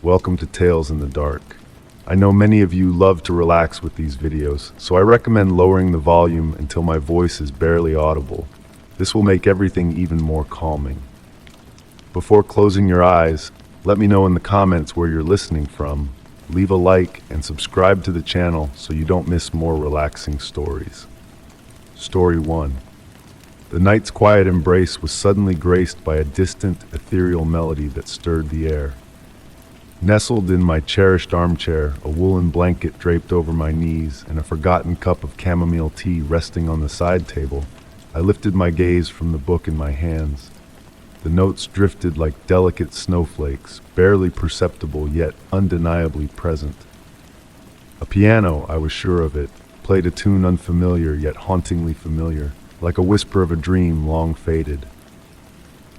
welcome to Tales in the Dark. I know many of you love to relax with these videos, so I recommend lowering the volume until my voice is barely audible. This will make everything even more calming. Before closing your eyes, let me know in the comments where you're listening from. Leave a like and subscribe to the channel so you don't miss more relaxing stories. Story 1. The night's quiet embrace was suddenly graced by a distant, ethereal melody that stirred the air. Nestled in my cherished armchair, a woolen blanket draped over my knees and a forgotten cup of chamomile tea resting on the side table, I lifted my gaze from the book in my hands. The notes drifted like delicate snowflakes, barely perceptible yet undeniably present. A piano, I was sure of it, played a tune unfamiliar yet hauntingly familiar, like a whisper of a dream long faded.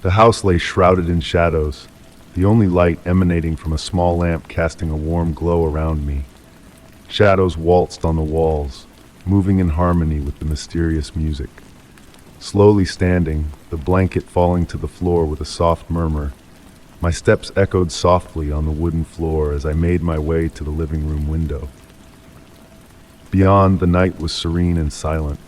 The house lay shrouded in shadows, the only light emanating from a small lamp casting a warm glow around me. Shadows waltzed on the walls, moving in harmony with the mysterious music. Slowly standing, the blanket falling to the floor with a soft murmur, my steps echoed softly on the wooden floor as I made my way to the living room window. Beyond, the night was serene and silent,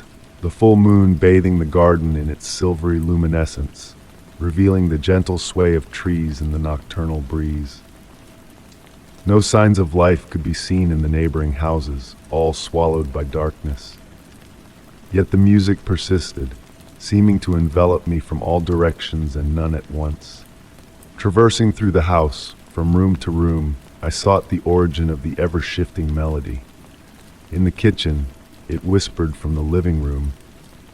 the full moon bathing the garden in its silvery luminescence, revealing the gentle sway of trees in the nocturnal breeze. No signs of life could be seen in the neighboring houses, all swallowed by darkness. Yet the music persisted, seeming to envelop me from all directions and none at once. Traversing through the house, from room to room, I sought the origin of the ever-shifting melody. In the kitchen, it whispered from the living room.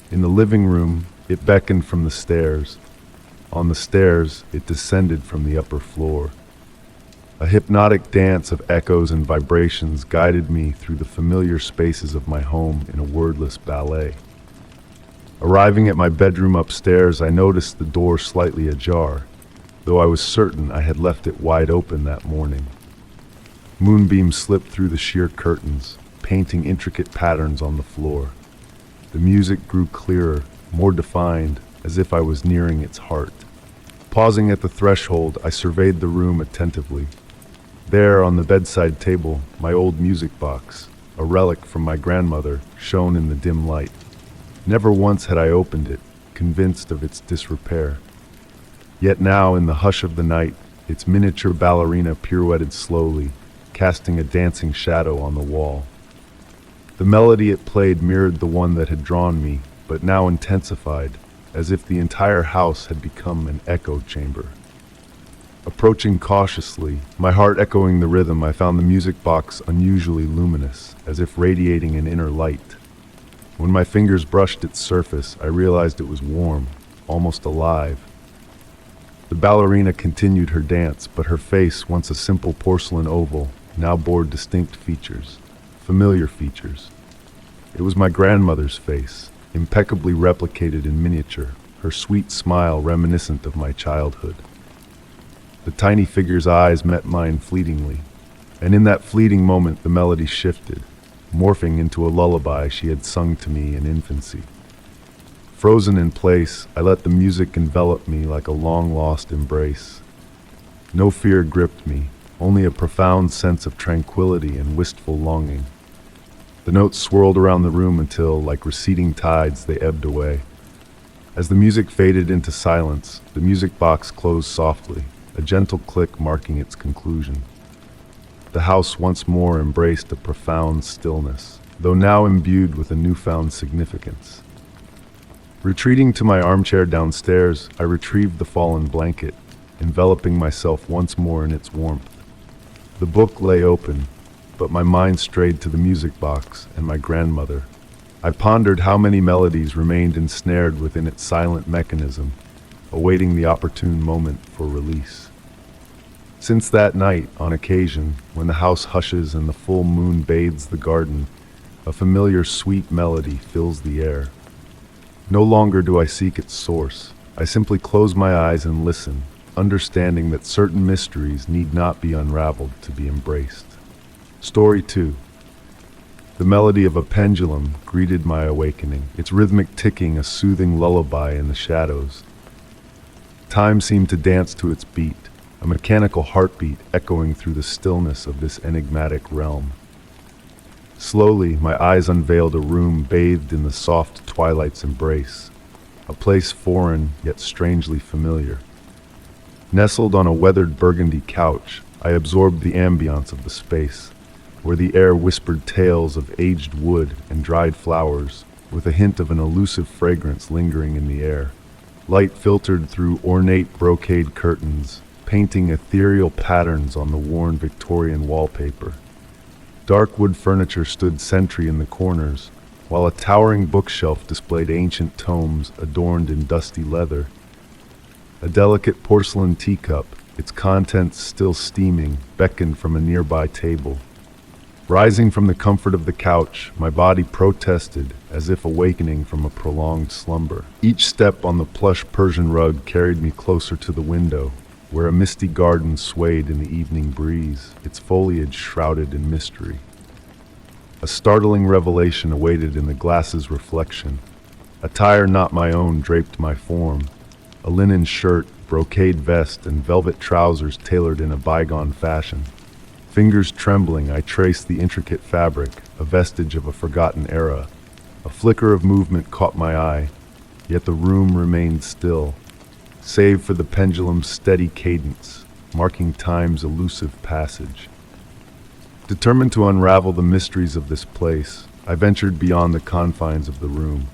In the living room, it beckoned from the stairs. On the stairs, it descended from the upper floor. A hypnotic dance of echoes and vibrations guided me through the familiar spaces of my home in a wordless ballet. Arriving at my bedroom upstairs, I noticed the door slightly ajar, though I was certain I had left it wide open that morning. Moonbeams slipped through the sheer curtains, painting intricate patterns on the floor. The music grew clearer, more defined, as if I was nearing its heart. Pausing at the threshold, I surveyed the room attentively. There, on the bedside table, my old music box, a relic from my grandmother, shone in the dim light. Never once had I opened it, convinced of its disrepair. Yet now, in the hush of the night, its miniature ballerina pirouetted slowly, casting a dancing shadow on the wall. The melody it played mirrored the one that had drawn me, but now intensified, as if the entire house had become an echo chamber. Approaching cautiously, my heart echoing the rhythm, I found the music box unusually luminous, as if radiating an inner light. When my fingers brushed its surface, I realized it was warm, almost alive. The ballerina continued her dance, but her face, once a simple porcelain oval, now bore distinct features, familiar features. It was my grandmother's face, impeccably replicated in miniature, her sweet smile reminiscent of my childhood. The tiny figure's eyes met mine fleetingly, and in that fleeting moment the melody shifted, morphing into a lullaby she had sung to me in infancy. Frozen in place, I let the music envelop me like a long-lost embrace. No fear gripped me, only a profound sense of tranquility and wistful longing. The notes swirled around the room until, like receding tides, they ebbed away. As the music faded into silence, the music box closed softly, a gentle click marking its conclusion. The house once more embraced a profound stillness, though now imbued with a newfound significance. Retreating to my armchair downstairs, I retrieved the fallen blanket, enveloping myself once more in its warmth. The book lay open, but my mind strayed to the music box and my grandmother. I pondered how many melodies remained ensnared within its silent mechanism, awaiting the opportune moment for release. Since that night, on occasion, when the house hushes and the full moon bathes the garden, a familiar sweet melody fills the air. No longer do I seek its source. I simply close my eyes and listen, understanding that certain mysteries need not be unraveled to be embraced. Story 2. The melody of a pendulum greeted my awakening, its rhythmic ticking a soothing lullaby in the shadows. Time seemed to dance to its beat, a mechanical heartbeat echoing through the stillness of this enigmatic realm. Slowly, my eyes unveiled a room bathed in the soft twilight's embrace, a place foreign yet strangely familiar. Nestled on a weathered burgundy couch, I absorbed the ambience of the space, where the air whispered tales of aged wood and dried flowers, with a hint of an elusive fragrance lingering in the air. Light filtered through ornate brocade curtains, painting ethereal patterns on the worn Victorian wallpaper. Dark wood furniture stood sentry in the corners, while a towering bookshelf displayed ancient tomes adorned in dusty leather. A delicate porcelain teacup, its contents still steaming, beckoned from a nearby table. Rising from the comfort of the couch, my body protested as if awakening from a prolonged slumber. Each step on the plush Persian rug carried me closer to the window, where a misty garden swayed in the evening breeze, its foliage shrouded in mystery. A startling revelation awaited in the glass's reflection. Attire not my own draped my form, a linen shirt, brocade vest, and velvet trousers tailored in a bygone fashion. Fingers trembling, I traced the intricate fabric, a vestige of a forgotten era. A flicker of movement caught my eye, yet the room remained still, save for the pendulum's steady cadence, marking time's elusive passage. Determined to unravel the mysteries of this place, I ventured beyond the confines of the room.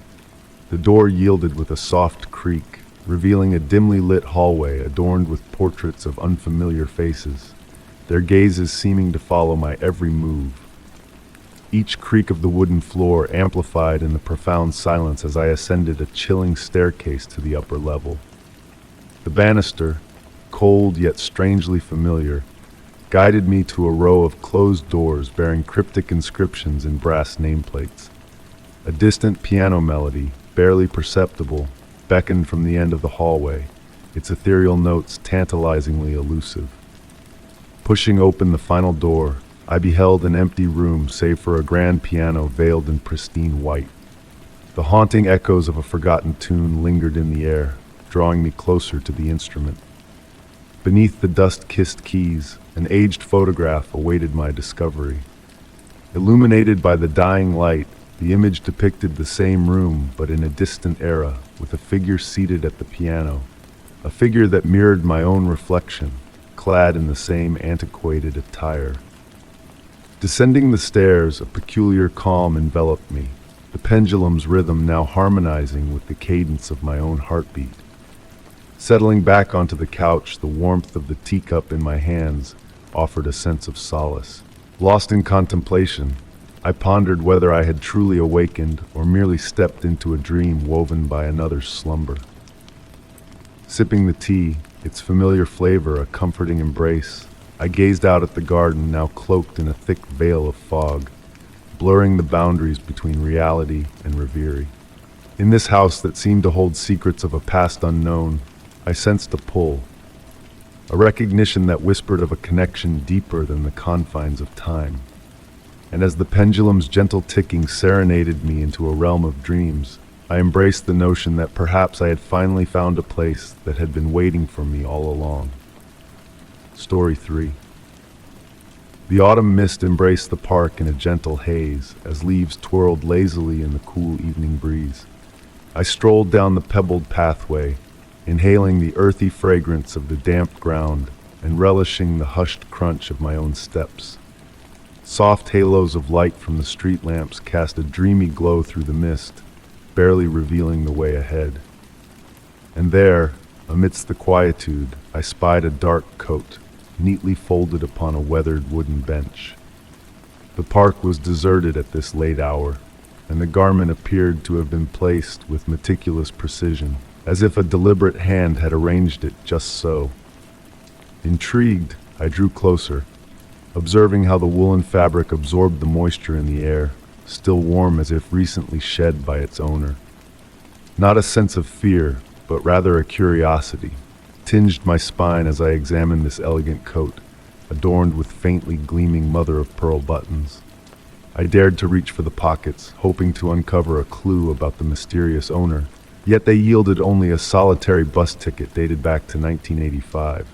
The door yielded with a soft creak, revealing a dimly lit hallway adorned with portraits of unfamiliar faces, their gazes seeming to follow my every move. Each creak of the wooden floor amplified in the profound silence as I ascended a chilling staircase to the upper level. The banister, cold yet strangely familiar, guided me to a row of closed doors bearing cryptic inscriptions in brass nameplates. A distant piano melody, barely perceptible, beckoned from the end of the hallway, its ethereal notes tantalizingly elusive. Pushing open the final door, I beheld an empty room save for a grand piano veiled in pristine white. The haunting echoes of a forgotten tune lingered in the air, drawing me closer to the instrument. Beneath the dust-kissed keys, an aged photograph awaited my discovery. Illuminated by the dying light, the image depicted the same room but in a distant era, with a figure seated at the piano, a figure that mirrored my own reflection, clad in the same antiquated attire. Descending the stairs, a peculiar calm enveloped me, the pendulum's rhythm now harmonizing with the cadence of my own heartbeat. Settling back onto the couch, the warmth of the teacup in my hands offered a sense of solace. Lost in contemplation, I pondered whether I had truly awakened or merely stepped into a dream woven by another's slumber. Sipping the tea, its familiar flavor a comforting embrace, I gazed out at the garden now cloaked in a thick veil of fog, blurring the boundaries between reality and reverie. In this house that seemed to hold secrets of a past unknown, I sensed a pull, a recognition that whispered of a connection deeper than the confines of time. And as the pendulum's gentle ticking serenaded me into a realm of dreams, I embraced the notion that perhaps I had finally found a place that had been waiting for me all along. Story 3. The autumn mist embraced the park in a gentle haze as leaves twirled lazily in the cool evening breeze. I strolled down the pebbled pathway, inhaling the earthy fragrance of the damp ground and relishing the hushed crunch of my own steps. Soft halos of light from the street lamps cast a dreamy glow through the mist, barely revealing the way ahead. And there, amidst the quietude, I spied a dark coat, neatly folded upon a weathered wooden bench. The park was deserted at this late hour, and the garment appeared to have been placed with meticulous precision, as if a deliberate hand had arranged it just so. Intrigued, I drew closer, observing how the woolen fabric absorbed the moisture in the air, still warm as if recently shed by its owner. Not a sense of fear, but rather a curiosity, tinged my spine as I examined this elegant coat, adorned with faintly gleaming mother-of-pearl buttons. I dared to reach for the pockets, hoping to uncover a clue about the mysterious owner, yet they yielded only a solitary bus ticket dated back to 1985.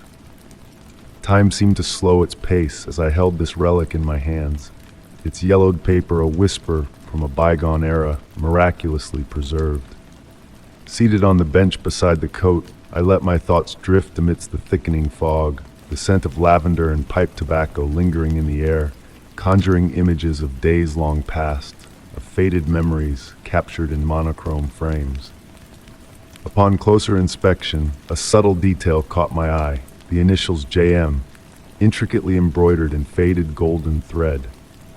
Time seemed to slow its pace as I held this relic in my hands, its yellowed paper a whisper from a bygone era, miraculously preserved. Seated on the bench beside the coat, I let my thoughts drift amidst the thickening fog, the scent of lavender and pipe tobacco lingering in the air, conjuring images of days long past, of faded memories captured in monochrome frames. Upon closer inspection, a subtle detail caught my eye, the initials JM, intricately embroidered in faded golden thread,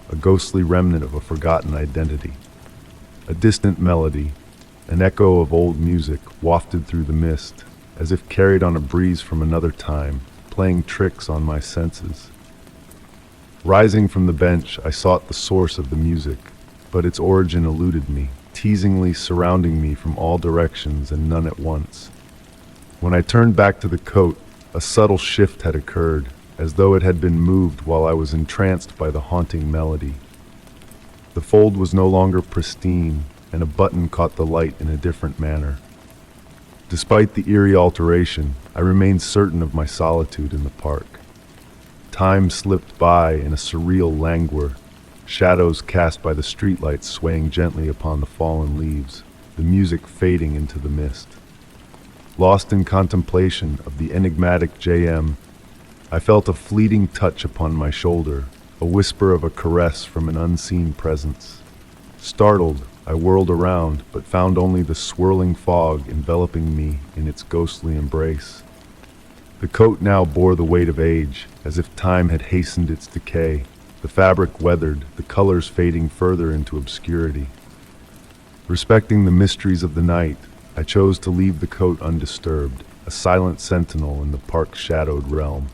a ghostly remnant of a forgotten identity. A distant melody, an echo of old music wafted through the mist, as if carried on a breeze from another time, playing tricks on my senses. Rising from the bench, I sought the source of the music, but its origin eluded me, teasingly surrounding me from all directions and none at once. When I turned back to the coat, a subtle shift had occurred, as though it had been moved while I was entranced by the haunting melody. The fold was no longer pristine, and a button caught the light in a different manner. Despite the eerie alteration, I remained certain of my solitude in the park. Time slipped by in a surreal languor, shadows cast by the streetlights swaying gently upon the fallen leaves, the music fading into the mist. Lost in contemplation of the enigmatic JM, I felt a fleeting touch upon my shoulder, a whisper of a caress from an unseen presence. Startled, I whirled around, but found only the swirling fog enveloping me in its ghostly embrace. The coat now bore the weight of age, as if time had hastened its decay, the fabric weathered, the colors fading further into obscurity. Respecting the mysteries of the night, I chose to leave the coat undisturbed, a silent sentinel in the park's shadowed realm.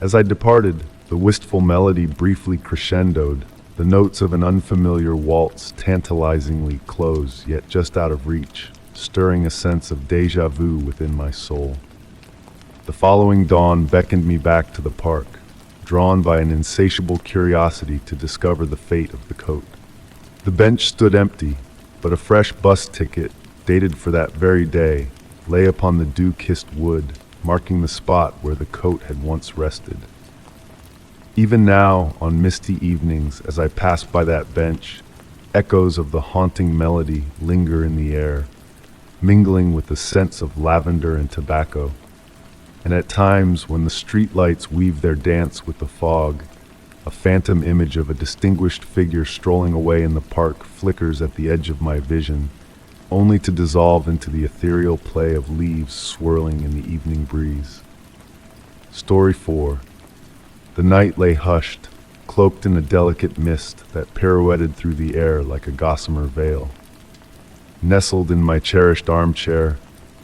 As I departed, the wistful melody briefly crescendoed, the notes of an unfamiliar waltz tantalizingly close, yet just out of reach, stirring a sense of déjà vu within my soul. The following dawn beckoned me back to the park, drawn by an insatiable curiosity to discover the fate of the coat. The bench stood empty, but a fresh bus ticket, dated for that very day, lay upon the dew-kissed wood, marking the spot where the coat had once rested. Even now, on misty evenings, as I pass by that bench, echoes of the haunting melody linger in the air, mingling with the scents of lavender and tobacco. And at times, when the streetlights weave their dance with the fog, a phantom image of a distinguished figure strolling away in the park flickers at the edge of my vision, only to dissolve into the ethereal play of leaves swirling in the evening breeze. Story 4. The night lay hushed, cloaked in a delicate mist that pirouetted through the air like a gossamer veil. Nestled in my cherished armchair,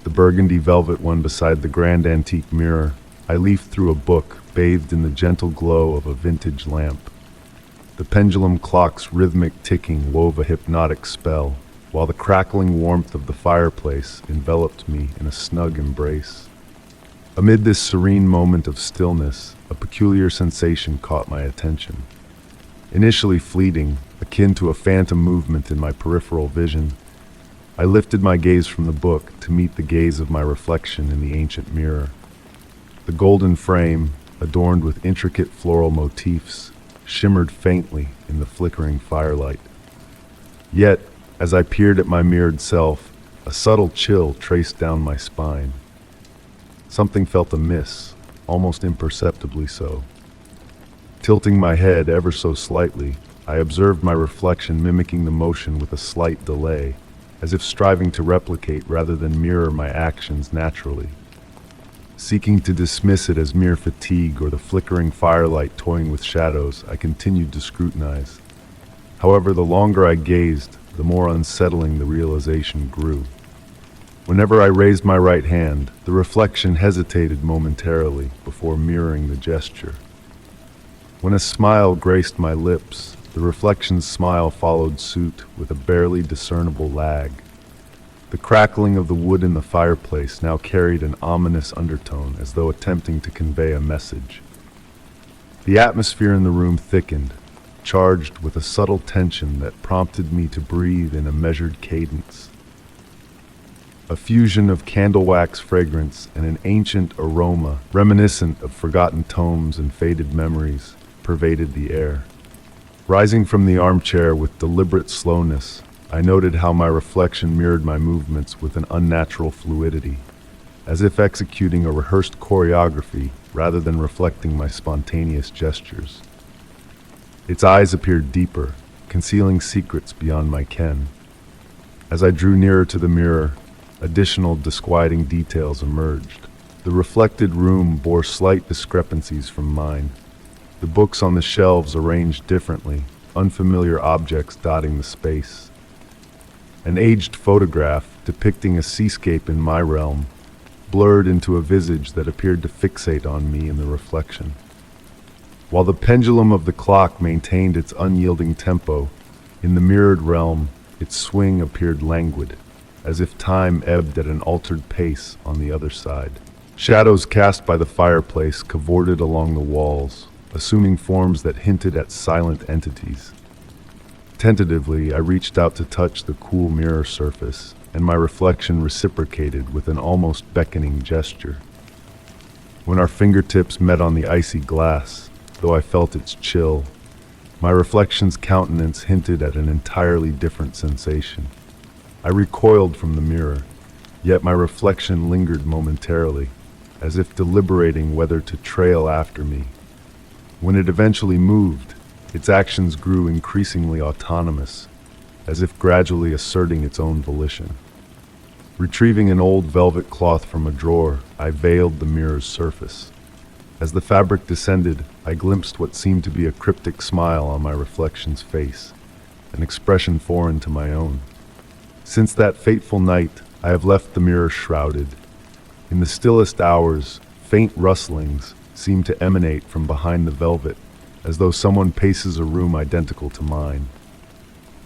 the burgundy velvet one beside the grand antique mirror, I leafed through a book bathed in the gentle glow of a vintage lamp. The pendulum clock's rhythmic ticking wove a hypnotic spell, while the crackling warmth of the fireplace enveloped me in a snug embrace. Amid this serene moment of stillness, a peculiar sensation caught my attention. Initially fleeting, akin to a phantom movement in my peripheral vision, I lifted my gaze from the book to meet the gaze of my reflection in the ancient mirror. The golden frame, adorned with intricate floral motifs, shimmered faintly in the flickering firelight. Yet, as I peered at my mirrored self, a subtle chill traced down my spine. Something felt amiss, almost imperceptibly so. Tilting my head ever so slightly, I observed my reflection mimicking the motion with a slight delay, as if striving to replicate rather than mirror my actions naturally. Seeking to dismiss it as mere fatigue or the flickering firelight toying with shadows, I continued to scrutinize. However, the longer I gazed, the more unsettling the realization grew. Whenever I raised my right hand, the reflection hesitated momentarily before mirroring the gesture. When a smile graced my lips, the reflection's smile followed suit with a barely discernible lag. The crackling of the wood in the fireplace now carried an ominous undertone, as though attempting to convey a message. The atmosphere in the room thickened, charged with a subtle tension that prompted me to breathe in a measured cadence. A fusion of candle wax fragrance and an ancient aroma, reminiscent of forgotten tomes and faded memories, pervaded the air. Rising from the armchair with deliberate slowness, I noted how my reflection mirrored my movements with an unnatural fluidity, as if executing a rehearsed choreography rather than reflecting my spontaneous gestures. Its eyes appeared deeper, concealing secrets beyond my ken. As I drew nearer to the mirror, additional disquieting details emerged. The reflected room bore slight discrepancies from mine. The books on the shelves arranged differently, unfamiliar objects dotting the space. An aged photograph depicting a seascape in my realm blurred into a visage that appeared to fixate on me in the reflection. While the pendulum of the clock maintained its unyielding tempo, in the mirrored realm, its swing appeared languid, as if time ebbed at an altered pace on the other side. Shadows cast by the fireplace cavorted along the walls, assuming forms that hinted at silent entities. Tentatively, I reached out to touch the cool mirror surface, and my reflection reciprocated with an almost beckoning gesture. When our fingertips met on the icy glass, though I felt its chill, my reflection's countenance hinted at an entirely different sensation. I recoiled from the mirror, yet my reflection lingered momentarily, as if deliberating whether to trail after me. When it eventually moved, its actions grew increasingly autonomous, as if gradually asserting its own volition. Retrieving an old velvet cloth from a drawer, I veiled the mirror's surface. As the fabric descended, I glimpsed what seemed to be a cryptic smile on my reflection's face, an expression foreign to my own. Since that fateful night, I have left the mirror shrouded. In the stillest hours, faint rustlings seem to emanate from behind the velvet, as though someone paces a room identical to mine.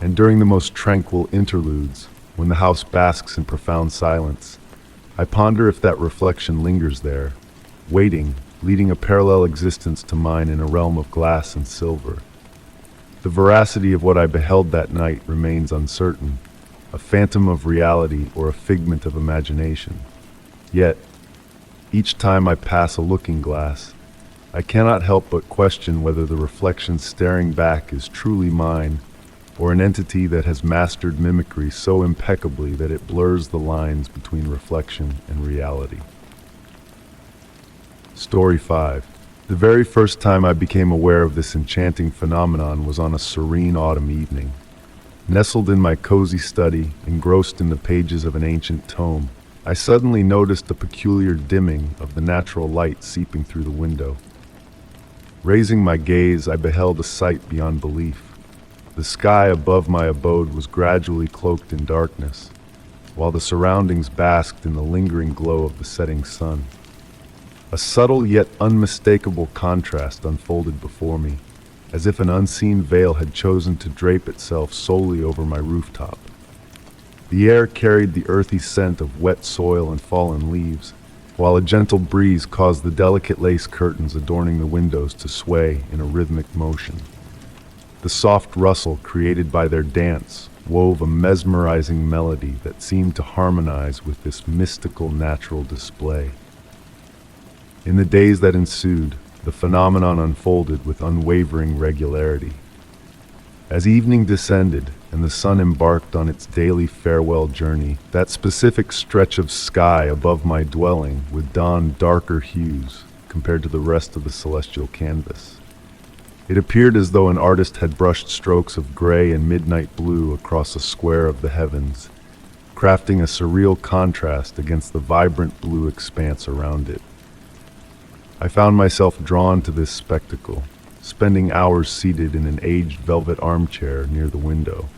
And during the most tranquil interludes, when the house basks in profound silence, I ponder if that reflection lingers there, waiting, leading a parallel existence to mine in a realm of glass and silver. The veracity of what I beheld that night remains uncertain, a phantom of reality or a figment of imagination. Yet, each time I pass a looking glass, I cannot help but question whether the reflection staring back is truly mine, or an entity that has mastered mimicry so impeccably that it blurs the lines between reflection and reality. Story 5. The very first time I became aware of this enchanting phenomenon was on a serene autumn evening. Nestled in my cozy study, engrossed in the pages of an ancient tome, I suddenly noticed a peculiar dimming of the natural light seeping through the window. Raising my gaze, I beheld a sight beyond belief. The sky above my abode was gradually cloaked in darkness, while the surroundings basked in the lingering glow of the setting sun. A subtle yet unmistakable contrast unfolded before me, as if an unseen veil had chosen to drape itself solely over my rooftop. The air carried the earthy scent of wet soil and fallen leaves, while a gentle breeze caused the delicate lace curtains adorning the windows to sway in a rhythmic motion. The soft rustle created by their dance wove a mesmerizing melody that seemed to harmonize with this mystical natural display. In the days that ensued, the phenomenon unfolded with unwavering regularity. As evening descended and the sun embarked on its daily farewell journey, that specific stretch of sky above my dwelling would don darker hues compared to the rest of the celestial canvas. It appeared as though an artist had brushed strokes of gray and midnight blue across a square of the heavens, crafting a surreal contrast against the vibrant blue expanse around it. I found myself drawn to this spectacle, spending hours seated in an aged velvet armchair near the window.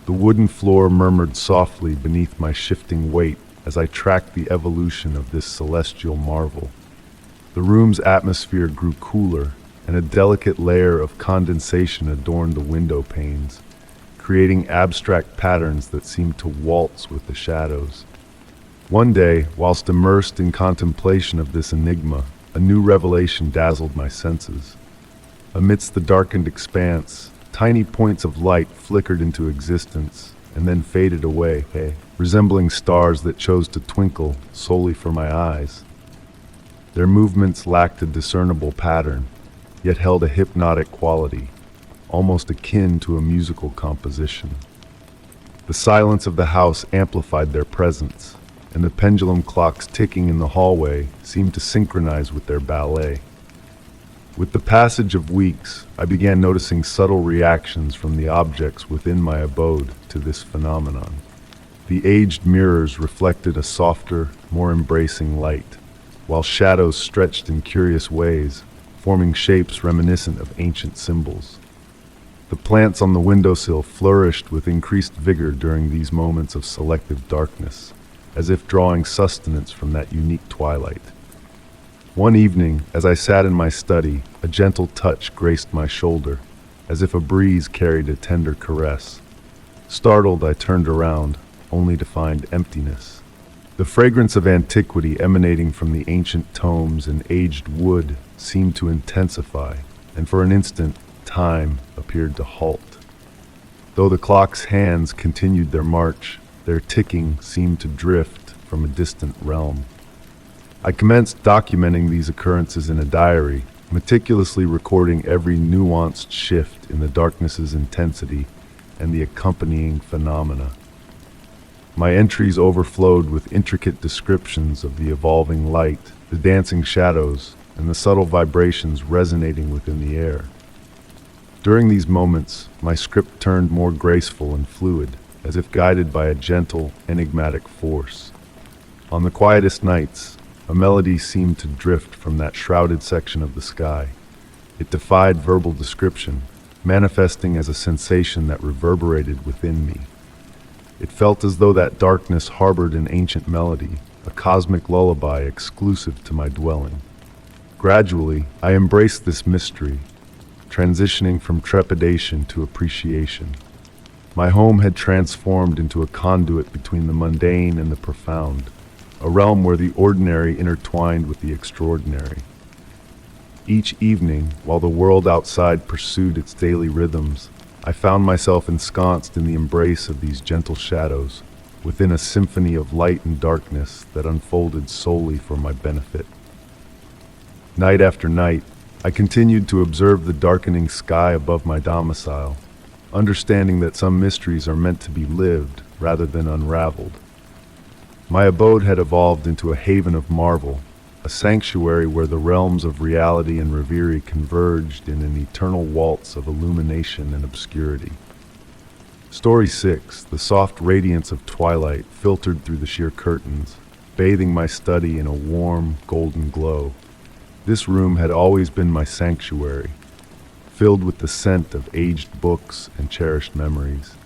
The wooden floor murmured softly beneath my shifting weight as I tracked the evolution of this celestial marvel. The room's atmosphere grew cooler, and a delicate layer of condensation adorned the window panes, creating abstract patterns that seemed to waltz with the shadows. One day, whilst immersed in contemplation of this enigma, a new revelation dazzled my senses. Amidst the darkened expanse, tiny points of light flickered into existence, and then faded away, resembling stars that chose to twinkle solely for my eyes. Their movements lacked a discernible pattern, yet held a hypnotic quality, almost akin to a musical composition. The silence of the house amplified their presence, and the pendulum clocks ticking in the hallway seemed to synchronize with their ballet. With the passage of weeks, I began noticing subtle reactions from the objects within my abode to this phenomenon. The aged mirrors reflected a softer, more embracing light, while shadows stretched in curious ways, forming shapes reminiscent of ancient symbols. The plants on the windowsill flourished with increased vigor during these moments of selective darkness, as if drawing sustenance from that unique twilight. One evening, as I sat in my study, a gentle touch graced my shoulder, as if a breeze carried a tender caress. Startled, I turned around, only to find emptiness. The fragrance of antiquity emanating from the ancient tomes and aged wood seemed to intensify, and for an instant, time appeared to halt. Though the clock's hands continued their march, their ticking seemed to drift from a distant realm. I commenced documenting these occurrences in a diary, meticulously recording every nuanced shift in the darkness's intensity and the accompanying phenomena. My entries overflowed with intricate descriptions of the evolving light, the dancing shadows, and the subtle vibrations resonating within the air. During these moments, my script turned more graceful and fluid, as if guided by a gentle, enigmatic force. On the quietest nights, a melody seemed to drift from that shrouded section of the sky. It defied verbal description, manifesting as a sensation that reverberated within me. It felt as though that darkness harbored an ancient melody, a cosmic lullaby exclusive to my dwelling. Gradually, I embraced this mystery, transitioning from trepidation to appreciation. My home had transformed into a conduit between the mundane and the profound, a realm where the ordinary intertwined with the extraordinary. Each evening, while the world outside pursued its daily rhythms, I found myself ensconced in the embrace of these gentle shadows, within a symphony of light and darkness that unfolded solely for my benefit. Night after night, I continued to observe the darkening sky above my domicile, understanding that some mysteries are meant to be lived rather than unraveled. My abode had evolved into a haven of marvel, a sanctuary where the realms of reality and reverie converged in an eternal waltz of illumination and obscurity. Story 6, the soft radiance of twilight filtered through the sheer curtains, bathing my study in a warm, golden glow. This room had always been my sanctuary, filled with the scent of aged books and cherished memories.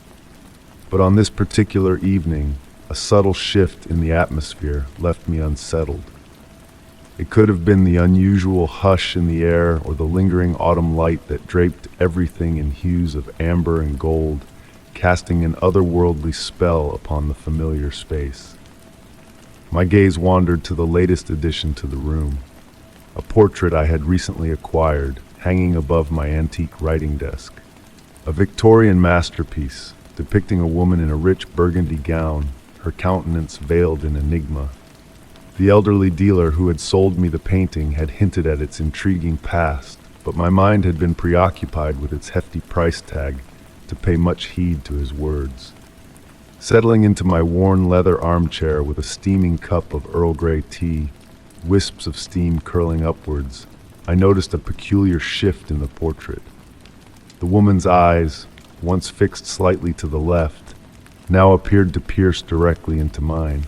But on this particular evening, a subtle shift in the atmosphere left me unsettled. It could have been the unusual hush in the air or the lingering autumn light that draped everything in hues of amber and gold, casting an otherworldly spell upon the familiar space. My gaze wandered to the latest addition to the room, a portrait I had recently acquired, hanging above my antique writing desk. A Victorian masterpiece, depicting a woman in a rich burgundy gown, her countenance veiled in enigma. The elderly dealer who had sold me the painting had hinted at its intriguing past, but my mind had been preoccupied with its hefty price tag to pay much heed to his words. Settling into my worn leather armchair with a steaming cup of Earl Grey tea, wisps of steam curling upwards, I noticed a peculiar shift in the portrait. The woman's eyes, once fixed slightly to the left, now appeared to pierce directly into mine.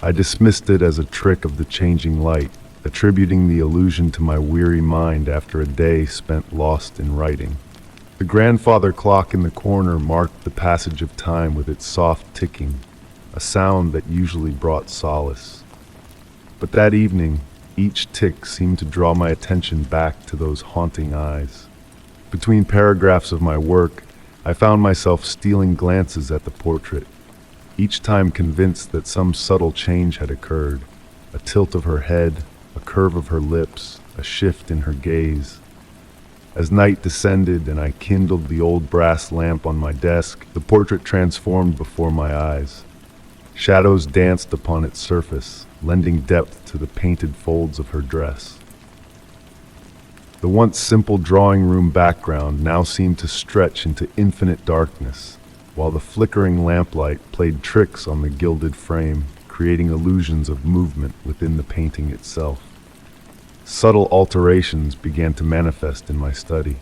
I dismissed it as a trick of the changing light, attributing the illusion to my weary mind after a day spent lost in writing. The grandfather clock in the corner marked the passage of time with its soft ticking, a sound that usually brought solace. But that evening, each tick seemed to draw my attention back to those haunting eyes. Between paragraphs of my work, I found myself stealing glances at the portrait, each time convinced that some subtle change had occurred, a tilt of her head, a curve of her lips, a shift in her gaze. As night descended and I kindled the old brass lamp on my desk, the portrait transformed before my eyes. Shadows danced upon its surface, lending depth to the painted folds of her dress. The once simple drawing room background now seemed to stretch into infinite darkness, while the flickering lamplight played tricks on the gilded frame, creating illusions of movement within the painting itself. Subtle alterations began to manifest in my study.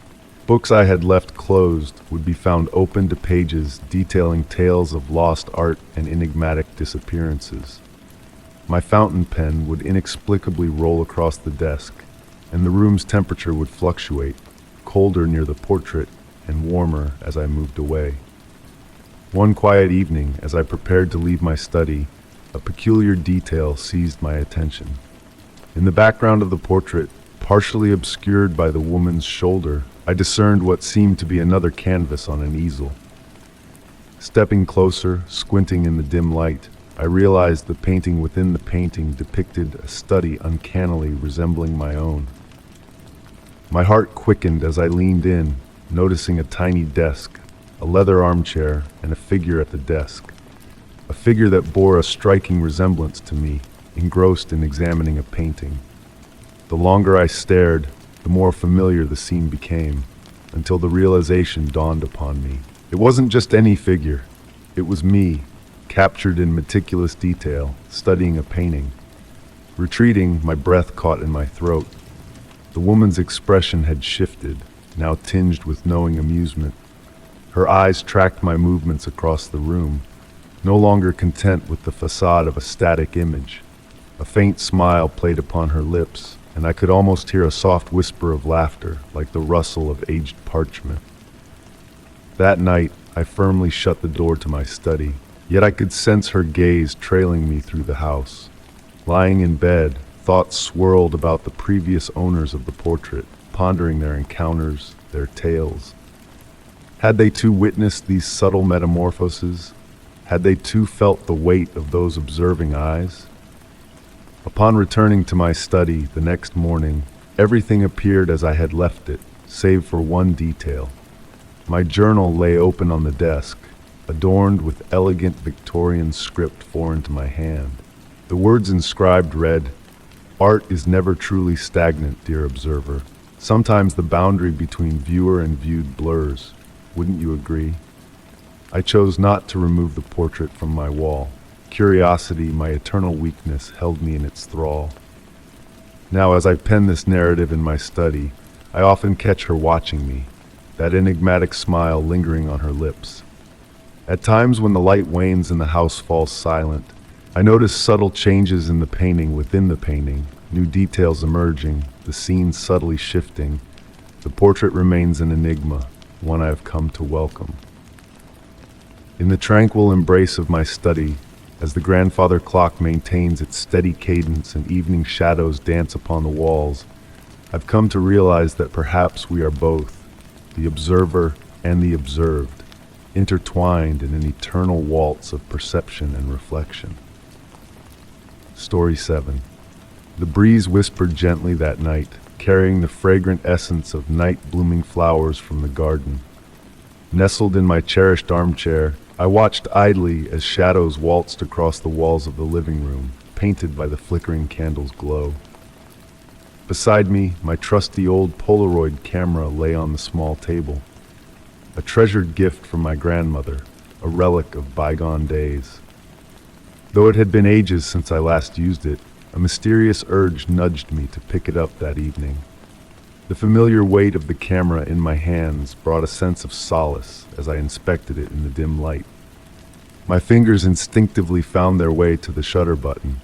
Books I had left closed would be found open to pages detailing tales of lost art and enigmatic disappearances. My fountain pen would inexplicably roll across the desk, and the room's temperature would fluctuate, colder near the portrait and warmer as I moved away. One quiet evening, as I prepared to leave my study, a peculiar detail seized my attention. In the background of the portrait, partially obscured by the woman's shoulder, I discerned what seemed to be another canvas on an easel. Stepping closer, squinting in the dim light, I realized the painting within the painting depicted a study uncannily resembling my own. My heart quickened as I leaned in, noticing a tiny desk, a leather armchair, and a figure at the desk. A figure that bore a striking resemblance to me, engrossed in examining a painting. The longer I stared, the more familiar the scene became, until the realization dawned upon me. It wasn't just any figure. It was me, captured in meticulous detail, studying a painting. Retreating, my breath caught in my throat. The woman's expression had shifted, now tinged with knowing amusement. Her eyes tracked my movements across the room, no longer content with the facade of a static image. A faint smile played upon her lips, and I could almost hear a soft whisper of laughter, like the rustle of aged parchment. That night, I firmly shut the door to my study, yet I could sense her gaze trailing me through the house. Lying in bed, thoughts swirled about the previous owners of the portrait, pondering their encounters, their tales. Had they too witnessed these subtle metamorphoses? Had they too felt the weight of those observing eyes? Upon returning to my study the next morning, everything appeared as I had left it, save for one detail. My journal lay open on the desk, adorned with elegant Victorian script foreign to my hand. The words inscribed read, "Art is never truly stagnant, dear observer. Sometimes the boundary between viewer and viewed blurs. Wouldn't you agree?" I chose not to remove the portrait from my wall. Curiosity, my eternal weakness, held me in its thrall. Now, as I pen this narrative in my study, I often catch her watching me, that enigmatic smile lingering on her lips. At times when the light wanes and the house falls silent, I notice subtle changes in the painting within the painting, new details emerging, the scene subtly shifting. The portrait remains an enigma, one I have come to welcome. In the tranquil embrace of my study, as the grandfather clock maintains its steady cadence and evening shadows dance upon the walls, I've come to realize that perhaps we are both, the observer and the observed, intertwined in an eternal waltz of perception and reflection. Story 7. The breeze whispered gently that night, carrying the fragrant essence of night-blooming flowers from the garden. Nestled in my cherished armchair, I watched idly as shadows waltzed across the walls of the living room, painted by the flickering candle's glow. Beside me, my trusty old Polaroid camera lay on the small table, a treasured gift from my grandmother, a relic of bygone days. Though it had been ages since I last used it, a mysterious urge nudged me to pick it up that evening. The familiar weight of the camera in my hands brought a sense of solace as I inspected it in the dim light. My fingers instinctively found their way to the shutter button,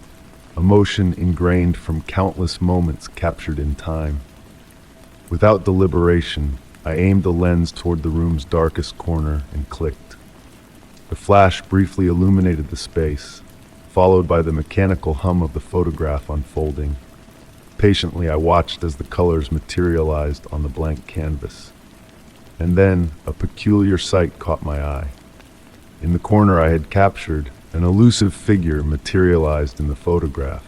a motion ingrained from countless moments captured in time. Without deliberation, I aimed the lens toward the room's darkest corner and clicked. The flash briefly illuminated the space, followed by the mechanical hum of the photograph unfolding. Patiently, I watched as the colors materialized on the blank canvas. And then, a peculiar sight caught my eye. In the corner I had captured, an elusive figure materialized in the photograph.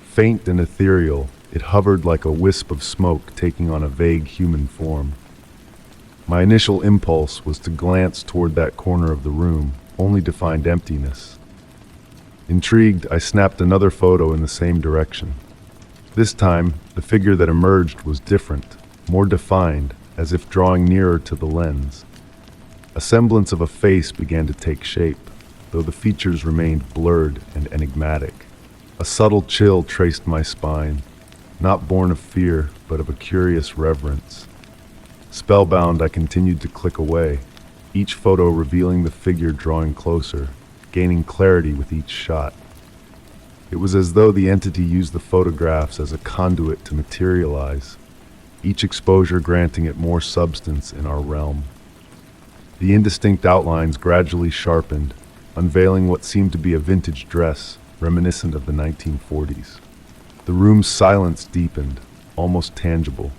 Faint and ethereal, It hovered like a wisp of smoke taking on a vague human form. My initial impulse was to glance toward that corner of the room, only to find emptiness. Intrigued, I snapped another photo in the same direction. This time, the figure that emerged was different, more defined, as if drawing nearer to the lens. A semblance of a face began to take shape, though the features remained blurred and enigmatic. A subtle chill traced my spine, not born of fear, but of a curious reverence. Spellbound, I continued to click away, each photo revealing the figure drawing closer, gaining clarity with each shot. It was as though the entity used the photographs as a conduit to materialize, each exposure granting it more substance in our realm. The indistinct outlines gradually sharpened, unveiling what seemed to be a vintage dress reminiscent of the 1940s. The room's silence deepened, almost tangible.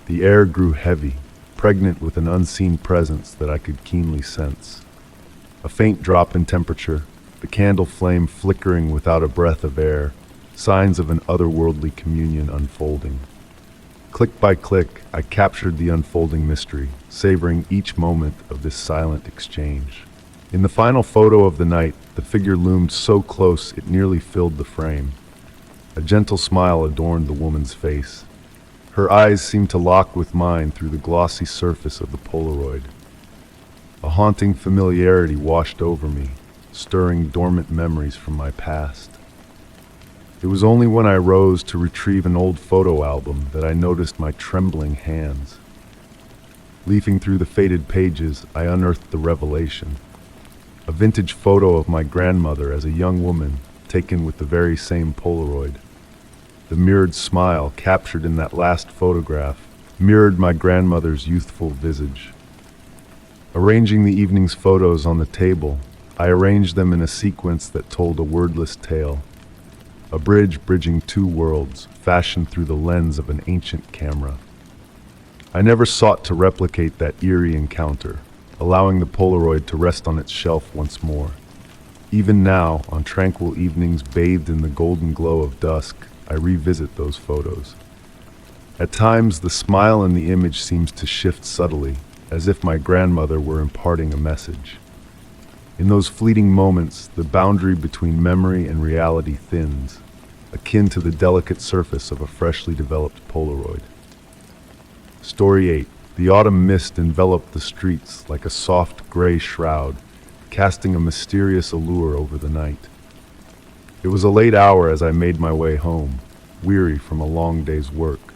The air grew heavy, pregnant with an unseen presence that I could keenly sense. A faint drop in temperature, the candle flame flickering without a breath of air, signs of an otherworldly communion unfolding. Click by click, I captured the unfolding mystery, savoring each moment of this silent exchange. In the final photo of the night, the figure loomed so close it nearly filled the frame. A gentle smile adorned the woman's face. Her eyes seemed to lock with mine through the glossy surface of the Polaroid. A haunting familiarity washed over me, stirring dormant memories from my past. It was only when I rose to retrieve an old photo album that I noticed my trembling hands. Leafing through the faded pages, I unearthed the revelation. A vintage photo of my grandmother as a young woman, taken with the very same Polaroid. The mirrored smile captured in that last photograph mirrored my grandmother's youthful visage. Arranging the evening's photos on the table, I arranged them in a sequence that told a wordless tale. A bridge bridging two worlds, fashioned through the lens of an ancient camera. I never sought to replicate that eerie encounter, allowing the Polaroid to rest on its shelf once more. Even now, on tranquil evenings bathed in the golden glow of dusk, I revisit those photos. At times, the smile in the image seems to shift subtly, as if my grandmother were imparting a message. In those fleeting moments, the boundary between memory and reality thins, akin to the delicate surface of a freshly developed Polaroid. Story 8. The autumn mist enveloped the streets like a soft gray shroud, casting a mysterious allure over the night. It was a late hour as I made my way home, weary from a long day's work.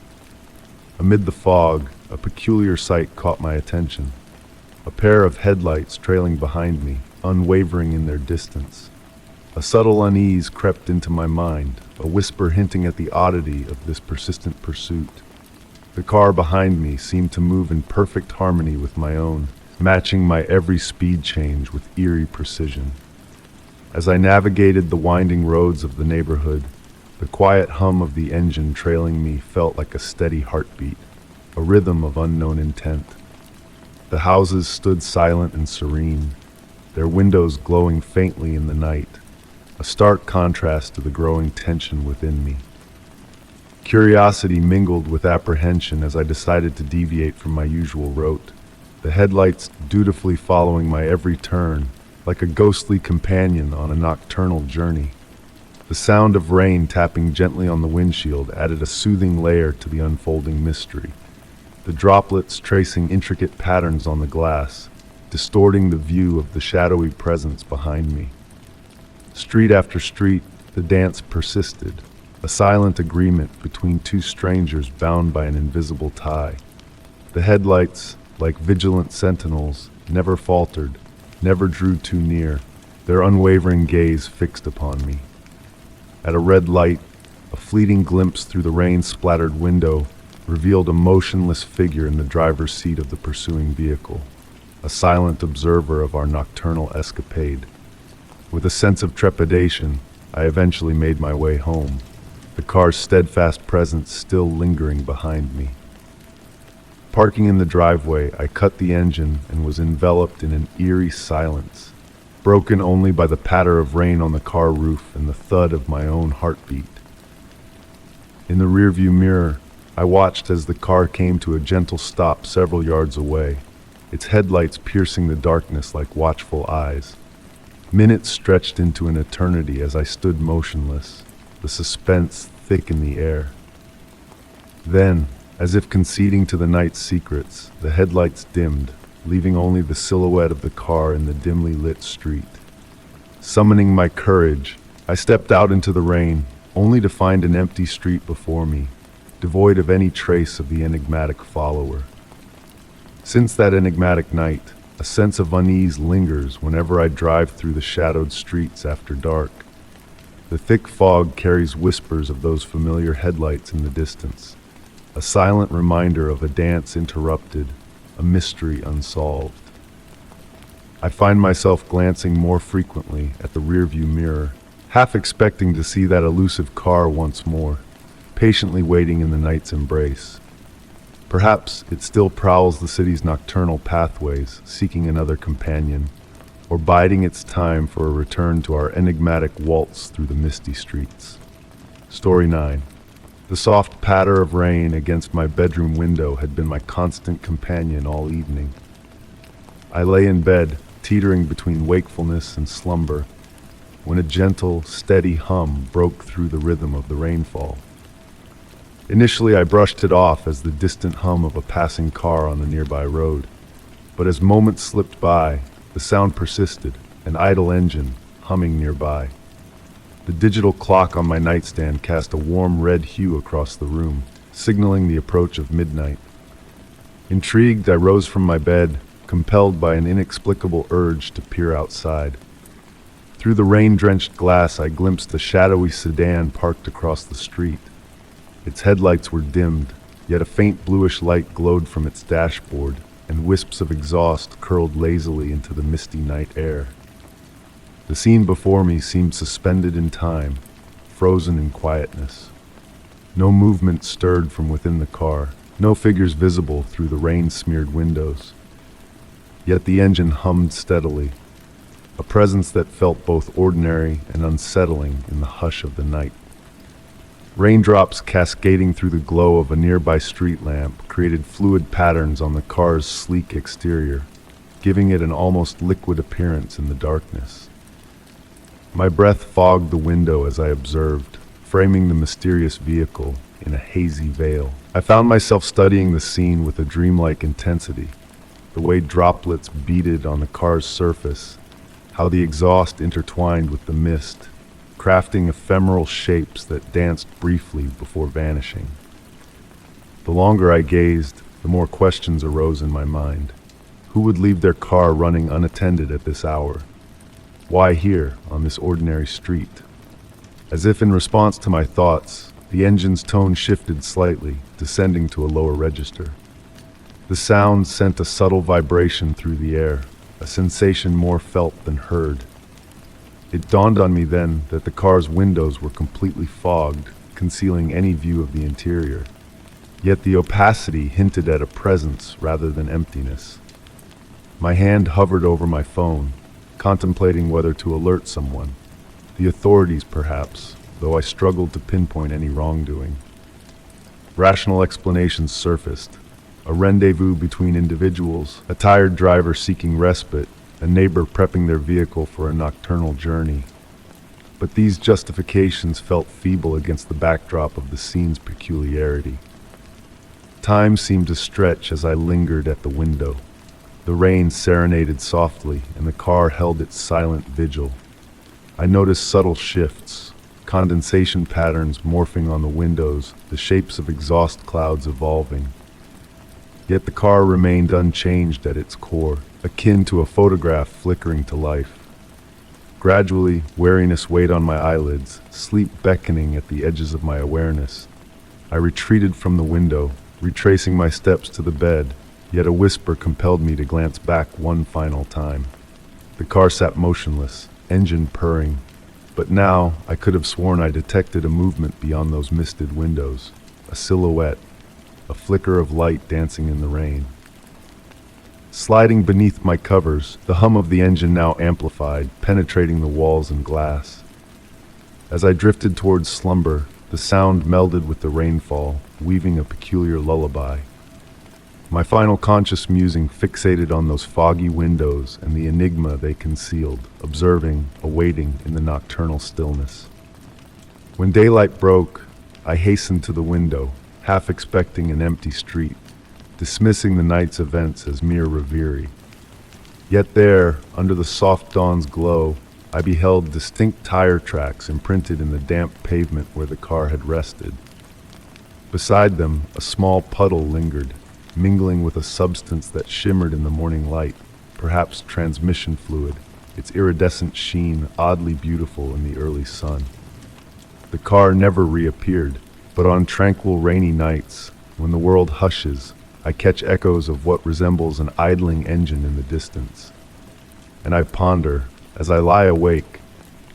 Amid the fog, a peculiar sight caught my attention. A pair of headlights trailing behind me, unwavering in their distance. A subtle unease crept into my mind, a whisper hinting at the oddity of this persistent pursuit. The car behind me seemed to move in perfect harmony with my own, matching my every speed change with eerie precision. As I navigated the winding roads of the neighborhood, the quiet hum of the engine trailing me felt like a steady heartbeat, a rhythm of unknown intent. The houses stood silent and serene, their windows glowing faintly in the night, a stark contrast to the growing tension within me. Curiosity mingled with apprehension as I decided to deviate from my usual route, the headlights dutifully following my every turn, like a ghostly companion on a nocturnal journey. The sound of rain tapping gently on the windshield added a soothing layer to the unfolding mystery, the droplets tracing intricate patterns on the glass, distorting the view of the shadowy presence behind me. Street after street, the dance persisted, a silent agreement between two strangers bound by an invisible tie. The headlights, like vigilant sentinels, never faltered, never drew too near, their unwavering gaze fixed upon me. At a red light, a fleeting glimpse through the rain-splattered window revealed a motionless figure in the driver's seat of the pursuing vehicle, a silent observer of our nocturnal escapade. With a sense of trepidation, I eventually made my way home, the car's steadfast presence still lingering behind me. Parking in the driveway, I cut the engine and was enveloped in an eerie silence, broken only by the patter of rain on the car roof and the thud of my own heartbeat. In the rearview mirror, I watched as the car came to a gentle stop several yards away, its headlights piercing the darkness like watchful eyes. Minutes stretched into an eternity as I stood motionless, the suspense thick in the air. Then, as if conceding to the night's secrets, the headlights dimmed, leaving only the silhouette of the car in the dimly lit street. Summoning my courage, I stepped out into the rain, only to find an empty street before me, devoid of any trace of the enigmatic follower. Since that enigmatic night, a sense of unease lingers whenever I drive through the shadowed streets after dark. The thick fog carries whispers of those familiar headlights in the distance, a silent reminder of a dance interrupted, a mystery unsolved. I find myself glancing more frequently at the rearview mirror, half expecting to see that elusive car once more, patiently waiting in the night's embrace. Perhaps it still prowls the city's nocturnal pathways, seeking another companion, or biding its time for a return to our enigmatic waltz through the misty streets. Story 9. The soft patter of rain against my bedroom window had been my constant companion all evening. I lay in bed, teetering between wakefulness and slumber, when a gentle, steady hum broke through the rhythm of the rainfall. Initially, I brushed it off as the distant hum of a passing car on the nearby road, but as moments slipped by, the sound persisted, an idle engine humming nearby. The digital clock on my nightstand cast a warm red hue across the room, signaling the approach of midnight. Intrigued, I rose from my bed, compelled by an inexplicable urge to peer outside. Through the rain-drenched glass, I glimpsed a shadowy sedan parked across the street. Its headlights were dimmed, yet a faint bluish light glowed from its dashboard, and wisps of exhaust curled lazily into the misty night air. The scene before me seemed suspended in time, frozen in quietness. No movement stirred from within the car, no figures visible through the rain-smeared windows. Yet the engine hummed steadily, a presence that felt both ordinary and unsettling in the hush of the night. Raindrops cascading through the glow of a nearby street lamp created fluid patterns on the car's sleek exterior, giving it an almost liquid appearance in the darkness. My breath fogged the window as I observed, framing the mysterious vehicle in a hazy veil. I found myself studying the scene with a dreamlike intensity, the way droplets beaded on the car's surface, how the exhaust intertwined with the mist, crafting ephemeral shapes that danced briefly before vanishing. The longer I gazed, the more questions arose in my mind. Who would leave their car running unattended at this hour? Why here, on this ordinary street? As if in response to my thoughts, the engine's tone shifted slightly, descending to a lower register. The sound sent a subtle vibration through the air, a sensation more felt than heard. It dawned on me then that the car's windows were completely fogged, concealing any view of the interior. Yet the opacity hinted at a presence rather than emptiness. My hand hovered over my phone, contemplating whether to alert someone. The authorities, perhaps, though I struggled to pinpoint any wrongdoing. Rational explanations surfaced. A rendezvous between individuals, a tired driver seeking respite, a neighbor prepping their vehicle for a nocturnal journey. But these justifications felt feeble against the backdrop of the scene's peculiarity. Time seemed to stretch as I lingered at the window. The rain serenaded softly, and the car held its silent vigil. I noticed subtle shifts, condensation patterns morphing on the windows, the shapes of exhaust clouds evolving. Yet the car remained unchanged at its core, akin to a photograph flickering to life. Gradually, weariness weighed on my eyelids, sleep beckoning at the edges of my awareness. I retreated from the window, retracing my steps to the bed, yet a whisper compelled me to glance back one final time. The car sat motionless, engine purring, but now I could have sworn I detected a movement beyond those misted windows, a silhouette, a flicker of light dancing in the rain. Sliding beneath my covers, the hum of the engine now amplified, penetrating the walls and glass. As I drifted towards slumber, The sound melded with the rainfall, weaving a peculiar lullaby. My final conscious musing fixated on those foggy windows and the enigma they concealed, observing, awaiting in the nocturnal stillness. When daylight broke, I hastened to the window, half expecting an empty street, dismissing the night's events as mere reverie. Yet there, under the soft dawn's glow, I beheld distinct tire tracks imprinted in the damp pavement where the car had rested. Beside them, a small puddle lingered, mingling with a substance that shimmered in the morning light, perhaps transmission fluid, its iridescent sheen oddly beautiful in the early sun. The car never reappeared, but on tranquil rainy nights, when the world hushes, I catch echoes of what resembles an idling engine in the distance. And I ponder, as I lie awake,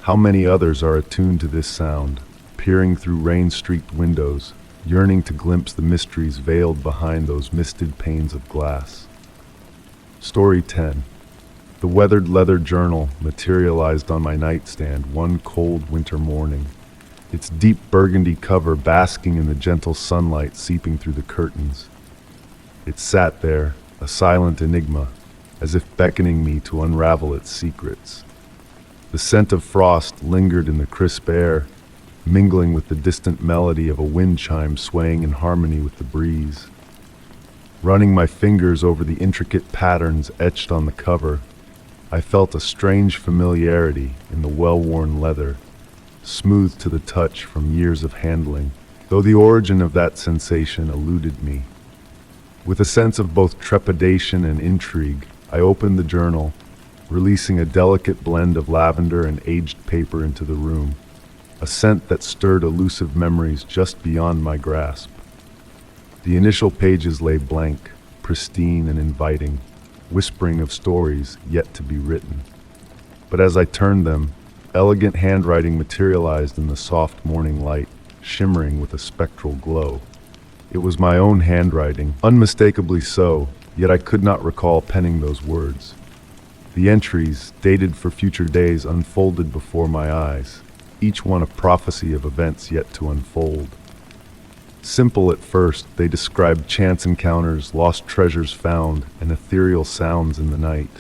how many others are attuned to this sound, peering through rain-streaked windows, yearning to glimpse the mysteries veiled behind those misted panes of glass. Story 10. The weathered leather journal materialized on my nightstand one cold winter morning, its deep burgundy cover basking in the gentle sunlight seeping through the curtains. It sat there, a silent enigma, as if beckoning me to unravel its secrets. The scent of frost lingered in the crisp air, mingling with the distant melody of a wind chime swaying in harmony with the breeze. Running my fingers over the intricate patterns etched on the cover, I felt a strange familiarity in the well-worn leather, smooth to the touch from years of handling, though the origin of that sensation eluded me. With a sense of both trepidation and intrigue, I opened the journal, releasing a delicate blend of lavender and aged paper into the room, a scent that stirred elusive memories just beyond my grasp. The initial pages lay blank, pristine and inviting, whispering of stories yet to be written. But as I turned them, elegant handwriting materialized in the soft morning light, shimmering with a spectral glow. It was my own handwriting, unmistakably so, yet I could not recall penning those words. The entries, dated for future days, unfolded before my eyes, each one a prophecy of events yet to unfold. Simple at first, they described chance encounters, lost treasures found, and ethereal sounds in the night.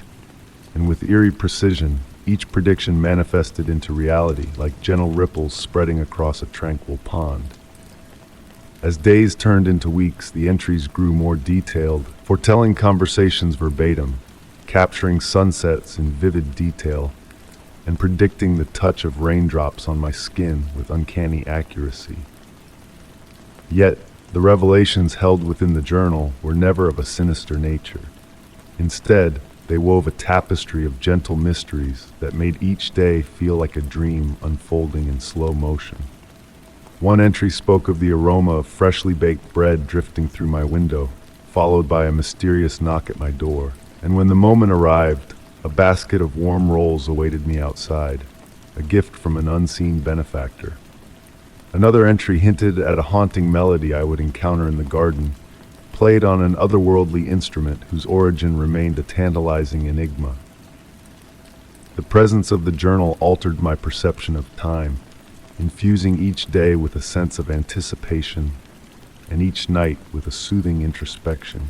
And with eerie precision, each prediction manifested into reality like gentle ripples spreading across a tranquil pond. As days turned into weeks, the entries grew more detailed, foretelling conversations verbatim, capturing sunsets in vivid detail, and predicting the touch of raindrops on my skin with uncanny accuracy. Yet, the revelations held within the journal were never of a sinister nature. Instead, they wove a tapestry of gentle mysteries that made each day feel like a dream unfolding in slow motion. One entry spoke of the aroma of freshly baked bread drifting through my window, followed by a mysterious knock at my door. And when the moment arrived, a basket of warm rolls awaited me outside, a gift from an unseen benefactor. Another entry hinted at a haunting melody I would encounter in the garden, played on an otherworldly instrument whose origin remained a tantalizing enigma. The presence of the journal altered my perception of time, infusing each day with a sense of anticipation and each night with a soothing introspection.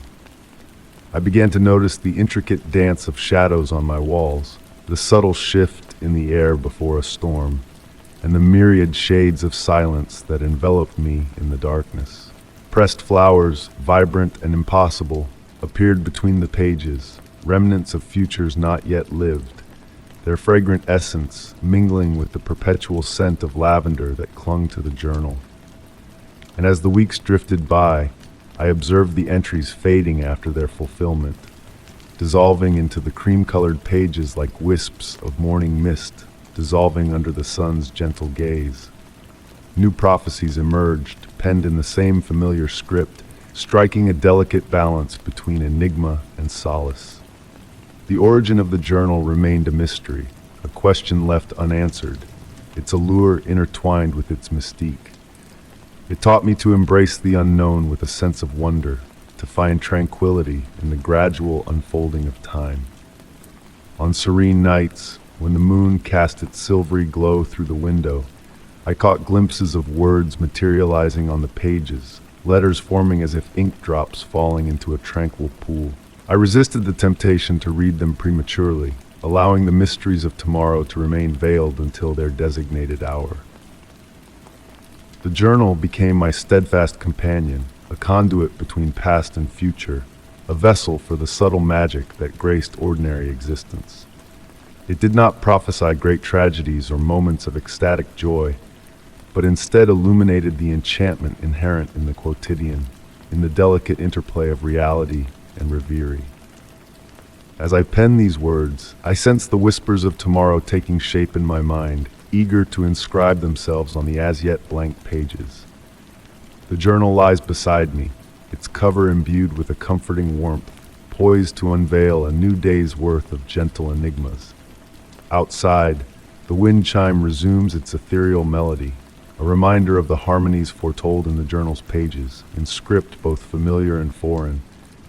I began to notice the intricate dance of shadows on my walls, the subtle shift in the air before a storm, and the myriad shades of silence that enveloped me in the darkness. Pressed flowers, vibrant and impossible, appeared between the pages, remnants of futures not yet lived, their fragrant essence mingling with the perpetual scent of lavender that clung to the journal. And as the weeks drifted by, I observed the entries fading after their fulfillment, dissolving into the cream-colored pages like wisps of morning mist dissolving under the sun's gentle gaze. New prophecies emerged, penned in the same familiar script, striking a delicate balance between enigma and solace. The origin of the journal remained a mystery, a question left unanswered, its allure intertwined with its mystique. It taught me to embrace the unknown with a sense of wonder, to find tranquility in the gradual unfolding of time. On serene nights, when the moon cast its silvery glow through the window, I caught glimpses of words materializing on the pages, letters forming as if ink drops falling into a tranquil pool. I resisted the temptation to read them prematurely, allowing the mysteries of tomorrow to remain veiled until their designated hour. The journal became my steadfast companion, a conduit between past and future, a vessel for the subtle magic that graced ordinary existence. It did not prophesy great tragedies or moments of ecstatic joy, but instead illuminated the enchantment inherent in the quotidian, in the delicate interplay of reality and reverie. As I pen these words, I sense the whispers of tomorrow taking shape in my mind, eager to inscribe themselves on the as-yet blank pages. The journal lies beside me, its cover imbued with a comforting warmth, poised to unveil a new day's worth of gentle enigmas. Outside, the wind chime resumes its ethereal melody, a reminder of the harmonies foretold in the journal's pages, in script both familiar and foreign,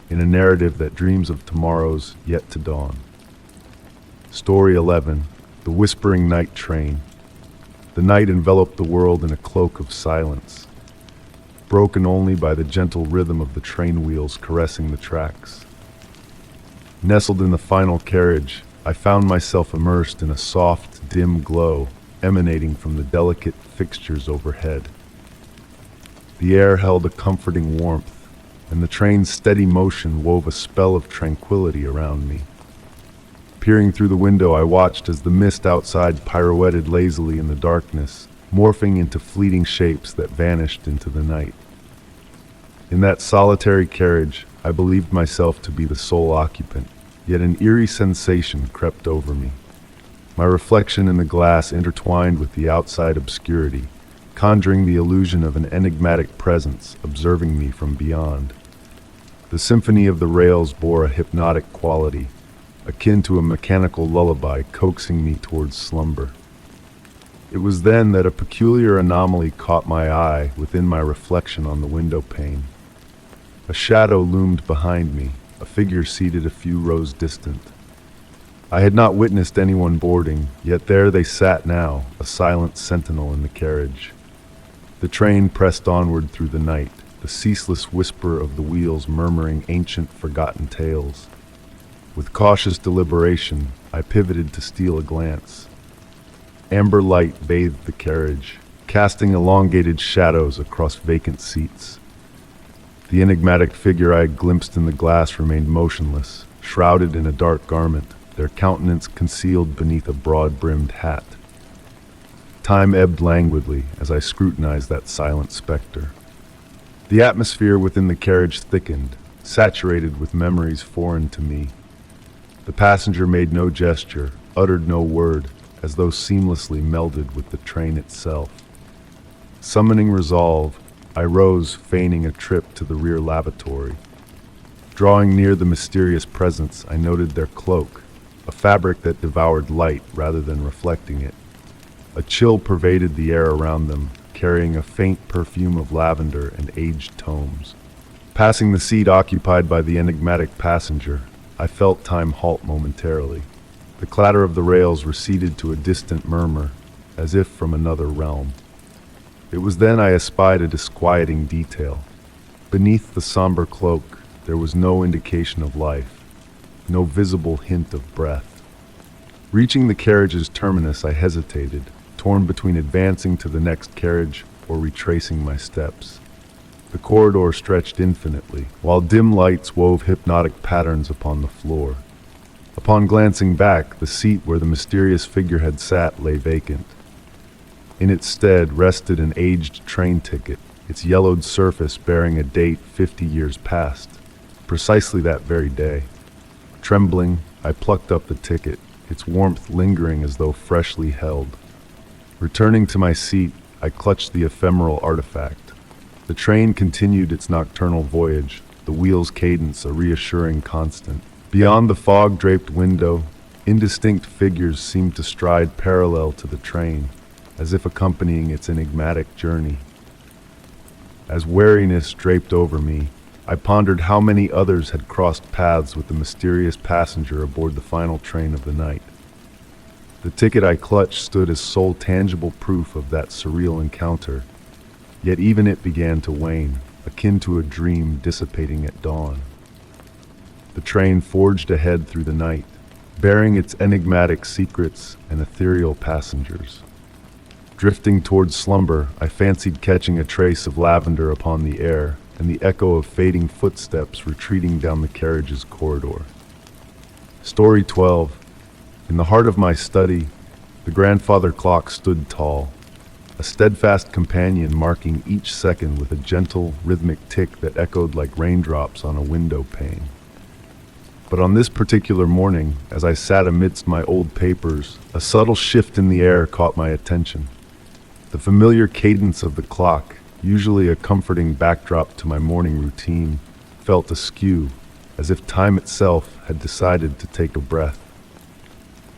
in a narrative that dreams of tomorrows yet to dawn. Story 11, The Whispering Night Train. The night enveloped the world in a cloak of silence, broken only by the gentle rhythm of the train wheels caressing the tracks. Nestled in the final carriage, I found myself immersed in a soft, dim glow emanating from the delicate fixtures overhead. The air held a comforting warmth, and the train's steady motion wove a spell of tranquility around me. Peering through the window, I watched as the mist outside pirouetted lazily in the darkness, morphing into fleeting shapes that vanished into the night. In that solitary carriage, I believed myself to be the sole occupant, yet an eerie sensation crept over me. My reflection in the glass intertwined with the outside obscurity, conjuring the illusion of an enigmatic presence observing me from beyond. The symphony of the rails bore a hypnotic quality, akin to a mechanical lullaby coaxing me towards slumber. It was then that a peculiar anomaly caught my eye within my reflection on the window pane. A shadow loomed behind me, a figure seated a few rows distant. I had not witnessed anyone boarding, yet there they sat now, a silent sentinel in the carriage. The train pressed onward through the night, the ceaseless whisper of the wheels murmuring ancient forgotten tales. With cautious deliberation, I pivoted to steal a glance. Amber light bathed the carriage, casting elongated shadows across vacant seats. The enigmatic figure I had glimpsed in the glass remained motionless, shrouded in a dark garment, their countenance concealed beneath a broad-brimmed hat. Time ebbed languidly as I scrutinized that silent specter. The atmosphere within the carriage thickened, saturated with memories foreign to me. The passenger made no gesture, uttered no word, as though seamlessly melded with the train itself. Summoning resolve, I rose, feigning a trip to the rear lavatory. Drawing near the mysterious presence, I noted their cloak, a fabric that devoured light rather than reflecting it. A chill pervaded the air around them, carrying a faint perfume of lavender and aged tomes. Passing the seat occupied by the enigmatic passenger, I felt time halt momentarily. The clatter of the rails receded to a distant murmur, as if from another realm. It was then I espied a disquieting detail. Beneath the somber cloak, there was no indication of life, no visible hint of breath. Reaching the carriage's terminus, I hesitated, torn between advancing to the next carriage or retracing my steps. The corridor stretched infinitely, while dim lights wove hypnotic patterns upon the floor. Upon glancing back, the seat where the mysterious figure had sat lay vacant. In its stead rested an aged train ticket, its yellowed surface bearing a date 50 years past, precisely that very day. Trembling, I plucked up the ticket, its warmth lingering as though freshly held. Returning to my seat, I clutched the ephemeral artifact. The train continued its nocturnal voyage, the wheel's cadence a reassuring constant. Beyond the fog-draped window, indistinct figures seemed to stride parallel to the train, as if accompanying its enigmatic journey. As weariness draped over me, I pondered how many others had crossed paths with the mysterious passenger aboard the final train of the night. The ticket I clutched stood as sole tangible proof of that surreal encounter, yet even it began to wane, akin to a dream dissipating at dawn. The train forged ahead through the night, bearing its enigmatic secrets and ethereal passengers. Drifting towards slumber, I fancied catching a trace of lavender upon the air and the echo of fading footsteps retreating down the carriage's corridor. Story 12. In the heart of my study, the grandfather clock stood tall, a steadfast companion marking each second with a gentle, rhythmic tick that echoed like raindrops on a window pane. But on this particular morning, as I sat amidst my old papers, a subtle shift in the air caught my attention. The familiar cadence of the clock, usually a comforting backdrop to my morning routine, felt askew, as if time itself had decided to take a breath.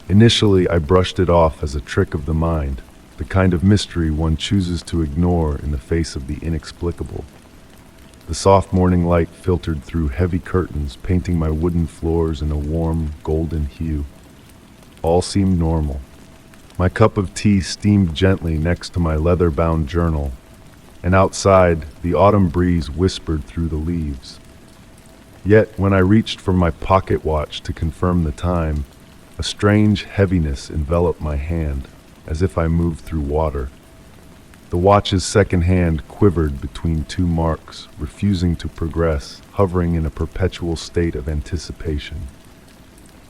Initially, I brushed it off as a trick of the mind, the kind of mystery one chooses to ignore in the face of the inexplicable. The soft morning light filtered through heavy curtains, painting my wooden floors in a warm, golden hue. All seemed normal. My cup of tea steamed gently next to my leather-bound journal, and outside, the autumn breeze whispered through the leaves. Yet, when I reached for my pocket watch to confirm the time, a strange heaviness enveloped my hand, as if I moved through water. The watch's second hand quivered between two marks, refusing to progress, hovering in a perpetual state of anticipation.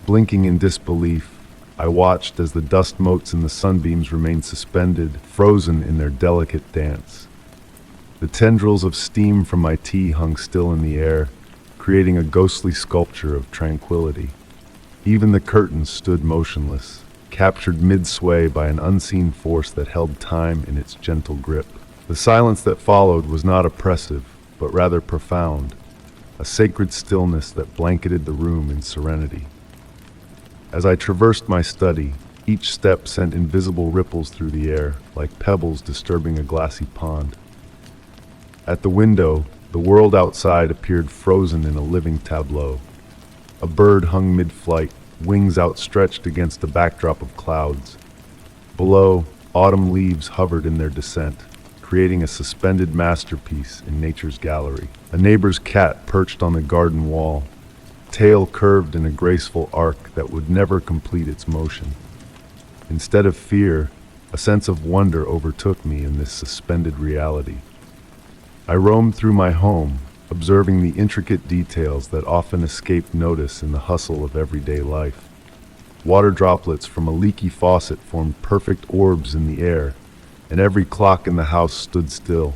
Blinking in disbelief, I watched as the dust motes in the sunbeams remained suspended, frozen in their delicate dance. The tendrils of steam from my tea hung still in the air, creating a ghostly sculpture of tranquility. Even the curtains stood motionless, captured mid-sway by an unseen force that held time in its gentle grip. The silence that followed was not oppressive, but rather profound, a sacred stillness that blanketed the room in serenity. As I traversed my study, each step sent invisible ripples through the air, like pebbles disturbing a glassy pond. At the window, the world outside appeared frozen in a living tableau. A bird hung mid-flight, wings outstretched against a backdrop of clouds. Below, autumn leaves hovered in their descent, creating a suspended masterpiece in nature's gallery. A neighbor's cat perched on the garden wall, tail curved in a graceful arc that would never complete its motion. Instead of fear, a sense of wonder overtook me in this suspended reality. I roamed through my home, observing the intricate details that often escape notice in the hustle of everyday life. Water droplets from a leaky faucet formed perfect orbs in the air, and every clock in the house stood still,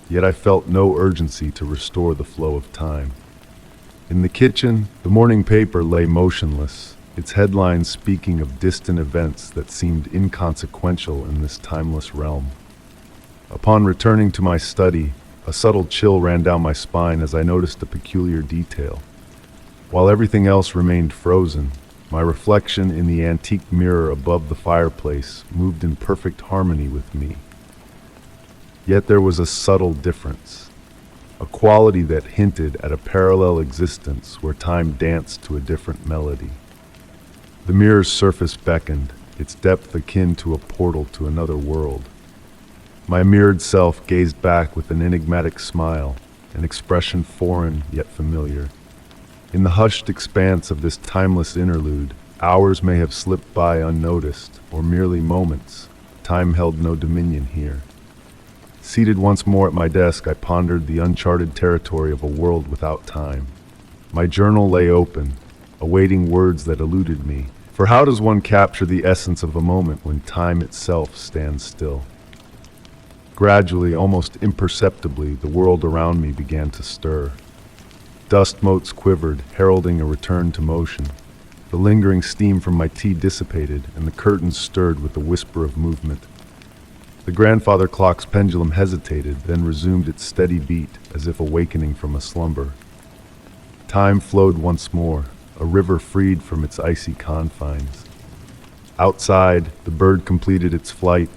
yet I felt no urgency to restore the flow of time. In the kitchen, the morning paper lay motionless, its headlines speaking of distant events that seemed inconsequential in this timeless realm. Upon returning to my study, a subtle chill ran down my spine as I noticed a peculiar detail. While everything else remained frozen, my reflection in the antique mirror above the fireplace moved in perfect harmony with me. Yet there was a subtle difference, a quality that hinted at a parallel existence where time danced to a different melody. The mirror's surface beckoned, its depth akin to a portal to another world. My mirrored self gazed back with an enigmatic smile, an expression foreign yet familiar. In the hushed expanse of this timeless interlude, hours may have slipped by unnoticed, or merely moments. Time held no dominion here. Seated once more at my desk, I pondered the uncharted territory of a world without time. My journal lay open, awaiting words that eluded me. For how does one capture the essence of a moment when time itself stands still? Gradually, almost imperceptibly, the world around me began to stir. Dust motes quivered, heralding a return to motion. The lingering steam from my tea dissipated, and the curtains stirred with the whisper of movement. The grandfather clock's pendulum hesitated, then resumed its steady beat, as if awakening from a slumber. Time flowed once more, a river freed from its icy confines. Outside, the bird completed its flight,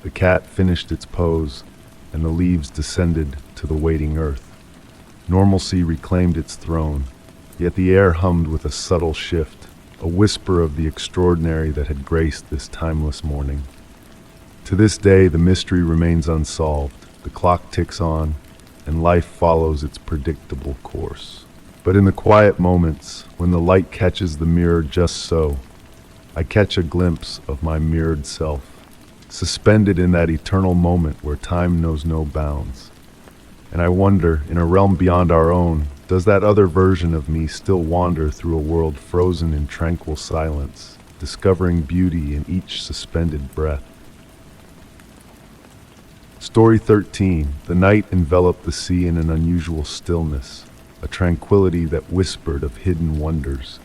the cat finished its pose, and the leaves descended to the waiting earth. Normalcy reclaimed its throne, yet the air hummed with a subtle shift, a whisper of the extraordinary that had graced this timeless morning. To this day, the mystery remains unsolved. The clock ticks on, and life follows its predictable course. But in the quiet moments, when the light catches the mirror just so, I catch a glimpse of my mirrored self, suspended in that eternal moment where time knows no bounds. And I wonder, in a realm beyond our own, does that other version of me still wander through a world frozen in tranquil silence, discovering beauty in each suspended breath? Story 13. The night enveloped the sea in an unusual stillness, a tranquility that whispered of hidden wonders.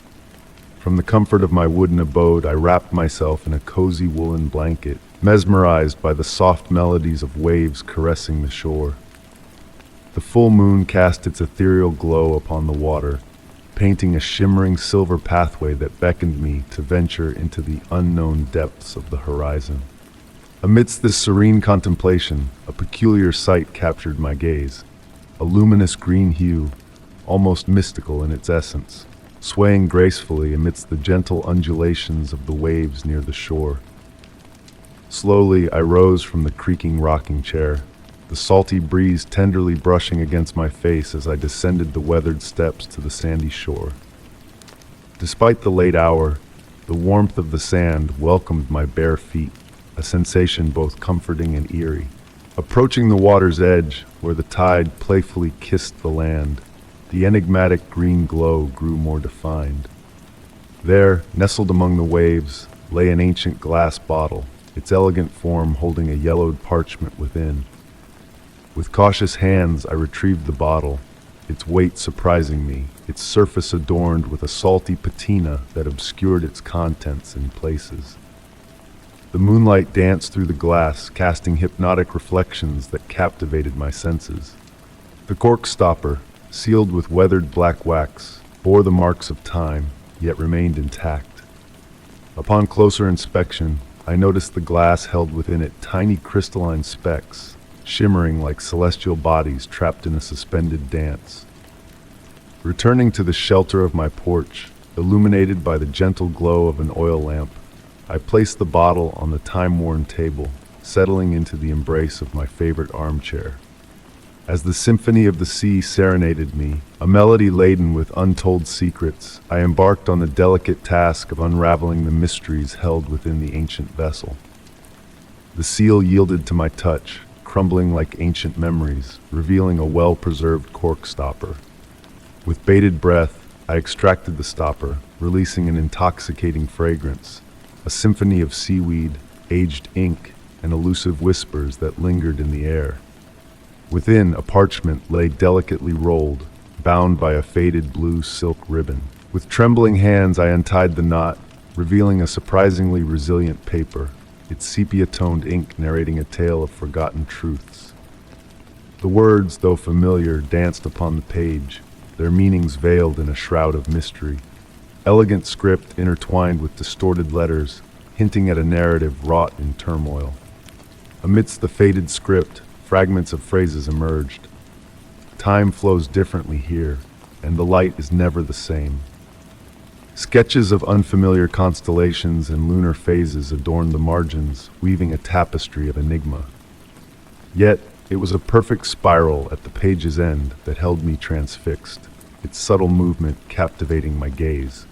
From the comfort of my wooden abode, I wrapped myself in a cozy woolen blanket, mesmerized by the soft melodies of waves caressing the shore. The full moon cast its ethereal glow upon the water, painting a shimmering silver pathway that beckoned me to venture into the unknown depths of the horizon. Amidst this serene contemplation, a peculiar sight captured my gaze, a luminous green hue, almost mystical in its essence, swaying gracefully amidst the gentle undulations of the waves near the shore. Slowly, I rose from the creaking rocking chair, the salty breeze tenderly brushing against my face as I descended the weathered steps to the sandy shore. Despite the late hour, the warmth of the sand welcomed my bare feet, a sensation both comforting and eerie. Approaching the water's edge, where the tide playfully kissed the land, the enigmatic green glow grew more defined. There, nestled among the waves, lay an ancient glass bottle, its elegant form holding a yellowed parchment within. With cautious hands, I retrieved the bottle, its weight surprising me, its surface adorned with a salty patina that obscured its contents in places. The moonlight danced through the glass, casting hypnotic reflections that captivated my senses. The cork stopper, sealed with weathered black wax, bore the marks of time, yet remained intact. Upon closer inspection, I noticed the glass held within it tiny crystalline specks, shimmering like celestial bodies trapped in a suspended dance. Returning to the shelter of my porch, illuminated by the gentle glow of an oil lamp, I placed the bottle on the time-worn table, settling into the embrace of my favorite armchair. As the symphony of the sea serenaded me, a melody laden with untold secrets, I embarked on the delicate task of unraveling the mysteries held within the ancient vessel. The seal yielded to my touch, crumbling like ancient memories, revealing a well-preserved cork stopper. With bated breath, I extracted the stopper, releasing an intoxicating fragrance, a symphony of seaweed, aged ink, and elusive whispers that lingered in the air. Within, a parchment lay delicately rolled, bound by a faded blue silk ribbon. With trembling hands, I untied the knot, revealing a surprisingly resilient paper, its sepia-toned ink narrating a tale of forgotten truths. The words, though familiar, danced upon the page, their meanings veiled in a shroud of mystery. Elegant script intertwined with distorted letters, hinting at a narrative wrought in turmoil. Amidst the faded script, fragments of phrases emerged. Time flows differently here, and the light is never the same. Sketches of unfamiliar constellations and lunar phases adorned the margins, weaving a tapestry of enigma. Yet, it was a perfect spiral at the page's end that held me transfixed, its subtle movement captivating my gaze.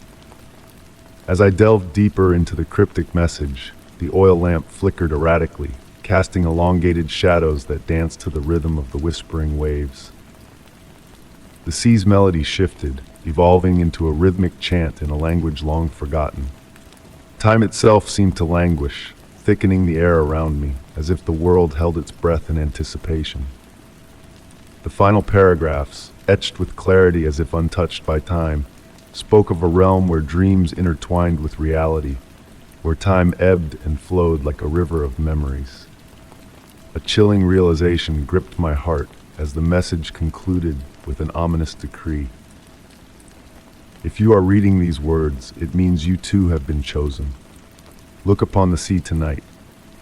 As I delved deeper into the cryptic message, the oil lamp flickered erratically, casting elongated shadows that danced to the rhythm of the whispering waves. The sea's melody shifted, evolving into a rhythmic chant in a language long forgotten. Time itself seemed to languish, thickening the air around me, as if the world held its breath in anticipation. The final paragraphs, etched with clarity as if untouched by time, spoke of a realm where dreams intertwined with reality, where time ebbed and flowed like a river of memories. A chilling realization gripped my heart as the message concluded with an ominous decree. If you are reading these words, it means you too have been chosen. Look upon the sea tonight.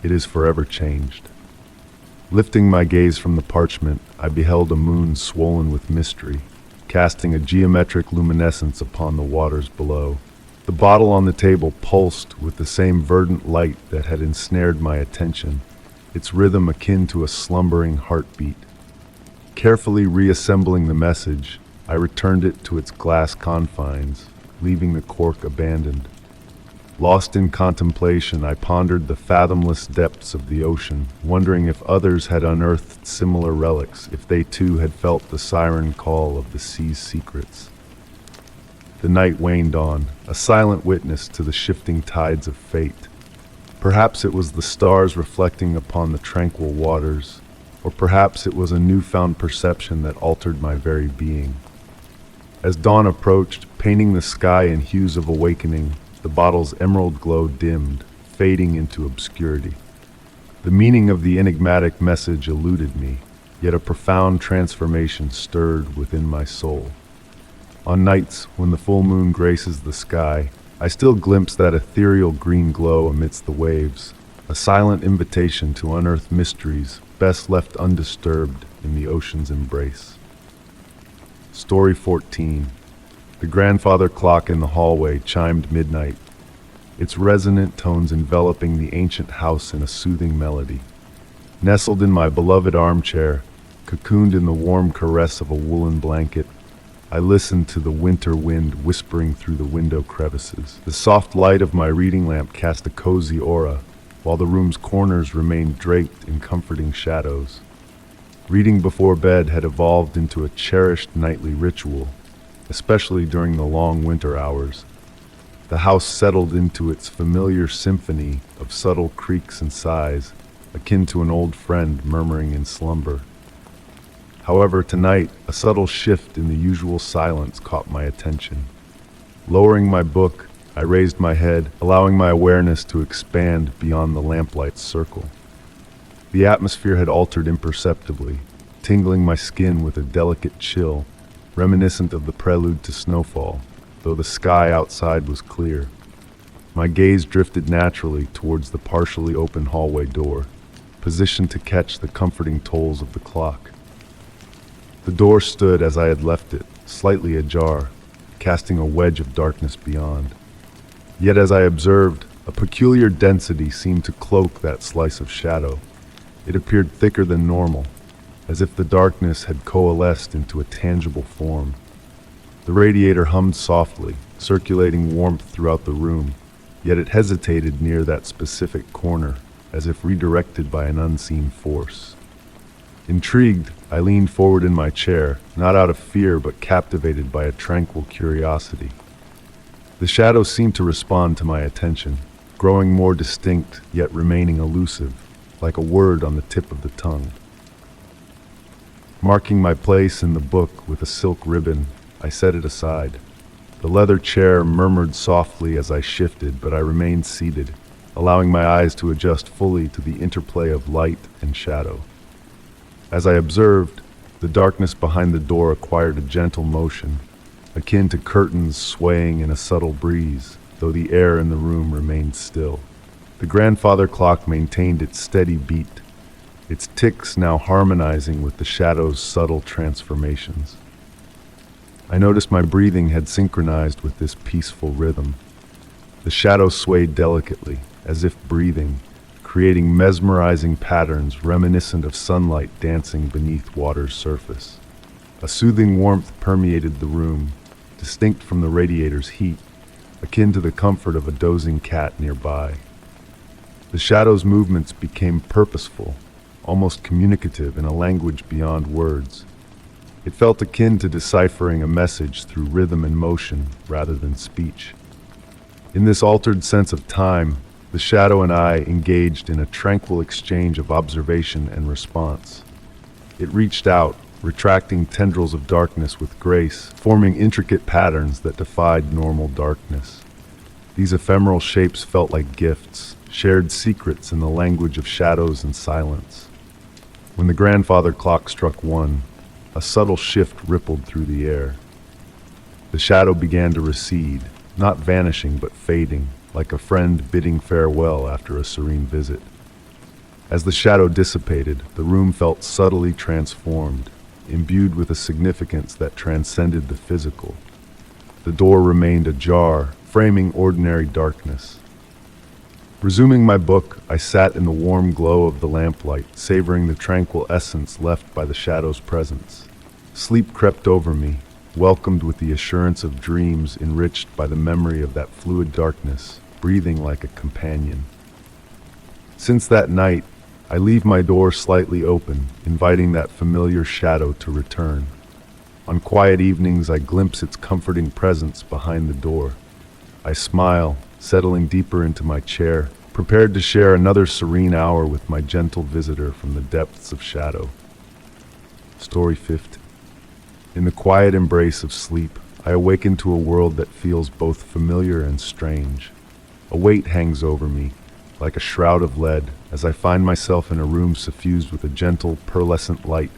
It is forever changed. Lifting my gaze from the parchment, I beheld a moon swollen with mystery, casting a geometric luminescence upon the waters below. The bottle on the table pulsed with the same verdant light that had ensnared my attention, its rhythm akin to a slumbering heartbeat. Carefully reassembling the message, I returned it to its glass confines, leaving the cork abandoned. Lost in contemplation, I pondered the fathomless depths of the ocean, wondering if others had unearthed similar relics, if they too had felt the siren call of the sea's secrets. The night waned on, a silent witness to the shifting tides of fate. Perhaps it was the stars reflecting upon the tranquil waters, or perhaps it was a newfound perception that altered my very being. As dawn approached, painting the sky in hues of awakening, the bottle's emerald glow dimmed, fading into obscurity. The meaning of the enigmatic message eluded me, yet a profound transformation stirred within my soul. On nights when the full moon graces the sky, I still glimpse that ethereal green glow amidst the waves, a silent invitation to unearth mysteries best left undisturbed in the ocean's embrace. Story 14. The grandfather clock in the hallway chimed midnight, its resonant tones enveloping the ancient house in a soothing melody. Nestled in my beloved armchair, cocooned in the warm caress of a woolen blanket, I listened to the winter wind whispering through the window crevices. The soft light of my reading lamp cast a cozy aura, while the room's corners remained draped in comforting shadows. Reading before bed had evolved into a cherished nightly ritual, especially during the long winter hours. The house settled into its familiar symphony of subtle creaks and sighs, akin to an old friend murmuring in slumber. However, tonight, a subtle shift in the usual silence caught my attention. Lowering my book, I raised my head, allowing my awareness to expand beyond the lamplight's circle. The atmosphere had altered imperceptibly, tingling my skin with a delicate chill, reminiscent of the prelude to snowfall, though the sky outside was clear. My gaze drifted naturally towards the partially open hallway door, positioned to catch the comforting tolls of the clock. The door stood as I had left it, slightly ajar, casting a wedge of darkness beyond. Yet as I observed, a peculiar density seemed to cloak that slice of shadow. It appeared thicker than normal, as if the darkness had coalesced into a tangible form. The radiator hummed softly, circulating warmth throughout the room, yet it hesitated near that specific corner, as if redirected by an unseen force. Intrigued, I leaned forward in my chair, not out of fear but captivated by a tranquil curiosity. The shadow seemed to respond to my attention, growing more distinct yet remaining elusive, like a word on the tip of the tongue. Marking my place in the book with a silk ribbon, I set it aside. The leather chair murmured softly as I shifted, but I remained seated, allowing my eyes to adjust fully to the interplay of light and shadow. As I observed, the darkness behind the door acquired a gentle motion, akin to curtains swaying in a subtle breeze, though the air in the room remained still. The grandfather clock maintained its steady beat, its ticks now harmonizing with the shadow's subtle transformations. I noticed my breathing had synchronized with this peaceful rhythm. The shadow swayed delicately, as if breathing, creating mesmerizing patterns reminiscent of sunlight dancing beneath water's surface. A soothing warmth permeated the room, distinct from the radiator's heat, akin to the comfort of a dozing cat nearby. The shadow's movements became purposeful, almost communicative in a language beyond words. It felt akin to deciphering a message through rhythm and motion rather than speech. In this altered sense of time, the shadow and I engaged in a tranquil exchange of observation and response. It reached out, retracting tendrils of darkness with grace, forming intricate patterns that defied normal darkness. These ephemeral shapes felt like gifts, shared secrets in the language of shadows and silence. When the grandfather clock struck 1, a subtle shift rippled through the air. The shadow began to recede, not vanishing but fading, like a friend bidding farewell after a serene visit. As the shadow dissipated, the room felt subtly transformed, imbued with a significance that transcended the physical. The door remained ajar, framing ordinary darkness. Resuming my book, I sat in the warm glow of the lamplight, savoring the tranquil essence left by the shadow's presence. Sleep crept over me, welcomed with the assurance of dreams enriched by the memory of that fluid darkness, breathing like a companion. Since that night, I leave my door slightly open, inviting that familiar shadow to return. On quiet evenings, I glimpse its comforting presence behind the door. I smile, settling deeper into my chair, prepared to share another serene hour with my gentle visitor from the depths of shadow. Story 50. In the quiet embrace of sleep, I awaken to a world that feels both familiar and strange. A weight hangs over me, like a shroud of lead, as I find myself in a room suffused with a gentle, pearlescent light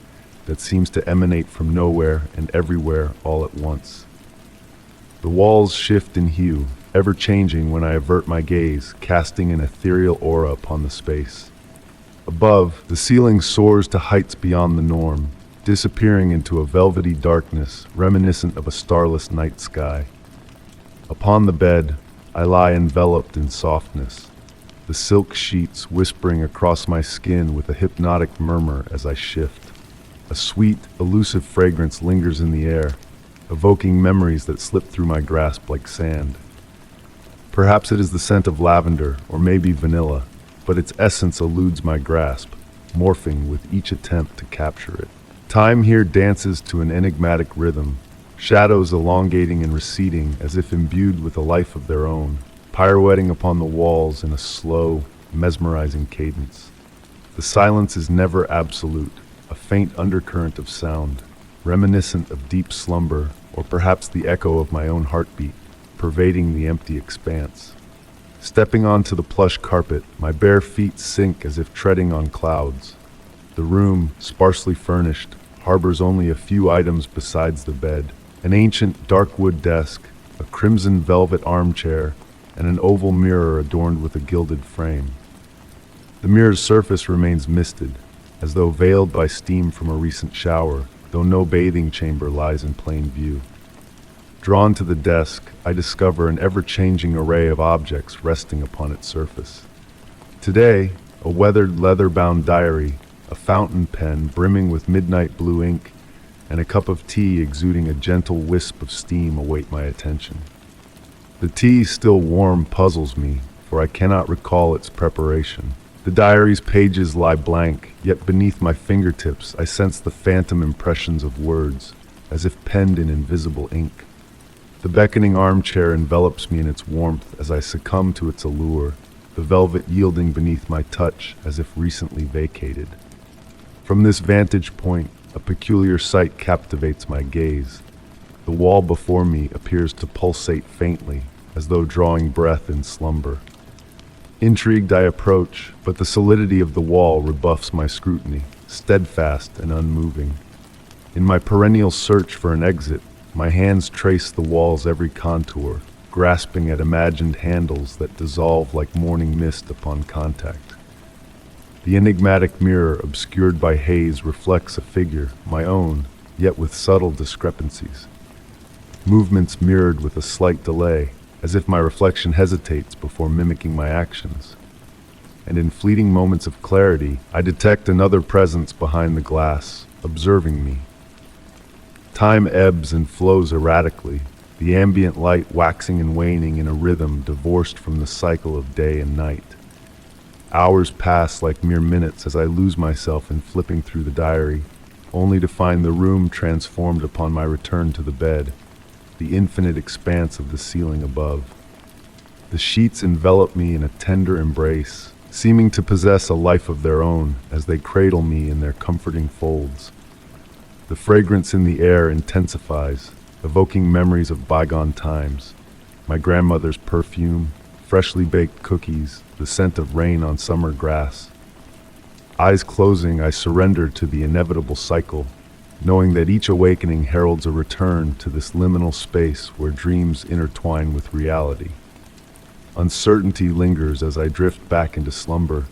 that seems to emanate from nowhere and everywhere all at once. The walls shift in hue, ever-changing when I avert my gaze, casting an ethereal aura upon the space. Above, the ceiling soars to heights beyond the norm, disappearing into a velvety darkness reminiscent of a starless night sky. Upon the bed, I lie enveloped in softness, the silk sheets whispering across my skin with a hypnotic murmur as I shift. A sweet, elusive fragrance lingers in the air, evoking memories that slip through my grasp like sand. Perhaps it is the scent of lavender, or maybe vanilla, but its essence eludes my grasp, morphing with each attempt to capture it. Time here dances to an enigmatic rhythm, shadows elongating and receding as if imbued with a life of their own, pirouetting upon the walls in a slow, mesmerizing cadence. The silence is never absolute, a faint undercurrent of sound, reminiscent of deep slumber, or perhaps the echo of my own heartbeat, pervading the empty expanse. Stepping onto the plush carpet, my bare feet sink as if treading on clouds. The room, sparsely furnished, harbors only a few items besides the bed: an ancient dark wood desk, a crimson velvet armchair, and an oval mirror adorned with a gilded frame. The mirror's surface remains misted, as though veiled by steam from a recent shower, though no bathing chamber lies in plain view. Drawn to the desk, I discover an ever-changing array of objects resting upon its surface. Today, a weathered leather-bound diary, a fountain pen brimming with midnight blue ink, and a cup of tea exuding a gentle wisp of steam await my attention. The tea, still warm, puzzles me, for I cannot recall its preparation. The diary's pages lie blank, yet beneath my fingertips I sense the phantom impressions of words, as if penned in invisible ink. The beckoning armchair envelops me in its warmth as I succumb to its allure, the velvet yielding beneath my touch as if recently vacated. From this vantage point, a peculiar sight captivates my gaze. The wall before me appears to pulsate faintly, as though drawing breath in slumber. Intrigued, I approach, but the solidity of the wall rebuffs my scrutiny, steadfast and unmoving. In my perennial search for an exit, my hands trace the wall's every contour, grasping at imagined handles that dissolve like morning mist upon contact. The enigmatic mirror, obscured by haze, reflects a figure, my own, yet with subtle discrepancies. Movements mirrored with a slight delay, as if my reflection hesitates before mimicking my actions. And in fleeting moments of clarity, I detect another presence behind the glass, observing me. Time ebbs and flows erratically, the ambient light waxing and waning in a rhythm divorced from the cycle of day and night. Hours pass like mere minutes as I lose myself in flipping through the diary, only to find the room transformed upon my return to the bed, the infinite expanse of the ceiling above. The sheets envelop me in a tender embrace, seeming to possess a life of their own as they cradle me in their comforting folds. The fragrance in the air intensifies, evoking memories of bygone times. My grandmother's perfume, freshly baked cookies, the scent of rain on summer grass. Eyes closing, I surrender to the inevitable cycle, knowing that each awakening heralds a return to this liminal space where dreams intertwine with reality. Uncertainty lingers as I drift back into slumber,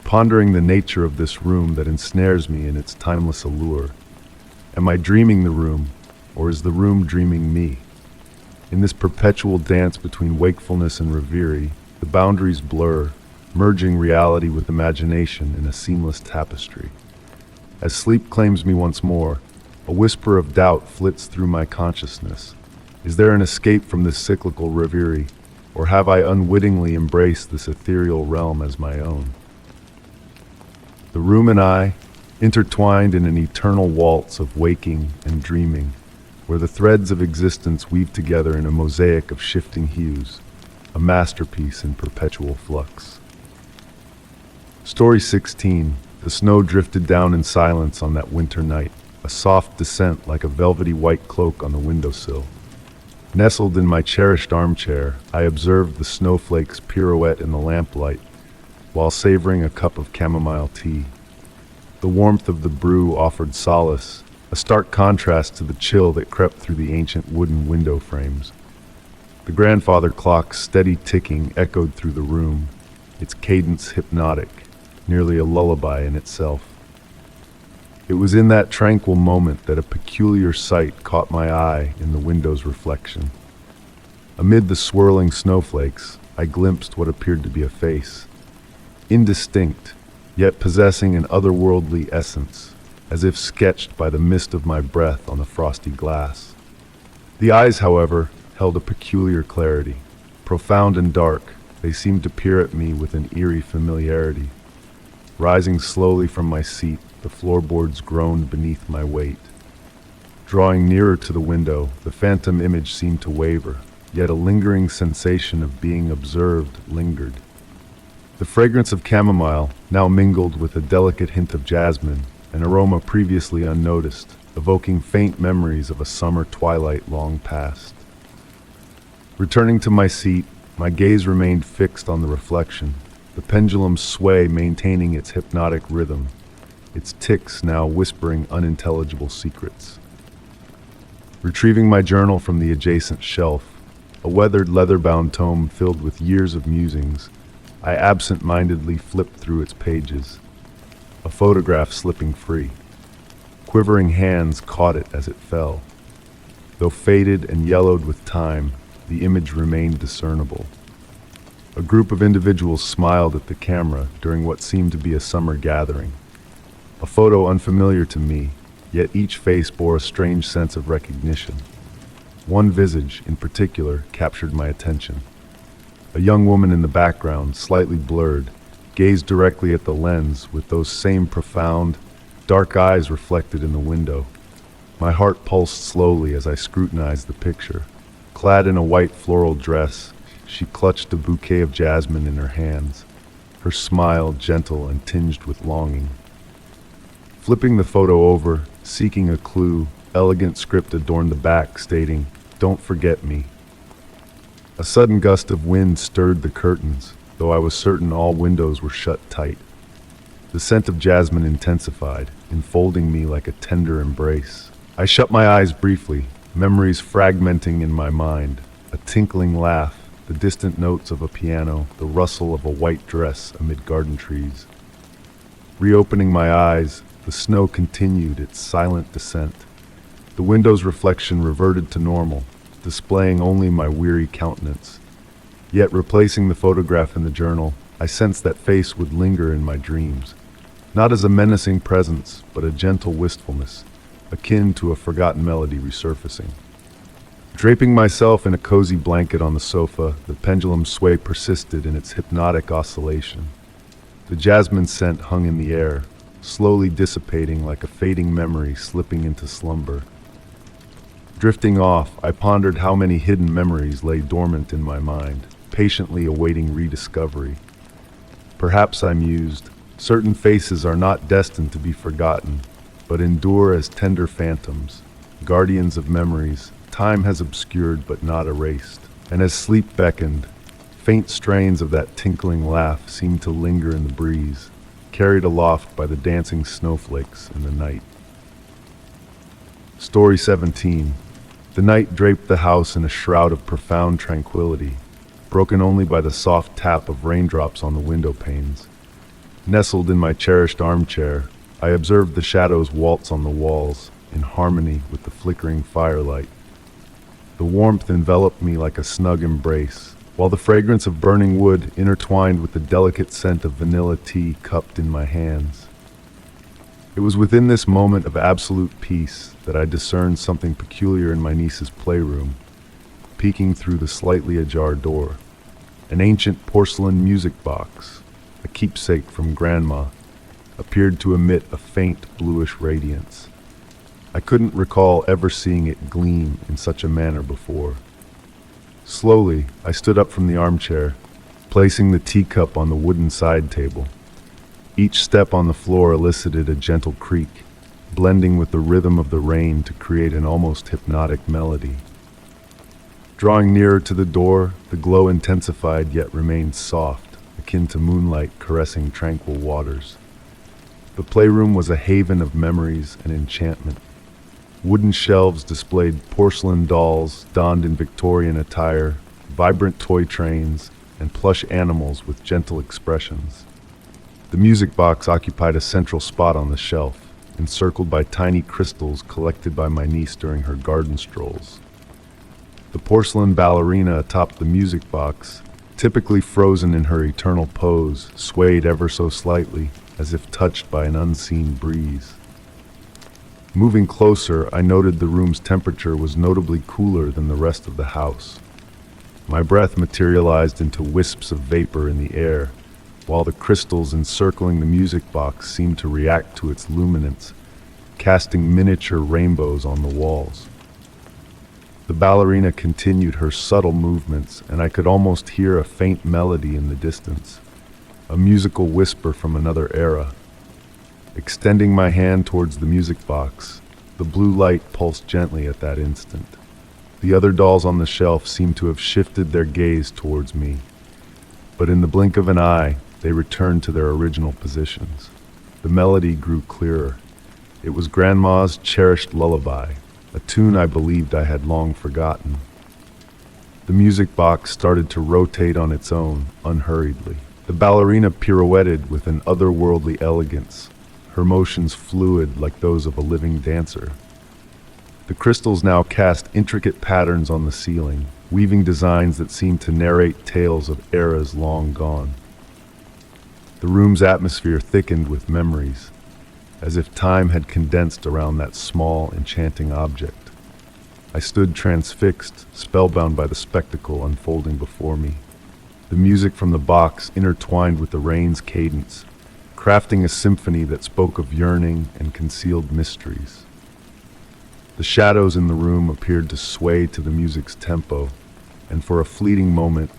pondering the nature of this room that ensnares me in its timeless allure. Am I dreaming the room, or is the room dreaming me? In this perpetual dance between wakefulness and reverie, the boundaries blur, merging reality with imagination in a seamless tapestry. As sleep claims me once more, a whisper of doubt flits through my consciousness. Is there an escape from this cyclical reverie, or have I unwittingly embraced this ethereal realm as my own? The room and I, intertwined in an eternal waltz of waking and dreaming, where the threads of existence weave together in a mosaic of shifting hues, a masterpiece in perpetual flux. Story 16. The snow drifted down in silence on that winter night, a soft descent like a velvety white cloak on the windowsill. Nestled in my cherished armchair, I observed the snowflakes pirouette in the lamplight, while savoring a cup of chamomile tea. The warmth of the brew offered solace, a stark contrast to the chill that crept through the ancient wooden window frames. The grandfather clock's steady ticking echoed through the room, its cadence hypnotic, nearly a lullaby in itself. It was in that tranquil moment that a peculiar sight caught my eye in the window's reflection. Amid the swirling snowflakes, I glimpsed what appeared to be a face, indistinct, yet possessing an otherworldly essence, as if sketched by the mist of my breath on the frosty glass. The eyes, however, held a peculiar clarity. Profound and dark, they seemed to peer at me with an eerie familiarity. Rising slowly from my seat, the floorboards groaned beneath my weight. Drawing nearer to the window, the phantom image seemed to waver, yet a lingering sensation of being observed lingered. The fragrance of chamomile now mingled with a delicate hint of jasmine, an aroma previously unnoticed, evoking faint memories of a summer twilight long past. Returning to my seat, my gaze remained fixed on the reflection, the pendulum's sway maintaining its hypnotic rhythm, its ticks now whispering unintelligible secrets. Retrieving my journal from the adjacent shelf, a weathered leather-bound tome filled with years of musings, I absent-mindedly flipped through its pages, a photograph slipping free. Quivering hands caught it as it fell. Though faded and yellowed with time, the image remained discernible. A group of individuals smiled at the camera during what seemed to be a summer gathering. A photo unfamiliar to me, yet each face bore a strange sense of recognition. One visage, in particular, captured my attention. A young woman in the background, slightly blurred, gazed directly at the lens with those same profound, dark eyes reflected in the window. My heart pulsed slowly as I scrutinized the picture. Clad in a white floral dress, she clutched a bouquet of jasmine in her hands, her smile gentle and tinged with longing. Flipping the photo over, seeking a clue, elegant script adorned the back stating, "Don't forget me." A sudden gust of wind stirred the curtains, though I was certain all windows were shut tight. The scent of jasmine intensified, enfolding me like a tender embrace. I shut my eyes briefly, memories fragmenting in my mind. A tinkling laugh, the distant notes of a piano, the rustle of a white dress amid garden trees. Reopening my eyes, the snow continued its silent descent. The window's reflection reverted to normal, displaying only my weary countenance. Yet replacing the photograph in the journal, I sensed that face would linger in my dreams, not as a menacing presence, but a gentle wistfulness, akin to a forgotten melody resurfacing. Draping myself in a cozy blanket on the sofa, the pendulum sway persisted in its hypnotic oscillation. The jasmine scent hung in the air, slowly dissipating like a fading memory slipping into slumber. Drifting off, I pondered how many hidden memories lay dormant in my mind, patiently awaiting rediscovery. Perhaps I mused, certain faces are not destined to be forgotten, but endure as tender phantoms, guardians of memories time has obscured but not erased. And as sleep beckoned, faint strains of that tinkling laugh seemed to linger in the breeze, carried aloft by the dancing snowflakes in the night. Story 17. The night draped the house in a shroud of profound tranquility, broken only by the soft tap of raindrops on the window panes. Nestled in my cherished armchair, I observed the shadows waltz on the walls, in harmony with the flickering firelight. The warmth enveloped me like a snug embrace, while the fragrance of burning wood intertwined with the delicate scent of vanilla tea cupped in my hands. It was within this moment of absolute peace that I discerned something peculiar in my niece's playroom, peeking through the slightly ajar door. An ancient porcelain music box, a keepsake from Grandma, appeared to emit a faint bluish radiance. I couldn't recall ever seeing it gleam in such a manner before. Slowly, I stood up from the armchair, placing the teacup on the wooden side table. Each step on the floor elicited a gentle creak, blending with the rhythm of the rain to create an almost hypnotic melody. Drawing nearer to the door, the glow intensified yet remained soft, akin to moonlight caressing tranquil waters. The playroom was a haven of memories and enchantment. Wooden shelves displayed porcelain dolls donned in Victorian attire, vibrant toy trains, and plush animals with gentle expressions. The music box occupied a central spot on the shelf, encircled by tiny crystals collected by my niece during her garden strolls. The porcelain ballerina atop the music box, typically frozen in her eternal pose, swayed ever so slightly, as if touched by an unseen breeze. Moving closer, I noted the room's temperature was notably cooler than the rest of the house. My breath materialized into wisps of vapor in the air, while the crystals encircling the music box seemed to react to its luminance, casting miniature rainbows on the walls. The ballerina continued her subtle movements, and I could almost hear a faint melody in the distance, a musical whisper from another era. Extending my hand towards the music box, the blue light pulsed gently at that instant. The other dolls on the shelf seemed to have shifted their gaze towards me, but in the blink of an eye, they returned to their original positions. The melody grew clearer. It was Grandma's cherished lullaby, a tune I believed I had long forgotten. The music box started to rotate on its own, unhurriedly. The ballerina pirouetted with an otherworldly elegance, her motions fluid like those of a living dancer. The crystals now cast intricate patterns on the ceiling, weaving designs that seemed to narrate tales of eras long gone. The room's atmosphere thickened with memories, as if time had condensed around that small, enchanting object. I stood transfixed, spellbound by the spectacle unfolding before me. The music from the box intertwined with the rain's cadence, crafting a symphony that spoke of yearning and concealed mysteries. The shadows in the room appeared to sway to the music's tempo, and for a fleeting moment,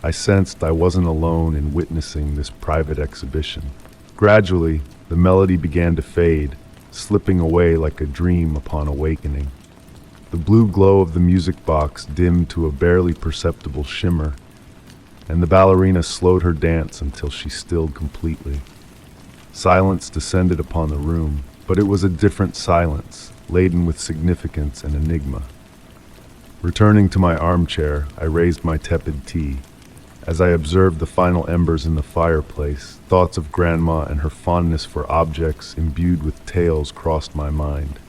I sensed I wasn't alone in witnessing this private exhibition. Gradually, the melody began to fade, slipping away like a dream upon awakening. The blue glow of the music box dimmed to a barely perceptible shimmer, and the ballerina slowed her dance until she stilled completely. Silence descended upon the room, but it was a different silence, laden with significance and enigma. Returning to my armchair, I raised my tepid tea. As I observed the final embers in the fireplace, thoughts of Grandma and her fondness for objects imbued with tales crossed my mind.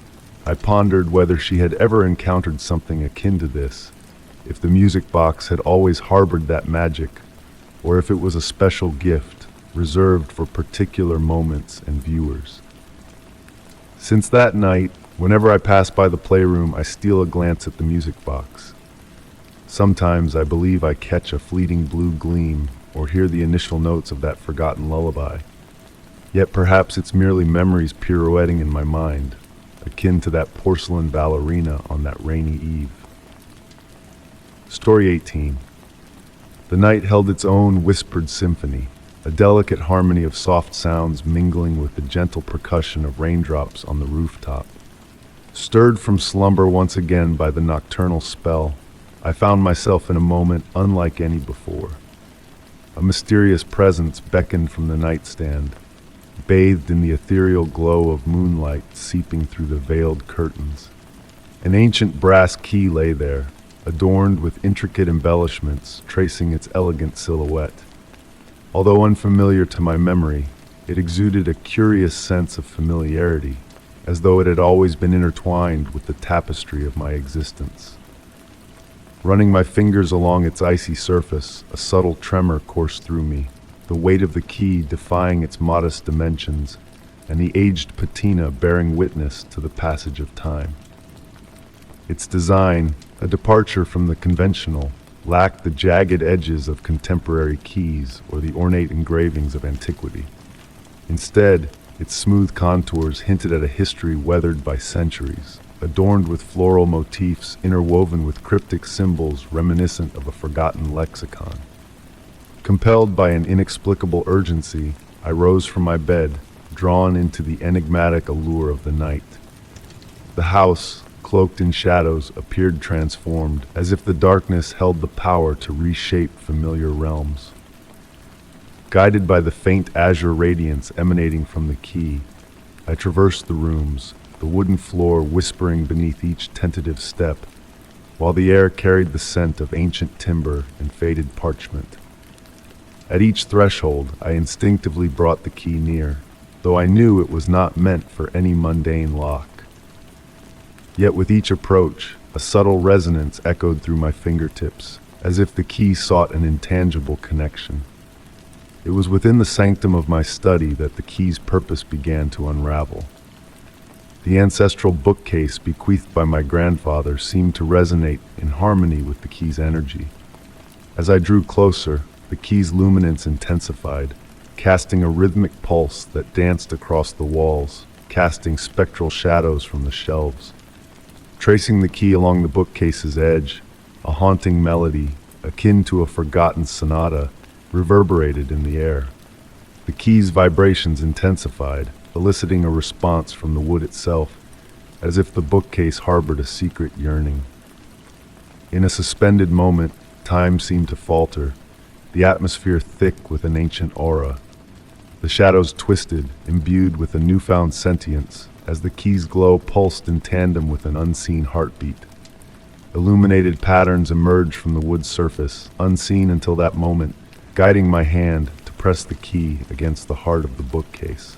I pondered whether she had ever encountered something akin to this, if the music box had always harbored that magic, or if it was a special gift reserved for particular moments and viewers. Since that night, whenever I pass by the playroom, I steal a glance at the music box. Sometimes I believe I catch a fleeting blue gleam or hear the initial notes of that forgotten lullaby. Yet perhaps it's merely memories pirouetting in my mind, akin to that porcelain ballerina on that rainy eve. Story 18. The night held its own whispered symphony, a delicate harmony of soft sounds mingling with the gentle percussion of raindrops on the rooftop. Stirred from slumber once again by the nocturnal spell, I found myself in a moment unlike any before. A mysterious presence beckoned from the nightstand, bathed in the ethereal glow of moonlight seeping through the veiled curtains. An ancient brass key lay there, adorned with intricate embellishments tracing its elegant silhouette. Although unfamiliar to my memory, it exuded a curious sense of familiarity, as though it had always been intertwined with the tapestry of my existence. Running my fingers along its icy surface, a subtle tremor coursed through me, the weight of the key defying its modest dimensions, and the aged patina bearing witness to the passage of time. Its design, a departure from the conventional, lacked the jagged edges of contemporary keys or the ornate engravings of antiquity. Instead, its smooth contours hinted at a history weathered by centuries, adorned with floral motifs interwoven with cryptic symbols reminiscent of a forgotten lexicon. Compelled by an inexplicable urgency, I rose from my bed, drawn into the enigmatic allure of the night. The house, cloaked in shadows, appeared transformed, as if the darkness held the power to reshape familiar realms. Guided by the faint azure radiance emanating from the key, I traversed the rooms, the wooden floor whispering beneath each tentative step, while the air carried the scent of ancient timber and faded parchment. At each threshold, I instinctively brought the key near, though I knew it was not meant for any mundane lock. Yet with each approach, a subtle resonance echoed through my fingertips, as if the key sought an intangible connection. It was within the sanctum of my study that the key's purpose began to unravel. The ancestral bookcase bequeathed by my grandfather seemed to resonate in harmony with the key's energy. As I drew closer, the key's luminance intensified, casting a rhythmic pulse that danced across the walls, casting spectral shadows from the shelves. Tracing the key along the bookcase's edge, a haunting melody, akin to a forgotten sonata, reverberated in the air. The key's vibrations intensified, eliciting a response from the wood itself, as if the bookcase harbored a secret yearning. In a suspended moment, time seemed to falter, the atmosphere thick with an ancient aura. The shadows twisted, imbued with a newfound sentience, as the key's glow pulsed in tandem with an unseen heartbeat. Illuminated patterns emerged from the wood's surface, unseen until that moment, guiding my hand to press the key against the heart of the bookcase.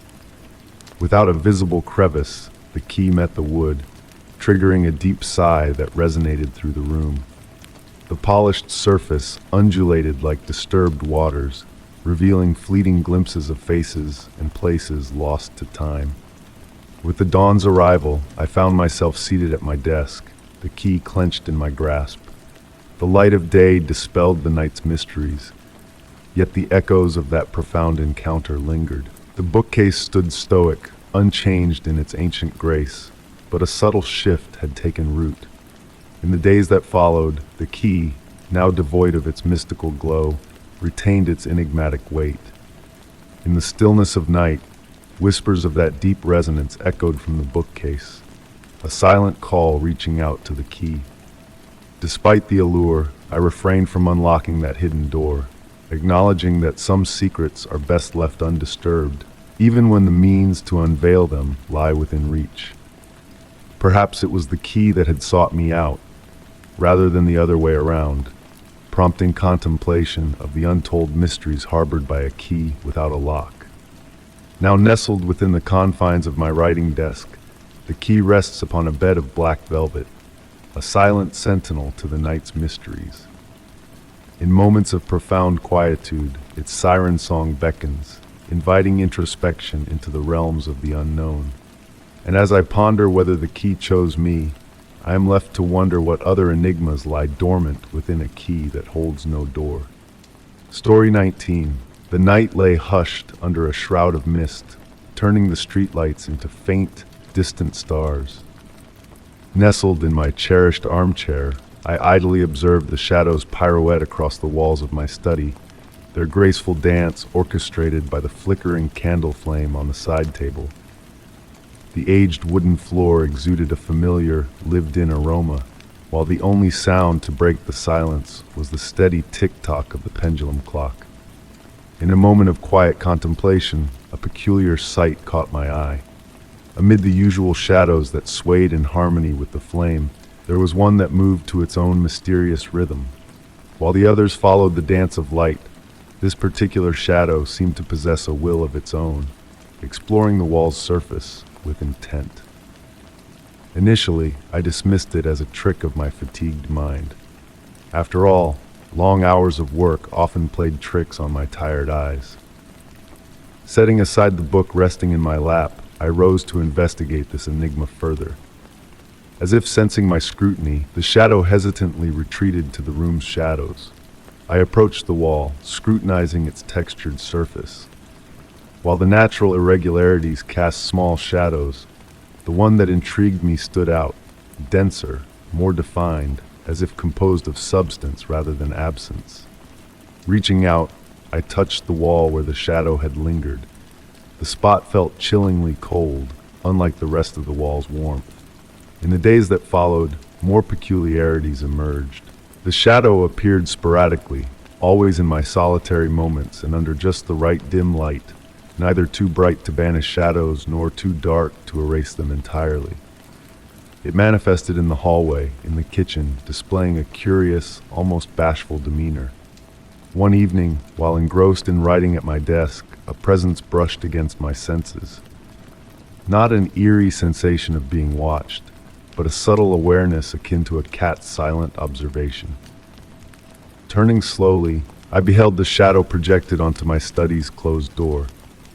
Without a visible crevice, the key met the wood, triggering a deep sigh that resonated through the room. The polished surface undulated like disturbed waters, revealing fleeting glimpses of faces and places lost to time. With the dawn's arrival, I found myself seated at my desk, the key clenched in my grasp. The light of day dispelled the night's mysteries, yet the echoes of that profound encounter lingered. The bookcase stood stoic, unchanged in its ancient grace, but a subtle shift had taken root. In the days that followed, the key, now devoid of its mystical glow, retained its enigmatic weight. In the stillness of night, whispers of that deep resonance echoed from the bookcase, a silent call reaching out to the key. Despite the allure, I refrained from unlocking that hidden door, acknowledging that some secrets are best left undisturbed, even when the means to unveil them lie within reach. Perhaps it was the key that had sought me out, rather than the other way around, prompting contemplation of the untold mysteries harbored by a key without a lock. Now nestled within the confines of my writing desk, the key rests upon a bed of black velvet, a silent sentinel to the night's mysteries. In moments of profound quietude, its siren song beckons, inviting introspection into the realms of the unknown. And as I ponder whether the key chose me, I am left to wonder what other enigmas lie dormant within a key that holds no door. Story 19. The night lay hushed under a shroud of mist, turning the streetlights into faint, distant stars. Nestled in my cherished armchair, I idly observed the shadows pirouette across the walls of my study, their graceful dance orchestrated by the flickering candle flame on the side table. The aged wooden floor exuded a familiar, lived-in aroma, while the only sound to break the silence was the steady tick-tock of the pendulum clock. In a moment of quiet contemplation, a peculiar sight caught my eye. Amid the usual shadows that swayed in harmony with the flame, there was one that moved to its own mysterious rhythm. While the others followed the dance of light, this particular shadow seemed to possess a will of its own, exploring the wall's surface with intent. Initially, I dismissed it as a trick of my fatigued mind. After all, long hours of work often played tricks on my tired eyes. Setting aside the book resting in my lap, I rose to investigate this enigma further. As if sensing my scrutiny, the shadow hesitantly retreated to the room's shadows. I approached the wall, scrutinizing its textured surface. While the natural irregularities cast small shadows, the one that intrigued me stood out, denser, more defined, as if composed of substance rather than absence. Reaching out, I touched the wall where the shadow had lingered. The spot felt chillingly cold, unlike the rest of the wall's warmth. In the days that followed, more peculiarities emerged. The shadow appeared sporadically, always in my solitary moments and under just the right dim light, neither too bright to banish shadows nor too dark to erase them entirely. It manifested in the hallway, in the kitchen, displaying a curious, almost bashful demeanor. One evening, while engrossed in writing at my desk, a presence brushed against my senses. Not an eerie sensation of being watched, but a subtle awareness akin to a cat's silent observation. Turning slowly, I beheld the shadow projected onto my study's closed door.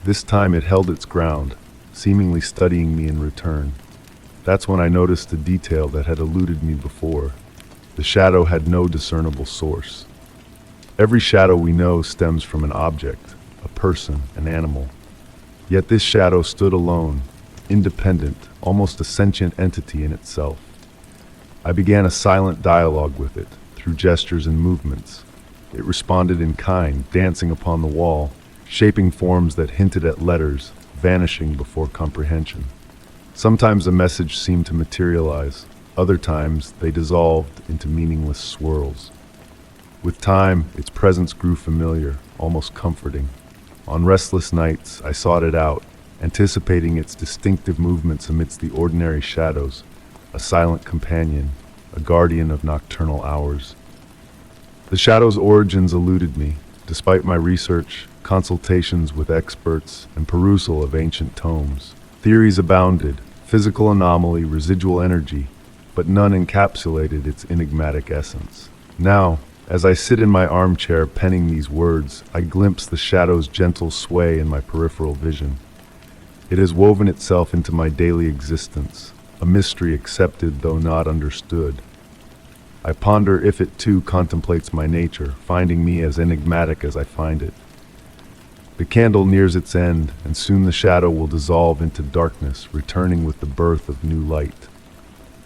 This time it held its ground, seemingly studying me in return. That's when I noticed a detail that had eluded me before. The shadow had no discernible source. Every shadow we know stems from an object, a person, an animal. Yet this shadow stood alone, independent, almost a sentient entity in itself. I began a silent dialogue with it, through gestures and movements. It responded in kind, dancing upon the wall, shaping forms that hinted at letters, vanishing before comprehension. Sometimes a message seemed to materialize, other times they dissolved into meaningless swirls. With time, its presence grew familiar, almost comforting. On restless nights, I sought it out, anticipating its distinctive movements amidst the ordinary shadows, a silent companion, a guardian of nocturnal hours. The shadow's origins eluded me, despite my research, consultations with experts, and perusal of ancient tomes. Theories abounded, physical anomaly, residual energy, but none encapsulated its enigmatic essence. Now, as I sit in my armchair penning these words, I glimpse the shadow's gentle sway in my peripheral vision. It has woven itself into my daily existence, a mystery accepted though not understood. I ponder if it too contemplates my nature, finding me as enigmatic as I find it. The candle nears its end, and soon the shadow will dissolve into darkness, returning with the birth of new light.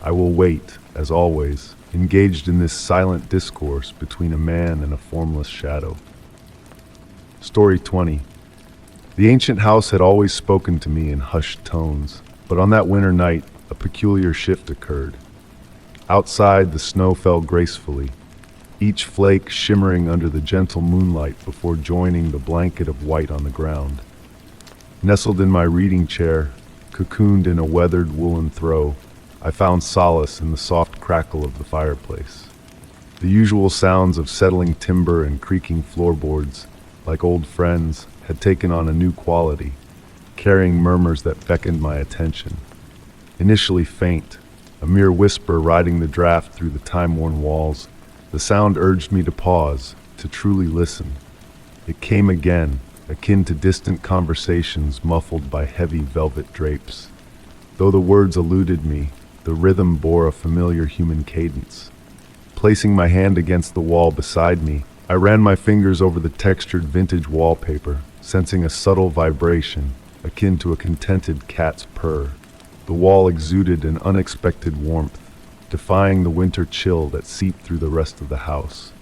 I will wait, as always, engaged in this silent discourse between a man and a formless shadow. Story 20. The ancient house had always spoken to me in hushed tones, but on that winter night, a peculiar shift occurred. Outside, the snow fell gracefully, each flake shimmering under the gentle moonlight before joining the blanket of white on the ground. Nestled in my reading chair, cocooned in a weathered woolen throw, I found solace in the soft crackle of the fireplace. The usual sounds of settling timber and creaking floorboards, like old friends, had taken on a new quality, carrying murmurs that beckoned my attention. Initially faint, a mere whisper riding the draft through the time-worn walls, the sound urged me to pause, to truly listen. It came again, akin to distant conversations muffled by heavy velvet drapes. Though the words eluded me, the rhythm bore a familiar human cadence. Placing my hand against the wall beside me, I ran my fingers over the textured vintage wallpaper, sensing a subtle vibration, akin to a contented cat's purr. The wall exuded an unexpected warmth, defying the winter chill that seeped through the rest of the house.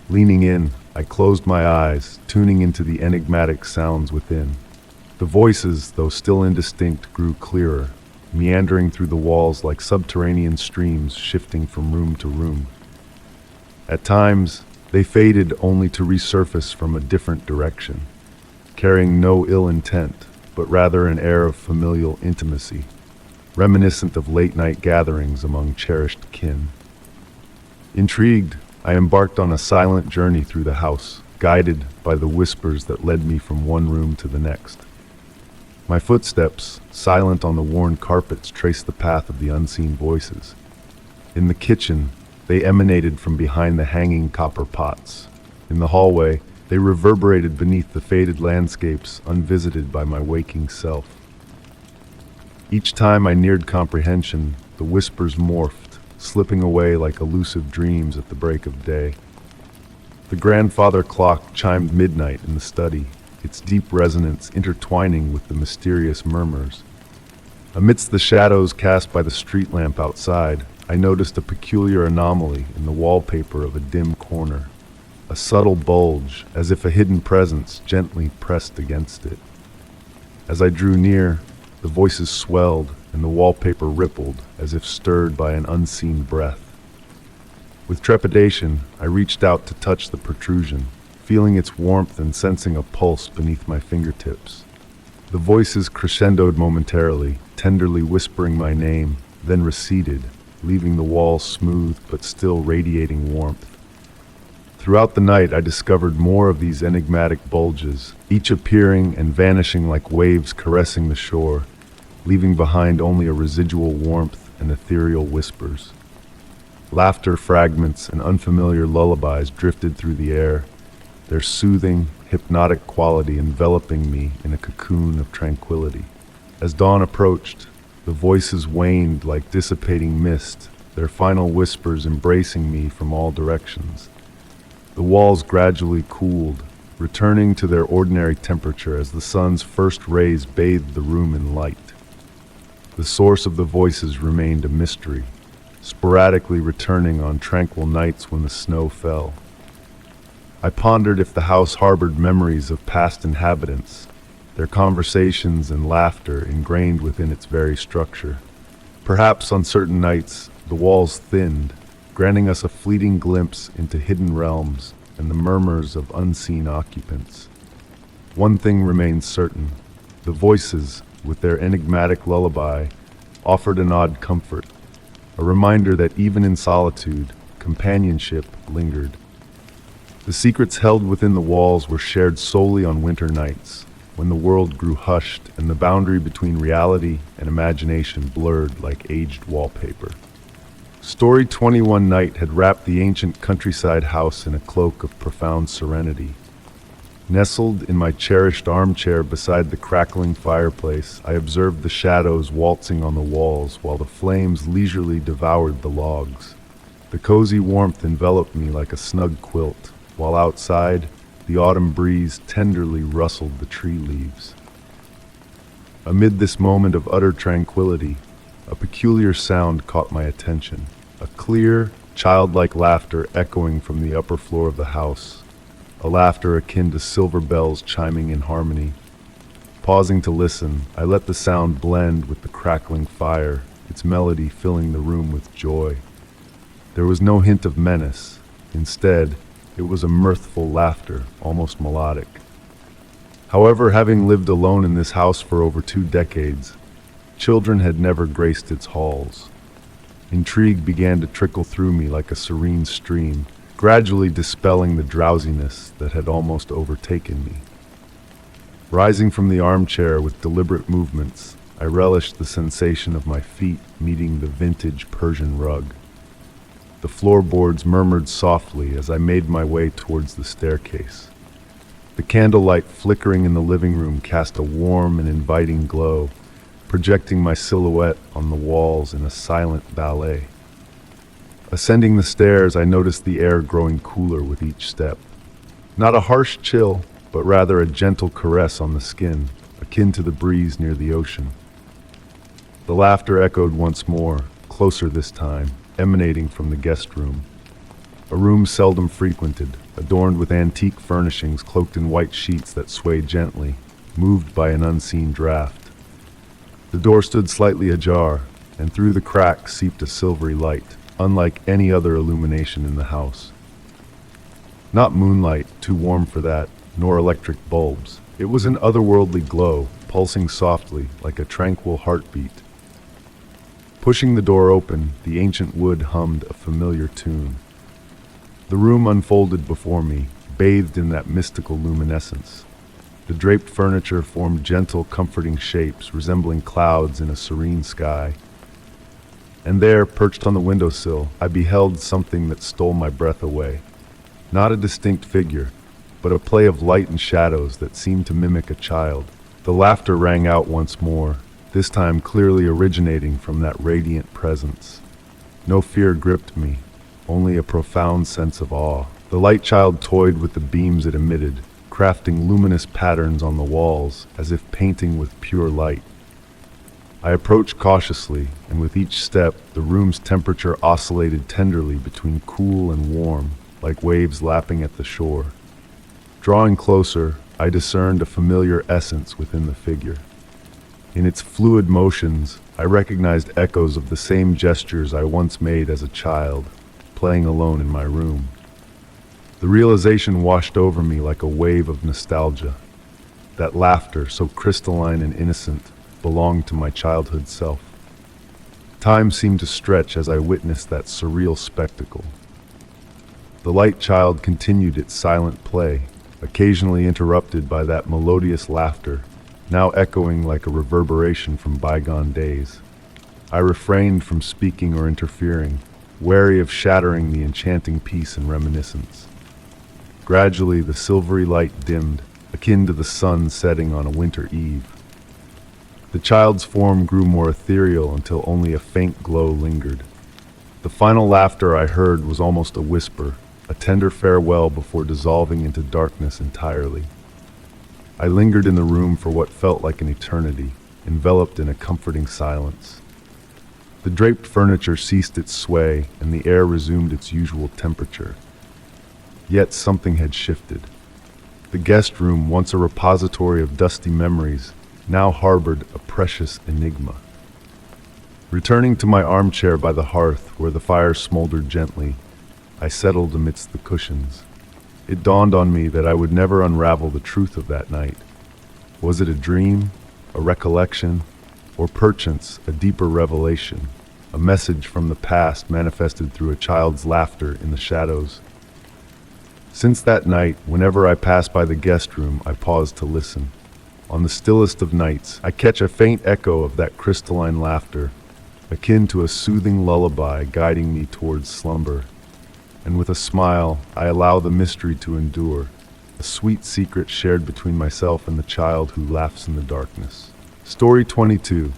Leaning in, I closed my eyes, tuning into the enigmatic sounds within. The voices, though still indistinct, grew clearer, meandering through the walls like subterranean streams shifting from room to room. At times, they faded only to resurface from a different direction, carrying no ill intent, but rather an air of familial intimacy, reminiscent of late-night gatherings among cherished kin. Intrigued, I embarked on a silent journey through the house, guided by the whispers that led me from one room to the next. My footsteps, silent on the worn carpets, traced the path of the unseen voices. In the kitchen, They emanated from behind the hanging copper pots. In the hallway, they reverberated beneath the faded landscapes unvisited by my waking self. Each time I neared comprehension, the whispers morphed, slipping away like elusive dreams at the break of day. The grandfather clock chimed midnight in the study, its deep resonance intertwining with the mysterious murmurs. Amidst the shadows cast by the street lamp outside, I noticed a peculiar anomaly in the wallpaper of a dim corner. A subtle bulge, as if a hidden presence gently pressed against it. As I drew near, the voices swelled and the wallpaper rippled as if stirred by an unseen breath. With trepidation, I reached out to touch the protrusion, feeling its warmth and sensing a pulse beneath my fingertips. The voices crescendoed momentarily, tenderly whispering my name, then receded, leaving the walls smooth but still radiating warmth. Throughout the night, I discovered more of these enigmatic bulges, each appearing and vanishing like waves caressing the shore, leaving behind only a residual warmth and ethereal whispers. Laughter fragments and unfamiliar lullabies drifted through the air, their soothing, hypnotic quality enveloping me in a cocoon of tranquility. As dawn approached, the voices waned like dissipating mist, their final whispers embracing me from all directions. The walls gradually cooled, returning to their ordinary temperature as the sun's first rays bathed the room in light. The source of the voices remained a mystery, sporadically returning on tranquil nights when the snow fell. I pondered if the house harbored memories of past inhabitants, their conversations and laughter ingrained within its very structure. Perhaps on certain nights, the walls thinned, granting us a fleeting glimpse into hidden realms and the murmurs of unseen occupants. One thing remained certain: the voices, with their enigmatic lullaby, offered an odd comfort, a reminder that even in solitude, companionship lingered. The secrets held within the walls were shared solely on winter nights, when the world grew hushed and the boundary between reality and imagination blurred like aged wallpaper. Story 21 night had wrapped the ancient countryside house in a cloak of profound serenity. Nestled in my cherished armchair beside the crackling fireplace, I observed the shadows waltzing on the walls while the flames leisurely devoured the logs. The cozy warmth enveloped me like a snug quilt, while outside, the autumn breeze tenderly rustled the tree leaves. Amid this moment of utter tranquility, a peculiar sound caught my attention, a clear, childlike laughter echoing from the upper floor of the house, a laughter akin to silver bells chiming in harmony. Pausing to listen, I let the sound blend with the crackling fire, its melody filling the room with joy. There was no hint of menace. Instead, it was a mirthful laughter, almost melodic. However, having lived alone in this house for over 2 decades, children had never graced its halls. Intrigue began to trickle through me like a serene stream, gradually dispelling the drowsiness that had almost overtaken me. Rising from the armchair with deliberate movements, I relished the sensation of my feet meeting the vintage Persian rug. The floorboards murmured softly as I made my way towards the staircase. The candlelight flickering in the living room cast a warm and inviting glow, projecting my silhouette on the walls in a silent ballet. Ascending the stairs, I noticed the air growing cooler with each step. Not a harsh chill, but rather a gentle caress on the skin, akin to the breeze near the ocean. The laughter echoed once more, closer this time, emanating from the guest room. A room seldom frequented, adorned with antique furnishings cloaked in white sheets that swayed gently, moved by an unseen draft. The door stood slightly ajar, and through the crack seeped a silvery light, unlike any other illumination in the house. Not moonlight, too warm for that, nor electric bulbs. It was an otherworldly glow, pulsing softly like a tranquil heartbeat. Pushing the door open, the ancient wood hummed a familiar tune. The room unfolded before me, bathed in that mystical luminescence. The draped furniture formed gentle, comforting shapes resembling clouds in a serene sky. And there, perched on the windowsill, I beheld something that stole my breath away. Not a distinct figure, but a play of light and shadows that seemed to mimic a child. The laughter rang out once more, this time clearly originating from that radiant presence. No fear gripped me, only a profound sense of awe. The light child toyed with the beams it emitted, crafting luminous patterns on the walls, as if painting with pure light. I approached cautiously, and with each step, the room's temperature oscillated tenderly between cool and warm, like waves lapping at the shore. Drawing closer, I discerned a familiar essence within the figure. In its fluid motions, I recognized echoes of the same gestures I once made as a child, playing alone in my room. The realization washed over me like a wave of nostalgia. That laughter, so crystalline and innocent, belonged to my childhood self. Time seemed to stretch as I witnessed that surreal spectacle. The light child continued its silent play, occasionally interrupted by that melodious laughter, now echoing like a reverberation from bygone days. I refrained from speaking or interfering, wary of shattering the enchanting peace and reminiscence. Gradually, the silvery light dimmed, akin to the sun setting on a winter eve. The child's form grew more ethereal until only a faint glow lingered. The final laughter I heard was almost a whisper, a tender farewell before dissolving into darkness entirely. I lingered in the room for what felt like an eternity, enveloped in a comforting silence. The draped furniture ceased its sway, and the air resumed its usual temperature. Yet something had shifted. The guest room, once a repository of dusty memories, now harbored a precious enigma. Returning to my armchair by the hearth, where the fire smoldered gently, I settled amidst the cushions. It dawned on me that I would never unravel the truth of that night. Was it a dream, a recollection, or perchance a deeper revelation, a message from the past manifested through a child's laughter in the shadows? Since that night, whenever I pass by the guest room, I pause to listen. On the stillest of nights, I catch a faint echo of that crystalline laughter, akin to a soothing lullaby guiding me towards slumber. And with a smile, I allow the mystery to endure, a sweet secret shared between myself and the child who laughs in the darkness. Story 22.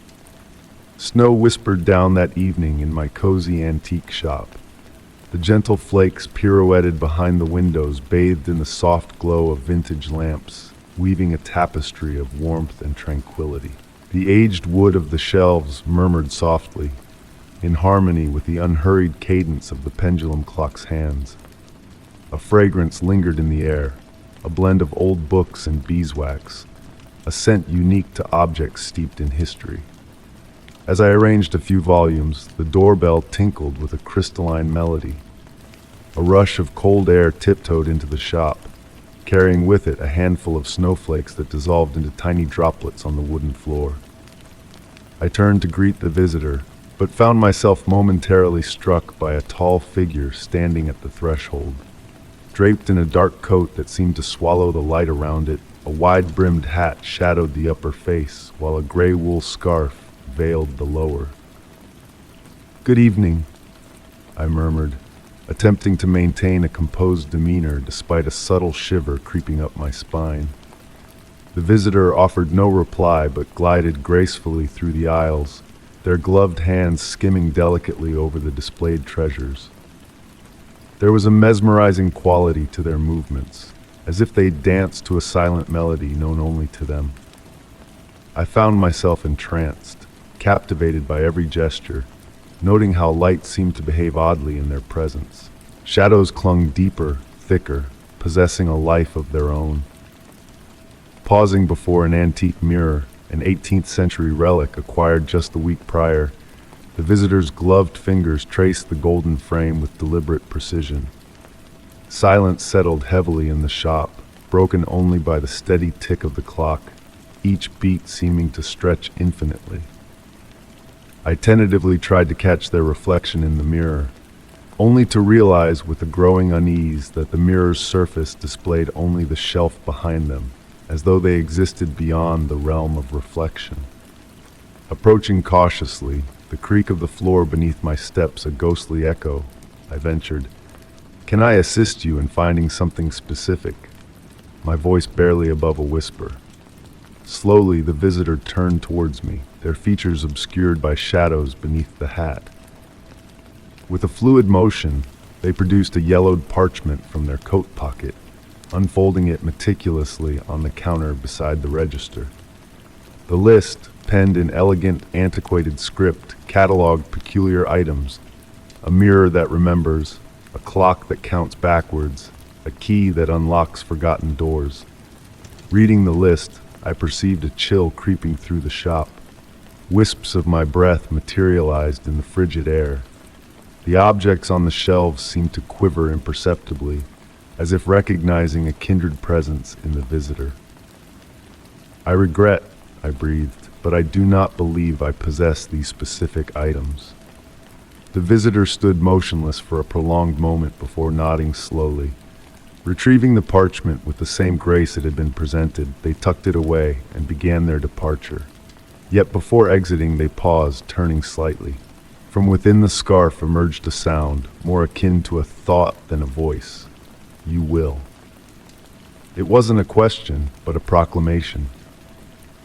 Snow whispered down that evening in my cozy antique shop. The gentle flakes pirouetted behind the windows, bathed in the soft glow of vintage lamps, weaving a tapestry of warmth and tranquility. The aged wood of the shelves murmured softly, in harmony with the unhurried cadence of the pendulum clock's hands. A fragrance lingered in the air, a blend of old books and beeswax, a scent unique to objects steeped in history. As I arranged a few volumes, the doorbell tinkled with a crystalline melody. A rush of cold air tiptoed into the shop, carrying with it a handful of snowflakes that dissolved into tiny droplets on the wooden floor. I turned to greet the visitor, but found myself momentarily struck by a tall figure standing at the threshold. Draped in a dark coat that seemed to swallow the light around it, a wide-brimmed hat shadowed the upper face, while a gray wool scarf veiled the lower. "Good evening," I murmured, attempting to maintain a composed demeanor despite a subtle shiver creeping up my spine. The visitor offered no reply but glided gracefully through the aisles, their gloved hands skimming delicately over the displayed treasures. There was a mesmerizing quality to their movements, as if they danced to a silent melody known only to them. I found myself entranced, captivated by every gesture, noting how light seemed to behave oddly in their presence. Shadows clung deeper, thicker, possessing a life of their own. Pausing before an antique mirror, an 18th century relic acquired just the week prior, the visitor's gloved fingers traced the golden frame with deliberate precision. Silence settled heavily in the shop, broken only by the steady tick of the clock, each beat seeming to stretch infinitely. I tentatively tried to catch their reflection in the mirror, only to realize with a growing unease that the mirror's surface displayed only the shelf behind them, as though they existed beyond the realm of reflection. Approaching cautiously, the creak of the floor beneath my steps a ghostly echo. I ventured, "Can I assist you in finding something specific?" My voice barely above a whisper. Slowly, the visitor turned towards me, their features obscured by shadows beneath the hat. With a fluid motion, they produced a yellowed parchment from their coat pocket, unfolding it meticulously on the counter beside the register. The list, penned in elegant, antiquated script, cataloged peculiar items: a mirror that remembers, a clock that counts backwards, a key that unlocks forgotten doors. Reading the list, I perceived a chill creeping through the shop. Wisps of my breath materialized in the frigid air. The objects on the shelves seemed to quiver imperceptibly, as if recognizing a kindred presence in the visitor. "I regret," I breathed, "but I do not believe I possess these specific items." The visitor stood motionless for a prolonged moment before nodding slowly. Retrieving the parchment with the same grace it had been presented, they tucked it away and began their departure. Yet before exiting, they paused, turning slightly. From within the scarf emerged a sound, more akin to a thought than a voice. "You will." It wasn't a question, but a proclamation.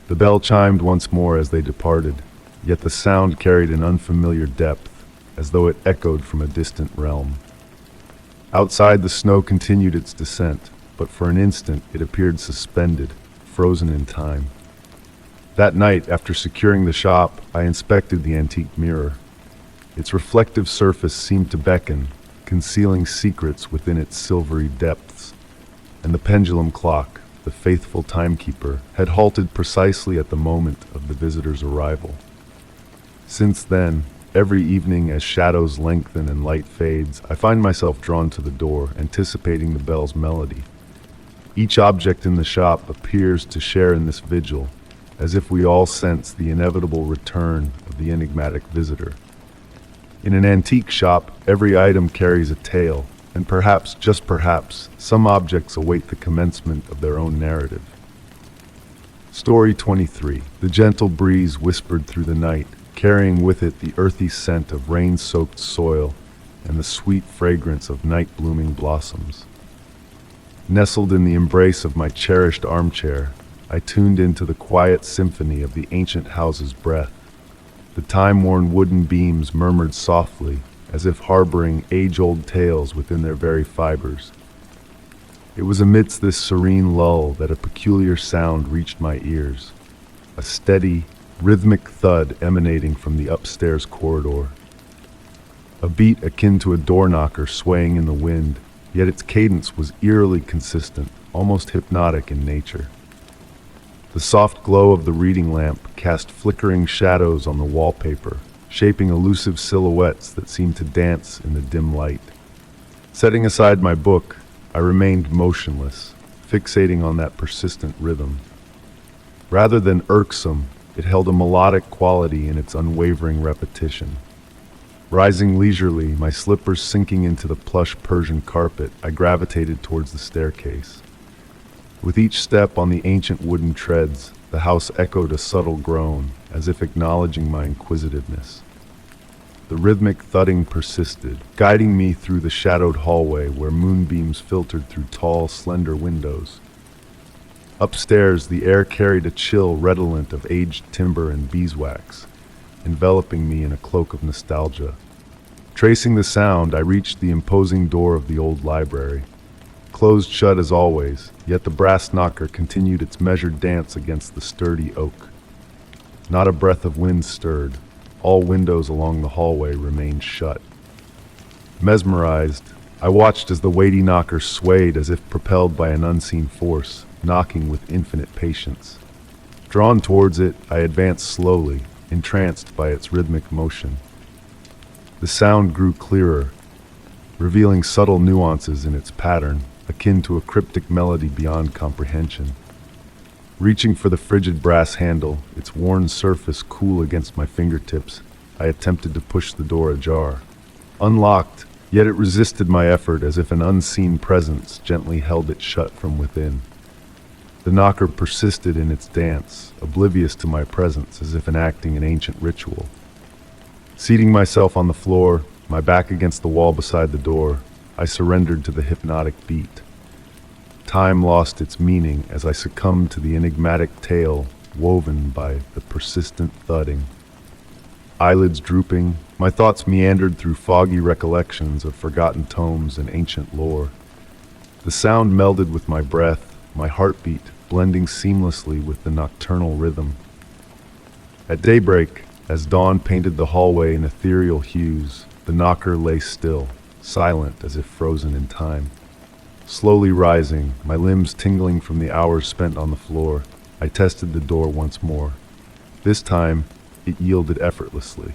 The bell chimed once more as they departed, yet the sound carried an unfamiliar depth, as though it echoed from a distant realm. Outside, the snow continued its descent, but for an instant it appeared suspended, frozen in time. That night, after securing the shop, I inspected the antique mirror. Its reflective surface seemed to beckon, concealing secrets within its silvery depths. And the pendulum clock, the faithful timekeeper, had halted precisely at the moment of the visitor's arrival. Since then, every evening as shadows lengthen and light fades, I find myself drawn to the door, anticipating the bell's melody. Each object in the shop appears to share in this vigil, as if we all sense the inevitable return of the enigmatic visitor. In an antique shop, every item carries a tale, and perhaps, just perhaps, some objects await the commencement of their own narrative. Story 23. The gentle breeze whispered through the night, carrying with it the earthy scent of rain-soaked soil and the sweet fragrance of night-blooming blossoms. Nestled in the embrace of my cherished armchair, I tuned into the quiet symphony of the ancient house's breath. The time-worn wooden beams murmured softly, as if harboring age-old tales within their very fibers. It was amidst this serene lull that a peculiar sound reached my ears, a steady, rhythmic thud emanating from the upstairs corridor. A beat akin to a door knocker swaying in the wind, yet its cadence was eerily consistent, almost hypnotic in nature. The soft glow of the reading lamp cast flickering shadows on the wallpaper, shaping elusive silhouettes that seemed to dance in the dim light. Setting aside my book, I remained motionless, fixating on that persistent rhythm. Rather than irksome, it held a melodic quality in its unwavering repetition. Rising leisurely, my slippers sinking into the plush Persian carpet, I gravitated towards the staircase. With each step on the ancient wooden treads, the house echoed a subtle groan, as if acknowledging my inquisitiveness. The rhythmic thudding persisted, guiding me through the shadowed hallway where moonbeams filtered through tall, slender windows. Upstairs, the air carried a chill redolent of aged timber and beeswax, enveloping me in a cloak of nostalgia. Tracing the sound, I reached the imposing door of the old library. Closed shut as always, yet the brass knocker continued its measured dance against the sturdy oak. Not a breath of wind stirred. All windows along the hallway remained shut. Mesmerized, I watched as the weighty knocker swayed as if propelled by an unseen force, knocking with infinite patience. Drawn towards it, I advanced slowly, entranced by its rhythmic motion. The sound grew clearer, revealing subtle nuances in its pattern, akin to a cryptic melody beyond comprehension. Reaching for the frigid brass handle, its worn surface cool against my fingertips, I attempted to push the door ajar. Unlocked, yet it resisted my effort as if an unseen presence gently held it shut from within. The knocker persisted in its dance, oblivious to my presence as if enacting an ancient ritual. Seating myself on the floor, my back against the wall beside the door, I surrendered to the hypnotic beat. Time lost its meaning as I succumbed to the enigmatic tale woven by the persistent thudding. Eyelids drooping, my thoughts meandered through foggy recollections of forgotten tomes and ancient lore. The sound melded with my breath, my heartbeat blending seamlessly with the nocturnal rhythm. At daybreak, as dawn painted the hallway in ethereal hues, the knocker lay still, silent as if frozen in time. Slowly rising, my limbs tingling from the hours spent on the floor, I tested the door once more. This time, it yielded effortlessly.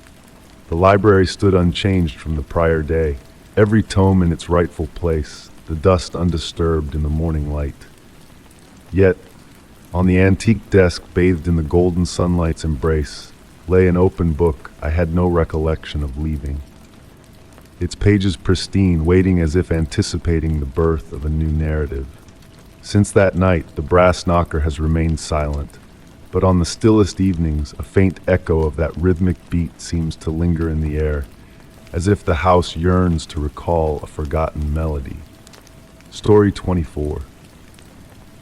The library stood unchanged from the prior day, every tome in its rightful place, the dust undisturbed in the morning light. Yet, on the antique desk bathed in the golden sunlight's embrace, lay an open book I had no recollection of leaving. Its pages pristine, waiting as if anticipating the birth of a new narrative. Since that night, the brass knocker has remained silent, but on the stillest evenings, a faint echo of that rhythmic beat seems to linger in the air, as if the house yearns to recall a forgotten melody. Story 24.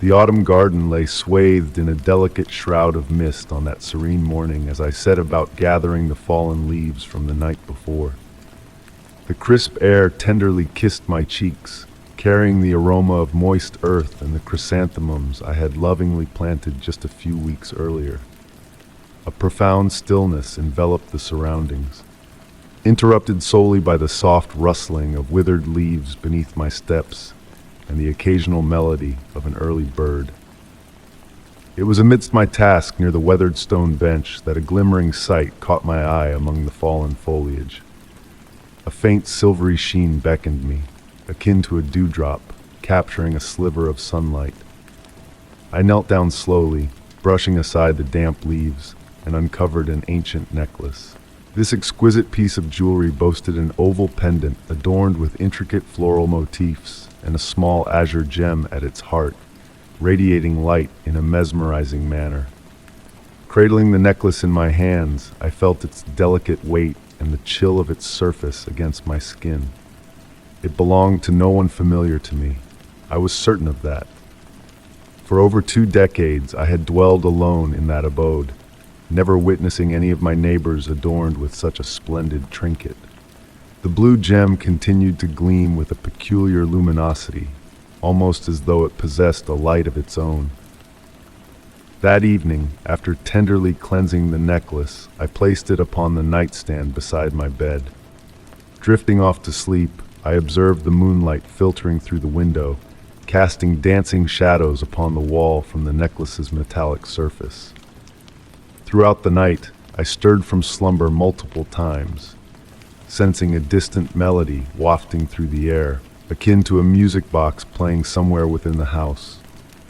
The autumn garden lay swathed in a delicate shroud of mist on that serene morning as I set about gathering the fallen leaves from the night before. The crisp air tenderly kissed my cheeks, carrying the aroma of moist earth and the chrysanthemums I had lovingly planted just a few weeks earlier. A profound stillness enveloped the surroundings, interrupted solely by the soft rustling of withered leaves beneath my steps and the occasional melody of an early bird. It was amidst my task near the weathered stone bench that a glimmering sight caught my eye among the fallen foliage. A faint silvery sheen beckoned me, akin to a dewdrop, capturing a sliver of sunlight. I knelt down slowly, brushing aside the damp leaves, and uncovered an ancient necklace. This exquisite piece of jewelry boasted an oval pendant adorned with intricate floral motifs and a small azure gem at its heart, radiating light in a mesmerizing manner. Cradling the necklace in my hands, I felt its delicate weight and the chill of its surface against my skin. It belonged to no one familiar to me. I was certain of that. For over 2 decades, I had dwelled alone in that abode, never witnessing any of my neighbors adorned with such a splendid trinket. The blue gem continued to gleam with a peculiar luminosity, almost as though it possessed a light of its own. That evening, after tenderly cleansing the necklace, I placed it upon the nightstand beside my bed. Drifting off to sleep, I observed the moonlight filtering through the window, casting dancing shadows upon the wall from the necklace's metallic surface. Throughout the night, I stirred from slumber multiple times, sensing a distant melody wafting through the air, akin to a music box playing somewhere within the house.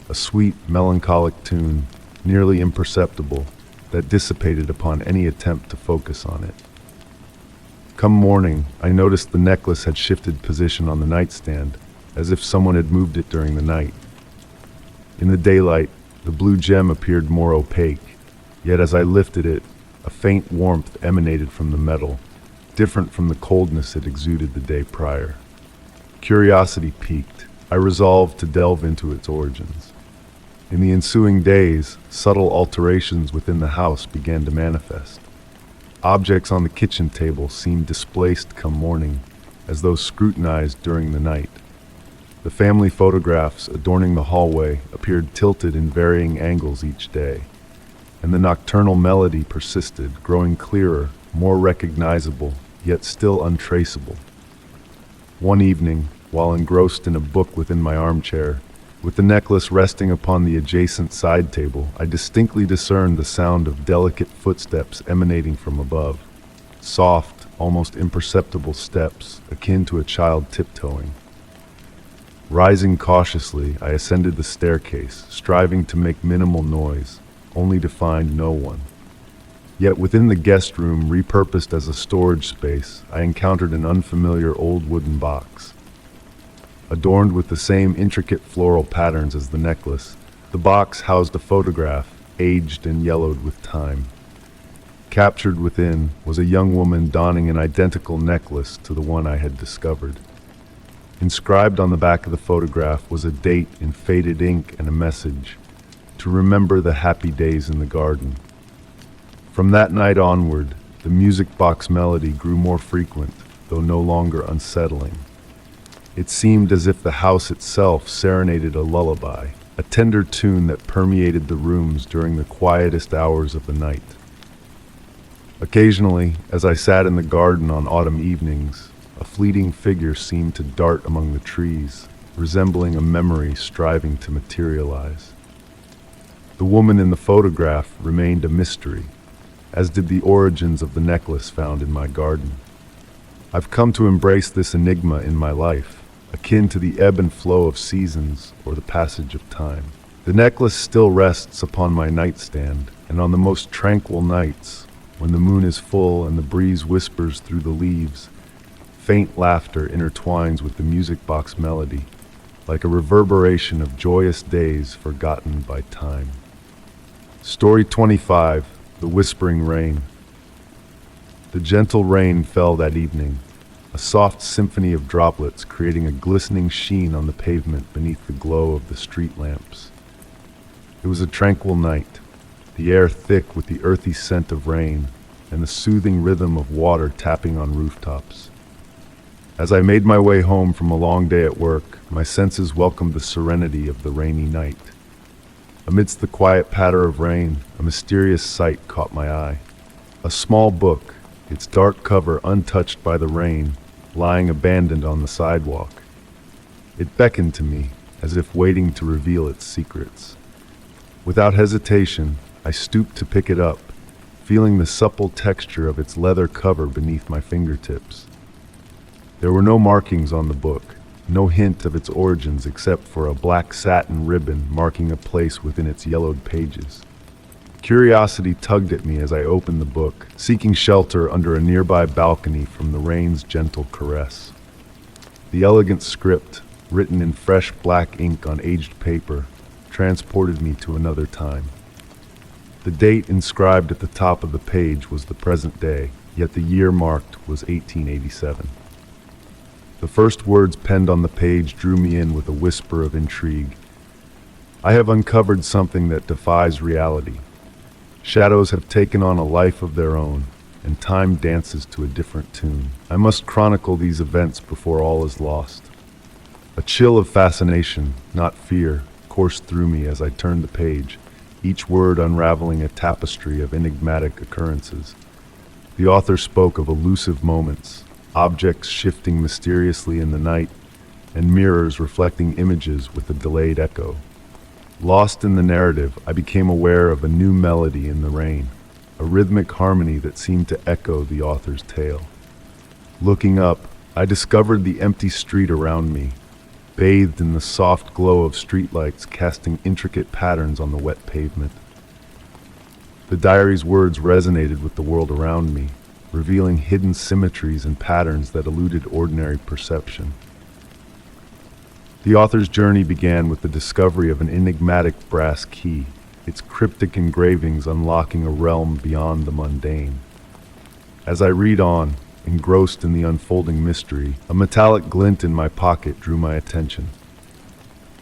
A sweet, melancholic tune, nearly imperceptible, that dissipated upon any attempt to focus on it. Come morning, I noticed the necklace had shifted position on the nightstand, as if someone had moved it during the night. In the daylight, the blue gem appeared more opaque, yet as I lifted it, a faint warmth emanated from the metal, different from the coldness it exuded the day prior. Curiosity piqued, I resolved to delve into its origins. In the ensuing days, subtle alterations within the house began to manifest. Objects on the kitchen table seemed displaced come morning, as though scrutinized during the night. The family photographs adorning the hallway appeared tilted in varying angles each day, and the nocturnal melody persisted, growing clearer, more recognizable, yet still untraceable. One evening, while engrossed in a book within my armchair, with the necklace resting upon the adjacent side table, I distinctly discerned the sound of delicate footsteps emanating from above. Soft, almost imperceptible steps, akin to a child tiptoeing. Rising cautiously, I ascended the staircase, striving to make minimal noise, only to find no one. Yet within the guest room, repurposed as a storage space, I encountered an unfamiliar old wooden box. Adorned with the same intricate floral patterns as the necklace, the box housed a photograph, aged and yellowed with time. Captured within was a young woman donning an identical necklace to the one I had discovered. Inscribed on the back of the photograph was a date in faded ink and a message, to remember the happy days in the garden. From that night onward, the music box melody grew more frequent, though no longer unsettling. It seemed as if the house itself serenaded a lullaby, a tender tune that permeated the rooms during the quietest hours of the night. Occasionally, as I sat in the garden on autumn evenings, a fleeting figure seemed to dart among the trees, resembling a memory striving to materialize. The woman in the photograph remained a mystery, as did the origins of the necklace found in my garden. I've come to embrace this enigma in my life, akin to the ebb and flow of seasons or the passage of time. The necklace still rests upon my nightstand, and on the most tranquil nights, when the moon is full and the breeze whispers through the leaves, faint laughter intertwines with the music box melody, like a reverberation of joyous days forgotten by time. Story 25, The Whispering Rain. The gentle rain fell that evening, a soft symphony of droplets creating a glistening sheen on the pavement beneath the glow of the street lamps. It was a tranquil night, the air thick with the earthy scent of rain and the soothing rhythm of water tapping on rooftops. As I made my way home from a long day at work, my senses welcomed the serenity of the rainy night. Amidst the quiet patter of rain, a mysterious sight caught my eye. A small book, its dark cover untouched by the rain, lying abandoned on the sidewalk. It beckoned to me, as if waiting to reveal its secrets. Without hesitation, I stooped to pick it up, feeling the supple texture of its leather cover beneath my fingertips. There were no markings on the book, no hint of its origins except for a black satin ribbon marking a place within its yellowed pages. Curiosity tugged at me as I opened the book, seeking shelter under a nearby balcony from the rain's gentle caress. The elegant script, written in fresh black ink on aged paper, transported me to another time. The date inscribed at the top of the page was the present day, yet the year marked was 1887. The first words penned on the page drew me in with a whisper of intrigue. I have uncovered something that defies reality. Shadows have taken on a life of their own, and time dances to a different tune. I must chronicle these events before all is lost. A chill of fascination, not fear, coursed through me as I turned the page, each word unraveling a tapestry of enigmatic occurrences. The author spoke of elusive moments, objects shifting mysteriously in the night, and mirrors reflecting images with a delayed echo. Lost in the narrative, I became aware of a new melody in the rain, a rhythmic harmony that seemed to echo the author's tale. Looking up, I discovered the empty street around me, bathed in the soft glow of streetlights casting intricate patterns on the wet pavement. The diary's words resonated with the world around me, revealing hidden symmetries and patterns that eluded ordinary perception. The author's journey began with the discovery of an enigmatic brass key, its cryptic engravings unlocking a realm beyond the mundane. As I read on, engrossed in the unfolding mystery, a metallic glint in my pocket drew my attention.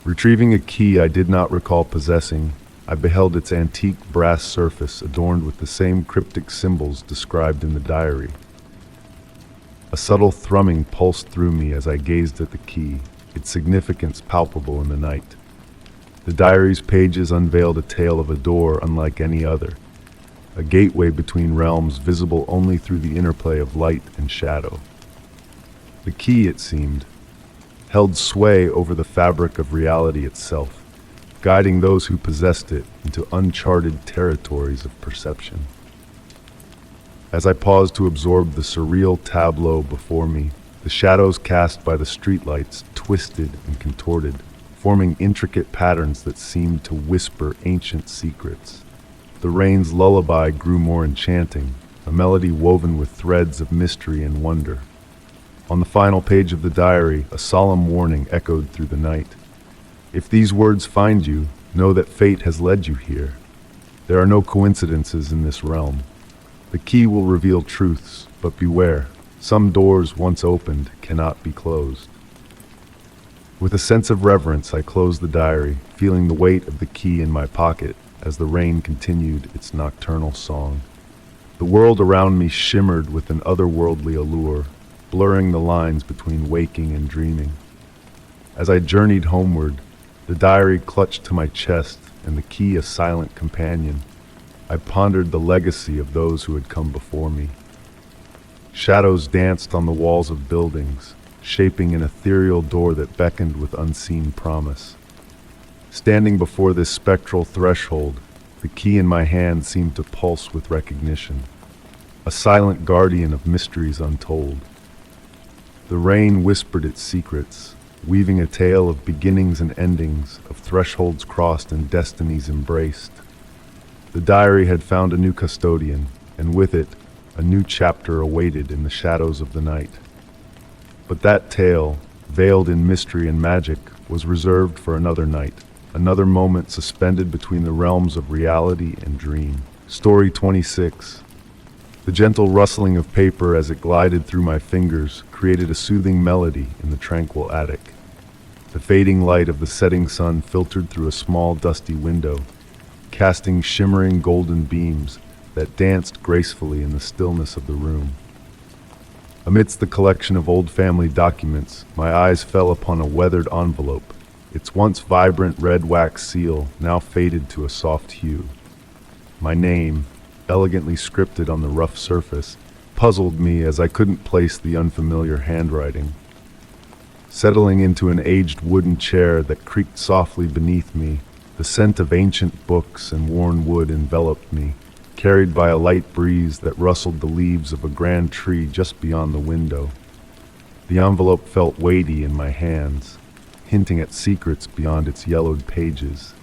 Retrieving a key I did not recall possessing, I beheld its antique brass surface adorned with the same cryptic symbols described in the diary. A subtle thrumming pulsed through me as I gazed at the key, its significance palpable in the night. The diary's pages unveiled a tale of a door unlike any other, a gateway between realms visible only through the interplay of light and shadow. The key, it seemed, held sway over the fabric of reality itself, guiding those who possessed it into uncharted territories of perception. As I paused to absorb the surreal tableau before me, the shadows cast by the streetlights twisted and contorted, forming intricate patterns that seemed to whisper ancient secrets. The rain's lullaby grew more enchanting, a melody woven with threads of mystery and wonder. On the final page of the diary, a solemn warning echoed through the night. If these words find you, know that fate has led you here. There are no coincidences in this realm. The key will reveal truths, but beware. Some doors once opened cannot be closed. With a sense of reverence, I closed the diary, feeling the weight of the key in my pocket as the rain continued its nocturnal song. The world around me shimmered with an otherworldly allure, blurring the lines between waking and dreaming. As I journeyed homeward, the diary clutched to my chest and the key a silent companion, I pondered the legacy of those who had come before me. Shadows danced on the walls of buildings, shaping an ethereal door that beckoned with unseen promise. Standing before this spectral threshold, the key in my hand seemed to pulse with recognition, a silent guardian of mysteries untold. The rain whispered its secrets, weaving a tale of beginnings and endings, of thresholds crossed and destinies embraced. The diary had found a new custodian, and with it, a new chapter awaited in the shadows of the night. But that tale, veiled in mystery and magic, was reserved for another night, another moment suspended between the realms of reality and dream. Story 26. The gentle rustling of paper as it glided through my fingers created a soothing melody in the tranquil attic. The fading light of the setting sun filtered through a small dusty window, casting shimmering golden beams that danced gracefully in the stillness of the room. Amidst the collection of old family documents, my eyes fell upon a weathered envelope, its once vibrant red wax seal now faded to a soft hue. My name, elegantly scripted on the rough surface, puzzled me as I couldn't place the unfamiliar handwriting. Settling into an aged wooden chair that creaked softly beneath me, the scent of ancient books and worn wood enveloped me, carried by a light breeze that rustled the leaves of a grand tree just beyond the window. The envelope felt weighty in my hands, hinting at secrets beyond its yellowed pages.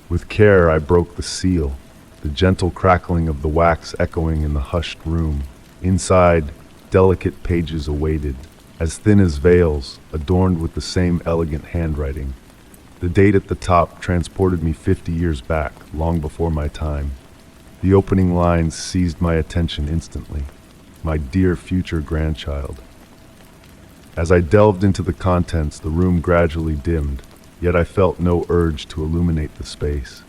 With care, I broke the seal, the gentle crackling of the wax echoing in the hushed room. Inside, delicate pages awaited, as thin as veils, adorned with the same elegant handwriting. The date at the top transported me 50 years back, long before my time. The opening lines seized my attention instantly. My dear future grandchild. As I delved into the contents, the room gradually dimmed, yet I felt no urge to illuminate the space.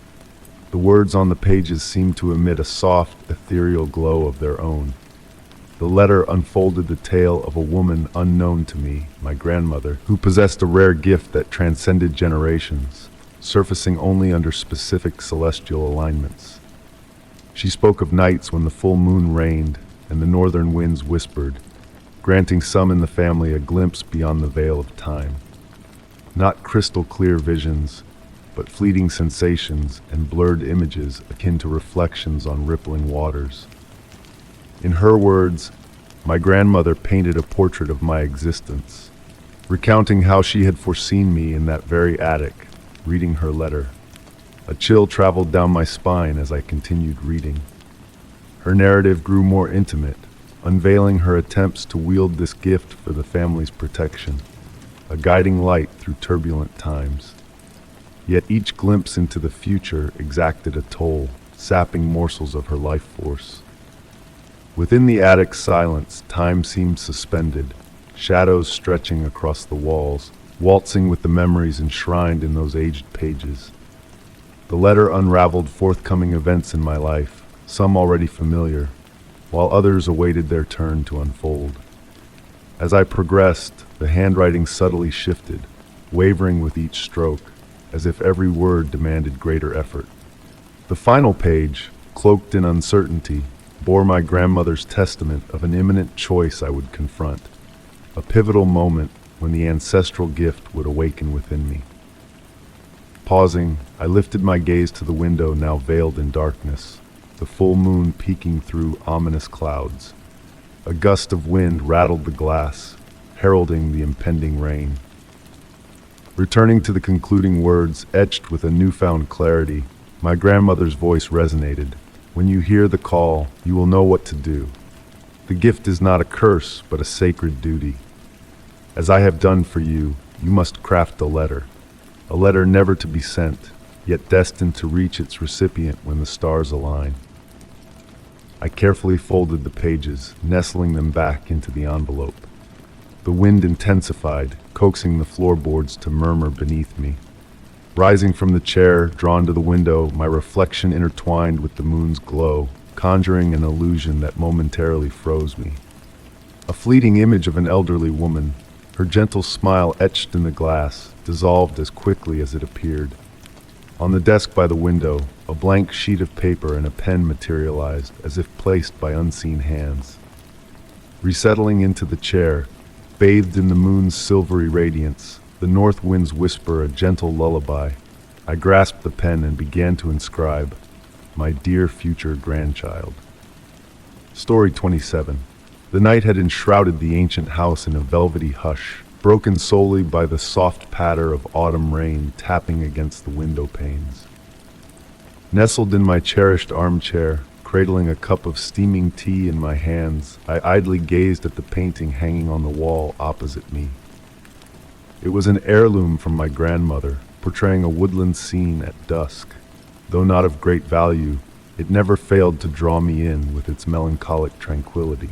The words on the pages seemed to emit a soft, ethereal glow of their own. The letter unfolded the tale of a woman unknown to me, my grandmother, who possessed a rare gift that transcended generations, surfacing only under specific celestial alignments. She spoke of nights when the full moon reigned and the northern winds whispered, granting some in the family a glimpse beyond the veil of time. Not crystal clear visions, but fleeting sensations and blurred images akin to reflections on rippling waters. In her words, my grandmother painted a portrait of my existence, recounting how she had foreseen me in that very attic, reading her letter. A chill traveled down my spine as I continued reading. Her narrative grew more intimate, unveiling her attempts to wield this gift for the family's protection, a guiding light through turbulent times. Yet each glimpse into the future exacted a toll, sapping morsels of her life force. Within the attic's silence, time seemed suspended, shadows stretching across the walls, waltzing with the memories enshrined in those aged pages. The letter unraveled forthcoming events in my life, some already familiar, while others awaited their turn to unfold. As I progressed, the handwriting subtly shifted, wavering with each stroke, as if every word demanded greater effort. The final page, cloaked in uncertainty, bore my grandmother's testament of an imminent choice I would confront, a pivotal moment when the ancestral gift would awaken within me. Pausing, I lifted my gaze to the window now veiled in darkness, the full moon peeking through ominous clouds. A gust of wind rattled the glass, heralding the impending rain. Returning to the concluding words, etched with a newfound clarity, my grandmother's voice resonated. When you hear the call, you will know what to do. The gift is not a curse, but a sacred duty. As I have done for you, you must craft a letter never to be sent, yet destined to reach its recipient when the stars align. I carefully folded the pages, nestling them back into the envelope. The wind intensified, coaxing the floorboards to murmur beneath me. Rising from the chair, drawn to the window, my reflection intertwined with the moon's glow, conjuring an illusion that momentarily froze me. A fleeting image of an elderly woman, her gentle smile etched in the glass, dissolved as quickly as it appeared. On the desk by the window, a blank sheet of paper and a pen materialized, as if placed by unseen hands. Resettling into the chair, bathed in the moon's silvery radiance, the north winds whisper a gentle lullaby. I grasped the pen and began to inscribe, "My dear future grandchild." Story 27. The night had enshrouded the ancient house in a velvety hush, broken solely by the soft patter of autumn rain tapping against the window panes. Nestled in my cherished armchair, cradling a cup of steaming tea in my hands, I idly gazed at the painting hanging on the wall opposite me. It was an heirloom from my grandmother, portraying a woodland scene at dusk. Though not of great value, it never failed to draw me in with its melancholic tranquility.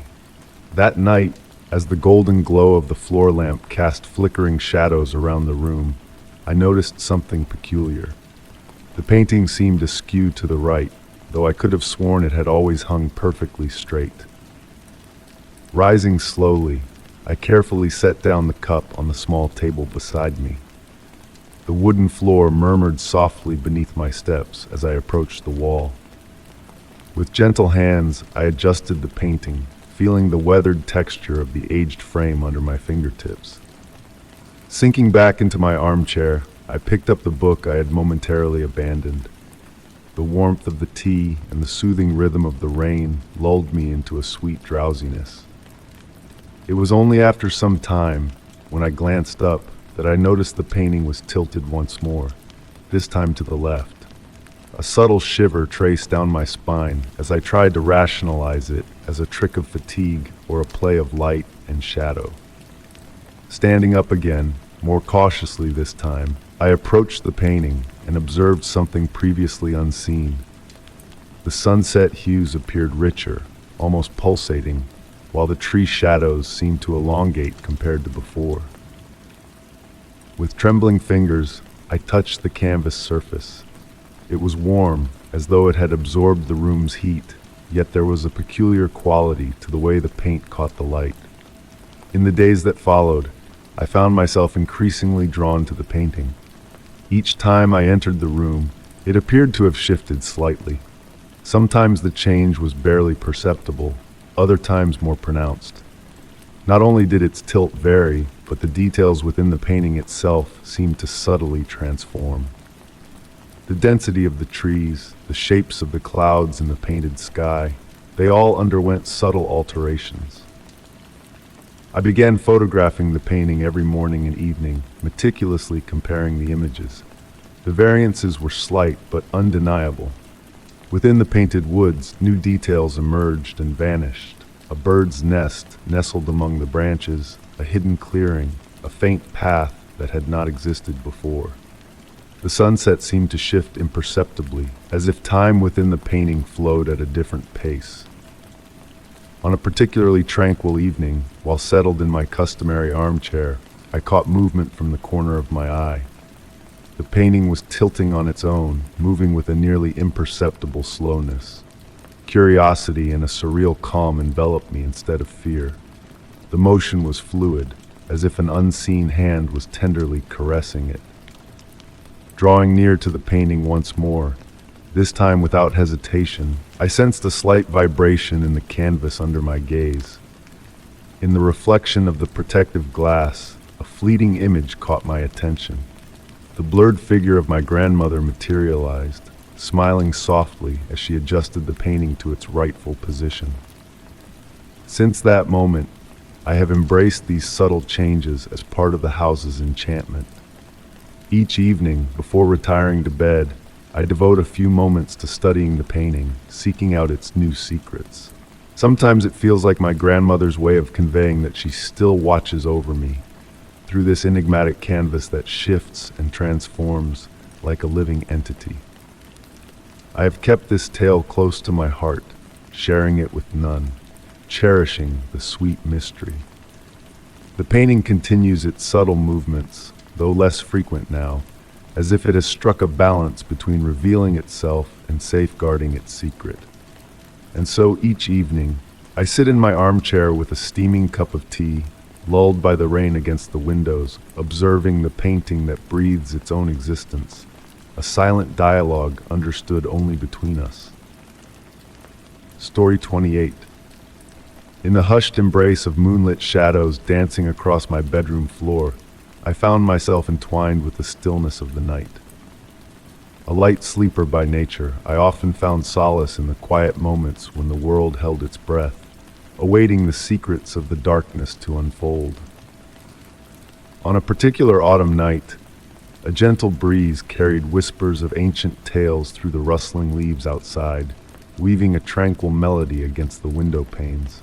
That night, as the golden glow of the floor lamp cast flickering shadows around the room, I noticed something peculiar. The painting seemed askew to the right, though I could have sworn it had always hung perfectly straight. Rising slowly, I carefully set down the cup on the small table beside me. The wooden floor murmured softly beneath my steps as I approached the wall. With gentle hands, I adjusted the painting, feeling the weathered texture of the aged frame under my fingertips. Sinking back into my armchair, I picked up the book I had momentarily abandoned. The warmth of the tea and the soothing rhythm of the rain lulled me into a sweet drowsiness. It was only after some time, when I glanced up, that I noticed the painting was tilted once more, this time to the left. A subtle shiver traced down my spine as I tried to rationalize it as a trick of fatigue or a play of light and shadow. Standing up again, more cautiously this time, I approached the painting and observed something previously unseen. The sunset hues appeared richer, almost pulsating, while the tree shadows seemed to elongate compared to before. With trembling fingers, I touched the canvas surface. It was warm, as though it had absorbed the room's heat, yet there was a peculiar quality to the way the paint caught the light. In the days that followed, I found myself increasingly drawn to the painting. Each time I entered the room, it appeared to have shifted slightly. Sometimes the change was barely perceptible, other times more pronounced. Not only did its tilt vary, but the details within the painting itself seemed to subtly transform. The density of the trees, the shapes of the clouds in the painted sky, they all underwent subtle alterations. I began photographing the painting every morning and evening, meticulously comparing the images. The variances were slight but undeniable. Within the painted woods, new details emerged and vanished. A bird's nest nestled among the branches, a hidden clearing, a faint path that had not existed before. The sunset seemed to shift imperceptibly, as if time within the painting flowed at a different pace. On a particularly tranquil evening, while settled in my customary armchair, I caught movement from the corner of my eye. The painting was tilting on its own, moving with a nearly imperceptible slowness. Curiosity and a surreal calm enveloped me instead of fear. The motion was fluid, as if an unseen hand was tenderly caressing it. Drawing near to the painting once more, this time without hesitation, I sensed a slight vibration in the canvas under my gaze. In the reflection of the protective glass, a fleeting image caught my attention. The blurred figure of my grandmother materialized, smiling softly as she adjusted the painting to its rightful position. Since that moment, I have embraced these subtle changes as part of the house's enchantment. Each evening, before retiring to bed, I devote a few moments to studying the painting, seeking out its new secrets. Sometimes it feels like my grandmother's way of conveying that she still watches over me, through this enigmatic canvas that shifts and transforms like a living entity. I have kept this tale close to my heart, sharing it with none, cherishing the sweet mystery. The painting continues its subtle movements, though less frequent now, as if it has struck a balance between revealing itself and safeguarding its secret. And so each evening, I sit in my armchair with a steaming cup of tea, lulled by the rain against the windows, observing the painting that breathes its own existence, a silent dialogue understood only between us. Story 28. In the hushed embrace of moonlit shadows dancing across my bedroom floor, I found myself entwined with the stillness of the night. A light sleeper by nature, I often found solace in the quiet moments when the world held its breath, awaiting the secrets of the darkness to unfold. On a particular autumn night, a gentle breeze carried whispers of ancient tales through the rustling leaves outside, weaving a tranquil melody against the window panes.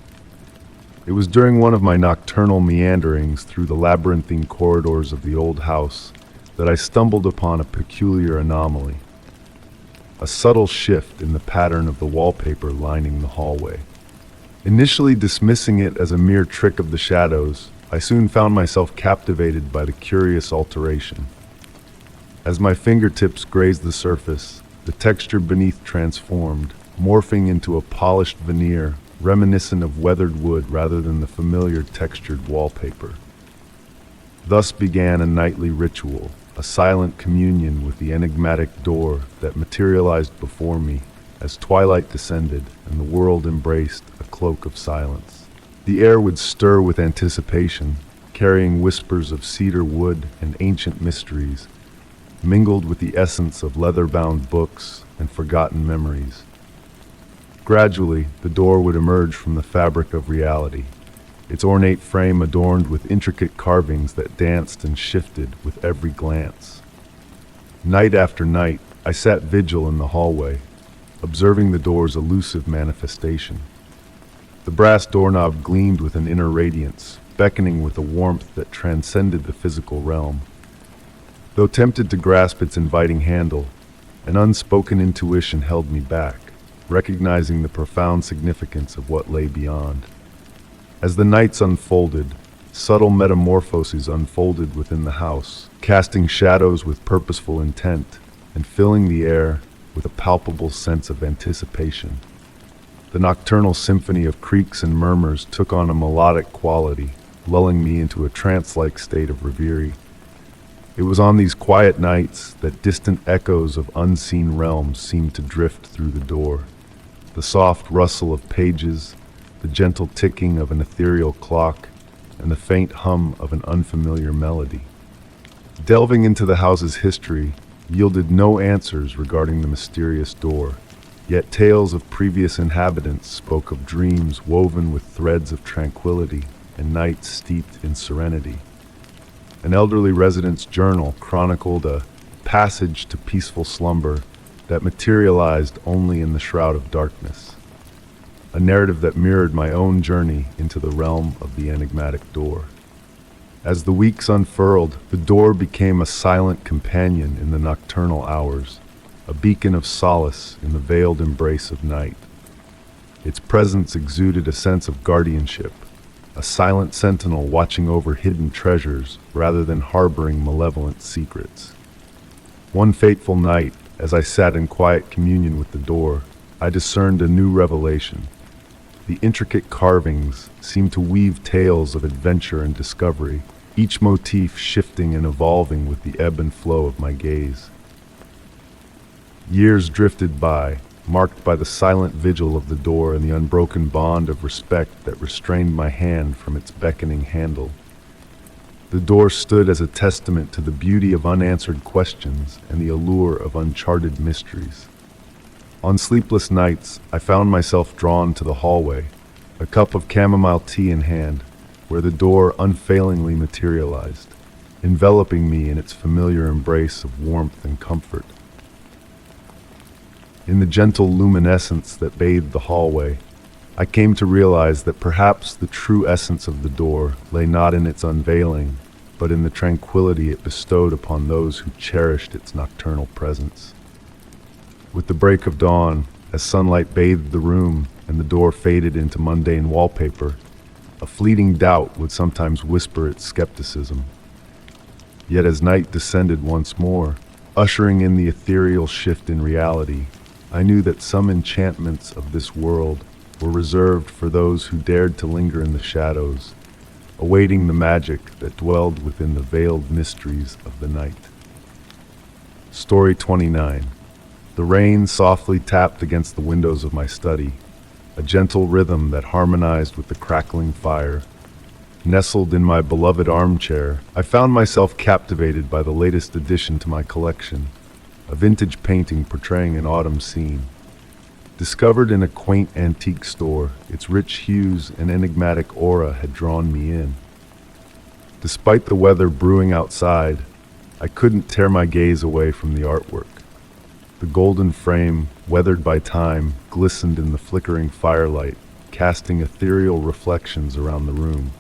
It was during one of my nocturnal meanderings through the labyrinthine corridors of the old house that I stumbled upon a peculiar anomaly, a subtle shift in the pattern of the wallpaper lining the hallway. Initially dismissing it as a mere trick of the shadows, I soon found myself captivated by the curious alteration. As my fingertips grazed the surface, the texture beneath transformed, morphing into a polished veneer reminiscent of weathered wood rather than the familiar textured wallpaper. Thus began a nightly ritual, a silent communion with the enigmatic door that materialized before me as twilight descended and the world embraced a cloak of silence. The air would stir with anticipation, carrying whispers of cedar wood and ancient mysteries, mingled with the essence of leather-bound books and forgotten memories. Gradually, the door would emerge from the fabric of reality, its ornate frame adorned with intricate carvings that danced and shifted with every glance. Night after night, I sat vigil in the hallway, observing the door's elusive manifestation. The brass doorknob gleamed with an inner radiance, beckoning with a warmth that transcended the physical realm. Though tempted to grasp its inviting handle, an unspoken intuition held me back, recognizing the profound significance of what lay beyond. As the nights unfolded, subtle metamorphoses unfolded within the house, casting shadows with purposeful intent and filling the air with a palpable sense of anticipation. The nocturnal symphony of creaks and murmurs took on a melodic quality, lulling me into a trance-like state of reverie. It was on these quiet nights that distant echoes of unseen realms seemed to drift through the door. The soft rustle of pages, the gentle ticking of an ethereal clock, and the faint hum of an unfamiliar melody. Delving into the house's history yielded no answers regarding the mysterious door, yet tales of previous inhabitants spoke of dreams woven with threads of tranquility and nights steeped in serenity. An elderly resident's journal chronicled a passage to peaceful slumber that materialized only in the shroud of darkness, a narrative that mirrored my own journey into the realm of the enigmatic door. As the weeks unfurled, the door became a silent companion in the nocturnal hours, a beacon of solace in the veiled embrace of night. Its presence exuded a sense of guardianship, a silent sentinel watching over hidden treasures rather than harboring malevolent secrets. One fateful night, as I sat in quiet communion with the door, I discerned a new revelation. The intricate carvings seemed to weave tales of adventure and discovery, each motif shifting and evolving with the ebb and flow of my gaze. Years drifted by, marked by the silent vigil of the door and the unbroken bond of respect that restrained my hand from its beckoning handle. The door stood as a testament to the beauty of unanswered questions and the allure of uncharted mysteries. On sleepless nights, I found myself drawn to the hallway, a cup of chamomile tea in hand, where the door unfailingly materialized, enveloping me in its familiar embrace of warmth and comfort. In the gentle luminescence that bathed the hallway, I came to realize that perhaps the true essence of the door lay not in its unveiling, but in the tranquility it bestowed upon those who cherished its nocturnal presence. With the break of dawn, as sunlight bathed the room and the door faded into mundane wallpaper, a fleeting doubt would sometimes whisper its skepticism. Yet as night descended once more, ushering in the ethereal shift in reality, I knew that some enchantments of this world were reserved for those who dared to linger in the shadows, awaiting the magic that dwelled within the veiled mysteries of the night. Story 29. The rain softly tapped against the windows of my study, a gentle rhythm that harmonized with the crackling fire. Nestled in my beloved armchair, I found myself captivated by the latest addition to my collection, a vintage painting portraying an autumn scene. Discovered in a quaint antique store, its rich hues and enigmatic aura had drawn me in. Despite the weather brewing outside, I couldn't tear my gaze away from the artwork. The golden frame, weathered by time, glistened in the flickering firelight, casting ethereal reflections around the room.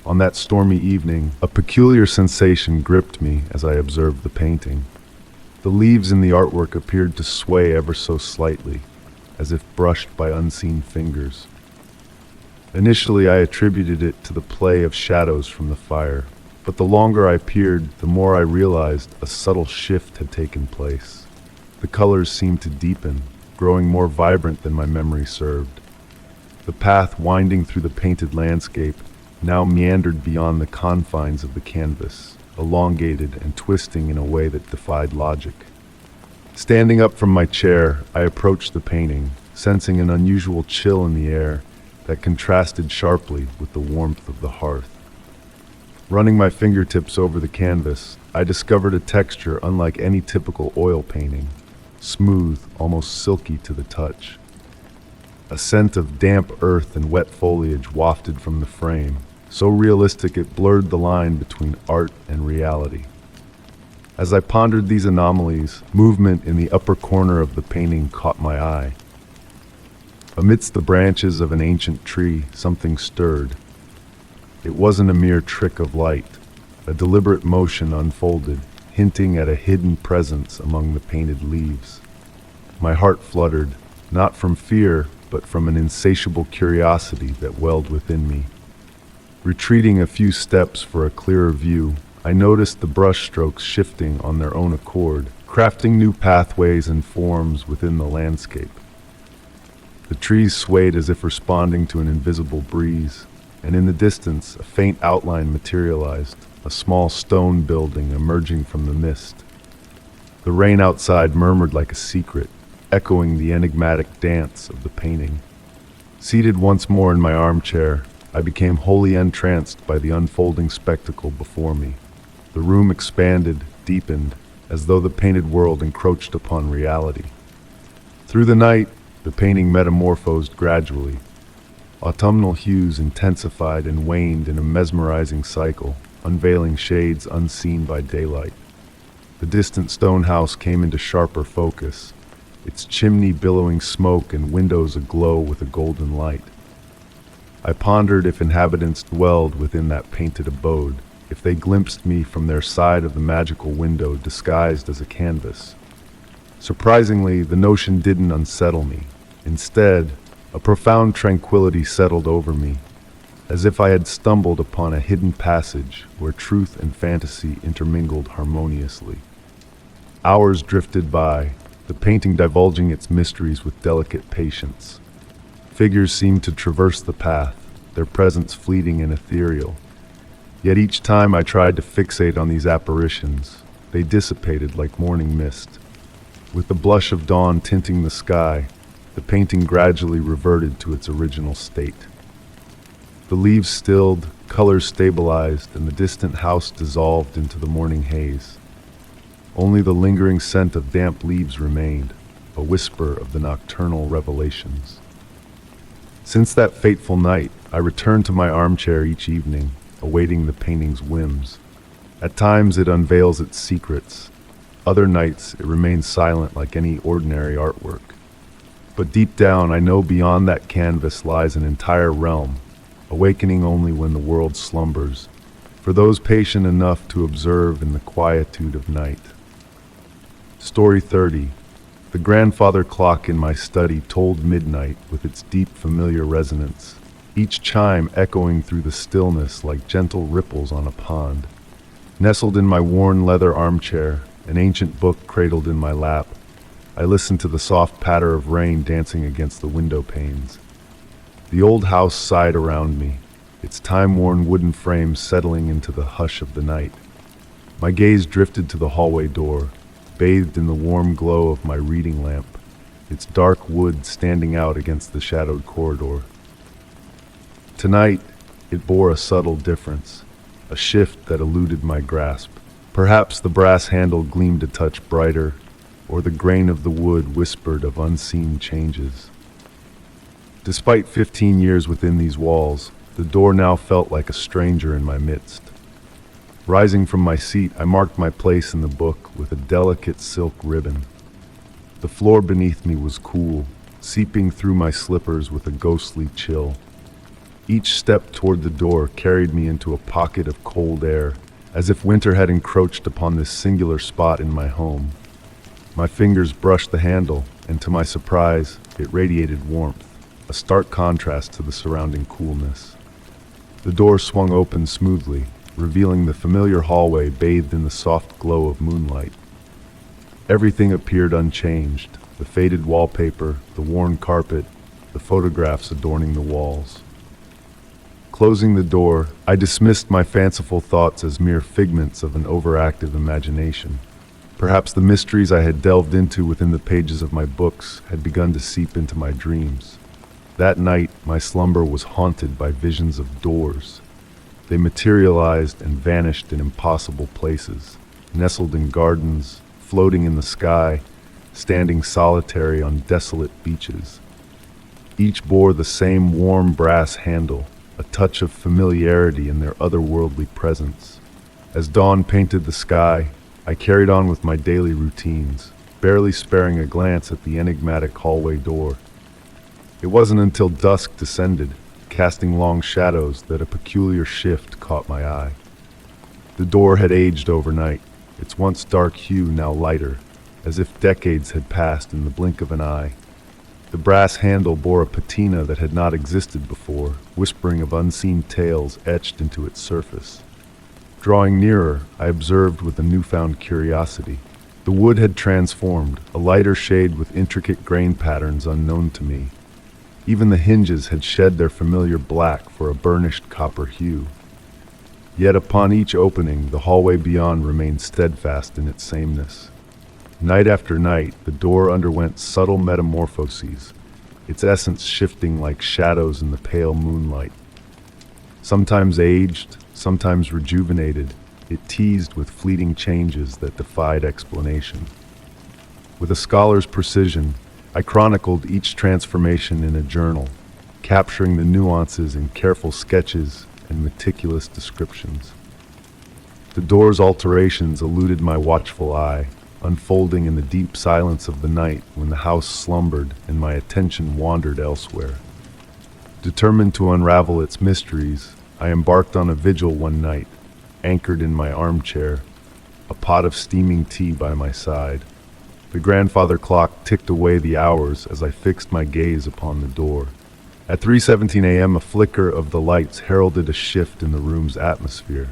On that stormy evening, a peculiar sensation gripped me as I observed the painting. The leaves in the artwork appeared to sway ever so slightly, as if brushed by unseen fingers. Initially, I attributed it to the play of shadows from the fire, but the longer I peered, the more I realized a subtle shift had taken place. The colors seemed to deepen, growing more vibrant than my memory served. The path winding through the painted landscape now meandered beyond the confines of the canvas, elongated and twisting in a way that defied logic. Standing up from my chair, I approached the painting, sensing an unusual chill in the air that contrasted sharply with the warmth of the hearth. Running my fingertips over the canvas, I discovered a texture unlike any typical oil painting, smooth, almost silky to the touch. A scent of damp earth and wet foliage wafted from the frame, so realistic it blurred the line between art and reality. As I pondered these anomalies, movement in the upper corner of the painting caught my eye. Amidst the branches of an ancient tree, something stirred. It wasn't a mere trick of light. A deliberate motion unfolded, hinting at a hidden presence among the painted leaves. My heart fluttered, not from fear, but from an insatiable curiosity that welled within me. Retreating a few steps for a clearer view, I noticed the brushstrokes shifting on their own accord, crafting new pathways and forms within the landscape. The trees swayed as if responding to an invisible breeze, and in the distance, a faint outline materialized, a small stone building emerging from the mist. The rain outside murmured like a secret, echoing the enigmatic dance of the painting. Seated once more in my armchair, I became wholly entranced by the unfolding spectacle before me. The room expanded, deepened, as though the painted world encroached upon reality. Through the night, the painting metamorphosed gradually. Autumnal hues intensified and waned in a mesmerizing cycle, unveiling shades unseen by daylight. The distant stone house came into sharper focus, its chimney billowing smoke and windows aglow with a golden light. I pondered if inhabitants dwelled within that painted abode, if they glimpsed me from their side of the magical window disguised as a canvas. Surprisingly, the notion didn't unsettle me. Instead, a profound tranquility settled over me, as if I had stumbled upon a hidden passage where truth and fantasy intermingled harmoniously. Hours drifted by, the painting divulging its mysteries with delicate patience. Figures seemed to traverse the path, their presence fleeting and ethereal. Yet each time I tried to fixate on these apparitions, they dissipated like morning mist. With the blush of dawn tinting the sky, the painting gradually reverted to its original state. The leaves stilled, colors stabilized, and the distant house dissolved into the morning haze. Only the lingering scent of damp leaves remained, a whisper of the nocturnal revelations. Since that fateful night, I returned to my armchair each evening, awaiting the painting's whims. At times it unveils its secrets. Other nights it remains silent like any ordinary artwork. But deep down I know beyond that canvas lies an entire realm, awakening only when the world slumbers, for those patient enough to observe in the quietude of night. Story 30. The grandfather clock in my study tolled midnight with its deep, familiar resonance, each chime echoing through the stillness like gentle ripples on a pond. Nestled in my worn leather armchair, an ancient book cradled in my lap, I listened to the soft patter of rain dancing against the window panes. The old house sighed around me, its time-worn wooden frame settling into the hush of the night. My gaze drifted to the hallway door, bathed in the warm glow of my reading lamp, its dark wood standing out against the shadowed corridor. Tonight, it bore a subtle difference, a shift that eluded my grasp. Perhaps the brass handle gleamed a touch brighter, or the grain of the wood whispered of unseen changes. Despite 15 years within these walls, the door now felt like a stranger in my midst. Rising from my seat, I marked my place in the book with a delicate silk ribbon. The floor beneath me was cool, seeping through my slippers with a ghostly chill. Each step toward the door carried me into a pocket of cold air, as if winter had encroached upon this singular spot in my home. My fingers brushed the handle, and to my surprise, it radiated warmth, a stark contrast to the surrounding coolness. The door swung open smoothly, revealing the familiar hallway bathed in the soft glow of moonlight. Everything appeared unchanged, the faded wallpaper, the worn carpet, the photographs adorning the walls. Closing the door, I dismissed my fanciful thoughts as mere figments of an overactive imagination. Perhaps the mysteries I had delved into within the pages of my books had begun to seep into my dreams. That night, my slumber was haunted by visions of doors. They materialized and vanished in impossible places, nestled in gardens, floating in the sky, standing solitary on desolate beaches. Each bore the same warm brass handle, a touch of familiarity in their otherworldly presence. As dawn painted the sky, I carried on with my daily routines, barely sparing a glance at the enigmatic hallway door. It wasn't until dusk descended, casting long shadows, that a peculiar shift caught my eye. The door had aged overnight, its once dark hue now lighter, as if decades had passed in the blink of an eye. The brass handle bore a patina that had not existed before, whispering of unseen tales etched into its surface. Drawing nearer, I observed with a newfound curiosity. The wood had transformed, a lighter shade with intricate grain patterns unknown to me. Even the hinges had shed their familiar black for a burnished copper hue. Yet upon each opening, the hallway beyond remained steadfast in its sameness. Night after night, the door underwent subtle metamorphoses, its essence shifting like shadows in the pale moonlight. Sometimes aged, sometimes rejuvenated, it teased with fleeting changes that defied explanation. With a scholar's precision, I chronicled each transformation in a journal, capturing the nuances in careful sketches and meticulous descriptions. The door's alterations eluded my watchful eye, unfolding in the deep silence of the night when the house slumbered and my attention wandered elsewhere. Determined to unravel its mysteries, I embarked on a vigil one night, anchored in my armchair, a pot of steaming tea by my side. The grandfather clock ticked away the hours as I fixed my gaze upon the door. At 3:17 a.m., a flicker of the lights heralded a shift in the room's atmosphere.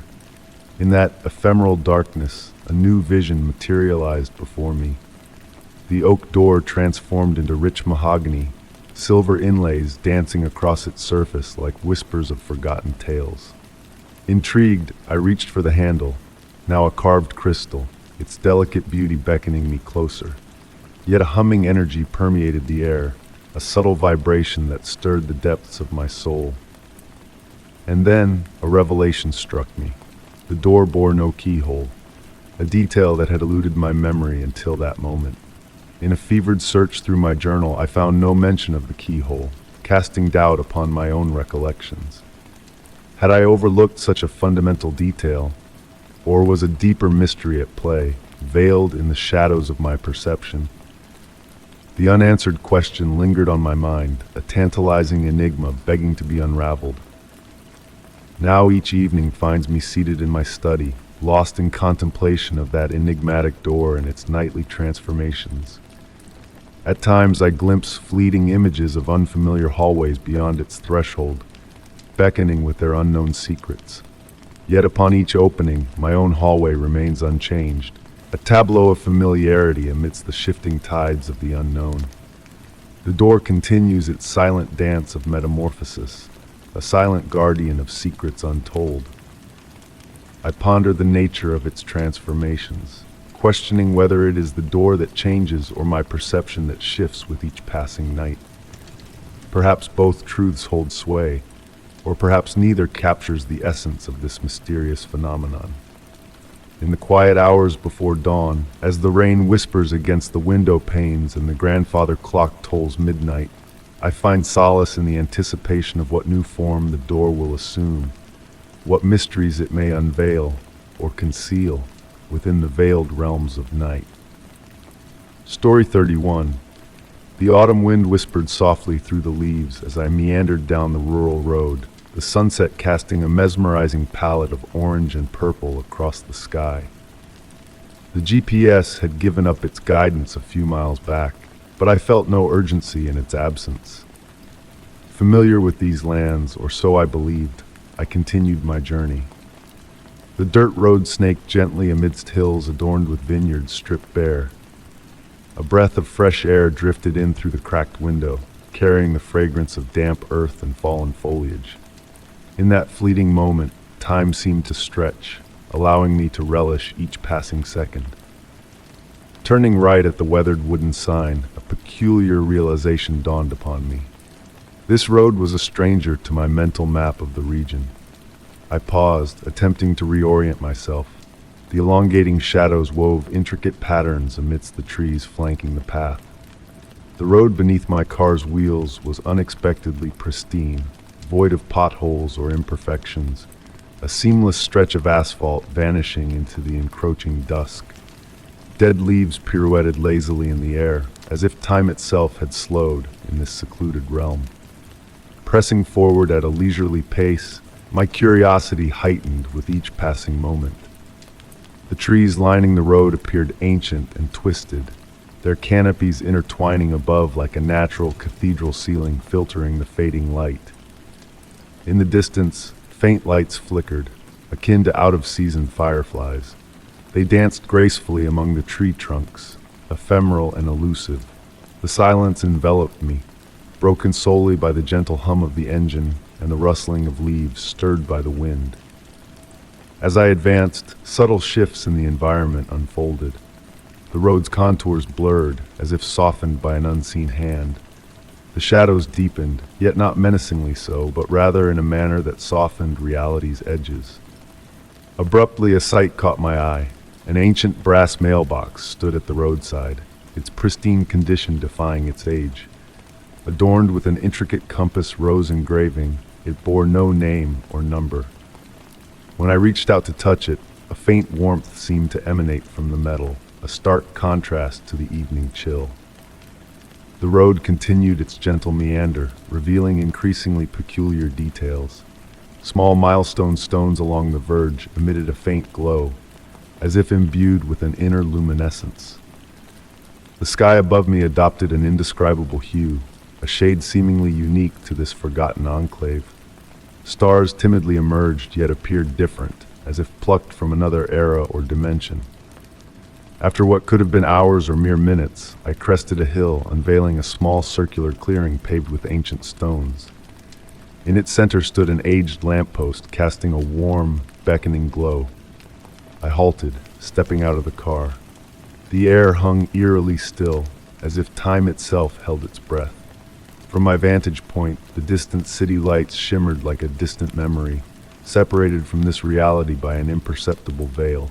In that ephemeral darkness, a new vision materialized before me. The oak door transformed into rich mahogany, silver inlays dancing across its surface like whispers of forgotten tales. Intrigued, I reached for the handle, now a carved crystal, its delicate beauty beckoning me closer. Yet a humming energy permeated the air, a subtle vibration that stirred the depths of my soul. And then a revelation struck me. The door bore no keyhole, a detail that had eluded my memory until that moment. In a fevered search through my journal, I found no mention of the keyhole, casting doubt upon my own recollections. Had I overlooked such a fundamental detail, or was a deeper mystery at play, veiled in the shadows of my perception? The unanswered question lingered on my mind, a tantalizing enigma begging to be unraveled. Now each evening finds me seated in my study, lost in contemplation of that enigmatic door and its nightly transformations. At times I glimpse fleeting images of unfamiliar hallways beyond its threshold, beckoning with their unknown secrets. Yet upon each opening, my own hallway remains unchanged, a tableau of familiarity amidst the shifting tides of the unknown. The door continues its silent dance of metamorphosis, a silent guardian of secrets untold. I ponder the nature of its transformations, questioning whether it is the door that changes or my perception that shifts with each passing night. Perhaps both truths hold sway, or perhaps neither captures the essence of this mysterious phenomenon. In the quiet hours before dawn, as the rain whispers against the window panes and the grandfather clock tolls midnight, I find solace in the anticipation of what new form the door will assume, what mysteries it may unveil or conceal within the veiled realms of night. Story 31. The autumn wind whispered softly through the leaves as I meandered down the rural road, the sunset casting a mesmerizing palette of orange and purple across the sky. The GPS had given up its guidance a few miles back, but I felt no urgency in its absence. Familiar with these lands, or so I believed, I continued my journey. The dirt road snaked gently amidst hills adorned with vineyards stripped bare. A breath of fresh air drifted in through the cracked window, carrying the fragrance of damp earth and fallen foliage. In that fleeting moment, time seemed to stretch, allowing me to relish each passing second. Turning right at the weathered wooden sign, a peculiar realization dawned upon me. This road was a stranger to my mental map of the region. I paused, attempting to reorient myself. The elongating shadows wove intricate patterns amidst the trees flanking the path. The road beneath my car's wheels was unexpectedly pristine, void of potholes or imperfections, a seamless stretch of asphalt vanishing into the encroaching dusk. Dead leaves pirouetted lazily in the air, as if time itself had slowed in this secluded realm. Pressing forward at a leisurely pace, my curiosity heightened with each passing moment. The trees lining the road appeared ancient and twisted, their canopies intertwining above like a natural cathedral ceiling filtering the fading light. In the distance, faint lights flickered, akin to out-of-season fireflies. They danced gracefully among the tree trunks, ephemeral and elusive. The silence enveloped me, broken solely by the gentle hum of the engine and the rustling of leaves stirred by the wind. As I advanced, subtle shifts in the environment unfolded. The road's contours blurred, as if softened by an unseen hand. The shadows deepened, yet not menacingly so, but rather in a manner that softened reality's edges. Abruptly, a sight caught my eye. An ancient brass mailbox stood at the roadside, its pristine condition defying its age. Adorned with an intricate compass rose engraving, it bore no name or number. When I reached out to touch it, a faint warmth seemed to emanate from the metal, a stark contrast to the evening chill. The road continued its gentle meander, revealing increasingly peculiar details. Small milestone stones along the verge emitted a faint glow, as if imbued with an inner luminescence. The sky above me adopted an indescribable hue, a shade seemingly unique to this forgotten enclave. Stars timidly emerged, yet appeared different, as if plucked from another era or dimension. After what could have been hours or mere minutes, I crested a hill, unveiling a small circular clearing paved with ancient stones. In its center stood an aged lamppost, casting a warm, beckoning glow. I halted, stepping out of the car. The air hung eerily still, as if time itself held its breath. From my vantage point, the distant city lights shimmered like a distant memory, separated from this reality by an imperceptible veil.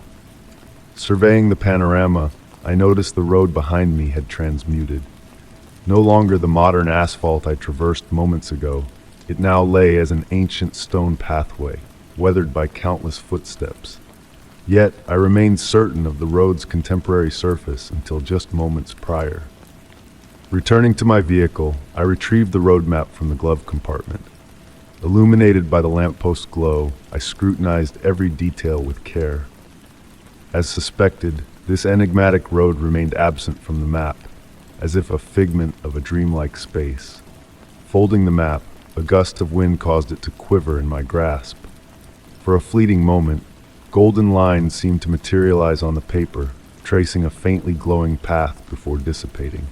Surveying the panorama, I noticed the road behind me had transmuted. No longer the modern asphalt I traversed moments ago, it now lay as an ancient stone pathway, weathered by countless footsteps. Yet, I remained certain of the road's contemporary surface until just moments prior. Returning to my vehicle, I retrieved the road map from the glove compartment. Illuminated by the lamppost's glow, I scrutinized every detail with care. As suspected, this enigmatic road remained absent from the map. as if a figment of a dreamlike space. Folding the map, a gust of wind caused it to quiver in my grasp. For a fleeting moment, golden lines seemed to materialize on the paper, tracing a faintly glowing path before dissipating.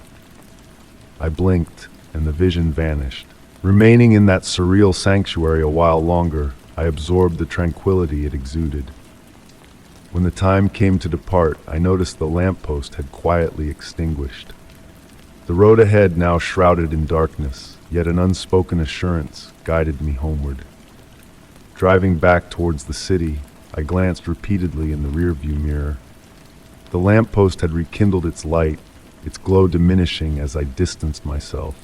I blinked, and the vision vanished. Remaining in that surreal sanctuary a while longer, I absorbed the tranquility it exuded. When the time came to depart, I noticed the lamppost had quietly extinguished. The road ahead now shrouded in darkness, yet an unspoken assurance guided me homeward. Driving back towards the city, I glanced repeatedly in the rearview mirror. The lamppost had rekindled its light, its glow diminishing as I distanced myself.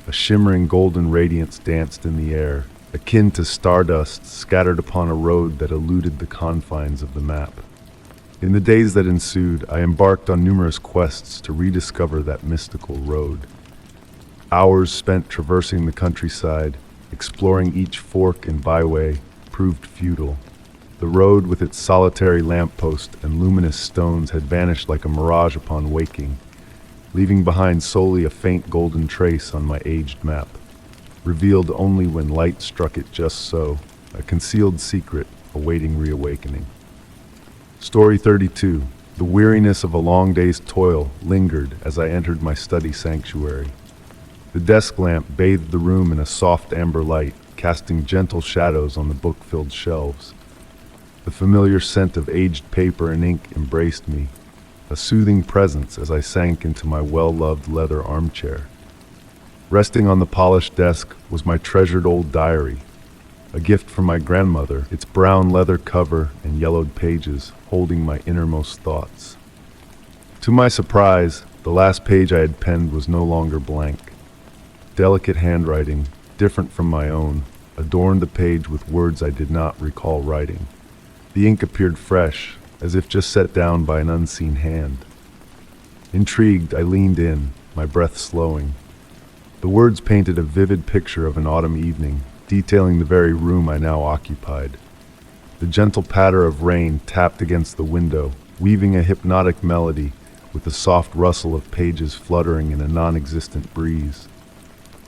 A shimmering golden radiance danced in the air, akin to stardust scattered upon a road that eluded the confines of the map. In the days that ensued, I embarked on numerous quests to rediscover that mystical road. Hours spent traversing the countryside, exploring each fork and byway, proved futile. The road with its solitary lamppost and luminous stones had vanished like a mirage upon waking, leaving behind solely a faint golden trace on my aged map, revealed only when light struck it just so, a concealed secret awaiting reawakening. Story 32. The weariness of a long day's toil lingered as I entered my study sanctuary. The desk lamp bathed the room in a soft amber light, casting gentle shadows on the book-filled shelves. The familiar scent of aged paper and ink embraced me, a soothing presence as I sank into my well-loved leather armchair. Resting on the polished desk was my treasured old diary, a gift from my grandmother, its brown leather cover and yellowed pages holding my innermost thoughts. To my surprise, the last page I had penned was no longer blank. Delicate handwriting, different from my own, adorned the page with words I did not recall writing. The ink appeared fresh, as if just set down by an unseen hand. Intrigued, I leaned in, my breath slowing. The words painted a vivid picture of an autumn evening, detailing the very room I now occupied. The gentle patter of rain tapped against the window, weaving a hypnotic melody with the soft rustle of pages fluttering in a non-existent breeze.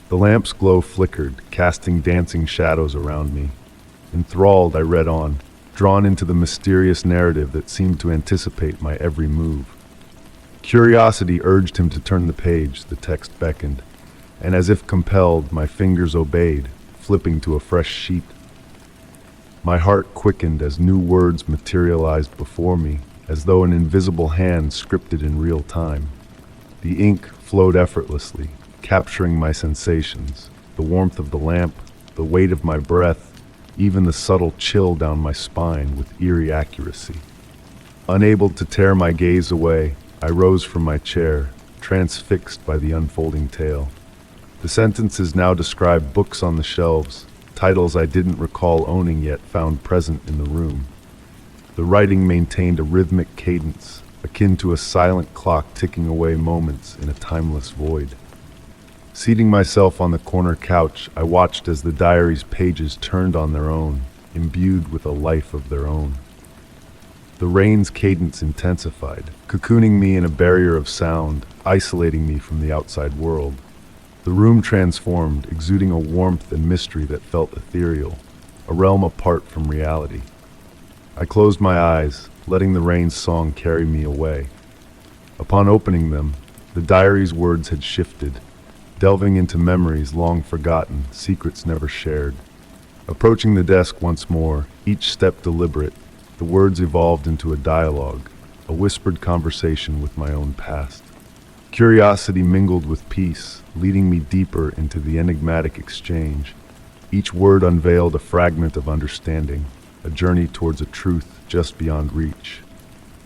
The lamp's glow flickered, casting dancing shadows around me. Enthralled, I read on, drawn into the mysterious narrative that seemed to anticipate my every move. Curiosity urged him to turn the page, the text beckoned, and as if compelled, my fingers obeyed, flipping to a fresh sheet. My heart quickened as new words materialized before me, as though an invisible hand scripted in real time. The ink flowed effortlessly, capturing my sensations, the warmth of the lamp, the weight of my breath, even the subtle chill down my spine with eerie accuracy. Unable to tear my gaze away, I rose from my chair, transfixed by the unfolding tale. The sentences now described books on the shelves, titles I didn't recall owning yet found present in the room. The writing maintained a rhythmic cadence, akin to a silent clock ticking away moments in a timeless void. Seating myself on the corner couch, I watched as the diary's pages turned on their own, imbued with a life of their own. The rain's cadence intensified, cocooning me in a barrier of sound, isolating me from the outside world. The room transformed, exuding a warmth and mystery that felt ethereal, a realm apart from reality. I closed my eyes, letting the rain's song carry me away. Upon opening them, the diary's words had shifted, delving into memories long forgotten, secrets never shared. Approaching the desk once more, each step deliberate, the words evolved into a dialogue, a whispered conversation with my own past. Curiosity mingled with peace, leading me deeper into the enigmatic exchange. Each word unveiled a fragment of understanding, a journey towards a truth just beyond reach.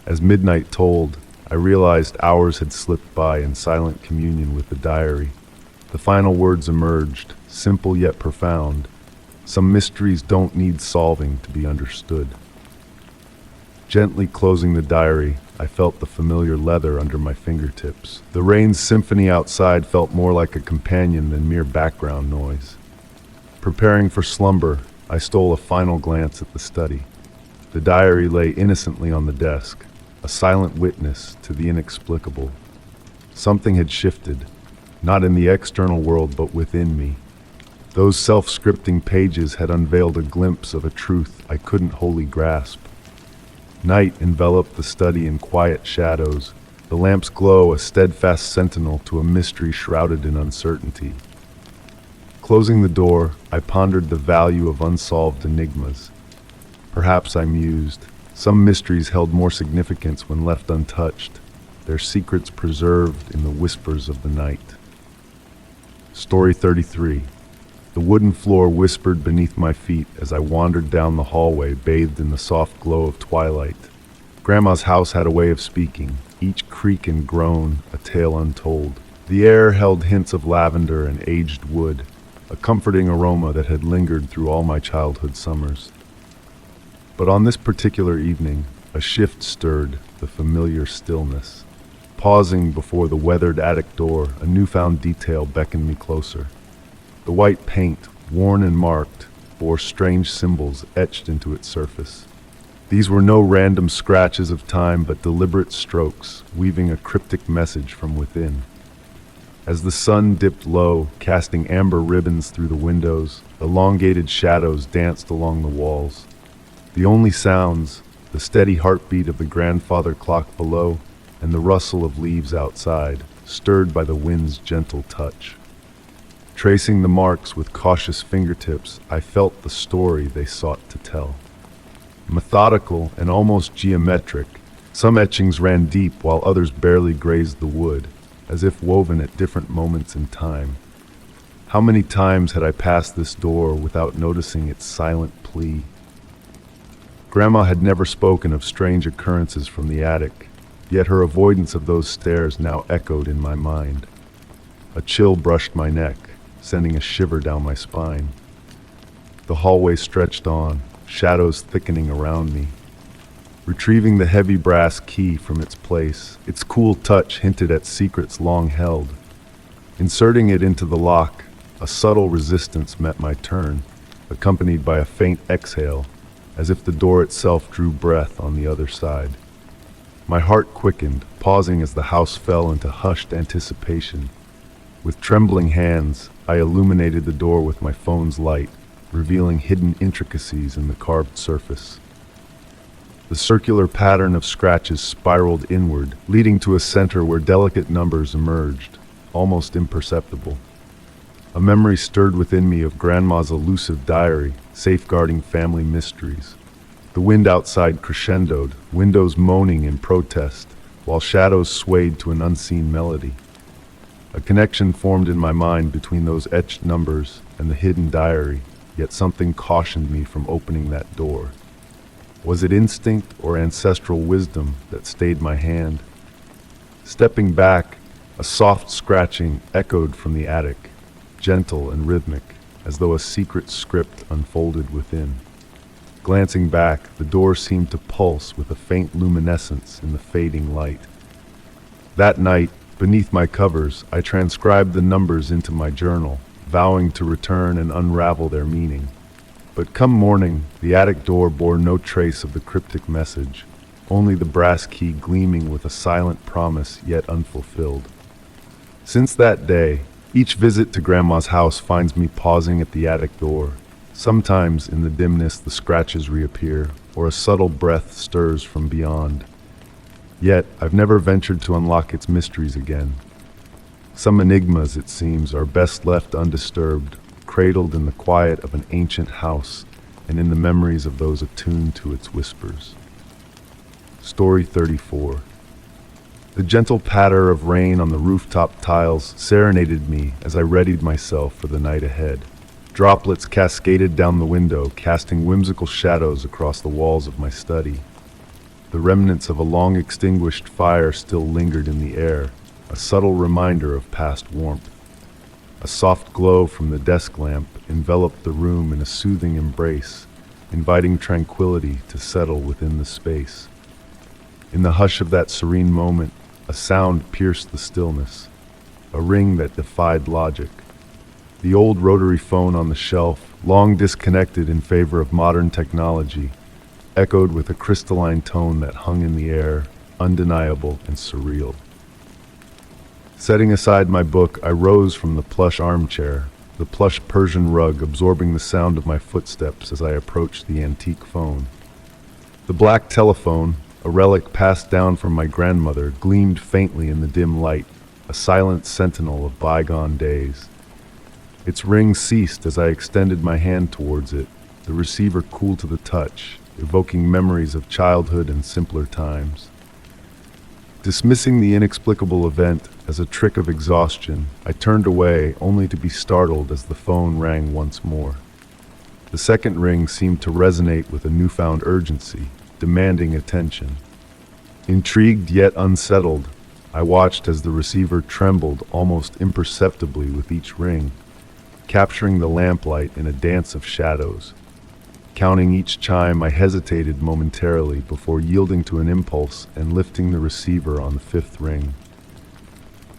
As midnight tolled, I realized hours had slipped by in silent communion with the diary. The final words emerged, simple yet profound. Some mysteries don't need solving to be understood. Gently closing the diary, I felt the familiar leather under my fingertips. The rain's symphony outside felt more like a companion than mere background noise. Preparing for slumber, I stole a final glance at the study. The diary lay innocently on the desk, a silent witness to the inexplicable. Something had shifted, not in the external world but within me. Those self-scripting pages had unveiled a glimpse of a truth I couldn't wholly grasp. Night enveloped the study in quiet shadows, the lamp's glow a steadfast sentinel to a mystery shrouded in uncertainty. Closing the door, I pondered the value of unsolved enigmas. Perhaps I mused, some mysteries held more significance when left untouched, their secrets preserved in the whispers of the night. Story 33. The wooden floor whispered beneath my feet as I wandered down the hallway bathed in the soft glow of twilight. Grandma's house had a way of speaking, each creak and groan a tale untold. The air held hints of lavender and aged wood, a comforting aroma that had lingered through all my childhood summers. But on this particular evening, a shift stirred the familiar stillness. Pausing before the weathered attic door, a newfound detail beckoned me closer. The white paint, worn and marked, bore strange symbols etched into its surface. These were no random scratches of time but deliberate strokes, weaving a cryptic message from within. As the sun dipped low, casting amber ribbons through the windows, elongated shadows danced along the walls. The only sounds, the steady heartbeat of the grandfather clock below, and the rustle of leaves outside, stirred by the wind's gentle touch. Tracing the marks with cautious fingertips, I felt the story they sought to tell. Methodical and almost geometric, some etchings ran deep while others barely grazed the wood, as if woven at different moments in time. How many times had I passed this door without noticing its silent plea? Grandma had never spoken of strange occurrences from the attic, yet her avoidance of those stairs now echoed in my mind. A chill brushed my neck, sending a shiver down my spine. The hallway stretched on, shadows thickening around me. Retrieving the heavy brass key from its place, its cool touch hinted at secrets long held. Inserting it into the lock, a subtle resistance met my turn, accompanied by a faint exhale, as if the door itself drew breath on the other side. My heart quickened, pausing as the house fell into hushed anticipation. With trembling hands, I illuminated the door with my phone's light, revealing hidden intricacies in the carved surface. The circular pattern of scratches spiraled inward, leading to a center where delicate numbers emerged, almost imperceptible. A memory stirred within me of Grandma's elusive diary, safeguarding family mysteries. The wind outside crescendoed, windows moaning in protest, while shadows swayed to an unseen melody. A connection formed in my mind between those etched numbers and the hidden diary, yet something cautioned me from opening that door. Was it instinct or ancestral wisdom that stayed my hand? Stepping back, a soft scratching echoed from the attic, gentle and rhythmic, as though a secret script unfolded within. Glancing back, the door seemed to pulse with a faint luminescence in the fading light. That night, beneath my covers, I transcribed the numbers into my journal, vowing to return and unravel their meaning. But come morning, the attic door bore no trace of the cryptic message, only the brass key gleaming with a silent promise yet unfulfilled. Since that day, each visit to Grandma's house finds me pausing at the attic door. Sometimes in the dimness the scratches reappear, or a subtle breath stirs from beyond. Yet I've never ventured to unlock its mysteries again. Some enigmas, it seems, are best left undisturbed, cradled in the quiet of an ancient house and in the memories of those attuned to its whispers. Story 34. The gentle patter of rain on the rooftop tiles serenaded me as I readied myself for the night ahead. Droplets cascaded down the window, casting whimsical shadows across the walls of my study. The remnants of a long-extinguished fire still lingered in the air, a subtle reminder of past warmth. A soft glow from the desk lamp enveloped the room in a soothing embrace, inviting tranquility to settle within the space. In the hush of that serene moment, a sound pierced the stillness, a ring that defied logic. The old rotary phone on the shelf, long disconnected in favor of modern technology, echoed with a crystalline tone that hung in the air, undeniable and surreal. Setting aside my book, I rose from the plush armchair, the plush Persian rug absorbing the sound of my footsteps as I approached the antique phone. The black telephone, a relic passed down from my grandmother, gleamed faintly in the dim light, a silent sentinel of bygone days. Its ring ceased as I extended my hand towards it, the receiver cool to the touch, evoking memories of childhood and simpler times. Dismissing the inexplicable event as a trick of exhaustion, I turned away only to be startled as the phone rang once more. The second ring seemed to resonate with a newfound urgency, demanding attention. Intrigued yet unsettled, I watched as the receiver trembled almost imperceptibly with each ring, capturing the lamplight in a dance of shadows. Counting each chime, I hesitated momentarily before yielding to an impulse and lifting the receiver on the fifth ring.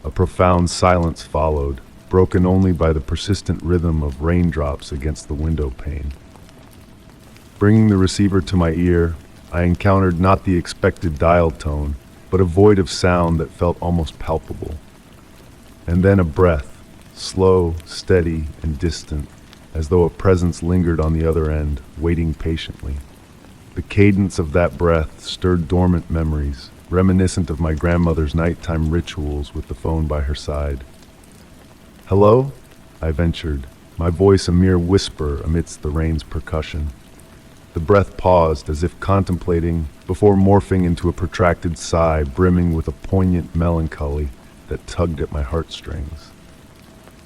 A profound silence followed, broken only by the persistent rhythm of raindrops against the window pane. Bringing the receiver to my ear, I encountered not the expected dial tone, but a void of sound that felt almost palpable. And then a breath, slow, steady, and distant, as though a presence lingered on the other end, waiting patiently. The cadence of that breath stirred dormant memories, reminiscent of my grandmother's nighttime rituals with the phone by her side. "Hello?" I ventured, my voice a mere whisper amidst the rain's percussion. The breath paused as if contemplating, before morphing into a protracted sigh brimming with a poignant melancholy that tugged at my heartstrings.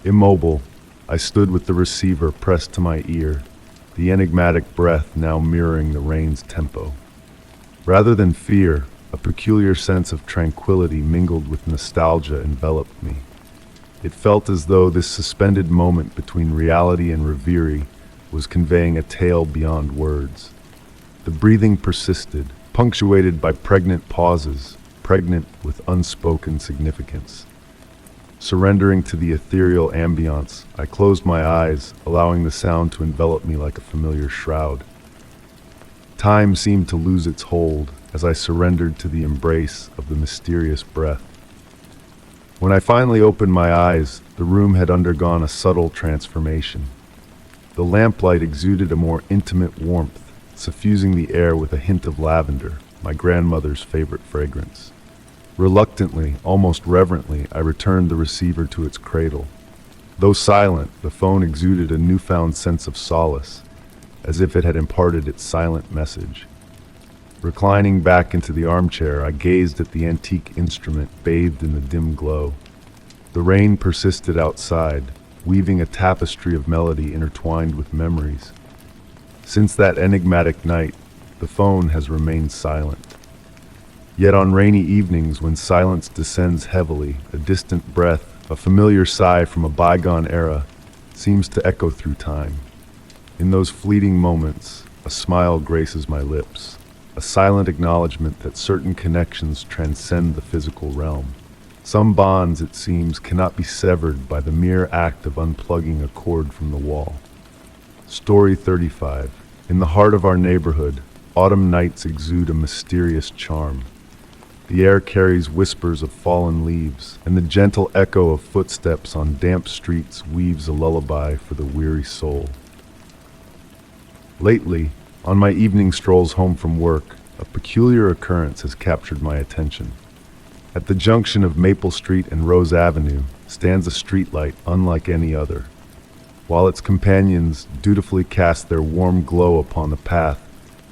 Immobile, I stood with the receiver pressed to my ear, the enigmatic breath now mirroring the rain's tempo. Rather than fear, a peculiar sense of tranquility mingled with nostalgia enveloped me. It felt as though this suspended moment between reality and reverie was conveying a tale beyond words. The breathing persisted, punctuated by pregnant pauses, pregnant with unspoken significance. Surrendering to the ethereal ambience, I closed my eyes, allowing the sound to envelop me like a familiar shroud. Time seemed to lose its hold as I surrendered to the embrace of the mysterious breath. When I finally opened my eyes, the room had undergone a subtle transformation. The lamplight exuded a more intimate warmth, suffusing the air with a hint of lavender, my grandmother's favorite fragrance. Reluctantly, almost reverently, I returned the receiver to its cradle. Though silent, the phone exuded a newfound sense of solace, as if it had imparted its silent message. Reclining back into the armchair, I gazed at the antique instrument bathed in the dim glow. The rain persisted outside, weaving a tapestry of melody intertwined with memories. Since that enigmatic night, the phone has remained silent. Yet on rainy evenings when silence descends heavily, a distant breath, a familiar sigh from a bygone era, seems to echo through time. In those fleeting moments, a smile graces my lips, a silent acknowledgement that certain connections transcend the physical realm. Some bonds, it seems, cannot be severed by the mere act of unplugging a cord from the wall. Story 35. In the heart of our neighborhood, autumn nights exude a mysterious charm. The air carries whispers of fallen leaves, and the gentle echo of footsteps on damp streets weaves a lullaby for the weary soul. Lately, on my evening strolls home from work, a peculiar occurrence has captured my attention. At the junction of Maple Street and Rose Avenue stands a streetlight unlike any other. While its companions dutifully cast their warm glow upon the path,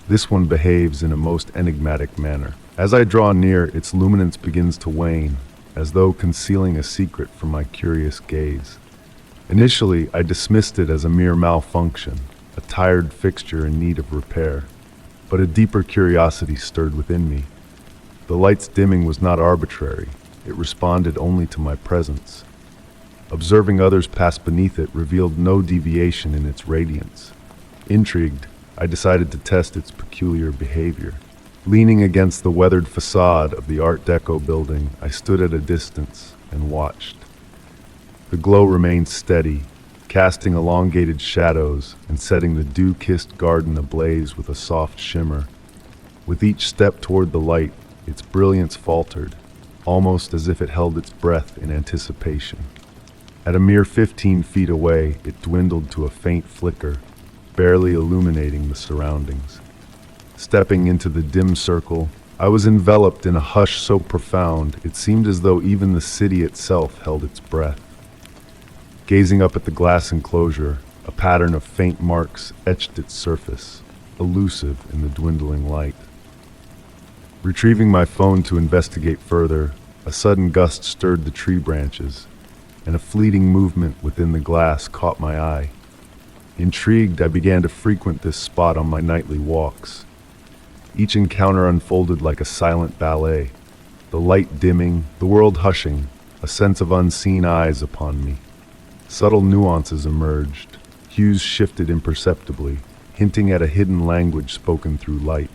this one behaves in a most enigmatic manner. As I draw near, its luminance begins to wane, as though concealing a secret from my curious gaze. Initially, I dismissed it as a mere malfunction, a tired fixture in need of repair. But a deeper curiosity stirred within me. The light's dimming was not arbitrary. It responded only to my presence. Observing others pass beneath it revealed no deviation in its radiance. Intrigued, I decided to test its peculiar behavior. Leaning against the weathered facade of the Art Deco building, I stood at a distance and watched. The glow remained steady, casting elongated shadows and setting the dew-kissed garden ablaze with a soft shimmer. With each step toward the light, its brilliance faltered, almost as if it held its breath in anticipation. At a mere 15 feet away, it dwindled to a faint flicker, barely illuminating the surroundings. Stepping into the dim circle, I was enveloped in a hush so profound it seemed as though even the city itself held its breath. Gazing up at the glass enclosure, a pattern of faint marks etched its surface, elusive in the dwindling light. Retrieving my phone to investigate further, a sudden gust stirred the tree branches, and a fleeting movement within the glass caught my eye. Intrigued, I began to frequent this spot on my nightly walks. Each encounter unfolded like a silent ballet, the light dimming, the world hushing, a sense of unseen eyes upon me. Subtle nuances emerged, hues shifted imperceptibly, hinting at a hidden language spoken through light.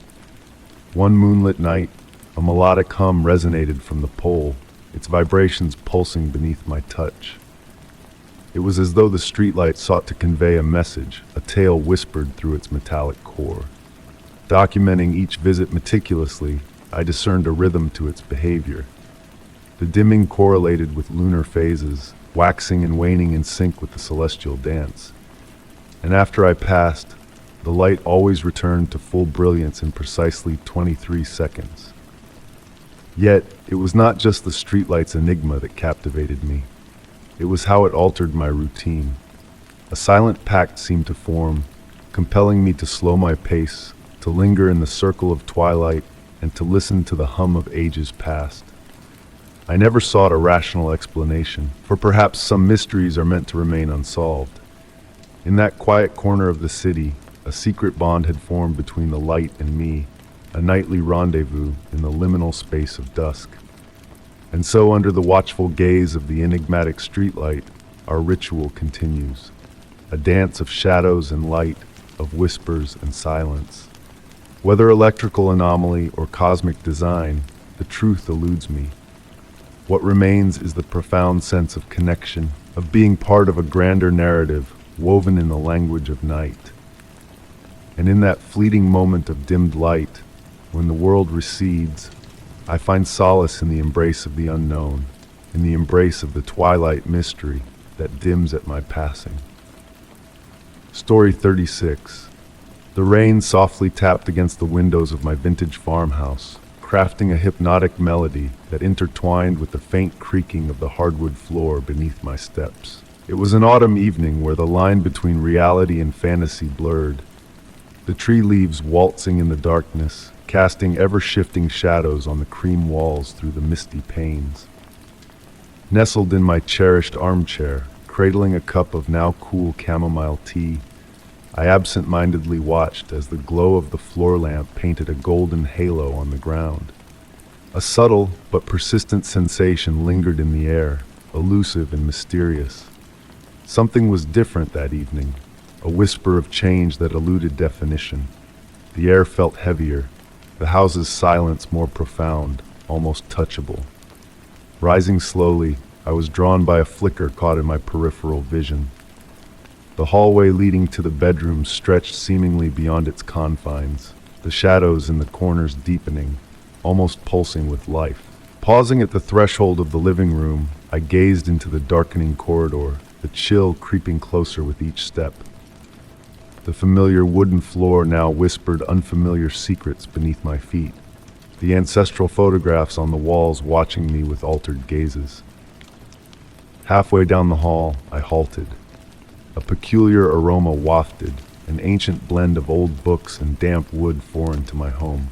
One moonlit night, a melodic hum resonated from the pole, its vibrations pulsing beneath my touch. It was as though the streetlight sought to convey a message, a tale whispered through its metallic core. Documenting each visit meticulously, I discerned a rhythm to its behavior. The dimming correlated with lunar phases, waxing and waning in sync with the celestial dance. And after I passed, the light always returned to full brilliance in precisely 23 seconds. Yet, it was not just the streetlight's enigma that captivated me. It was how it altered my routine. A silent pact seemed to form, compelling me to slow my pace, to linger in the circle of twilight, and to listen to the hum of ages past. I never sought a rational explanation, for perhaps some mysteries are meant to remain unsolved. In that quiet corner of the city, a secret bond had formed between the light and me, a nightly rendezvous in the liminal space of dusk. And so, under the watchful gaze of the enigmatic streetlight, our ritual continues, a dance of shadows and light, of whispers and silence. Whether electrical anomaly or cosmic design, the truth eludes me. What remains is the profound sense of connection, of being part of a grander narrative woven in the language of night. And in that fleeting moment of dimmed light, when the world recedes, I find solace in the embrace of the unknown, in the embrace of the twilight mystery that dims at my passing. Story 36. The rain softly tapped against the windows of my vintage farmhouse, crafting a hypnotic melody that intertwined with the faint creaking of the hardwood floor beneath my steps. It was an autumn evening where the line between reality and fantasy blurred, the tree leaves waltzing in the darkness, casting ever-shifting shadows on the cream walls through the misty panes. Nestled in my cherished armchair, cradling a cup of now cool chamomile tea, I absent-mindedly watched as the glow of the floor lamp painted a golden halo on the ground. A subtle but persistent sensation lingered in the air, elusive and mysterious. Something was different that evening, a whisper of change that eluded definition. The air felt heavier, the house's silence more profound, almost touchable. Rising slowly, I was drawn by a flicker caught in my peripheral vision. The hallway leading to the bedroom stretched seemingly beyond its confines, the shadows in the corners deepening, almost pulsing with life. Pausing at the threshold of the living room, I gazed into the darkening corridor, the chill creeping closer with each step. The familiar wooden floor now whispered unfamiliar secrets beneath my feet, the ancestral photographs on the walls watching me with altered gazes. Halfway down the hall, I halted. A peculiar aroma wafted, an ancient blend of old books and damp wood foreign to my home.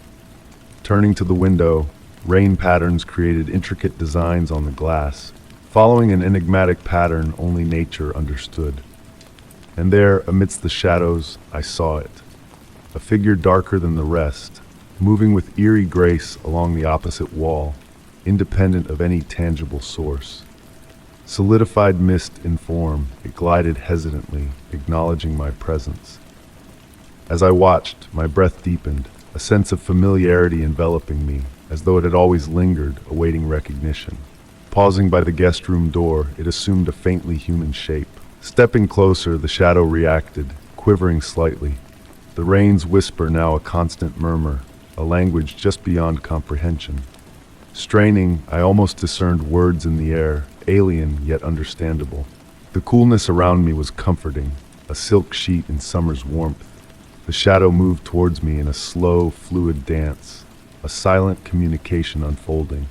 Turning to the window, rain patterns created intricate designs on the glass, following an enigmatic pattern only nature understood. And there, amidst the shadows, I saw it. A figure darker than the rest, moving with eerie grace along the opposite wall, independent of any tangible source. Solidified mist in form, it glided hesitantly, acknowledging my presence. As I watched, my breath deepened, a sense of familiarity enveloping me, as though it had always lingered, awaiting recognition. Pausing by the guest room door, it assumed a faintly human shape. Stepping closer, the shadow reacted, quivering slightly. The rain's whisper now a constant murmur, a language just beyond comprehension. Straining, I almost discerned words in the air, alien yet understandable. The coolness around me was comforting, a silk sheet in summer's warmth. The shadow moved towards me in a slow, fluid dance, a silent communication unfolding.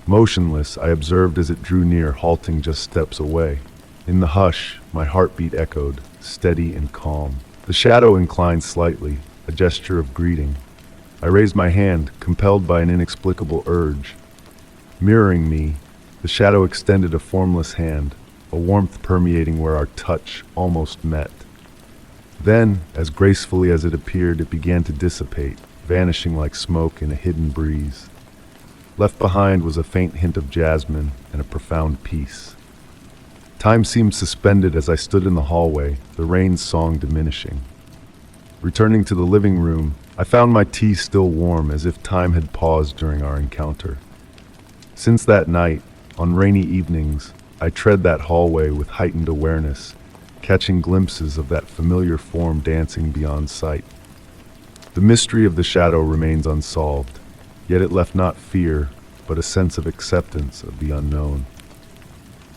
Motionless, I observed as it drew near, halting just steps away. In the hush, my heartbeat echoed, steady and calm. The shadow inclined slightly, a gesture of greeting. I raised my hand, compelled by an inexplicable urge. Mirroring me, the shadow extended a formless hand, a warmth permeating where our touch almost met. Then, as gracefully as it appeared, it began to dissipate, vanishing like smoke in a hidden breeze. Left behind was a faint hint of jasmine and a profound peace. Time seemed suspended as I stood in the hallway, the rain's song diminishing. Returning to the living room, I found my tea still warm, as if time had paused during our encounter. Since that night, on rainy evenings, I tread that hallway with heightened awareness, catching glimpses of that familiar form dancing beyond sight. The mystery of the shadow remains unsolved, yet it left not fear, but a sense of acceptance of the unknown.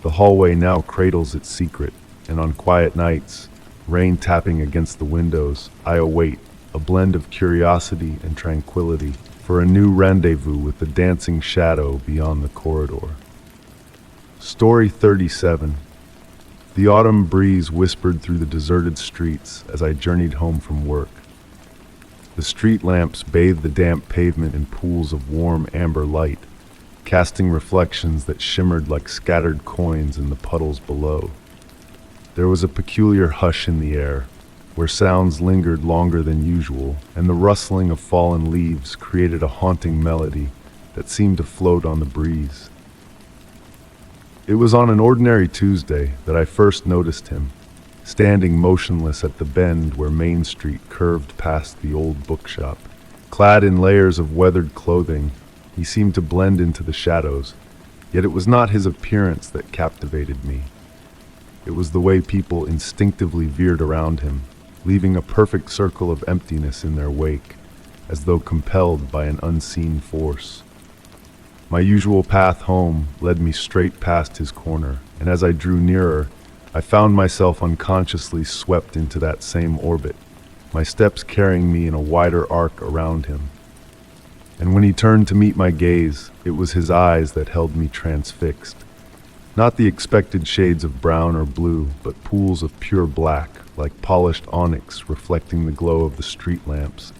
The hallway now cradles its secret, and on quiet nights, rain tapping against the windows, I await, a blend of curiosity and tranquility, for a new rendezvous with the dancing shadow beyond the corridor. Story 37. The autumn breeze whispered through the deserted streets as I journeyed home from work. The street lamps bathed the damp pavement in pools of warm amber light, casting reflections that shimmered like scattered coins in the puddles below. There was a peculiar hush in the air, where sounds lingered longer than usual, and the rustling of fallen leaves created a haunting melody that seemed to float on the breeze. It was on an ordinary Tuesday that I first noticed him, standing motionless at the bend where Main Street curved past the old bookshop. Clad in layers of weathered clothing, he seemed to blend into the shadows, yet it was not his appearance that captivated me. It was the way people instinctively veered around him, leaving a perfect circle of emptiness in their wake, as though compelled by an unseen force. My usual path home led me straight past his corner, and as I drew nearer, I found myself unconsciously swept into that same orbit, my steps carrying me in a wider arc around him. And when he turned to meet my gaze, it was his eyes that held me transfixed. Not the expected shades of brown or blue, but pools of pure black, like polished onyx reflecting the glow of the street lamps.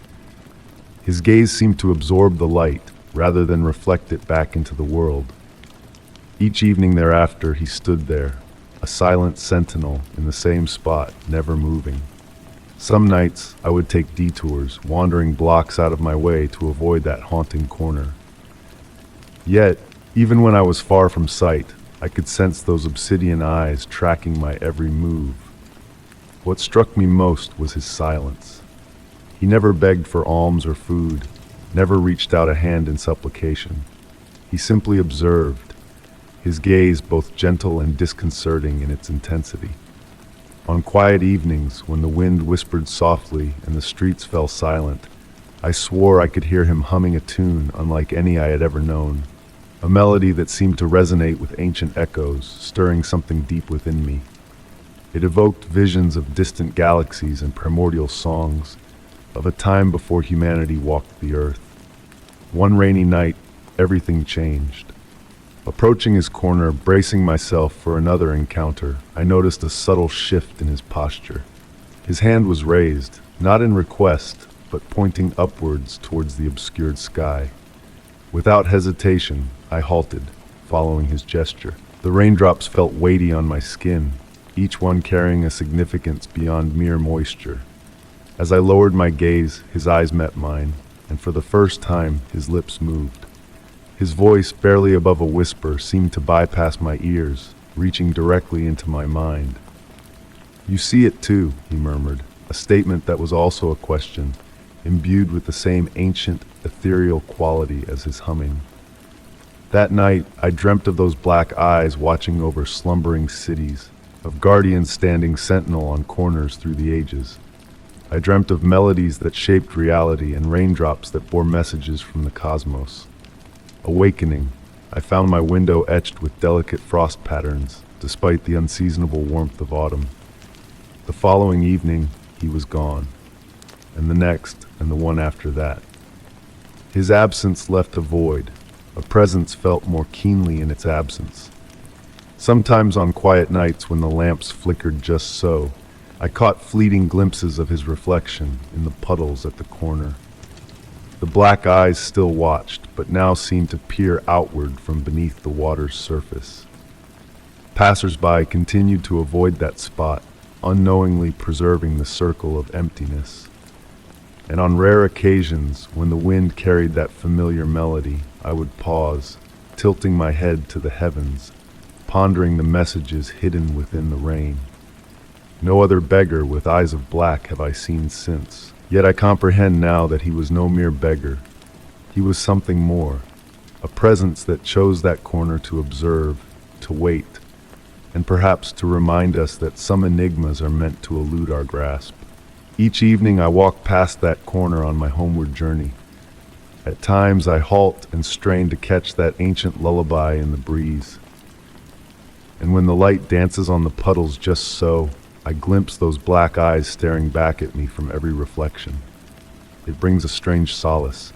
His gaze seemed to absorb the light, rather than reflect it back into the world. Each evening thereafter, he stood there, a silent sentinel in the same spot, never moving. Some nights, I would take detours, wandering blocks out of my way to avoid that haunting corner. Yet, even when I was far from sight, I could sense those obsidian eyes tracking my every move. What struck me most was his silence. He never begged for alms or food, never reached out a hand in supplication. He simply observed, his gaze both gentle and disconcerting in its intensity. On quiet evenings, when the wind whispered softly and the streets fell silent, I swore I could hear him humming a tune unlike any I had ever known, a melody that seemed to resonate with ancient echoes, stirring something deep within me. It evoked visions of distant galaxies and primordial songs, of a time before humanity walked the earth. One rainy night, everything changed. Approaching his corner, bracing myself for another encounter, I noticed a subtle shift in his posture. His hand was raised, not in request, but pointing upwards towards the obscured sky. Without hesitation, I halted, following his gesture. The raindrops felt weighty on my skin, each one carrying a significance beyond mere moisture. As I lowered my gaze, his eyes met mine, and for the first time, his lips moved. His voice, barely above a whisper, seemed to bypass my ears, reaching directly into my mind. "You see it too," he murmured, a statement that was also a question, imbued with the same ancient, ethereal quality as his humming. That night, I dreamt of those black eyes watching over slumbering cities, of guardians standing sentinel on corners through the ages. I dreamt of melodies that shaped reality and raindrops that bore messages from the cosmos. Awakening, I found my window etched with delicate frost patterns, despite the unseasonable warmth of autumn. The following evening, he was gone, and the next, and the one after that. His absence left a void. A presence felt more keenly in its absence. Sometimes on quiet nights when the lamps flickered just so, I caught fleeting glimpses of his reflection in the puddles at the corner. The black eyes still watched, but now seemed to peer outward from beneath the water's surface. Passers-by continued to avoid that spot, unknowingly preserving the circle of emptiness. And on rare occasions, when the wind carried that familiar melody, I would pause, tilting my head to the heavens, pondering the messages hidden within the rain. No other beggar with eyes of black have I seen since, yet I comprehend now that he was no mere beggar. He was something more, a presence that chose that corner to observe, to wait, and perhaps to remind us that some enigmas are meant to elude our grasp. Each evening I walk past that corner on my homeward journey. At times I halt and strain to catch that ancient lullaby in the breeze. And when the light dances on the puddles just so, I glimpse those black eyes staring back at me from every reflection. It brings a strange solace,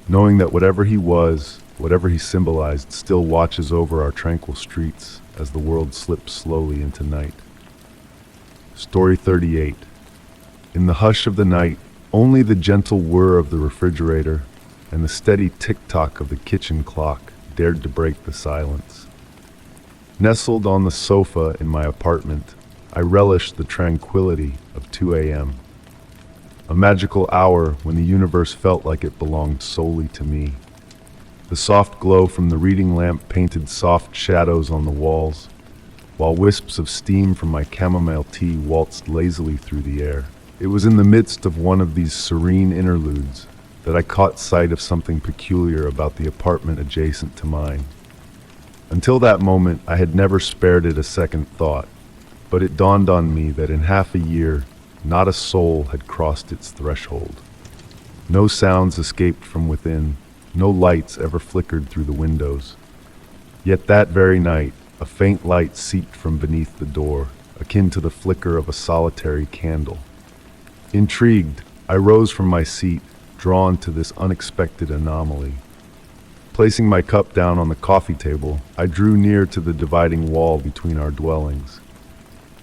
knowing that whatever he was, whatever he symbolized, still watches over our tranquil streets as the world slips slowly into night. Story 38. In the hush of the night, only the gentle whir of the refrigerator and the steady tick-tock of the kitchen clock dared to break the silence. Nestled on the sofa in my apartment, I relished the tranquility of 2 a.m., a magical hour when the universe felt like it belonged solely to me. The soft glow from the reading lamp painted soft shadows on the walls, while wisps of steam from my chamomile tea waltzed lazily through the air. It was in the midst of one of these serene interludes that I caught sight of something peculiar about the apartment adjacent to mine. Until that moment, I had never spared it a second thought, but it dawned on me that in half a year, not a soul had crossed its threshold. No sounds escaped from within, no lights ever flickered through the windows. Yet that very night, a faint light seeped from beneath the door, akin to the flicker of a solitary candle. Intrigued, I rose from my seat, drawn to this unexpected anomaly. Placing my cup down on the coffee table, I drew near to the dividing wall between our dwellings.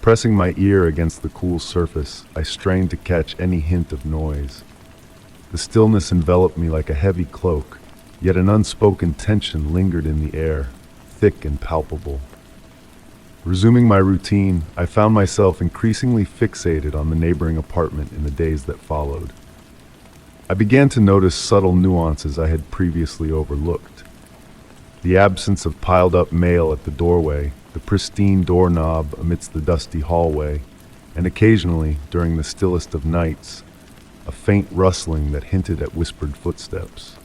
Pressing my ear against the cool surface, I strained to catch any hint of noise. The stillness enveloped me like a heavy cloak, yet an unspoken tension lingered in the air, thick and palpable. Resuming my routine, I found myself increasingly fixated on the neighboring apartment in the days that followed. I began to notice subtle nuances I had previously overlooked. The absence of piled-up mail at the doorway, the pristine doorknob amidst the dusty hallway, and occasionally, during the stillest of nights, a faint rustling that hinted at whispered footsteps.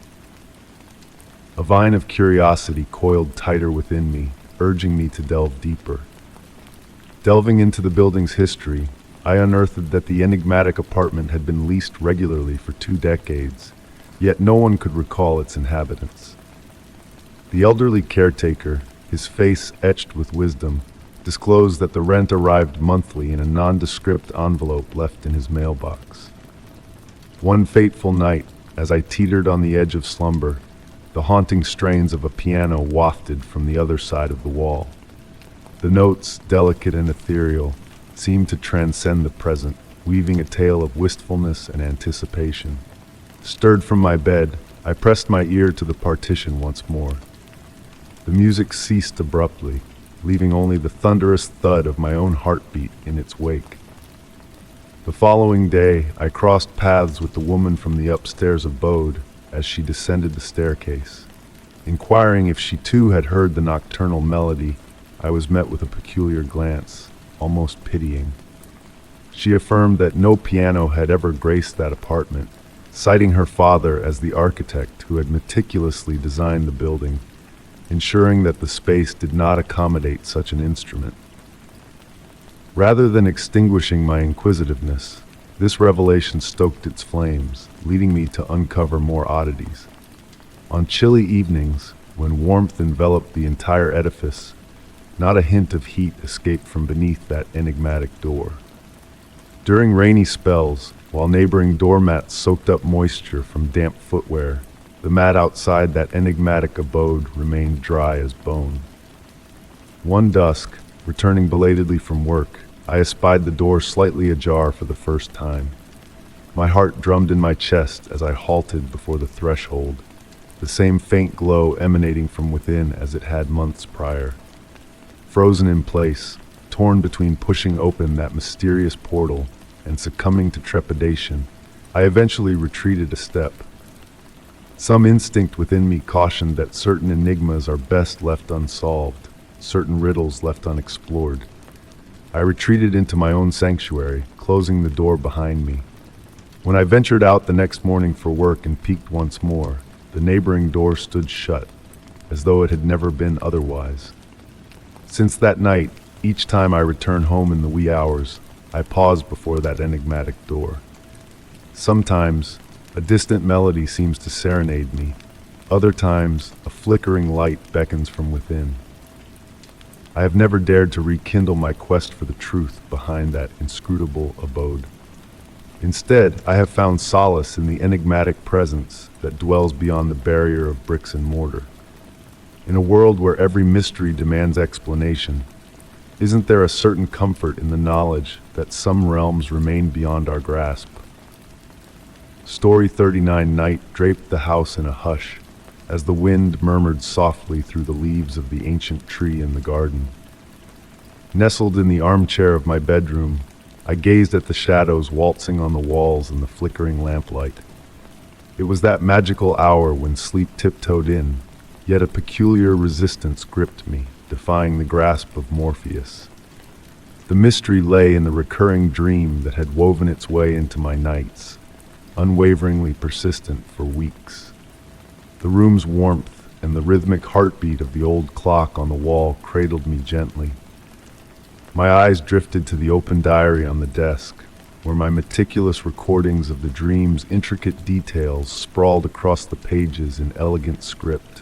A vine of curiosity coiled tighter within me, urging me to delve deeper. Delving into the building's history, I unearthed that the enigmatic apartment had been leased regularly for 2 decades, yet no one could recall its inhabitants. The elderly caretaker, his face etched with wisdom, disclosed that the rent arrived monthly in a nondescript envelope left in his mailbox. One fateful night, as I teetered on the edge of slumber, the haunting strains of a piano wafted from the other side of the wall. The notes, delicate and ethereal, seemed to transcend the present, weaving a tale of wistfulness and anticipation. Stirred from my bed, I pressed my ear to the partition once more. The music ceased abruptly, leaving only the thunderous thud of my own heartbeat in its wake. The following day, I crossed paths with the woman from the upstairs abode as she descended the staircase. Inquiring if she too had heard the nocturnal melody, I was met with a peculiar glance, almost pitying. She affirmed that no piano had ever graced that apartment, citing her father as the architect who had meticulously designed the building, ensuring that the space did not accommodate such an instrument. Rather than extinguishing my inquisitiveness, this revelation stoked its flames, leading me to uncover more oddities. On chilly evenings, when warmth enveloped the entire edifice, not a hint of heat escaped from beneath that enigmatic door. During rainy spells, while neighboring doormats soaked up moisture from damp footwear, the mat outside that enigmatic abode remained dry as bone. One dusk, returning belatedly from work, I espied the door slightly ajar for the first time. My heart drummed in my chest as I halted before the threshold, the same faint glow emanating from within as it had months prior. Frozen in place, torn between pushing open that mysterious portal and succumbing to trepidation, I eventually retreated a step. Some instinct within me cautioned that certain enigmas are best left unsolved, certain riddles left unexplored. I retreated into my own sanctuary, closing the door behind me. When I ventured out the next morning for work and peeked once more, the neighboring door stood shut, as though it had never been otherwise. Since that night, each time I return home in the wee hours, I pause before that enigmatic door. Sometimes, a distant melody seems to serenade me. Other times, a flickering light beckons from within. I have never dared to rekindle my quest for the truth behind that inscrutable abode. Instead, I have found solace in the enigmatic presence that dwells beyond the barrier of bricks and mortar. In a world where every mystery demands explanation, isn't there a certain comfort in the knowledge that some realms remain beyond our grasp? Story 39 night draped the house in a hush, as the wind murmured softly through the leaves of the ancient tree in the garden. Nestled in the armchair of my bedroom, I gazed at the shadows waltzing on the walls and the flickering lamplight. It was that magical hour when sleep tiptoed in, yet a peculiar resistance gripped me, defying the grasp of Morpheus. The mystery lay in the recurring dream that had woven its way into my nights, unwaveringly persistent for weeks. The room's warmth and the rhythmic heartbeat of the old clock on the wall cradled me gently. My eyes drifted to the open diary on the desk, where my meticulous recordings of the dream's intricate details sprawled across the pages in elegant script.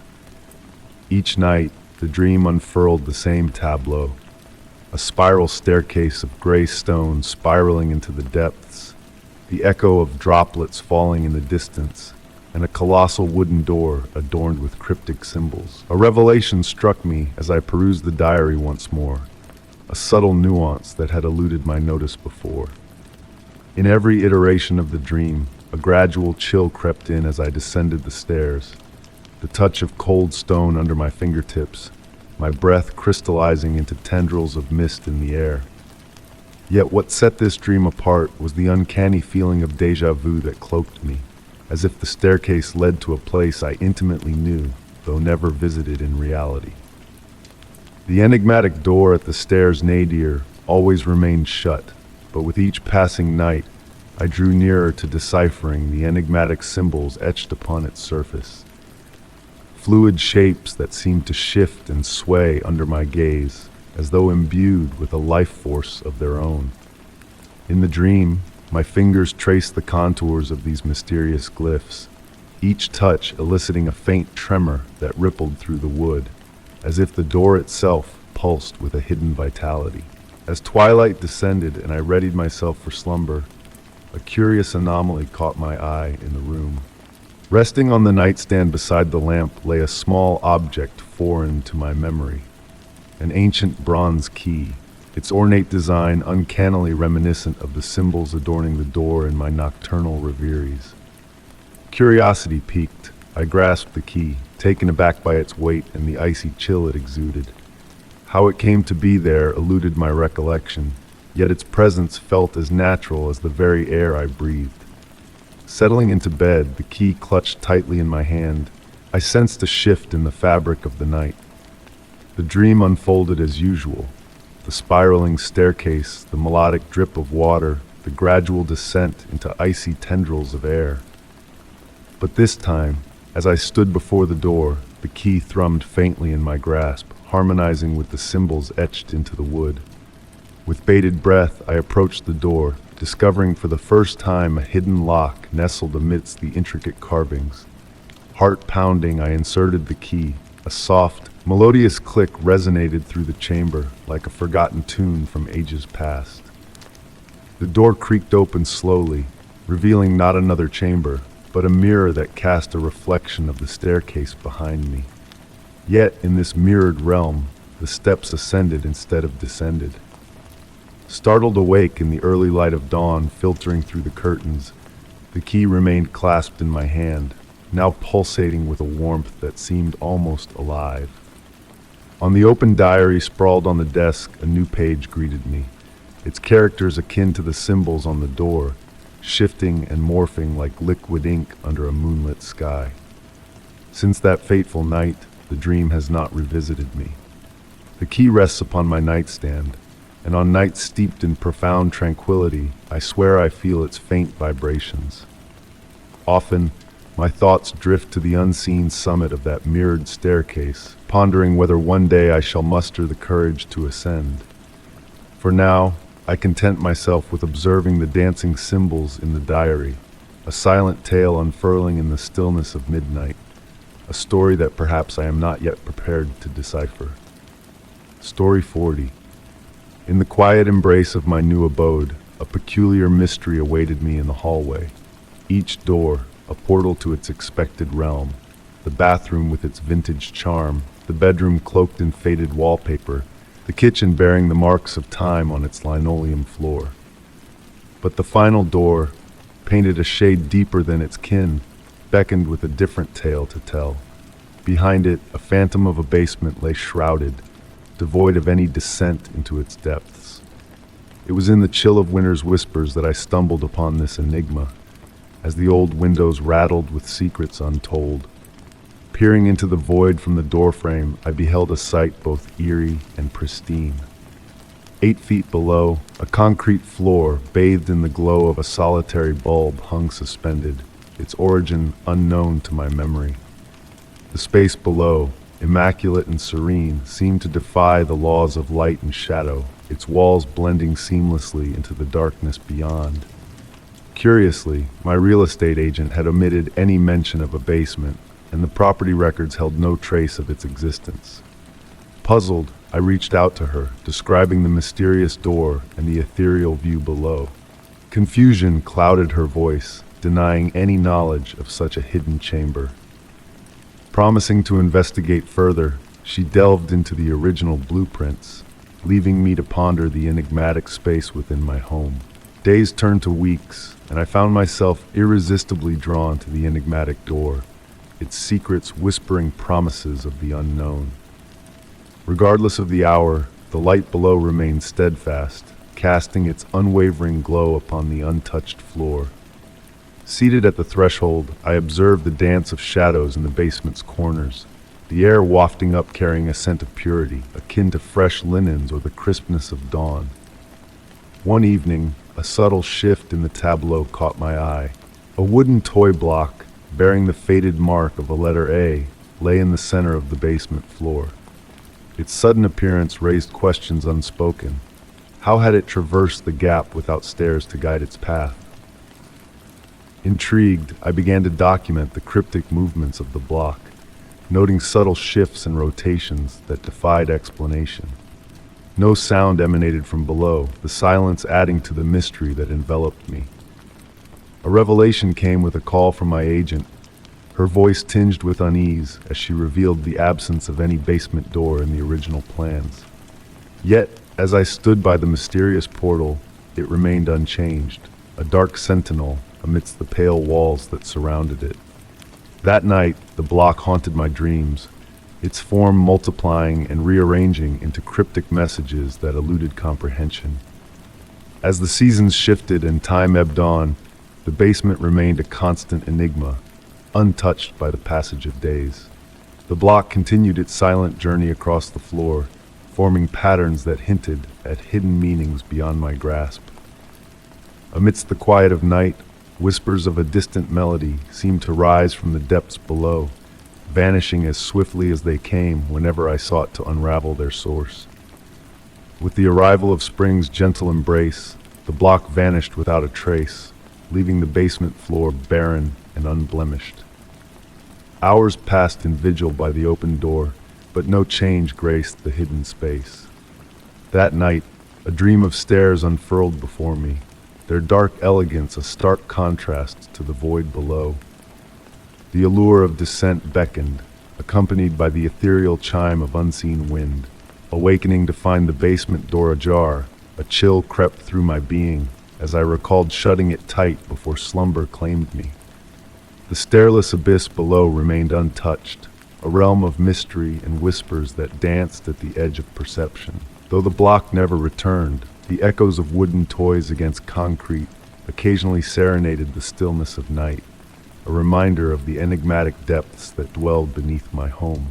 Each night, the dream unfurled the same tableau, a spiral staircase of gray stone spiraling into the depths, the echo of droplets falling in the distance, and a colossal wooden door adorned with cryptic symbols. A revelation struck me as I perused the diary once more, a subtle nuance that had eluded my notice before. In every iteration of the dream, a gradual chill crept in as I descended the stairs, the touch of cold stone under my fingertips, my breath crystallizing into tendrils of mist in the air. Yet what set this dream apart was the uncanny feeling of déjà vu that cloaked me, as if the staircase led to a place I intimately knew, though never visited in reality. The enigmatic door at the stairs' nadir always remained shut, but with each passing night, I drew nearer to deciphering the enigmatic symbols etched upon its surface. Fluid shapes that seemed to shift and sway under my gaze, as though imbued with a life force of their own. In the dream, my fingers traced the contours of these mysterious glyphs, each touch eliciting a faint tremor that rippled through the wood, as if the door itself pulsed with a hidden vitality. As twilight descended and I readied myself for slumber, a curious anomaly caught my eye in the room. Resting on the nightstand beside the lamp lay a small object foreign to my memory, an ancient bronze key, its ornate design uncannily reminiscent of the symbols adorning the door in my nocturnal reveries. Curiosity piqued, I grasped the key, taken aback by its weight and the icy chill it exuded. How it came to be there eluded my recollection, yet its presence felt as natural as the very air I breathed. Settling into bed, the key clutched tightly in my hand, I sensed a shift in the fabric of the night. The dream unfolded as usual. The spiraling staircase, the melodic drip of water, the gradual descent into icy tendrils of air. But this time, as I stood before the door, the key thrummed faintly in my grasp, harmonizing with the symbols etched into the wood. With bated breath, I approached the door, discovering for the first time a hidden lock nestled amidst the intricate carvings. Heart pounding, I inserted the key. A soft, melodious click resonated through the chamber like a forgotten tune from ages past. The door creaked open slowly, revealing not another chamber, but a mirror that cast a reflection of the staircase behind me. Yet, in this mirrored realm, the steps ascended instead of descended. Startled awake in the early light of dawn filtering through the curtains, the key remained clasped in my hand, now pulsating with a warmth that seemed almost alive. On the open diary sprawled on the desk, a new page greeted me, its characters akin to the symbols on the door, shifting and morphing like liquid ink under a moonlit sky. Since that fateful night, the dream has not revisited me. The key rests upon my nightstand, and on nights steeped in profound tranquility, I swear I feel its faint vibrations. Often, my thoughts drift to the unseen summit of that mirrored staircase, pondering whether one day I shall muster the courage to ascend. For now, I content myself with observing the dancing symbols in the diary, a silent tale unfurling in the stillness of midnight, a story that perhaps I am not yet prepared to decipher. Story 40. In the quiet embrace of my new abode, a peculiar mystery awaited me in the hallway. Each door, a portal to its expected realm, the bathroom with its vintage charm, the bedroom cloaked in faded wallpaper, the kitchen bearing the marks of time on its linoleum floor. But the final door, painted a shade deeper than its kin, beckoned with a different tale to tell. Behind it, a phantom of a basement lay shrouded, devoid of any descent into its depths. It was in the chill of winter's whispers that I stumbled upon this enigma, as the old windows rattled with secrets untold. Peering into the void from the doorframe, I beheld a sight both eerie and pristine. 8 feet below, a concrete floor bathed in the glow of a solitary bulb hung suspended, its origin unknown to my memory. The space below, immaculate and serene, seemed to defy the laws of light and shadow, its walls blending seamlessly into the darkness beyond. Curiously, my real estate agent had omitted any mention of a basement, and the property records held no trace of its existence. Puzzled, I reached out to her, describing the mysterious door and the ethereal view below. Confusion clouded her voice, denying any knowledge of such a hidden chamber. Promising to investigate further, she delved into the original blueprints, leaving me to ponder the enigmatic space within my home. Days turned to weeks, and I found myself irresistibly drawn to the enigmatic door, its secrets whispering promises of the unknown. Regardless of the hour, the light below remained steadfast, casting its unwavering glow upon the untouched floor. Seated at the threshold, I observed the dance of shadows in the basement's corners, the air wafting up carrying a scent of purity, akin to fresh linens or the crispness of dawn. One evening, a subtle shift in the tableau caught my eye. A wooden toy block, bearing the faded mark of a letter A, lay in the center of the basement floor. Its sudden appearance raised questions unspoken. How had it traversed the gap without stairs to guide its path? Intrigued, I began to document the cryptic movements of the block, noting subtle shifts and rotations that defied explanation. No sound emanated from below, the silence adding to the mystery that enveloped me. A revelation came with a call from my agent, her voice tinged with unease as she revealed the absence of any basement door in the original plans. Yet, as I stood by the mysterious portal, it remained unchanged, a dark sentinel amidst the pale walls that surrounded it. That night, the block haunted my dreams, its form multiplying and rearranging into cryptic messages that eluded comprehension. As the seasons shifted and time ebbed on, the basement remained a constant enigma, untouched by the passage of days. The block continued its silent journey across the floor, forming patterns that hinted at hidden meanings beyond my grasp. Amidst the quiet of night, whispers of a distant melody seemed to rise from the depths below, vanishing as swiftly as they came whenever I sought to unravel their source. With the arrival of spring's gentle embrace, the block vanished without a trace, leaving the basement floor barren and unblemished. Hours passed in vigil by the open door, but no change graced the hidden space. That night, a dream of stairs unfurled before me, their dark elegance a stark contrast to the void below. The allure of descent beckoned, accompanied by the ethereal chime of unseen wind. Awakening to find the basement door ajar, a chill crept through my being as I recalled shutting it tight before slumber claimed me. The stairless abyss below remained untouched, a realm of mystery and whispers that danced at the edge of perception. Though the block never returned, the echoes of wooden toys against concrete occasionally serenaded the stillness of night, a reminder of the enigmatic depths that dwelled beneath my home.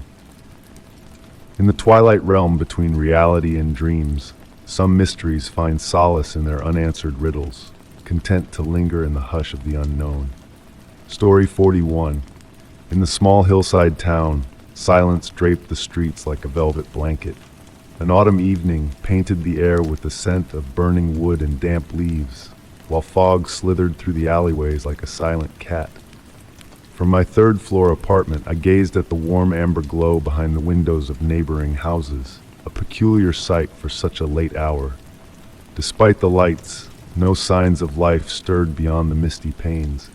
In the twilight realm between reality and dreams, some mysteries find solace in their unanswered riddles, content to linger in the hush of the unknown. Story 41. In the small hillside town, silence draped the streets like a velvet blanket. An autumn evening painted the air with the scent of burning wood and damp leaves, while fog slithered through the alleyways like a silent cat. From my third-floor apartment, I gazed at the warm amber glow behind the windows of neighboring houses, a peculiar sight for such a late hour. Despite the lights, no signs of life stirred beyond the misty panes.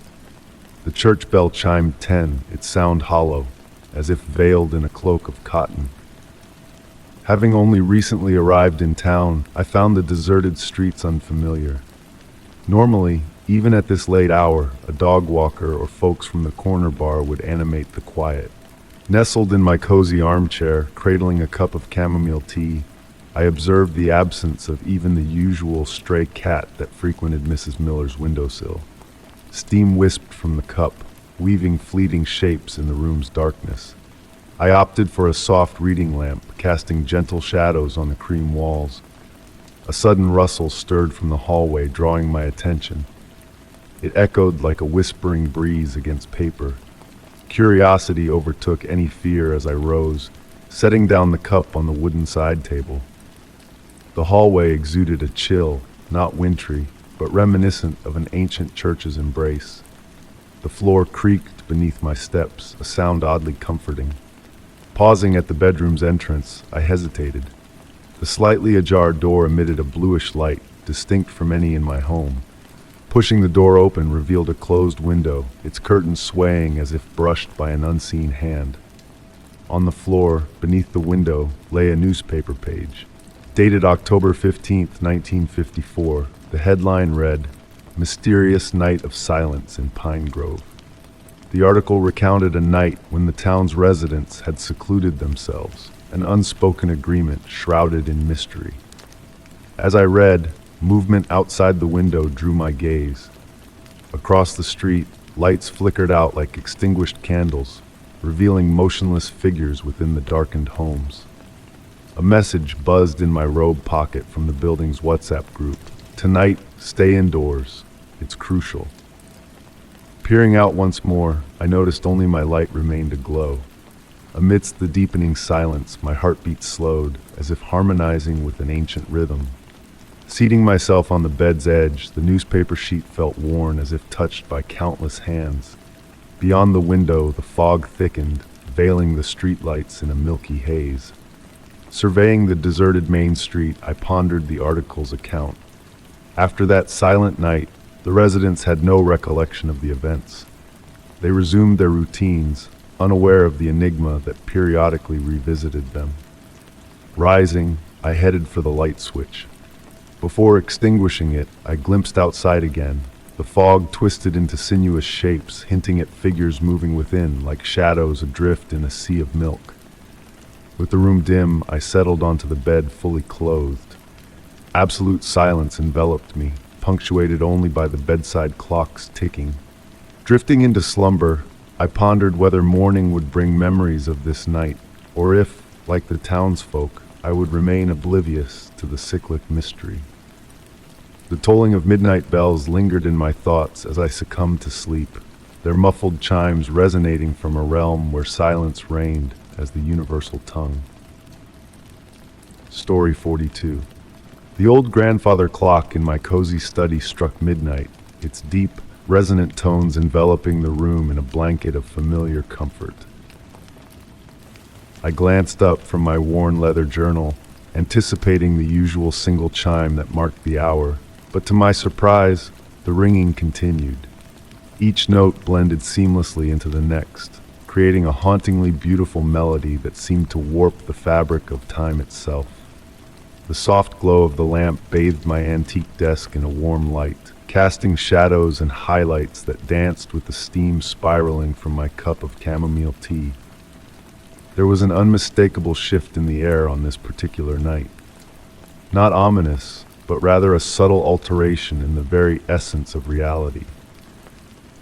The church bell chimed 10, its sound hollow, as if veiled in a cloak of cotton. Having only recently arrived in town, I found the deserted streets unfamiliar. Normally, even at this late hour, a dog walker or folks from the corner bar would animate the quiet. Nestled in my cozy armchair, cradling a cup of chamomile tea, I observed the absence of even the usual stray cat that frequented Mrs. Miller's windowsill. Steam wisped from the cup, weaving fleeting shapes in the room's darkness. I opted for a soft reading lamp, casting gentle shadows on the cream walls. A sudden rustle stirred from the hallway, drawing my attention. It echoed like a whispering breeze against paper. Curiosity overtook any fear as I rose, setting down the cup on the wooden side table. The hallway exuded a chill, not wintry, but reminiscent of an ancient church's embrace. The floor creaked beneath my steps, a sound oddly comforting. Pausing at the bedroom's entrance, I hesitated. The slightly ajar door emitted a bluish light, distinct from any in my home. Pushing the door open revealed a closed window, its curtains swaying as if brushed by an unseen hand. On the floor, beneath the window, lay a newspaper page. Dated October 15th, 1954, the headline read, "Mysterious Night of Silence in Pine Grove." The article recounted a night when the town's residents had secluded themselves, an unspoken agreement shrouded in mystery. As I read, movement outside the window drew my gaze. Across the street, lights flickered out like extinguished candles, revealing motionless figures within the darkened homes. A message buzzed in my robe pocket from the building's WhatsApp group. "Tonight, stay indoors. It's crucial." Peering out once more, I noticed only my light remained aglow. Amidst the deepening silence, my heartbeat slowed, as if harmonizing with an ancient rhythm. Seating myself on the bed's edge, the newspaper sheet felt worn as if touched by countless hands. Beyond the window, the fog thickened, veiling the streetlights in a milky haze. Surveying the deserted main street, I pondered the article's account. After that silent night, the residents had no recollection of the events. They resumed their routines, unaware of the enigma that periodically revisited them. Rising, I headed for the light switch. Before extinguishing it, I glimpsed outside again. The fog twisted into sinuous shapes, hinting at figures moving within, like shadows adrift in a sea of milk. With the room dim, I settled onto the bed fully clothed. Absolute silence enveloped me, punctuated only by the bedside clock's ticking. Drifting into slumber, I pondered whether morning would bring memories of this night, or if, like the townsfolk, I would remain oblivious to the cyclic mystery. The tolling of midnight bells lingered in my thoughts as I succumbed to sleep, their muffled chimes resonating from a realm where silence reigned as the universal tongue. Story 42. The old grandfather clock in my cozy study struck midnight, its deep, resonant tones enveloping the room in a blanket of familiar comfort. I glanced up from my worn leather journal, anticipating the usual single chime that marked the hour, but to my surprise, the ringing continued. Each note blended seamlessly into the next, creating a hauntingly beautiful melody that seemed to warp the fabric of time itself. The soft glow of the lamp bathed my antique desk in a warm light, casting shadows and highlights that danced with the steam spiraling from my cup of chamomile tea. There was an unmistakable shift in the air on this particular night. Not ominous, but rather a subtle alteration in the very essence of reality.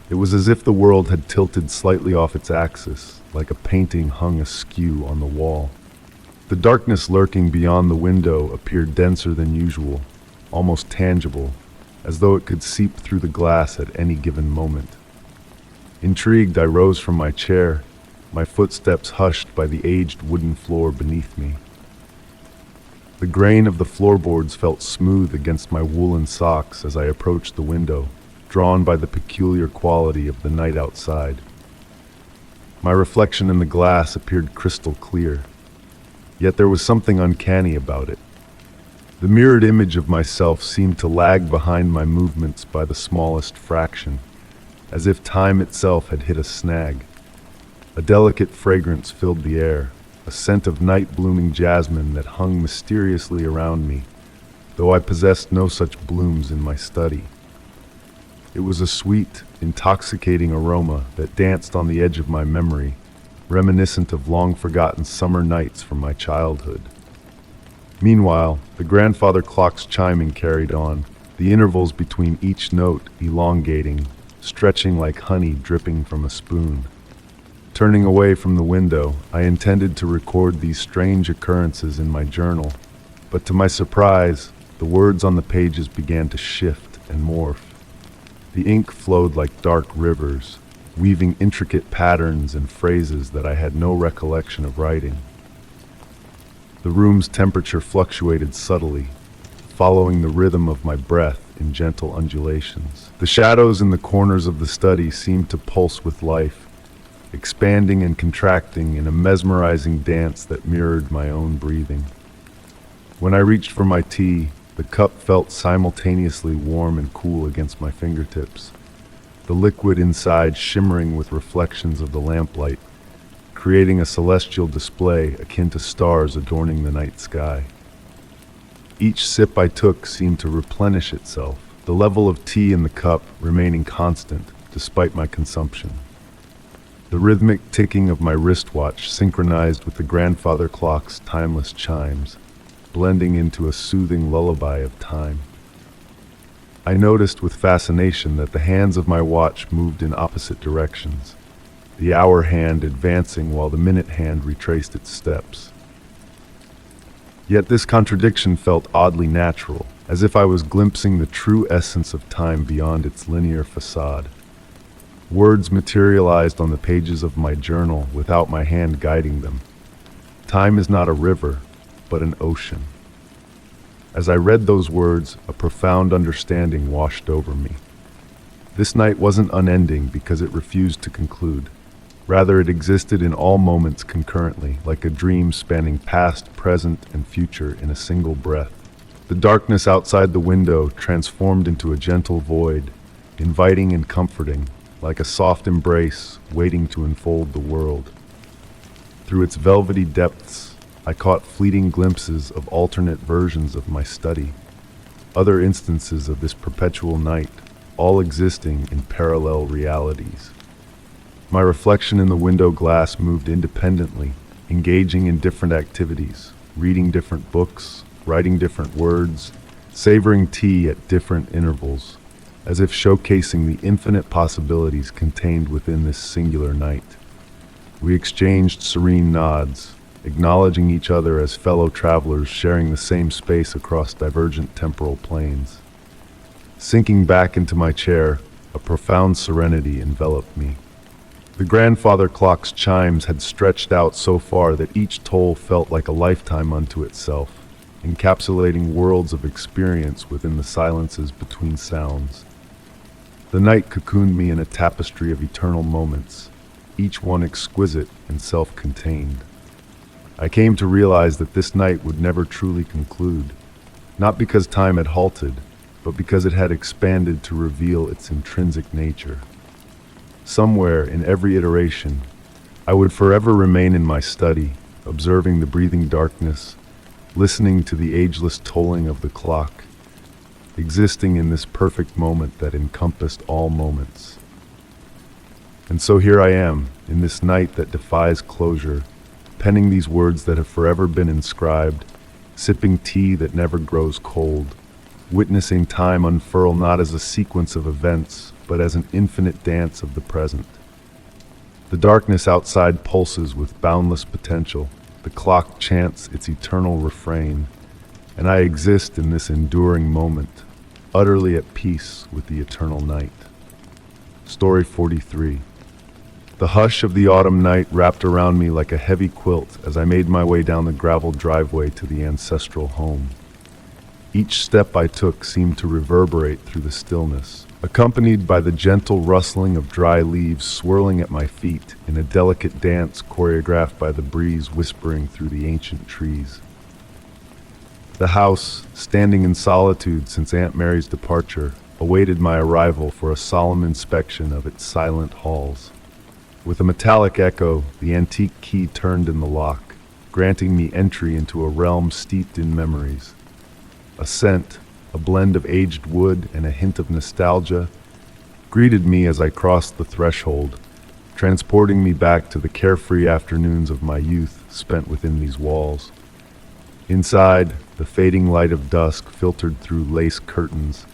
It was as if the world had tilted slightly off its axis, like a painting hung askew on the wall. The darkness lurking beyond the window appeared denser than usual, almost tangible, as though it could seep through the glass at any given moment. Intrigued, I rose from my chair, my footsteps hushed by the aged wooden floor beneath me. The grain of the floorboards felt smooth against my woolen socks as I approached the window, drawn by the peculiar quality of the night outside. My reflection in the glass appeared crystal clear, yet there was something uncanny about it. The mirrored image of myself seemed to lag behind my movements by the smallest fraction, as if time itself had hit a snag. A delicate fragrance filled the air, a scent of night-blooming jasmine that hung mysteriously around me, though I possessed no such blooms in my study. It was a sweet, intoxicating aroma that danced on the edge of my memory, reminiscent of long-forgotten summer nights from my childhood. Meanwhile, the grandfather clock's chiming carried on, the intervals between each note elongating, stretching like honey dripping from a spoon. Turning away from the window, I intended to record these strange occurrences in my journal, but to my surprise, the words on the pages began to shift and morph. The ink flowed like dark rivers, weaving intricate patterns and phrases that I had no recollection of writing. The room's temperature fluctuated subtly, following the rhythm of my breath in gentle undulations. The shadows in the corners of the study seemed to pulse with life, expanding and contracting in a mesmerizing dance that mirrored my own breathing. When I reached for my tea, the cup felt simultaneously warm and cool against my fingertips, the liquid inside shimmering with reflections of the lamplight, creating a celestial display akin to stars adorning the night sky. Each sip I took seemed to replenish itself, the level of tea in the cup remaining constant despite my consumption. The rhythmic ticking of my wristwatch synchronized with the grandfather clock's timeless chimes, blending into a soothing lullaby of time. I noticed with fascination that the hands of my watch moved in opposite directions, the hour hand advancing while the minute hand retraced its steps. Yet this contradiction felt oddly natural, as if I was glimpsing the true essence of time beyond its linear facade. Words materialized on the pages of my journal without my hand guiding them. Time is not a river, but an ocean. As I read those words, a profound understanding washed over me. This night wasn't unending because it refused to conclude. Rather, it existed in all moments concurrently, like a dream spanning past, present, and future in a single breath. The darkness outside the window transformed into a gentle void, inviting and comforting, like a soft embrace waiting to enfold the world. Through its velvety depths, I caught fleeting glimpses of alternate versions of my study, other instances of this perpetual night, all existing in parallel realities. My reflection in the window glass moved independently, engaging in different activities, reading different books, writing different words, savoring tea at different intervals, as if showcasing the infinite possibilities contained within this singular night. We exchanged serene nods, acknowledging each other as fellow travelers sharing the same space across divergent temporal planes. Sinking back into my chair, a profound serenity enveloped me. The grandfather clock's chimes had stretched out so far that each toll felt like a lifetime unto itself, encapsulating worlds of experience within the silences between sounds. The night cocooned me in a tapestry of eternal moments, each one exquisite and self-contained. I came to realize that this night would never truly conclude, not because time had halted, but because it had expanded to reveal its intrinsic nature. Somewhere in every iteration, I would forever remain in my study, observing the breathing darkness, listening to the ageless tolling of the clock, existing in this perfect moment that encompassed all moments. And so here I am, in this night that defies closure, penning these words that have forever been inscribed, sipping tea that never grows cold, witnessing time unfurl not as a sequence of events, but as an infinite dance of the present. The darkness outside pulses with boundless potential, the clock chants its eternal refrain, and I exist in this enduring moment, utterly at peace with the eternal night. Story 43. The hush of the autumn night wrapped around me like a heavy quilt as I made my way down the graveled driveway to the ancestral home. Each step I took seemed to reverberate through the stillness, accompanied by the gentle rustling of dry leaves swirling at my feet in a delicate dance choreographed by the breeze whispering through the ancient trees. The house, standing in solitude since Aunt Mary's departure, awaited my arrival for a solemn inspection of its silent halls. With a metallic echo, the antique key turned in the lock, granting me entry into a realm steeped in memories. A scent, a blend of aged wood and a hint of nostalgia, greeted me as I crossed the threshold, transporting me back to the carefree afternoons of my youth spent within these walls. Inside, the fading light of dusk filtered through lace curtains,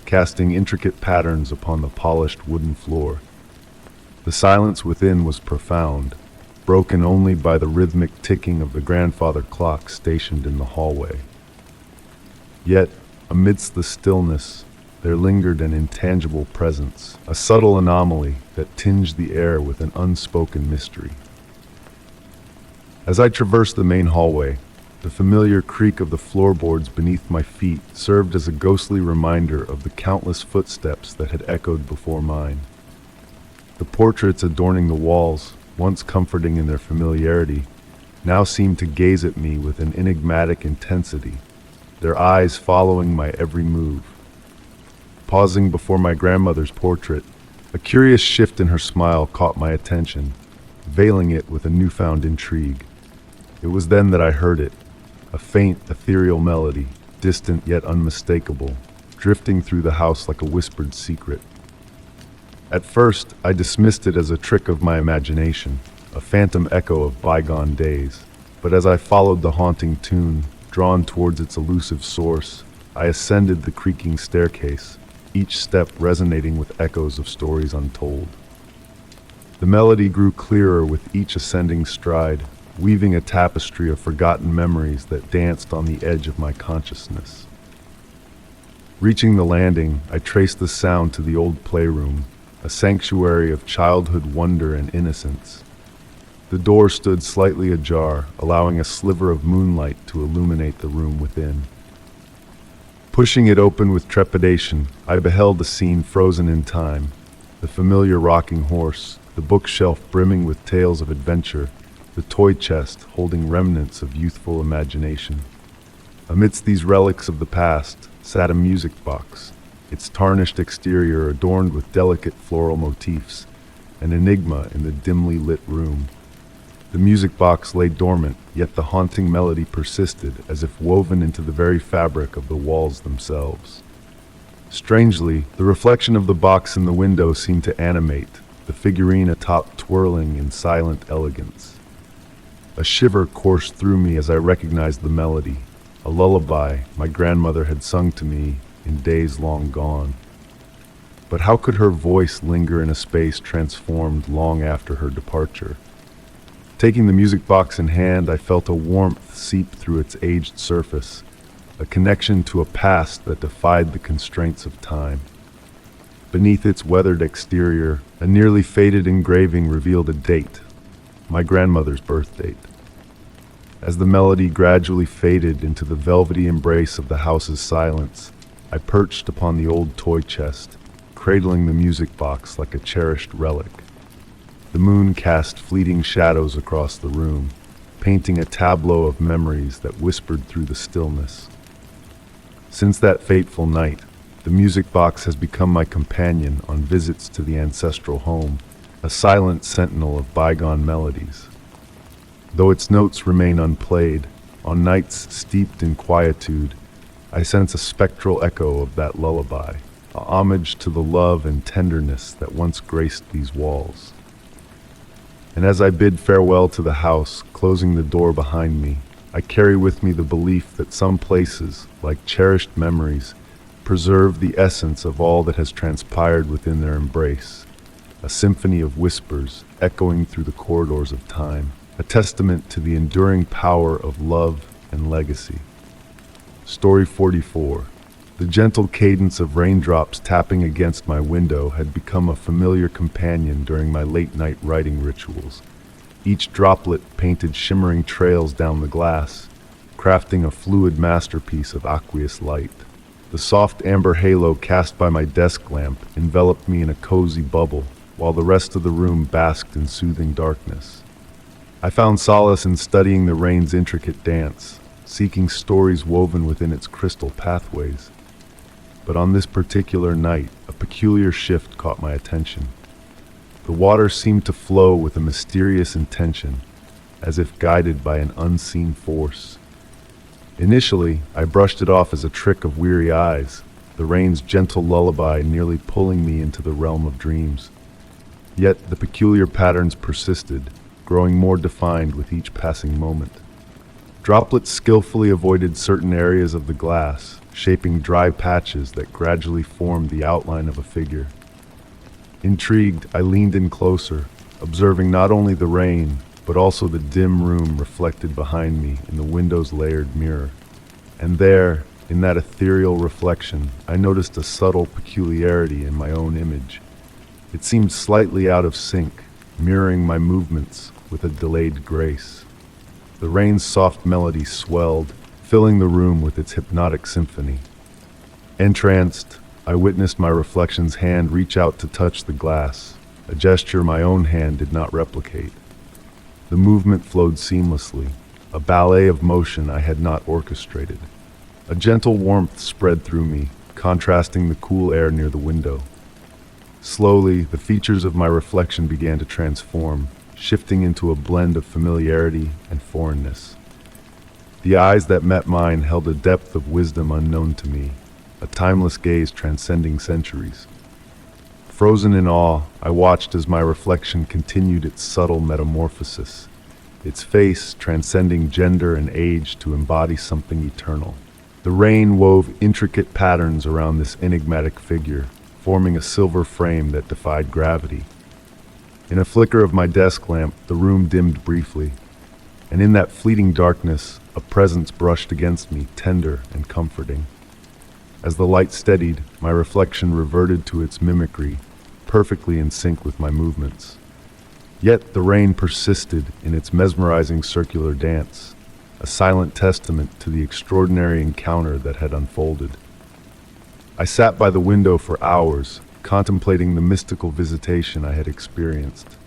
casting intricate patterns upon the polished wooden floor. The silence within was profound, broken only by the rhythmic ticking of the grandfather clock stationed in the hallway. Yet, amidst the stillness, there lingered an intangible presence, a subtle anomaly that tinged the air with an unspoken mystery. As I traversed the main hallway, the familiar creak of the floorboards beneath my feet served as a ghostly reminder of the countless footsteps that had echoed before mine. The portraits adorning the walls, once comforting in their familiarity, now seemed to gaze at me with an enigmatic intensity, their eyes following my every move. Pausing before my grandmother's portrait, a curious shift in her smile caught my attention, veiling it with a newfound intrigue. It was then that I heard it, a faint, ethereal melody, distant yet unmistakable, drifting through the house like a whispered secret. At first, I dismissed it as a trick of my imagination, a phantom echo of bygone days. But as I followed the haunting tune, drawn towards its elusive source, I ascended the creaking staircase, each step resonating with echoes of stories untold. The melody grew clearer with each ascending stride, weaving a tapestry of forgotten memories that danced on the edge of my consciousness. Reaching the landing, I traced the sound to the old playroom, a sanctuary of childhood wonder and innocence. The door stood slightly ajar, allowing a sliver of moonlight to illuminate the room within. Pushing it open with trepidation, I beheld a scene frozen in time, the familiar rocking horse, the bookshelf brimming with tales of adventure, the toy chest holding remnants of youthful imagination. Amidst these relics of the past sat a music box, its tarnished exterior adorned with delicate floral motifs, an enigma in the dimly lit room. The music box lay dormant, yet the haunting melody persisted as if woven into the very fabric of the walls themselves. Strangely, the reflection of the box in the window seemed to animate, the figurine atop twirling in silent elegance. A shiver coursed through me as I recognized the melody, a lullaby my grandmother had sung to me in days long gone. But how could her voice linger in a space transformed long after her departure? Taking the music box in hand, I felt a warmth seep through its aged surface, a connection to a past that defied the constraints of time. Beneath its weathered exterior, a nearly faded engraving revealed a date, my grandmother's birth date. As the melody gradually faded into the velvety embrace of the house's silence, I perched upon the old toy chest, cradling the music box like a cherished relic. The moon cast fleeting shadows across the room, painting a tableau of memories that whispered through the stillness. Since that fateful night, the music box has become my companion on visits to the ancestral home, a silent sentinel of bygone melodies. Though its notes remain unplayed, on nights steeped in quietude, I sense a spectral echo of that lullaby, a homage to the love and tenderness that once graced these walls. And as I bid farewell to the house, closing the door behind me, I carry with me the belief that some places, like cherished memories, preserve the essence of all that has transpired within their embrace, a symphony of whispers echoing through the corridors of time, a testament to the enduring power of love and legacy. Story 44. The gentle cadence of raindrops tapping against my window had become a familiar companion during my late-night writing rituals. Each droplet painted shimmering trails down the glass, crafting a fluid masterpiece of aqueous light. The soft amber halo cast by my desk lamp enveloped me in a cozy bubble, while the rest of the room basked in soothing darkness. I found solace in studying the rain's intricate dance, seeking stories woven within its crystal pathways. But on this particular night, a peculiar shift caught my attention. The water seemed to flow with a mysterious intention, as if guided by an unseen force. Initially, I brushed it off as a trick of weary eyes, the rain's gentle lullaby nearly pulling me into the realm of dreams. Yet the peculiar patterns persisted, growing more defined with each passing moment. Droplets skillfully avoided certain areas of the glass, shaping dry patches that gradually formed the outline of a figure. Intrigued, I leaned in closer, observing not only the rain, but also the dim room reflected behind me in the window's layered mirror. And there, in that ethereal reflection, I noticed a subtle peculiarity in my own image. It seemed slightly out of sync, mirroring my movements with a delayed grace. The rain's soft melody swelled, filling the room with its hypnotic symphony. Entranced, I witnessed my reflection's hand reach out to touch the glass, a gesture my own hand did not replicate. The movement flowed seamlessly, a ballet of motion I had not orchestrated. A gentle warmth spread through me, contrasting the cool air near the window. Slowly, the features of my reflection began to transform, shifting into a blend of familiarity and foreignness. The eyes that met mine held a depth of wisdom unknown to me, a timeless gaze transcending centuries. Frozen in awe, I watched as my reflection continued its subtle metamorphosis, its face transcending gender and age to embody something eternal. The rain wove intricate patterns around this enigmatic figure, forming a silver frame that defied gravity. In a flicker of my desk lamp, the room dimmed briefly, and in that fleeting darkness, a presence brushed against me, tender and comforting. As the light steadied, my reflection reverted to its mimicry, perfectly in sync with my movements. Yet the rain persisted in its mesmerizing circular dance, a silent testament to the extraordinary encounter that had unfolded. I sat by the window for hours, contemplating the mystical visitation I had experienced.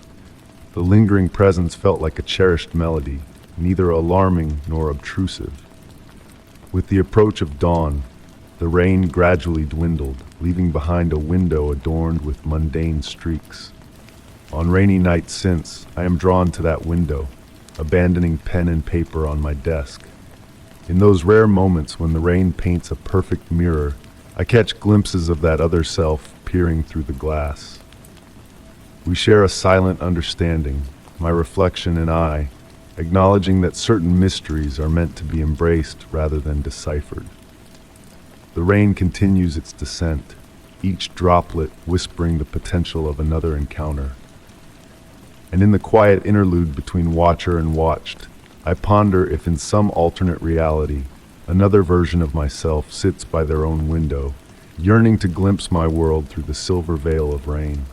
The lingering presence felt like a cherished melody, neither alarming nor obtrusive. With the approach of dawn, the rain gradually dwindled, leaving behind a window adorned with mundane streaks. On rainy nights since, I am drawn to that window, abandoning pen and paper on my desk. In those rare moments when the rain paints a perfect mirror, I catch glimpses of that other self peering through the glass. We share a silent understanding, my reflection and I, acknowledging that certain mysteries are meant to be embraced rather than deciphered. The rain continues its descent, each droplet whispering the potential of another encounter. And in the quiet interlude between watcher and watched, I ponder if in some alternate reality, another version of myself sits by their own window, yearning to glimpse my world through the silver veil of rain.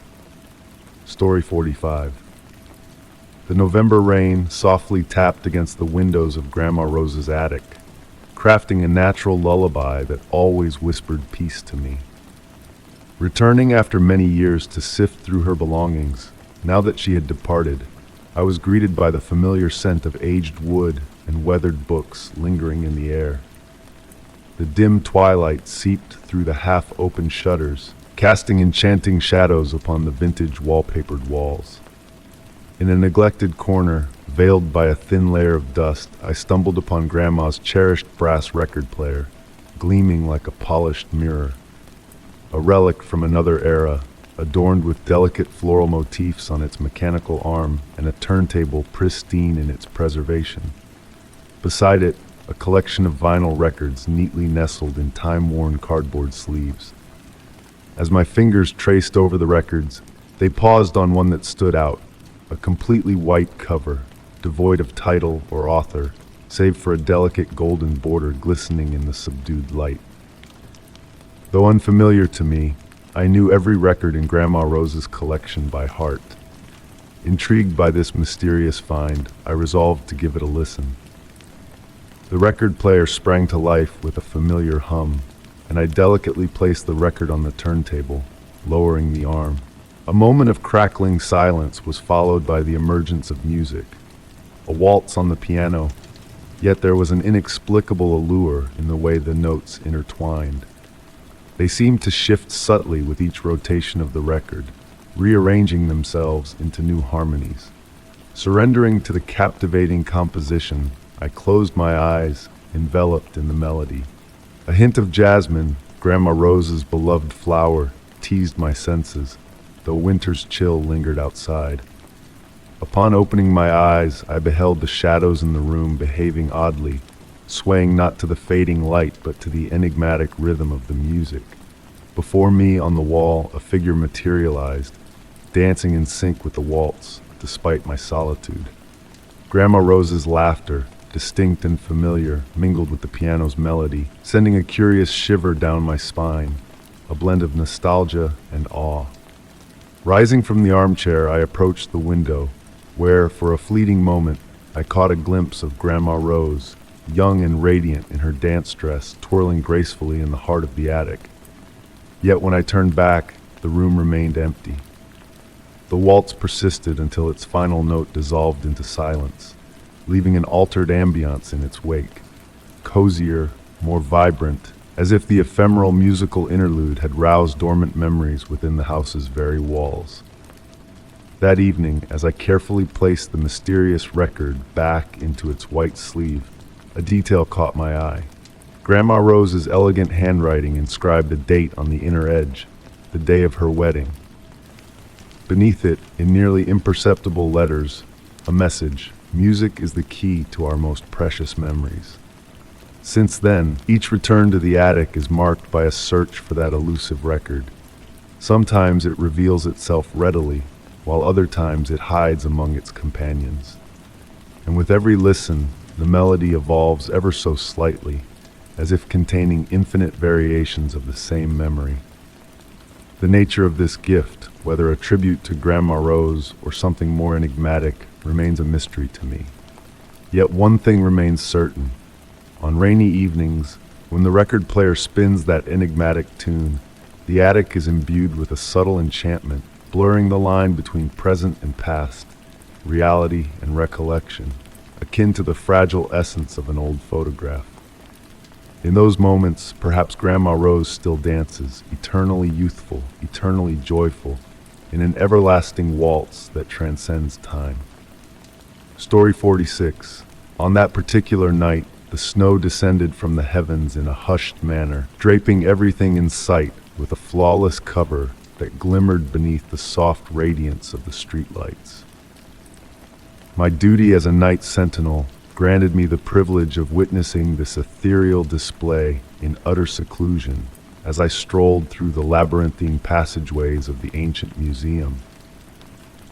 Story 45. The November rain softly tapped against the windows of Grandma Rose's attic, crafting a natural lullaby that always whispered peace to me. Returning after many years to sift through her belongings, now that she had departed, I was greeted by the familiar scent of aged wood and weathered books lingering in the air. The dim twilight seeped through the half-open shutters, casting enchanting shadows upon the vintage wallpapered walls. In a neglected corner, veiled by a thin layer of dust, I stumbled upon Grandma's cherished brass record player, gleaming like a polished mirror. A relic from another era, adorned with delicate floral motifs on its mechanical arm and a turntable pristine in its preservation. Beside it, a collection of vinyl records neatly nestled in time-worn cardboard sleeves. As my fingers traced over the records, they paused on one that stood out, a completely white cover, devoid of title or author, save for a delicate golden border glistening in the subdued light. Though unfamiliar to me, I knew every record in Grandma Rose's collection by heart. Intrigued by this mysterious find, I resolved to give it a listen. The record player sprang to life with a familiar hum, and I delicately placed the record on the turntable, lowering the arm. A moment of crackling silence was followed by the emergence of music. A waltz on the piano, yet there was an inexplicable allure in the way the notes intertwined. They seemed to shift subtly with each rotation of the record, rearranging themselves into new harmonies. Surrendering to the captivating composition, I closed my eyes, enveloped in the melody. A hint of jasmine, Grandma Rose's beloved flower, teased my senses, though winter's chill lingered outside. Upon opening my eyes, I beheld the shadows in the room behaving oddly, swaying not to the fading light but to the enigmatic rhythm of the music. Before me on the wall, a figure materialized, dancing in sync with the waltz, despite my solitude. Grandma Rose's laughter, distinct and familiar, mingled with the piano's melody, sending a curious shiver down my spine, a blend of nostalgia and awe. Rising from the armchair, I approached the window, where, for a fleeting moment, I caught a glimpse of Grandma Rose, young and radiant in her dance dress, twirling gracefully in the heart of the attic. Yet when I turned back, the room remained empty. The waltz persisted until its final note dissolved into silence, leaving an altered ambiance in its wake, cozier, more vibrant, as if the ephemeral musical interlude had roused dormant memories within the house's very walls. That evening, as I carefully placed the mysterious record back into its white sleeve, a detail caught my eye. Grandma Rose's elegant handwriting inscribed a date on the inner edge, the day of her wedding. Beneath it, in nearly imperceptible letters, a message: music is the key to our most precious memories. Since then, each return to the attic is marked by a search for that elusive record. Sometimes it reveals itself readily, while other times it hides among its companions. And with every listen, the melody evolves ever so slightly, as if containing infinite variations of the same memory. The nature of this gift, whether a tribute to Grandma Rose or something more enigmatic, remains a mystery to me. Yet one thing remains certain. On rainy evenings, when the record player spins that enigmatic tune, the attic is imbued with a subtle enchantment, blurring the line between present and past, reality and recollection, akin to the fragile essence of an old photograph. In those moments, perhaps Grandma Rose still dances, eternally youthful, eternally joyful, in an everlasting waltz that transcends time. Story 46. On that particular night, the snow descended from the heavens in a hushed manner, draping everything in sight with a flawless cover that glimmered beneath the soft radiance of the streetlights. My duty as a night sentinel granted me the privilege of witnessing this ethereal display in utter seclusion as I strolled through the labyrinthine passageways of the ancient museum.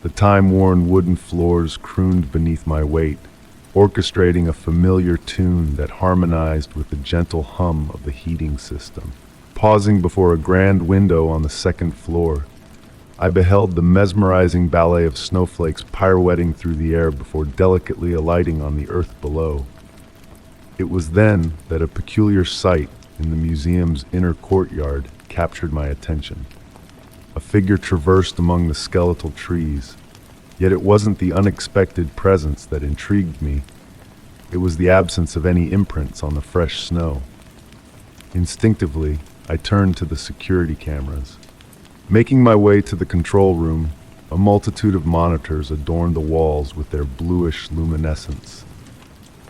The time-worn wooden floors crooned beneath my weight, orchestrating a familiar tune that harmonized with the gentle hum of the heating system. Pausing before a grand window on the second floor, I beheld the mesmerizing ballet of snowflakes pirouetting through the air before delicately alighting on the earth below. It was then that a peculiar sight in the museum's inner courtyard captured my attention. A figure traversed among the skeletal trees, yet it wasn't the unexpected presence that intrigued me. It was the absence of any imprints on the fresh snow. Instinctively, I turned to the security cameras. Making my way to the control room, a multitude of monitors adorned the walls with their bluish luminescence.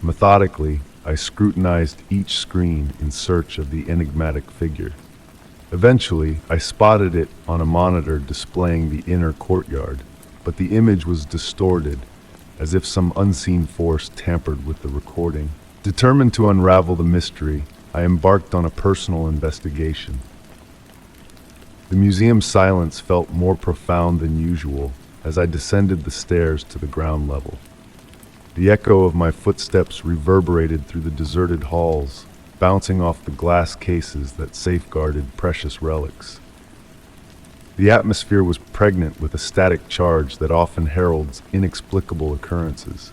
Methodically, I scrutinized each screen in search of the enigmatic figure. Eventually, I spotted it on a monitor displaying the inner courtyard, but the image was distorted, as if some unseen force tampered with the recording. Determined to unravel the mystery, I embarked on a personal investigation. The museum's silence felt more profound than usual as I descended the stairs to the ground level. The echo of my footsteps reverberated through the deserted halls, bouncing off the glass cases that safeguarded precious relics. The atmosphere was pregnant with a static charge that often heralds inexplicable occurrences.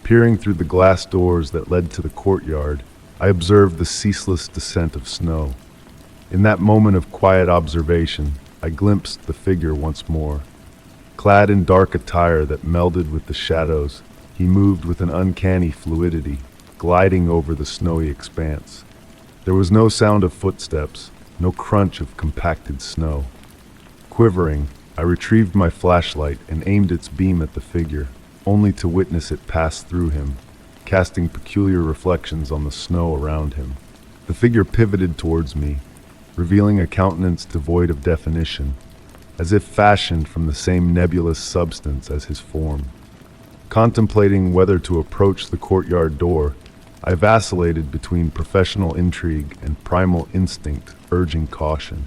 Peering through the glass doors that led to the courtyard, I observed the ceaseless descent of snow. In that moment of quiet observation, I glimpsed the figure once more. Clad in dark attire that melded with the shadows, he moved with an uncanny fluidity, gliding over the snowy expanse. There was no sound of footsteps, no crunch of compacted snow. Quivering, I retrieved my flashlight and aimed its beam at the figure, only to witness it pass through him, casting peculiar reflections on the snow around him. The figure pivoted towards me, revealing a countenance devoid of definition, as if fashioned from the same nebulous substance as his form. Contemplating whether to approach the courtyard door, I vacillated between professional intrigue and primal instinct urging caution.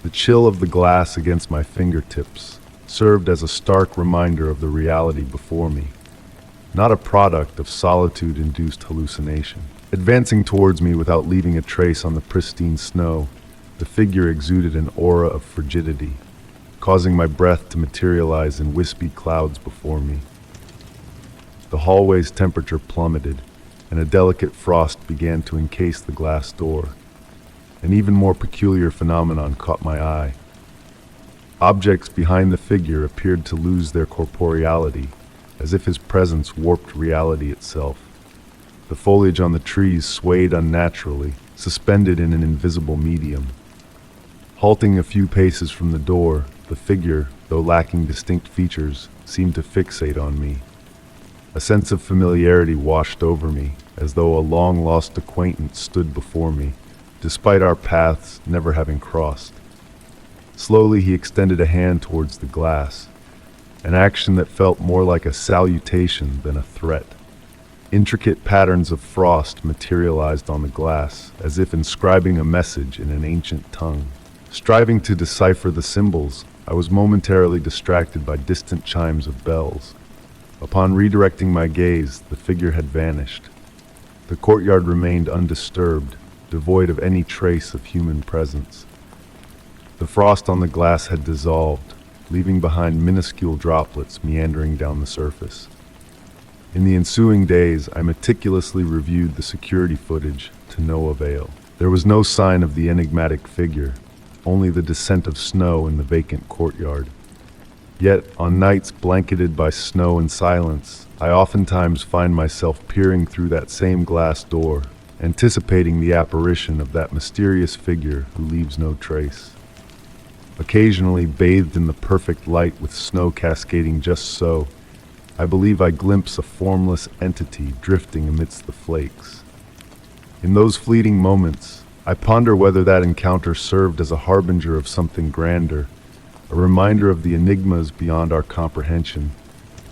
The chill of the glass against my fingertips served as a stark reminder of the reality before me, not a product of solitude-induced hallucination. Advancing towards me without leaving a trace on the pristine snow, the figure exuded an aura of frigidity, causing my breath to materialize in wispy clouds before me. The hallway's temperature plummeted, and a delicate frost began to encase the glass door. An even more peculiar phenomenon caught my eye. Objects behind the figure appeared to lose their corporeality, as if his presence warped reality itself. The foliage on the trees swayed unnaturally, suspended in an invisible medium. Halting a few paces from the door, the figure, though lacking distinct features, seemed to fixate on me. A sense of familiarity washed over me, as though a long-lost acquaintance stood before me, despite our paths never having crossed. Slowly he extended a hand towards the glass, an action that felt more like a salutation than a threat. Intricate patterns of frost materialized on the glass, as if inscribing a message in an ancient tongue. Striving to decipher the symbols, I was momentarily distracted by distant chimes of bells. Upon redirecting my gaze, the figure had vanished. The courtyard remained undisturbed, devoid of any trace of human presence. The frost on the glass had dissolved, leaving behind minuscule droplets meandering down the surface. In the ensuing days, I meticulously reviewed the security footage to no avail. There was no sign of the enigmatic figure, only the descent of snow in the vacant courtyard. Yet, on nights blanketed by snow and silence, I oftentimes find myself peering through that same glass door, anticipating the apparition of that mysterious figure who leaves no trace. Occasionally, bathed in the perfect light with snow cascading just so, I believe I glimpse a formless entity drifting amidst the flakes. In those fleeting moments, I ponder whether that encounter served as a harbinger of something grander, a reminder of the enigmas beyond our comprehension,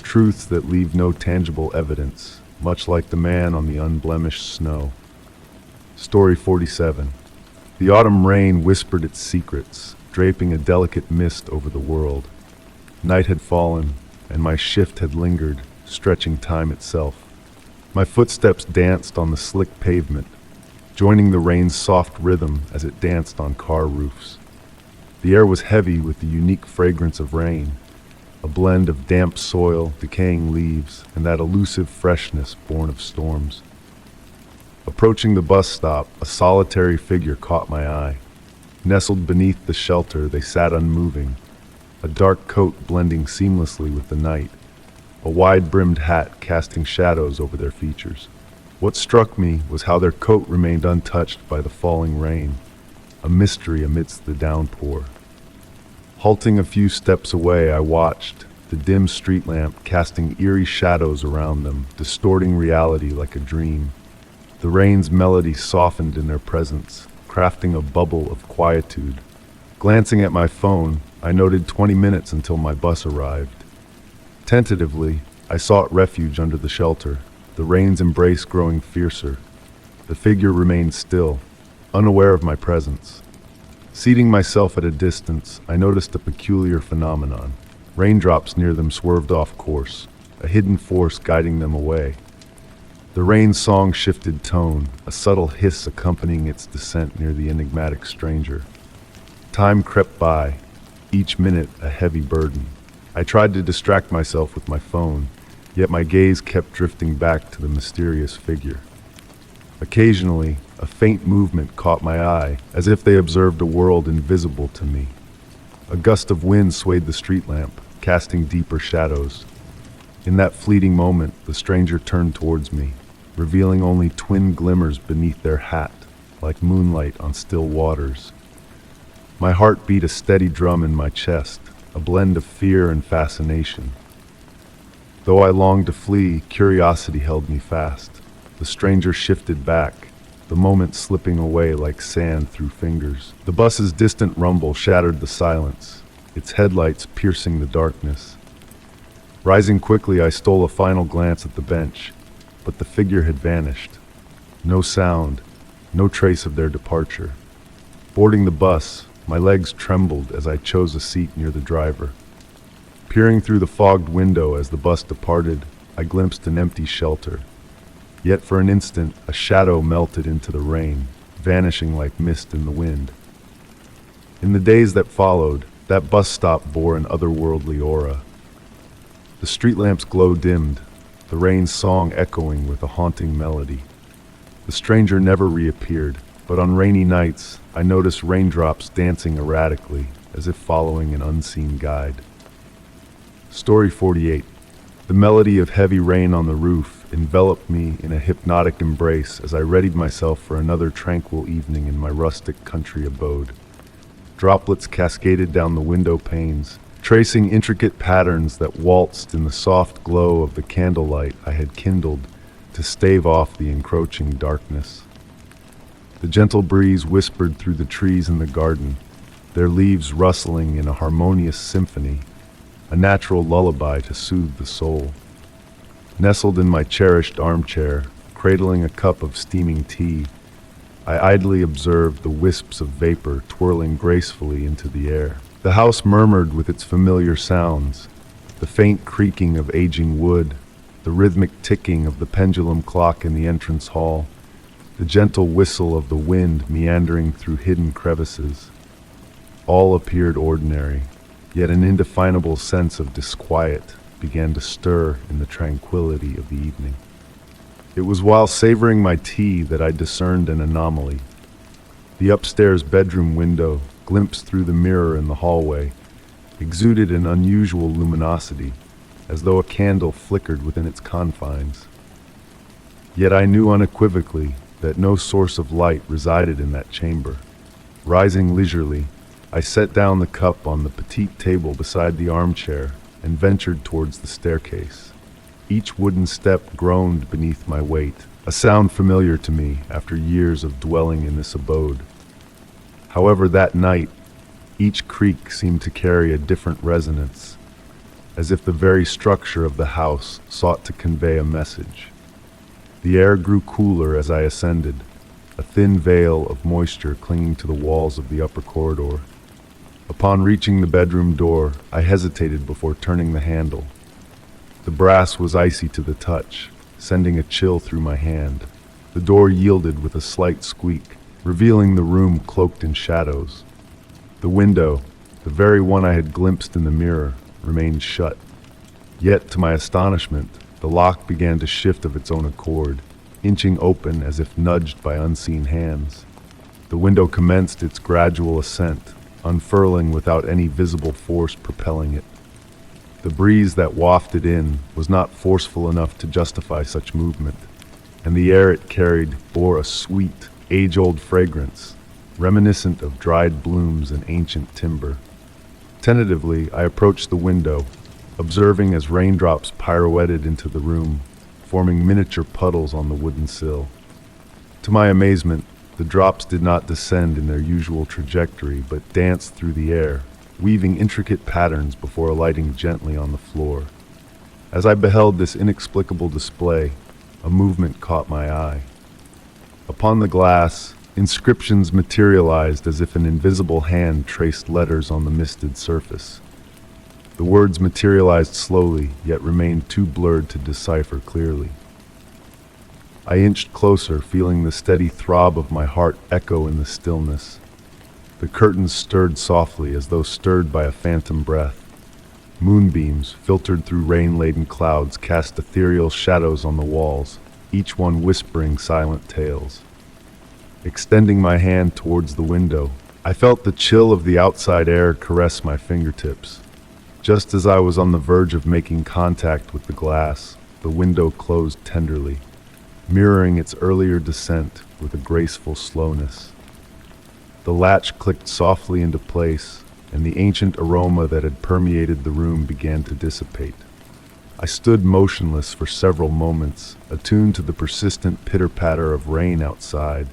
truths that leave no tangible evidence, much like the man on the unblemished snow. Story 47. The autumn rain whispered its secrets, draping a delicate mist over the world. Night had fallen, and my shift had lingered, stretching time itself. My footsteps danced on the slick pavement, joining the rain's soft rhythm as it danced on car roofs. The air was heavy with the unique fragrance of rain, a blend of damp soil, decaying leaves, and that elusive freshness born of storms. Approaching the bus stop, a solitary figure caught my eye. Nestled beneath the shelter, they sat unmoving, a dark coat blending seamlessly with the night, a wide-brimmed hat casting shadows over their features. What struck me was how their coat remained untouched by the falling rain, a mystery amidst the downpour. Halting a few steps away, I watched, the dim street lamp casting eerie shadows around them, distorting reality like a dream. The rain's melody softened in their presence, crafting a bubble of quietude. Glancing at my phone, I noted 20 minutes until my bus arrived. Tentatively, I sought refuge under the shelter, the rain's embrace growing fiercer. The figure remained still, unaware of my presence. Seating myself at a distance, I noticed a peculiar phenomenon. Raindrops near them swerved off course, a hidden force guiding them away. The rain's song shifted tone, a subtle hiss accompanying its descent near the enigmatic stranger. Time crept by, each minute a heavy burden. I tried to distract myself with my phone, yet my gaze kept drifting back to the mysterious figure. Occasionally, a faint movement caught my eye, as if they observed a world invisible to me. A gust of wind swayed the street lamp, casting deeper shadows. In that fleeting moment, the stranger turned towards me, revealing only twin glimmers beneath their hat, like moonlight on still waters. My heart beat a steady drum in my chest, a blend of fear and fascination. Though I longed to flee, curiosity held me fast. The stranger shifted back, the moment slipping away like sand through fingers. The bus's distant rumble shattered the silence, its headlights piercing the darkness. Rising quickly, I stole a final glance at the bench, but the figure had vanished. No sound, no trace of their departure. Boarding the bus, my legs trembled as I chose a seat near the driver. Peering through the fogged window as the bus departed, I glimpsed an empty shelter. Yet for an instant, a shadow melted into the rain, vanishing like mist in the wind. In the days that followed, that bus stop bore an otherworldly aura. The street lamp's glow dimmed, the rain's song echoing with a haunting melody. The stranger never reappeared, but on rainy nights, I noticed raindrops dancing erratically, as if following an unseen guide. Story 48. The melody of heavy rain on the roof enveloped me in a hypnotic embrace as I readied myself for another tranquil evening in my rustic country abode. Droplets cascaded down the window panes, tracing intricate patterns that waltzed in the soft glow of the candlelight I had kindled to stave off the encroaching darkness. The gentle breeze whispered through the trees in the garden, their leaves rustling in a harmonious symphony, a natural lullaby to soothe the soul. Nestled in my cherished armchair, cradling a cup of steaming tea, I idly observed the wisps of vapor twirling gracefully into the air. The house murmured with its familiar sounds, the faint creaking of aging wood, the rhythmic ticking of the pendulum clock in the entrance hall, the gentle whistle of the wind meandering through hidden crevices. All appeared ordinary, yet an indefinable sense of disquiet began to stir in the tranquility of the evening. It was while savoring my tea that I discerned an anomaly. The upstairs bedroom window, glimpsed through the mirror in the hallway, exuded an unusual luminosity, as though a candle flickered within its confines. Yet I knew unequivocally that no source of light resided in that chamber. Rising leisurely, I set down the cup on the petite table beside the armchair and ventured towards the staircase. Each wooden step groaned beneath my weight, a sound familiar to me after years of dwelling in this abode. However, that night, each creak seemed to carry a different resonance, as if the very structure of the house sought to convey a message. The air grew cooler as I ascended, a thin veil of moisture clinging to the walls of the upper corridor. Upon reaching the bedroom door, I hesitated before turning the handle. The brass was icy to the touch, sending a chill through my hand. The door yielded with a slight squeak, revealing the room cloaked in shadows. The window, the very one I had glimpsed in the mirror, remained shut. Yet, to my astonishment, the lock began to shift of its own accord, inching open as if nudged by unseen hands. The window commenced its gradual ascent, unfurling without any visible force propelling it. The breeze that wafted in was not forceful enough to justify such movement, and the air it carried bore a sweet, age-old fragrance, reminiscent of dried blooms and ancient timber. Tentatively, I approached the window, observing as raindrops pirouetted into the room, forming miniature puddles on the wooden sill. To my amazement, the drops did not descend in their usual trajectory, but danced through the air, weaving intricate patterns before alighting gently on the floor. As I beheld this inexplicable display, a movement caught my eye. Upon the glass, inscriptions materialized as if an invisible hand traced letters on the misted surface. The words materialized slowly, yet remained too blurred to decipher clearly. I inched closer, feeling the steady throb of my heart echo in the stillness. The curtains stirred softly, as though stirred by a phantom breath. Moonbeams, filtered through rain-laden clouds, cast ethereal shadows on the walls, each one whispering silent tales. Extending my hand towards the window, I felt the chill of the outside air caress my fingertips. Just as I was on the verge of making contact with the glass, the window closed tenderly, mirroring its earlier descent with a graceful slowness. The latch clicked softly into place, and the ancient aroma that had permeated the room began to dissipate. I stood motionless for several moments, attuned to the persistent pitter-patter of rain outside.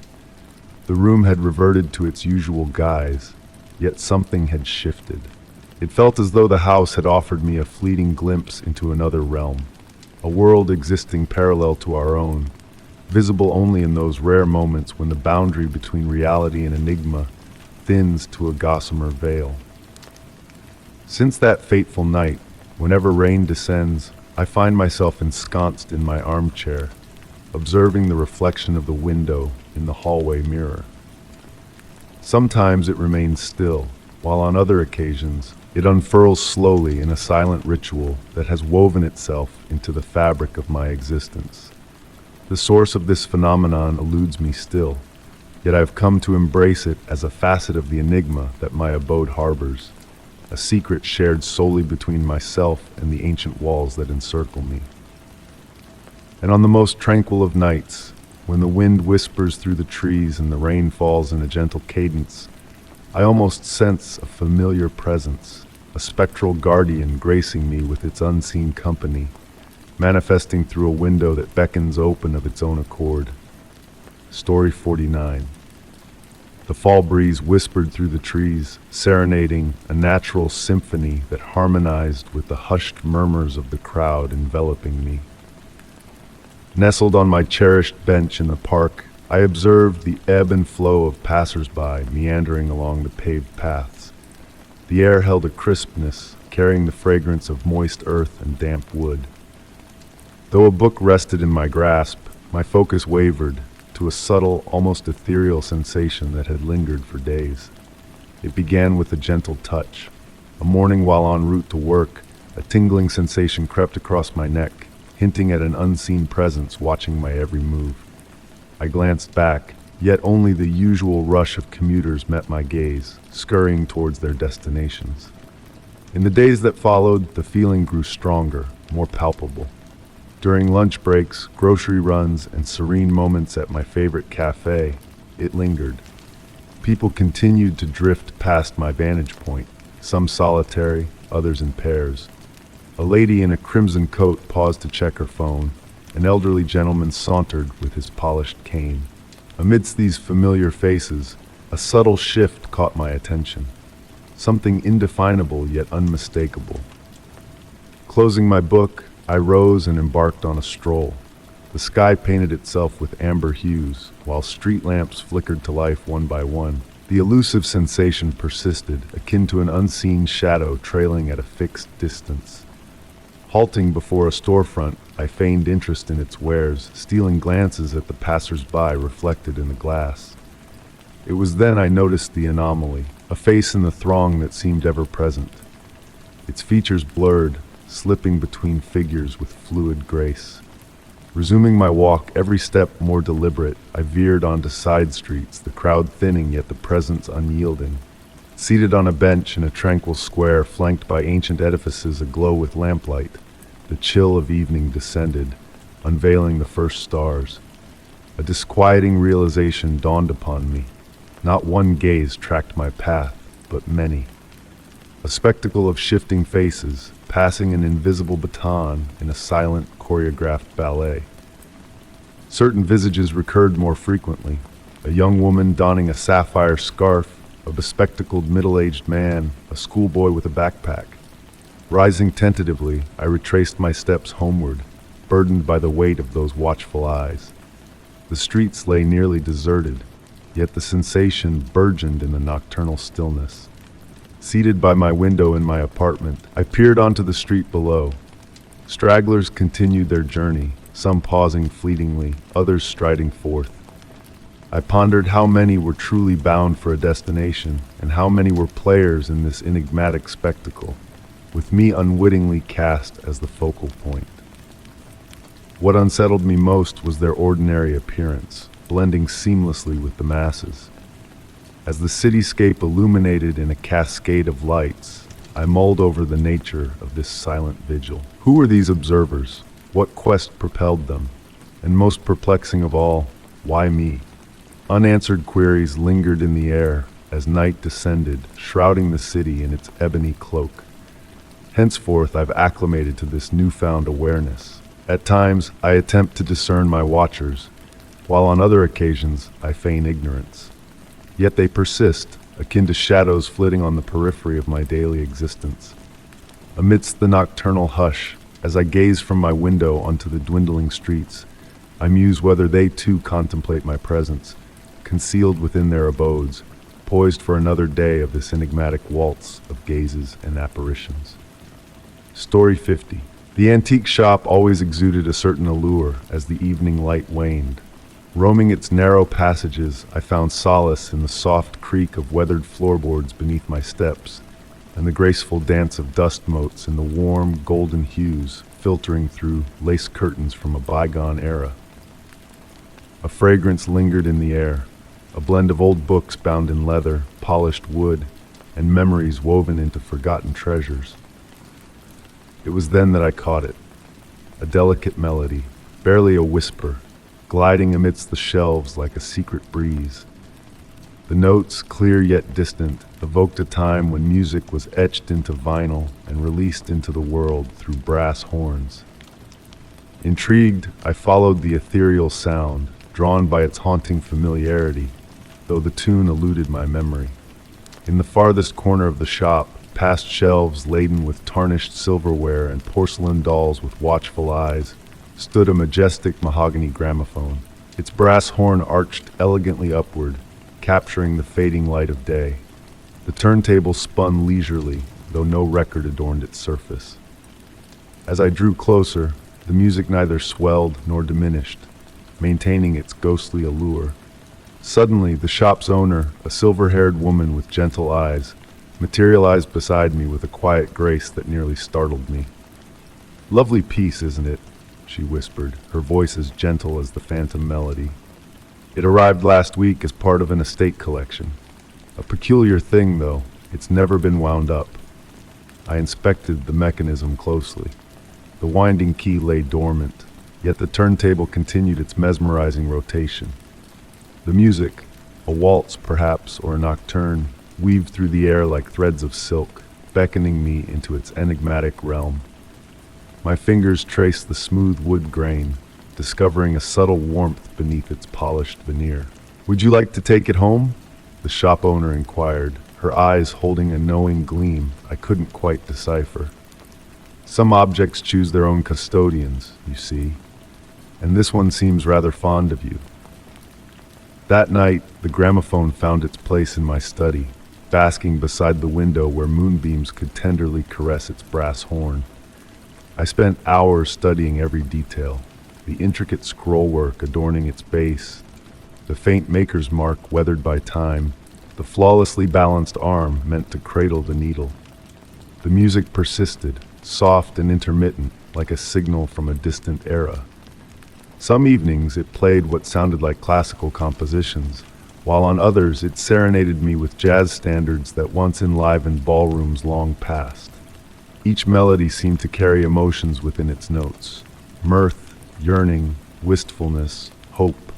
The room had reverted to its usual guise, yet something had shifted. It felt as though the house had offered me a fleeting glimpse into another realm, a world existing parallel to our own, visible only in those rare moments when the boundary between reality and enigma thins to a gossamer veil. Since that fateful night, whenever rain descends, I find myself ensconced in my armchair, observing the reflection of the window in the hallway mirror. Sometimes it remains still, while on other occasions it unfurls slowly in a silent ritual that has woven itself into the fabric of my existence. The source of this phenomenon eludes me still, yet I have come to embrace it as a facet of the enigma that my abode harbors, a secret shared solely between myself and the ancient walls that encircle me. And on the most tranquil of nights, when the wind whispers through the trees and the rain falls in a gentle cadence, I almost sense a familiar presence, a spectral guardian gracing me with its unseen company, manifesting through a window that beckons open of its own accord. Story 49. The fall breeze whispered through the trees, serenading a natural symphony that harmonized with the hushed murmurs of the crowd enveloping me. Nestled on my cherished bench in the park, I observed the ebb and flow of passers-by meandering along the paved paths. The air held a crispness, carrying the fragrance of moist earth and damp wood. Though a book rested in my grasp, my focus wavered to a subtle, almost ethereal sensation that had lingered for days. It began with a gentle touch. A morning while en route to work, a tingling sensation crept across my neck, hinting at an unseen presence watching my every move. I glanced back, yet only the usual rush of commuters met my gaze, scurrying towards their destinations. In the days that followed, the feeling grew stronger, more palpable. During lunch breaks, grocery runs, and serene moments at my favorite cafe, it lingered. People continued to drift past my vantage point, some solitary, others in pairs. A lady in a crimson coat paused to check her phone. An elderly gentleman sauntered with his polished cane. Amidst these familiar faces, a subtle shift caught my attention. Something indefinable yet unmistakable. Closing my book, I rose and embarked on a stroll. The sky painted itself with amber hues, while street lamps flickered to life one by one. The elusive sensation persisted, akin to an unseen shadow trailing at a fixed distance. Halting before a storefront, I feigned interest in its wares, stealing glances at the passers-by reflected in the glass. It was then I noticed the anomaly, a face in the throng that seemed ever present. Its features blurred, slipping between figures with fluid grace. Resuming my walk, every step more deliberate, I veered onto side streets, the crowd thinning yet the presence unyielding. Seated on a bench in a tranquil square flanked by ancient edifices aglow with lamplight, the chill of evening descended, unveiling the first stars. A disquieting realization dawned upon me. Not one gaze tracked my path, but many. A spectacle of shifting faces, passing an invisible baton in a silent, choreographed ballet. Certain visages recurred more frequently. A young woman donning a sapphire scarf, a bespectacled middle-aged man, a schoolboy with a backpack. Rising tentatively, I retraced my steps homeward, burdened by the weight of those watchful eyes. The streets lay nearly deserted, yet the sensation burgeoned in the nocturnal stillness. Seated by my window in my apartment, I peered onto the street below. Stragglers continued their journey, some pausing fleetingly, others striding forth. I pondered how many were truly bound for a destination, and how many were players in this enigmatic spectacle, with me unwittingly cast as the focal point. What unsettled me most was their ordinary appearance, blending seamlessly with the masses. As the cityscape illuminated in a cascade of lights, I mulled over the nature of this silent vigil. Who were these observers? What quest propelled them? And most perplexing of all, why me? Unanswered queries lingered in the air as night descended, shrouding the city in its ebony cloak. Henceforth, I've acclimated to this newfound awareness. At times, I attempt to discern my watchers, while on other occasions, I feign ignorance. Yet they persist, akin to shadows flitting on the periphery of my daily existence. Amidst the nocturnal hush, as I gaze from my window onto the dwindling streets, I muse whether they too contemplate my presence, concealed within their abodes, poised for another day of this enigmatic waltz of gazes and apparitions. Story 50. The antique shop always exuded a certain allure as the evening light waned. Roaming its narrow passages, I found solace in the soft creak of weathered floorboards beneath my steps, and the graceful dance of dust motes in the warm, golden hues filtering through lace curtains from a bygone era. A fragrance lingered in the air, a blend of old books bound in leather, polished wood, and memories woven into forgotten treasures. It was then that I caught it, a delicate melody, barely a whisper, gliding amidst the shelves like a secret breeze. The notes, clear yet distant, evoked a time when music was etched into vinyl and released into the world through brass horns. Intrigued, I followed the ethereal sound, drawn by its haunting familiarity, though the tune eluded my memory. In the farthest corner of the shop, past shelves laden with tarnished silverware and porcelain dolls with watchful eyes, stood a majestic mahogany gramophone. Its brass horn arched elegantly upward, capturing the fading light of day. The turntable spun leisurely, though no record adorned its surface. As I drew closer, the music neither swelled nor diminished, maintaining its ghostly allure. Suddenly, the shop's owner, a silver-haired woman with gentle eyes, materialized beside me with a quiet grace that nearly startled me. "Lovely piece, isn't it?" she whispered, her voice as gentle as the phantom melody. "It arrived last week as part of an estate collection. A peculiar thing, though, it's never been wound up." I inspected the mechanism closely. The winding key lay dormant, yet the turntable continued its mesmerizing rotation. The music, a waltz perhaps, or a nocturne, weaved through the air like threads of silk, beckoning me into its enigmatic realm. My fingers traced the smooth wood grain, discovering a subtle warmth beneath its polished veneer. "Would you like to take it home?" the shop owner inquired, her eyes holding a knowing gleam I couldn't quite decipher. Some objects choose their own custodians, you see, and this one seems rather fond of you. That night, the gramophone found its place in my study, basking beside the window where moonbeams could tenderly caress its brass horn. I spent hours studying every detail, the intricate scrollwork adorning its base, the faint maker's mark weathered by time, the flawlessly balanced arm meant to cradle the needle. The music persisted, soft and intermittent, like a signal from a distant era. Some evenings it played what sounded like classical compositions, while on others it serenaded me with jazz standards that once enlivened ballrooms long past. Each melody seemed to carry emotions within its notes: mirth, yearning, wistfulness, hope,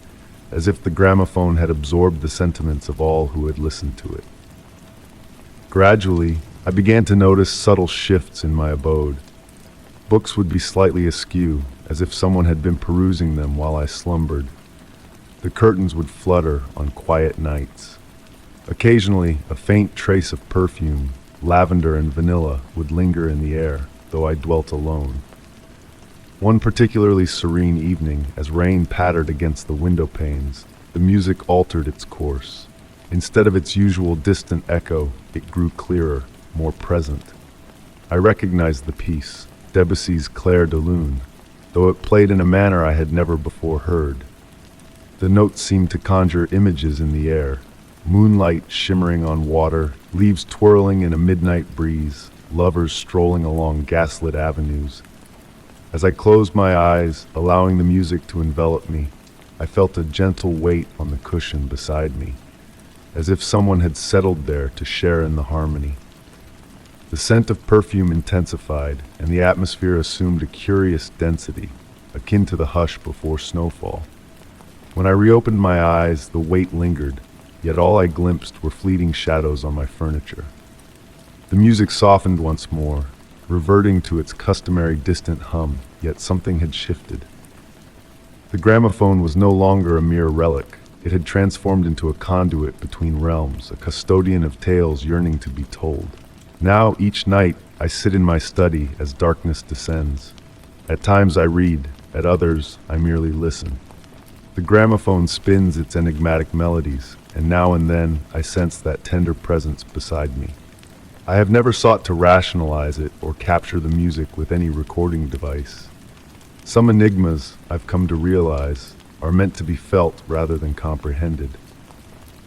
as if the gramophone had absorbed the sentiments of all who had listened to it. Gradually, I began to notice subtle shifts in my abode. Books would be slightly askew, as if someone had been perusing them while I slumbered. The curtains would flutter on quiet nights. Occasionally, a faint trace of perfume, lavender and vanilla, would linger in the air, though I dwelt alone. One particularly serene evening, as rain pattered against the window panes, the music altered its course. Instead of its usual distant echo, it grew clearer, more present. I recognized the piece, Debussy's Clair de Lune, though it played in a manner I had never before heard. The notes seemed to conjure images in the air: moonlight shimmering on water, leaves twirling in a midnight breeze, lovers strolling along gaslit avenues. As I closed my eyes, allowing the music to envelop me, I felt a gentle weight on the cushion beside me, as if someone had settled there to share in the harmony. The scent of perfume intensified, and the atmosphere assumed a curious density, akin to the hush before snowfall. When I reopened my eyes, the weight lingered, yet all I glimpsed were fleeting shadows on my furniture. The music softened once more, reverting to its customary distant hum, yet something had shifted. The gramophone was no longer a mere relic. It had transformed into a conduit between realms, a custodian of tales yearning to be told. Now, each night, I sit in my study as darkness descends. At times I read, at others I merely listen. The gramophone spins its enigmatic melodies, and now and then I sense that tender presence beside me. I have never sought to rationalize it or capture the music with any recording device. Some enigmas, I've come to realize, are meant to be felt rather than comprehended.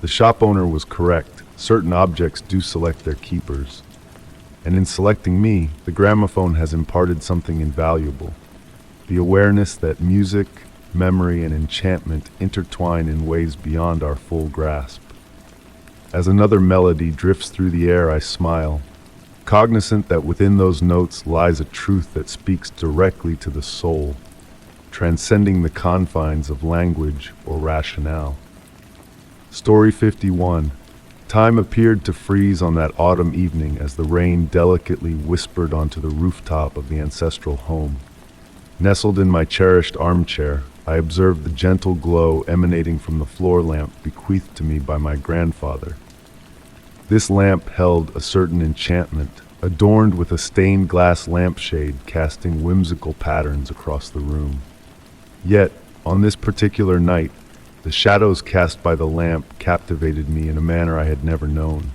The shop owner was correct. Certain objects do select their keepers. And in selecting me, the gramophone has imparted something invaluable: the awareness that music, memory, and enchantment intertwine in ways beyond our full grasp. As another melody drifts through the air, I smile, cognizant that within those notes lies a truth that speaks directly to the soul, transcending the confines of language or rationale. Story 51. Time appeared to freeze on that autumn evening as the rain delicately whispered onto the rooftop of the ancestral home. Nestled in my cherished armchair, I observed the gentle glow emanating from the floor lamp bequeathed to me by my grandfather. This lamp held a certain enchantment, adorned with a stained glass lampshade casting whimsical patterns across the room. Yet, on this particular night, the shadows cast by the lamp captivated me in a manner I had never known.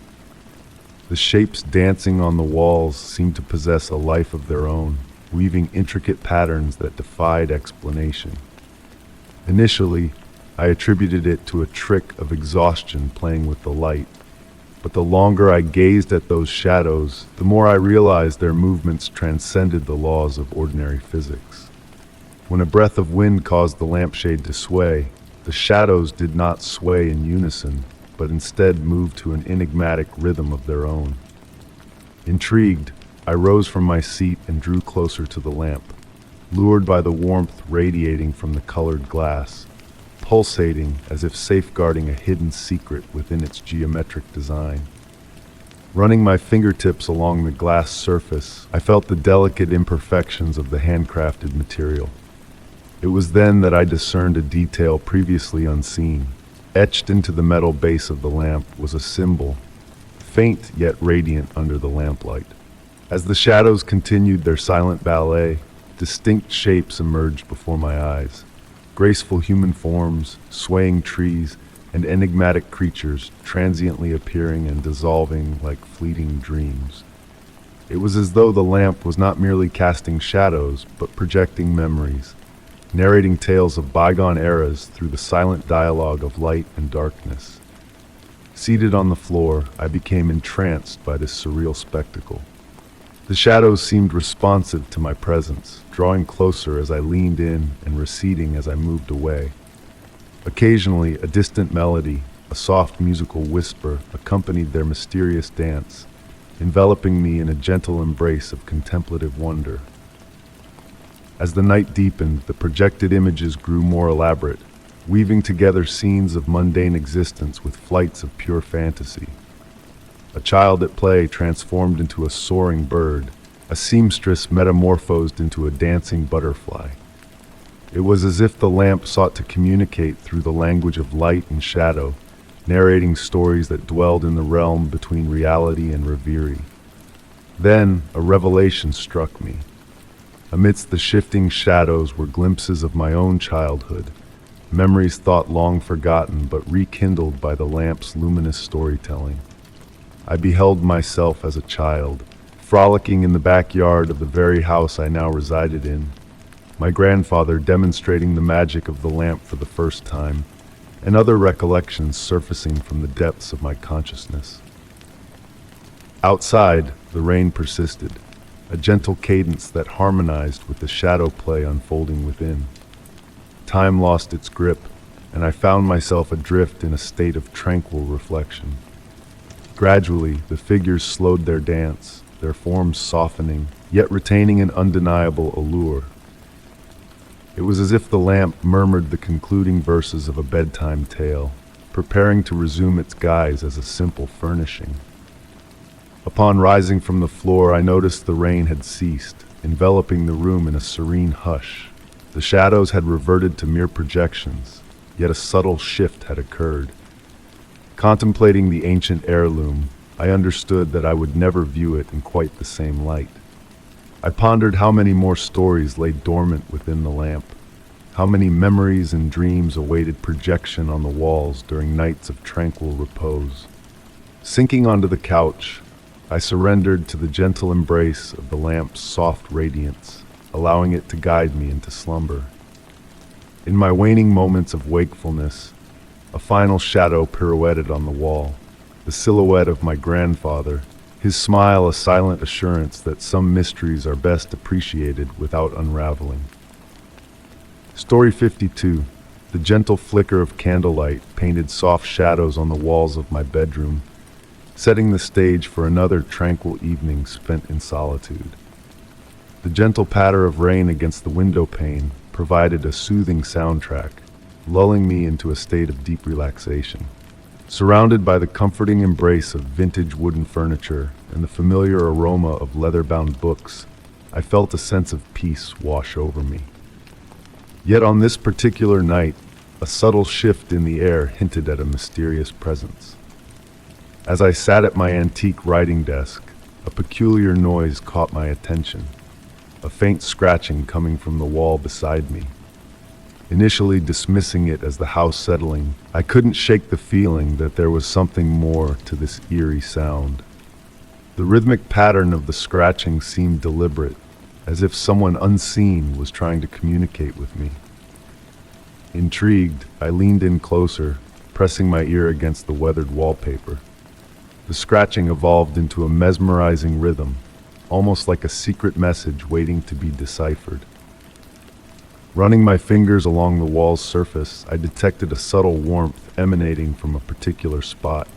The shapes dancing on the walls seemed to possess a life of their own, weaving intricate patterns that defied explanation. Initially, I attributed it to a trick of exhaustion playing with the light, but the longer I gazed at those shadows, the more I realized their movements transcended the laws of ordinary physics. When a breath of wind caused the lampshade to sway, the shadows did not sway in unison, but instead moved to an enigmatic rhythm of their own. Intrigued, I rose from my seat and drew closer to the lamp, lured by the warmth radiating from the colored glass, pulsating as if safeguarding a hidden secret within its geometric design. Running my fingertips along the glass surface, I felt the delicate imperfections of the handcrafted material. It was then that I discerned a detail previously unseen. Etched into the metal base of the lamp was a symbol, faint yet radiant under the lamplight. As the shadows continued their silent ballet, distinct shapes emerged before my eyes. Graceful human forms, swaying trees, and enigmatic creatures transiently appearing and dissolving like fleeting dreams. It was as though the lamp was not merely casting shadows, but projecting memories, narrating tales of bygone eras through the silent dialogue of light and darkness. Seated on the floor, I became entranced by this surreal spectacle. The shadows seemed responsive to my presence, drawing closer as I leaned in and receding as I moved away. Occasionally, a distant melody, a soft musical whisper, accompanied their mysterious dance, enveloping me in a gentle embrace of contemplative wonder. As the night deepened, the projected images grew more elaborate, weaving together scenes of mundane existence with flights of pure fantasy. A child at play transformed into a soaring bird, a seamstress metamorphosed into a dancing butterfly. It was as if the lamp sought to communicate through the language of light and shadow, narrating stories that dwelled in the realm between reality and reverie. Then a revelation struck me. Amidst the shifting shadows were glimpses of my own childhood, memories thought long forgotten but rekindled by the lamp's luminous storytelling. I beheld myself as a child, frolicking in the backyard of the very house I now resided in, my grandfather demonstrating the magic of the lamp for the first time, and other recollections surfacing from the depths of my consciousness. Outside, the rain persisted, a gentle cadence that harmonized with the shadow play unfolding within. Time lost its grip, and I found myself adrift in a state of tranquil reflection. Gradually, the figures slowed their dance, their forms softening, yet retaining an undeniable allure. It was as if the lamp murmured the concluding verses of a bedtime tale, preparing to resume its guise as a simple furnishing. Upon rising from the floor, I noticed the rain had ceased, enveloping the room in a serene hush. The shadows had reverted to mere projections, yet a subtle shift had occurred. Contemplating the ancient heirloom, I understood that I would never view it in quite the same light. I pondered how many more stories lay dormant within the lamp, how many memories and dreams awaited projection on the walls during nights of tranquil repose. Sinking onto the couch, I surrendered to the gentle embrace of the lamp's soft radiance, allowing it to guide me into slumber. In my waning moments of wakefulness, a final shadow pirouetted on the wall, the silhouette of my grandfather, his smile a silent assurance that some mysteries are best appreciated without unraveling. Story 52. The gentle flicker of candlelight painted soft shadows on the walls of my bedroom, setting the stage for another tranquil evening spent in solitude. The gentle patter of rain against the window pane provided a soothing soundtrack, lulling me into a state of deep relaxation. Surrounded by the comforting embrace of vintage wooden furniture and the familiar aroma of leather-bound books, I felt a sense of peace wash over me. Yet on this particular night, a subtle shift in the air hinted at a mysterious presence. As I sat at my antique writing desk, a peculiar noise caught my attention, a faint scratching coming from the wall beside me. Initially dismissing it as the house settling, I couldn't shake the feeling that there was something more to this eerie sound. The rhythmic pattern of the scratching seemed deliberate, as if someone unseen was trying to communicate with me. Intrigued, I leaned in closer, pressing my ear against the weathered wallpaper. The scratching evolved into a mesmerizing rhythm, almost like a secret message waiting to be deciphered. Running my fingers along the wall's surface, I detected a subtle warmth emanating from a particular spot.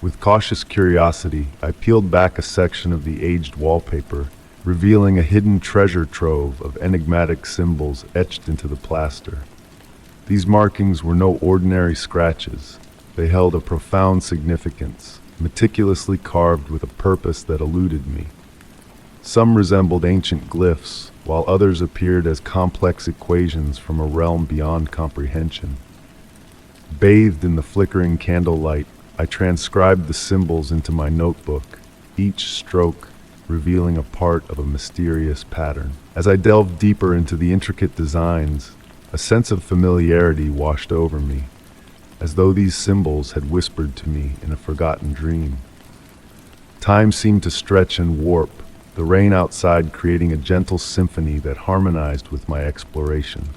With cautious curiosity, I peeled back a section of the aged wallpaper, revealing a hidden treasure trove of enigmatic symbols etched into the plaster. These markings were no ordinary scratches. They held a profound significance, meticulously carved with a purpose that eluded me. Some resembled ancient glyphs, while others appeared as complex equations from a realm beyond comprehension. Bathed in the flickering candlelight, I transcribed the symbols into my notebook, each stroke revealing a part of a mysterious pattern. As I delved deeper into the intricate designs, a sense of familiarity washed over me, as though these symbols had whispered to me in a forgotten dream. Time seemed to stretch and warp, the rain outside creating a gentle symphony that harmonized with my exploration.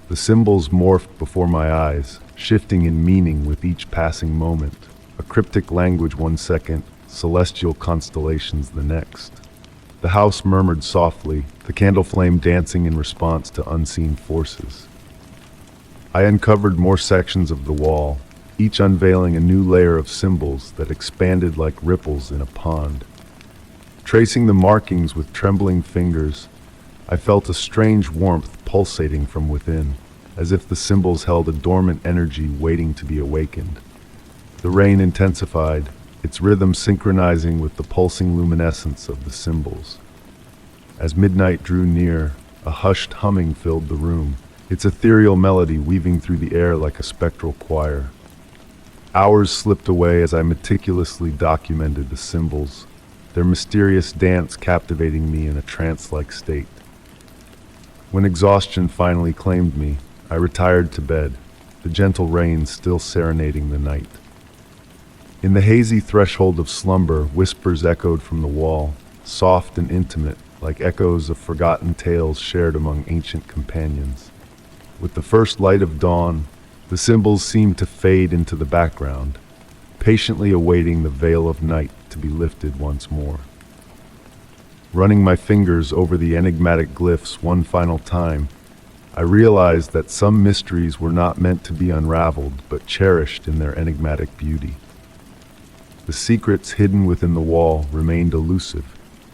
The symbols morphed before my eyes, shifting in meaning with each passing moment, a cryptic language one second, celestial constellations the next. The house murmured softly, the candle flame dancing in response to unseen forces. I uncovered more sections of the wall, each unveiling a new layer of symbols that expanded like ripples in a pond. Tracing the markings with trembling fingers, I felt a strange warmth pulsating from within, as if the symbols held a dormant energy waiting to be awakened. The rain intensified, its rhythm synchronizing with the pulsing luminescence of the symbols. As midnight drew near, a hushed humming filled the room, its ethereal melody weaving through the air like a spectral choir. Hours slipped away as I meticulously documented the symbols, their mysterious dance captivating me in a trance-like state. When exhaustion finally claimed me, I retired to bed, the gentle rain still serenading the night. In the hazy threshold of slumber, whispers echoed from the wall, soft and intimate, like echoes of forgotten tales shared among ancient companions. With the first light of dawn, the symbols seemed to fade into the background, patiently awaiting the veil of night to be lifted once more. Running my fingers over the enigmatic glyphs one final time, I realized that some mysteries were not meant to be unraveled, but cherished in their enigmatic beauty. The secrets hidden within the wall remained elusive,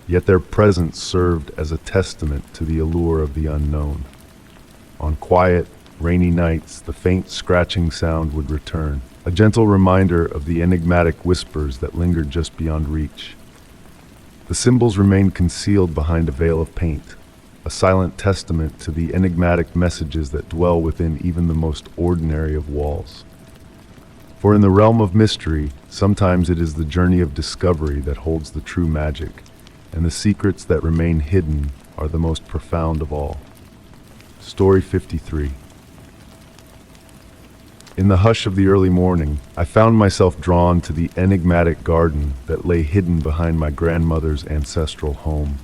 yet their presence served as a testament to the allure of the unknown. On quiet, rainy nights, the faint scratching sound would return, a gentle reminder of the enigmatic whispers that lingered just beyond reach. The symbols remained concealed behind a veil of paint, a silent testament to the enigmatic messages that dwell within even the most ordinary of walls. For in the realm of mystery, sometimes it is the journey of discovery that holds the true magic, and the secrets that remain hidden are the most profound of all. Story 53. In the hush of the early morning, I found myself drawn to the enigmatic garden that lay hidden behind my grandmother's ancestral home.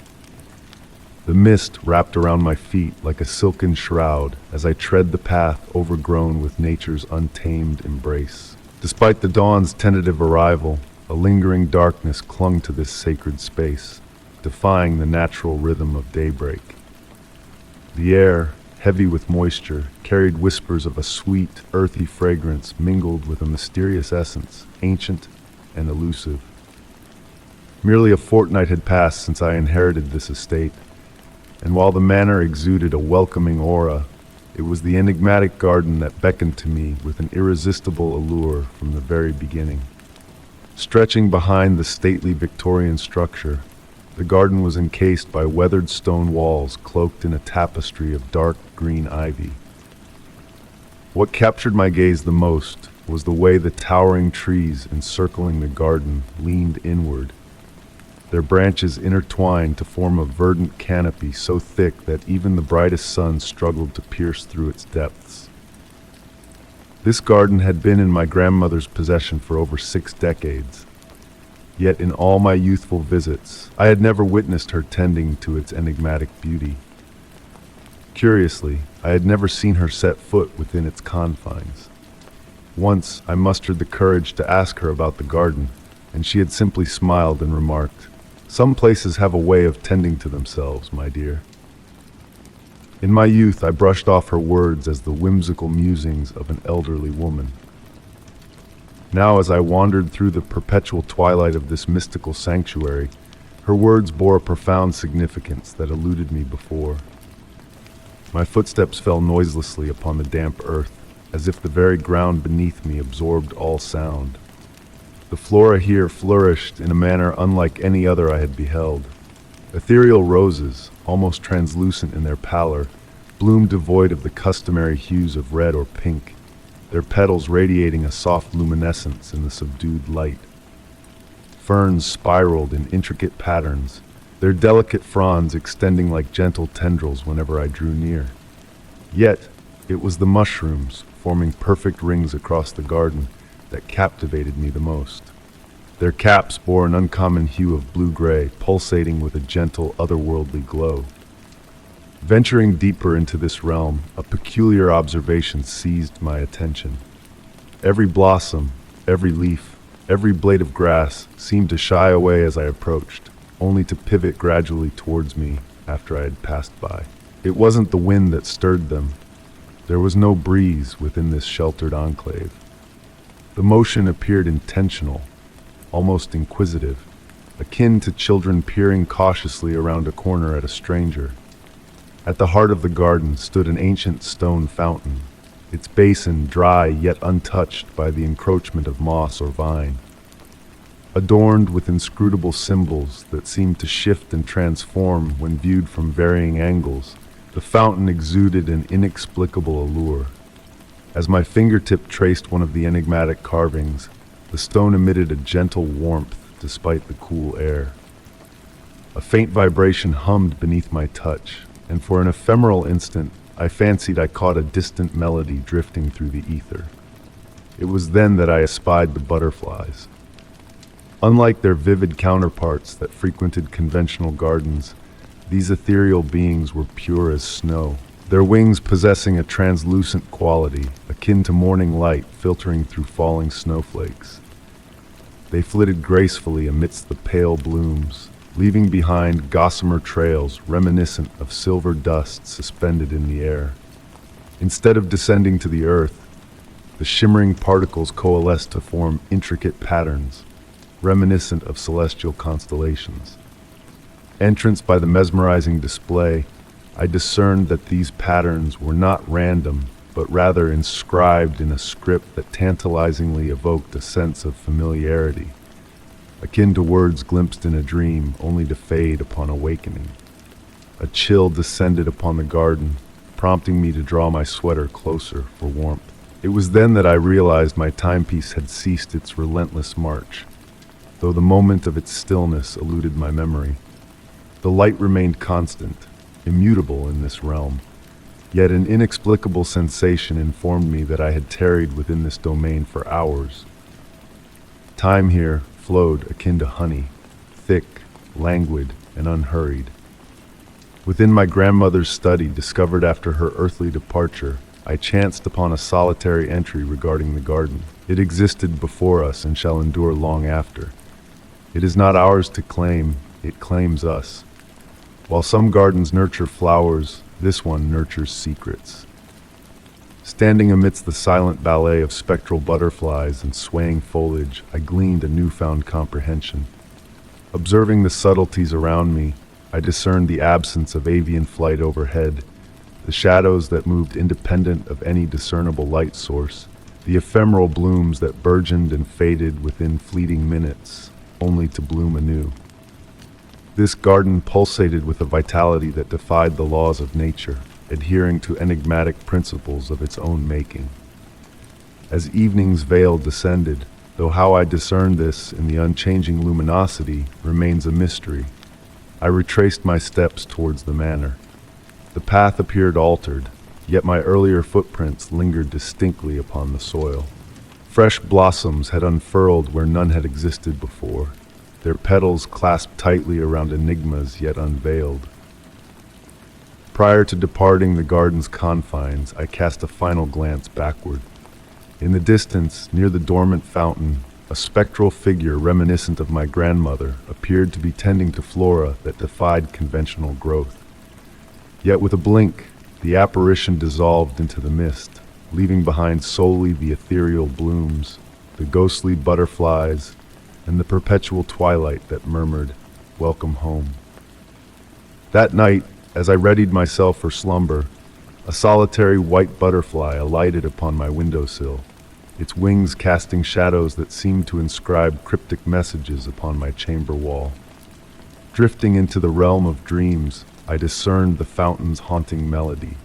The mist wrapped around my feet like a silken shroud as I tread the path overgrown with nature's untamed embrace. Despite the dawn's tentative arrival, a lingering darkness clung to this sacred space, defying the natural rhythm of daybreak. The air, heavy with moisture, carried whispers of a sweet, earthy fragrance mingled with a mysterious essence, ancient and elusive. Merely a fortnight had passed since I inherited this estate, and while the manor exuded a welcoming aura, it was the enigmatic garden that beckoned to me with an irresistible allure from the very beginning. Stretching behind the stately Victorian structure, the garden was encased by weathered stone walls cloaked in a tapestry of dark green ivy. What captured my gaze the most was the way the towering trees encircling the garden leaned inward, their branches intertwined to form a verdant canopy so thick that even the brightest sun struggled to pierce through its depths. This garden had been in my grandmother's possession for over 6 decades. Yet in all my youthful visits, I had never witnessed her tending to its enigmatic beauty. Curiously, I had never seen her set foot within its confines. Once, I mustered the courage to ask her about the garden, and she had simply smiled and remarked, "Some places have a way of tending to themselves, my dear." In my youth, I brushed off her words as the whimsical musings of an elderly woman. Now, as I wandered through the perpetual twilight of this mystical sanctuary, her words bore a profound significance that eluded me before. My footsteps fell noiselessly upon the damp earth, as if the very ground beneath me absorbed all sound. The flora here flourished in a manner unlike any other I had beheld. Ethereal roses, almost translucent in their pallor, bloomed devoid of the customary hues of red or pink, their petals radiating a soft luminescence in the subdued light. Ferns spiraled in intricate patterns, their delicate fronds extending like gentle tendrils whenever I drew near. Yet, it was the mushrooms, forming perfect rings across the garden, that captivated me the most. Their caps bore an uncommon hue of blue-gray, pulsating with a gentle, otherworldly glow. Venturing deeper into this realm, a peculiar observation seized my attention. Every blossom, every leaf, every blade of grass seemed to shy away as I approached, only to pivot gradually towards me after I had passed by. It wasn't the wind that stirred them. There was no breeze within this sheltered enclave. The motion appeared intentional, almost inquisitive, akin to children peering cautiously around a corner at a stranger. At the heart of the garden stood an ancient stone fountain, its basin dry yet untouched by the encroachment of moss or vine. Adorned with inscrutable symbols that seemed to shift and transform when viewed from varying angles, the fountain exuded an inexplicable allure. As my fingertip traced one of the enigmatic carvings, the stone emitted a gentle warmth despite the cool air. A faint vibration hummed beneath my touch, and for an ephemeral instant, I fancied I caught a distant melody drifting through the ether. It was then that I espied the butterflies. Unlike their vivid counterparts that frequented conventional gardens, these ethereal beings were pure as snow, their wings possessing a translucent quality, akin to morning light filtering through falling snowflakes. They flitted gracefully amidst the pale blooms, leaving behind gossamer trails reminiscent of silver dust suspended in the air. Instead of descending to the earth, the shimmering particles coalesced to form intricate patterns, reminiscent of celestial constellations. Entranced by the mesmerizing display, I discerned that these patterns were not random, but rather inscribed in a script that tantalizingly evoked a sense of familiarity, akin to words glimpsed in a dream only to fade upon awakening. A chill descended upon the garden, prompting me to draw my sweater closer for warmth. It was then that I realized my timepiece had ceased its relentless march, though the moment of its stillness eluded my memory. The light remained constant, immutable in this realm, yet an inexplicable sensation informed me that I had tarried within this domain for hours. Time here flowed akin to honey, thick, languid, and unhurried. Within my grandmother's study, discovered after her earthly departure, I chanced upon a solitary entry regarding the garden. It existed before us and shall endure long after. It is not ours to claim, it claims us. While some gardens nurture flowers, this one nurtures secrets. Standing amidst the silent ballet of spectral butterflies and swaying foliage, I gleaned a newfound comprehension. Observing the subtleties around me, I discerned the absence of avian flight overhead, the shadows that moved independent of any discernible light source, the ephemeral blooms that burgeoned and faded within fleeting minutes, only to bloom anew. This garden pulsated with a vitality that defied the laws of nature, adhering to enigmatic principles of its own making. As evening's veil descended, though how I discerned this in the unchanging luminosity remains a mystery, I retraced my steps towards the manor. The path appeared altered, yet my earlier footprints lingered distinctly upon the soil. Fresh blossoms had unfurled where none had existed before, their petals clasped tightly around enigmas yet unveiled. Prior to departing the garden's confines, I cast a final glance backward. In the distance, near the dormant fountain, a spectral figure reminiscent of my grandmother appeared to be tending to flora that defied conventional growth. Yet with a blink, the apparition dissolved into the mist, leaving behind solely the ethereal blooms, the ghostly butterflies, and the perpetual twilight that murmured, "Welcome home." That night, as I readied myself for slumber, a solitary white butterfly alighted upon my windowsill, its wings casting shadows that seemed to inscribe cryptic messages upon my chamber wall. Drifting into the realm of dreams, I discerned the fountain's haunting melody,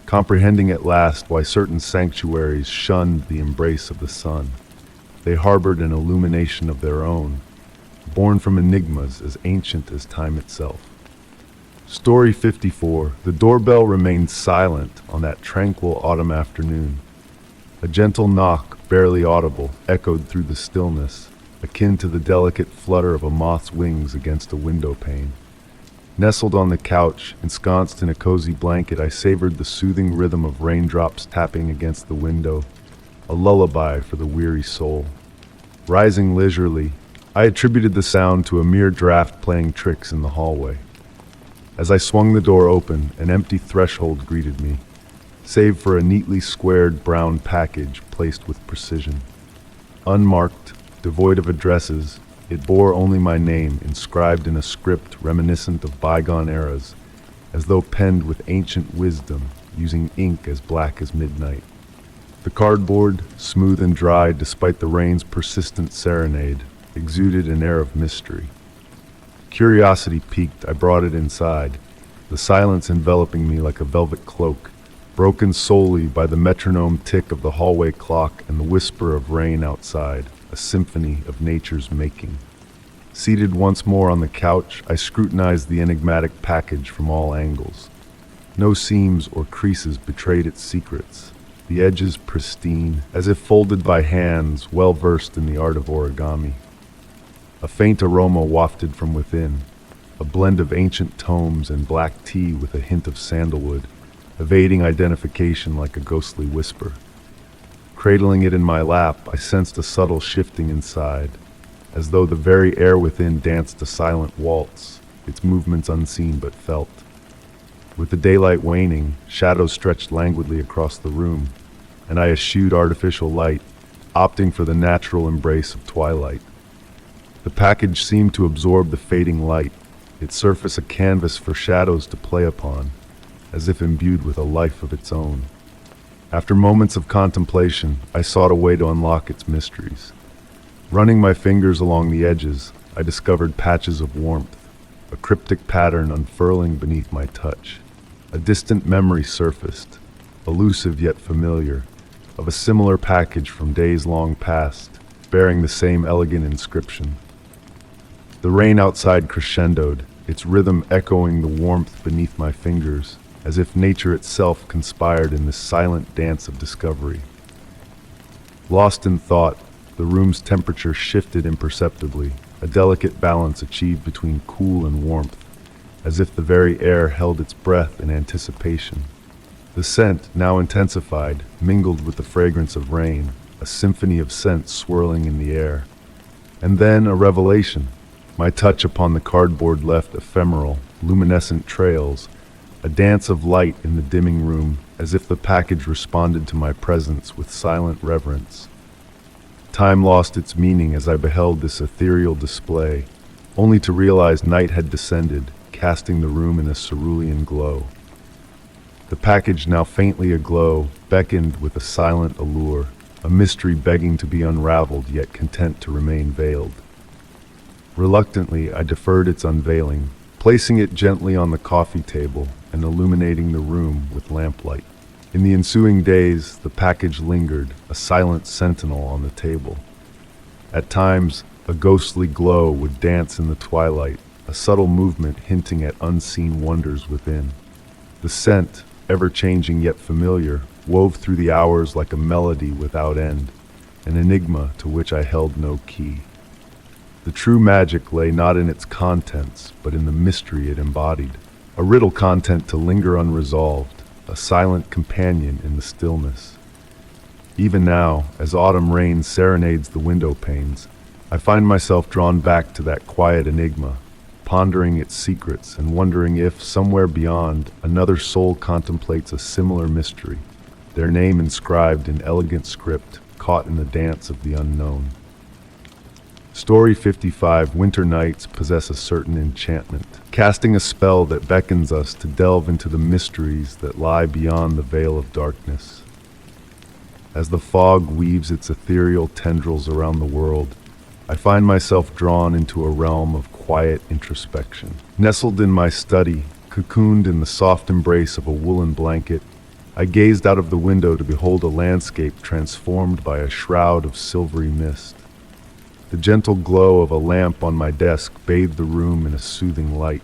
comprehending at last why certain sanctuaries shunned the embrace of the sun. They harbored an illumination of their own, born from enigmas as ancient as time itself. Story 54. The doorbell remained silent on that tranquil autumn afternoon. A gentle knock, barely audible, echoed through the stillness, akin to the delicate flutter of a moth's wings against a window pane. Nestled on the couch, ensconced in a cozy blanket, I savored the soothing rhythm of raindrops tapping against the window, a lullaby for the weary soul. Rising leisurely, I attributed the sound to a mere draft playing tricks in the hallway. As I swung the door open, an empty threshold greeted me, save for a neatly squared brown package placed with precision. Unmarked, devoid of addresses, it bore only my name inscribed in a script reminiscent of bygone eras, as though penned with ancient wisdom, using ink as black as midnight. The cardboard, smooth and dry despite the rain's persistent serenade, exuded an air of mystery. Curiosity piqued, I brought it inside, the silence enveloping me like a velvet cloak, broken solely by the metronome tick of the hallway clock and the whisper of rain outside, a symphony of nature's making. Seated once more on the couch, I scrutinized the enigmatic package from all angles. No seams or creases betrayed its secrets, the edges pristine, as if folded by hands well versed in the art of origami. A faint aroma wafted from within, a blend of ancient tomes and black tea with a hint of sandalwood, evading identification like a ghostly whisper. Cradling it in my lap, I sensed a subtle shifting inside, as though the very air within danced a silent waltz, its movements unseen but felt. With the daylight waning, shadows stretched languidly across the room, and I eschewed artificial light, opting for the natural embrace of twilight. The package seemed to absorb the fading light, its surface a canvas for shadows to play upon, as if imbued with a life of its own. After moments of contemplation, I sought a way to unlock its mysteries. Running my fingers along the edges, I discovered patches of warmth, a cryptic pattern unfurling beneath my touch. A distant memory surfaced, elusive yet familiar, of a similar package from days long past, bearing the same elegant inscription. The rain outside crescendoed, its rhythm echoing the warmth beneath my fingers, as if nature itself conspired in this silent dance of discovery. Lost in thought, the room's temperature shifted imperceptibly, a delicate balance achieved between cool and warmth, as if the very air held its breath in anticipation. The scent, now intensified, mingled with the fragrance of rain, a symphony of scents swirling in the air. And then a revelation. My touch upon the cardboard left ephemeral, luminescent trails, a dance of light in the dimming room, as if the package responded to my presence with silent reverence. Time lost its meaning as I beheld this ethereal display, only to realize night had descended, casting the room in a cerulean glow. The package, now faintly aglow, beckoned with a silent allure, a mystery begging to be unraveled yet content to remain veiled. Reluctantly, I deferred its unveiling, placing it gently on the coffee table and illuminating the room with lamplight. In the ensuing days, the package lingered, a silent sentinel on the table. At times, a ghostly glow would dance in the twilight, a subtle movement hinting at unseen wonders within. The scent, ever-changing yet familiar, wove through the hours like a melody without end, an enigma to which I held no key. The true magic lay not in its contents, but in the mystery it embodied, a riddle content to linger unresolved, a silent companion in the stillness. Even now, as autumn rain serenades the window panes, I find myself drawn back to that quiet enigma, pondering its secrets and wondering if, somewhere beyond, another soul contemplates a similar mystery, their name inscribed in elegant script, caught in the dance of the unknown. Story 55, Winter nights possess a certain enchantment, casting a spell that beckons us to delve into the mysteries that lie beyond the veil of darkness. As the fog weaves its ethereal tendrils around the world, I find myself drawn into a realm of quiet introspection. Nestled in my study, cocooned in the soft embrace of a woolen blanket, I gazed out of the window to behold a landscape transformed by a shroud of silvery mist. The gentle glow of a lamp on my desk bathed the room in a soothing light,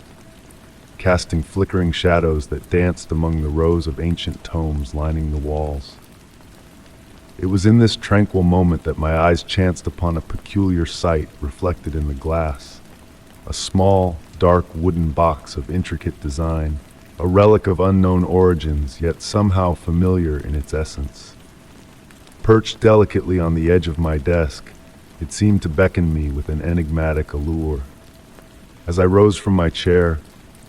casting flickering shadows that danced among the rows of ancient tomes lining the walls. It was in this tranquil moment that my eyes chanced upon a peculiar sight reflected in the glass. A small, dark wooden box of intricate design, a relic of unknown origins, yet somehow familiar in its essence. Perched delicately on the edge of my desk, It seemed to beckon me with an enigmatic allure. As I rose from my chair,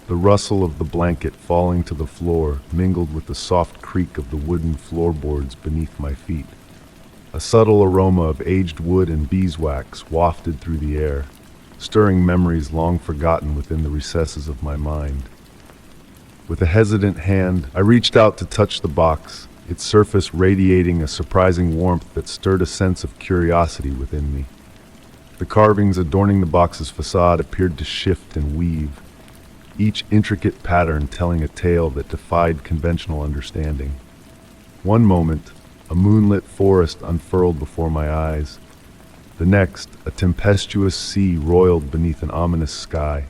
the rustle of the blanket falling to the floor mingled with the soft creak of the wooden floorboards beneath my feet. A subtle aroma of aged wood and beeswax wafted through the air, stirring memories long forgotten within the recesses of my mind. With a hesitant hand, I reached out to touch the box, its surface radiating a surprising warmth that stirred a sense of curiosity within me. The carvings adorning the box's facade appeared to shift and weave, each intricate pattern telling a tale that defied conventional understanding. One moment, a moonlit forest unfurled before my eyes. The next, a tempestuous sea roiled beneath an ominous sky,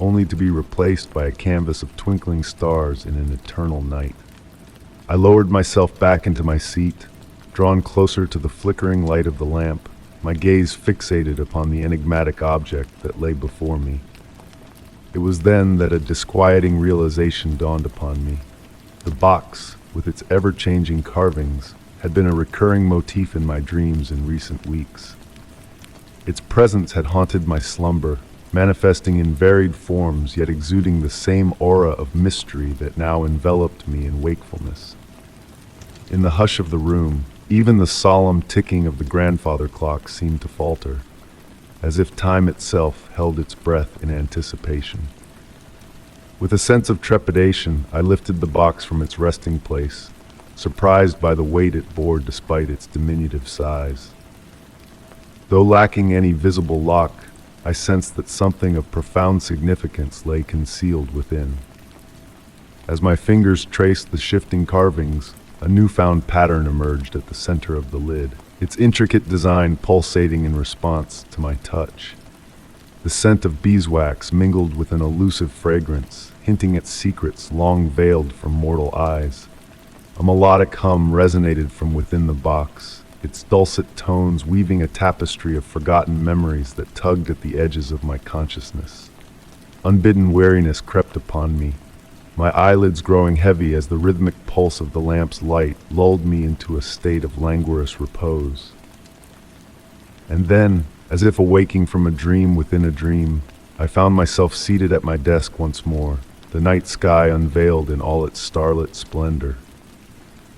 only to be replaced by a canvas of twinkling stars in an eternal night. I lowered myself back into my seat, drawn closer to the flickering light of the lamp, my gaze fixated upon the enigmatic object that lay before me. It was then that a disquieting realization dawned upon me. The box, with its ever-changing carvings, had been a recurring motif in my dreams in recent weeks. Its presence had haunted my slumber, manifesting in varied forms yet exuding the same aura of mystery that now enveloped me in wakefulness. In the hush of the room, even the solemn ticking of the grandfather clock seemed to falter, as if time itself held its breath in anticipation. With a sense of trepidation, I lifted the box from its resting place, surprised by the weight it bore despite its diminutive size. Though lacking any visible lock, I sensed that something of profound significance lay concealed within. As my fingers traced the shifting carvings, a newfound pattern emerged at the center of the lid, its intricate design pulsating in response to my touch. The scent of beeswax mingled with an elusive fragrance, hinting at secrets long veiled from mortal eyes. A melodic hum resonated from within the box, its dulcet tones weaving a tapestry of forgotten memories that tugged at the edges of my consciousness. Unbidden weariness crept upon me, my eyelids growing heavy as the rhythmic pulse of the lamp's light lulled me into a state of languorous repose. And then, as if awaking from a dream within a dream, I found myself seated at my desk once more, the night sky unveiled in all its starlit splendor.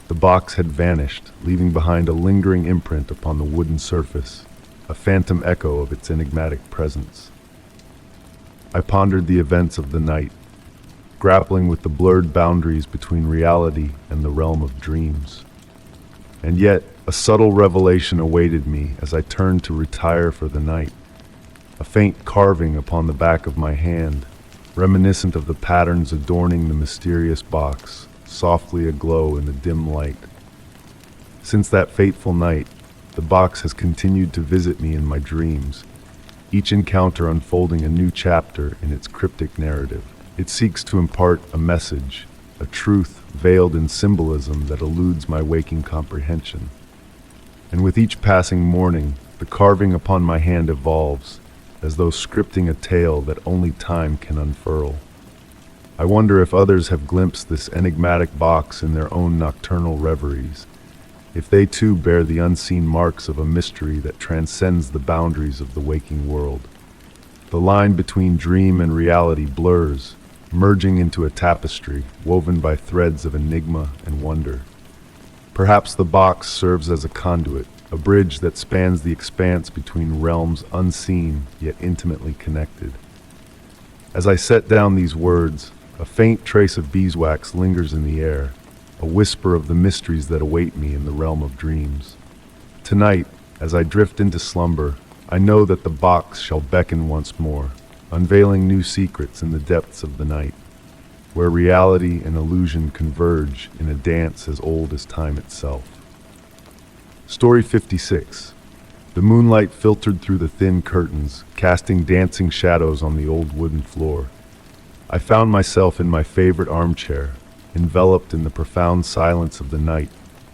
The box had vanished, leaving behind a lingering imprint upon the wooden surface, a phantom echo of its enigmatic presence. I pondered the events of the night, grappling with the blurred boundaries between reality and the realm of dreams. And yet, a subtle revelation awaited me as I turned to retire for the night. A faint carving upon the back of my hand, reminiscent of the patterns adorning the mysterious box, softly aglow in the dim light. Since that fateful night, the box has continued to visit me in my dreams, each encounter unfolding a new chapter in its cryptic narrative. It seeks to impart a message, a truth veiled in symbolism that eludes my waking comprehension. And with each passing morning, the carving upon my hand evolves, as though scripting a tale that only time can unfurl. I wonder if others have glimpsed this enigmatic box in their own nocturnal reveries, if they too bear the unseen marks of a mystery that transcends the boundaries of the waking world. The line between dream and reality blurs, merging into a tapestry woven by threads of enigma and wonder. Perhaps the box serves as a conduit, a bridge that spans the expanse between realms unseen yet intimately connected. As I set down these words, a faint trace of beeswax lingers in the air, a whisper of the mysteries that await me in the realm of dreams. Tonight, as I drift into slumber, I know that the box shall beckon once more, unveiling new secrets in the depths of the night, where reality and illusion converge in a dance as old as time itself. Story 56. The moonlight filtered through the thin curtains, casting dancing shadows on the old wooden floor. I found myself in my favorite armchair, enveloped in the profound silence of the night,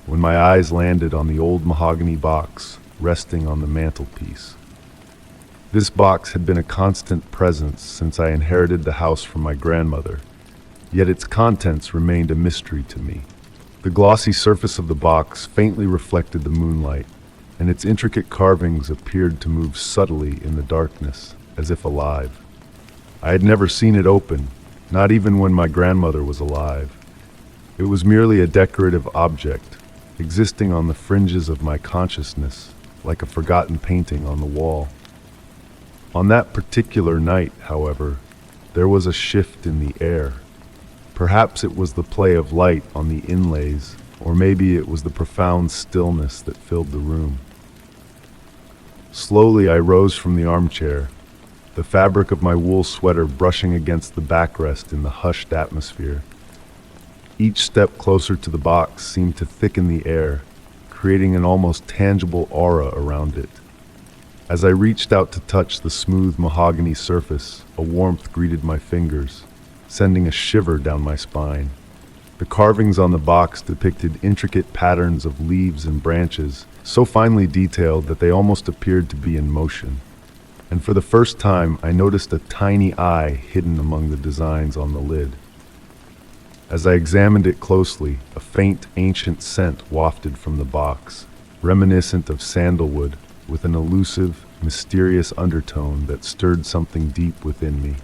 when my eyes landed on the old mahogany box resting on the mantelpiece. This box had been a constant presence since I inherited the house from my grandmother, yet its contents remained a mystery to me. The glossy surface of the box faintly reflected the moonlight, and its intricate carvings appeared to move subtly in the darkness, as if alive. I had never seen it open, not even when my grandmother was alive. It was merely a decorative object, existing on the fringes of my consciousness, like a forgotten painting on the wall. On that particular night, however, there was a shift in the air. Perhaps it was the play of light on the inlays, or maybe it was the profound stillness that filled the room. Slowly I rose from the armchair, the fabric of my wool sweater brushing against the backrest in the hushed atmosphere. Each step closer to the box seemed to thicken the air, creating an almost tangible aura around it. As I reached out to touch the smooth mahogany surface, a warmth greeted my fingers, sending a shiver down my spine. The carvings on the box depicted intricate patterns of leaves and branches, so finely detailed that they almost appeared to be in motion. And for the first time, I noticed a tiny eye hidden among the designs on the lid. As I examined it closely, a faint, ancient scent wafted from the box, reminiscent of sandalwood, with an elusive, mysterious undertone that stirred something deep within me.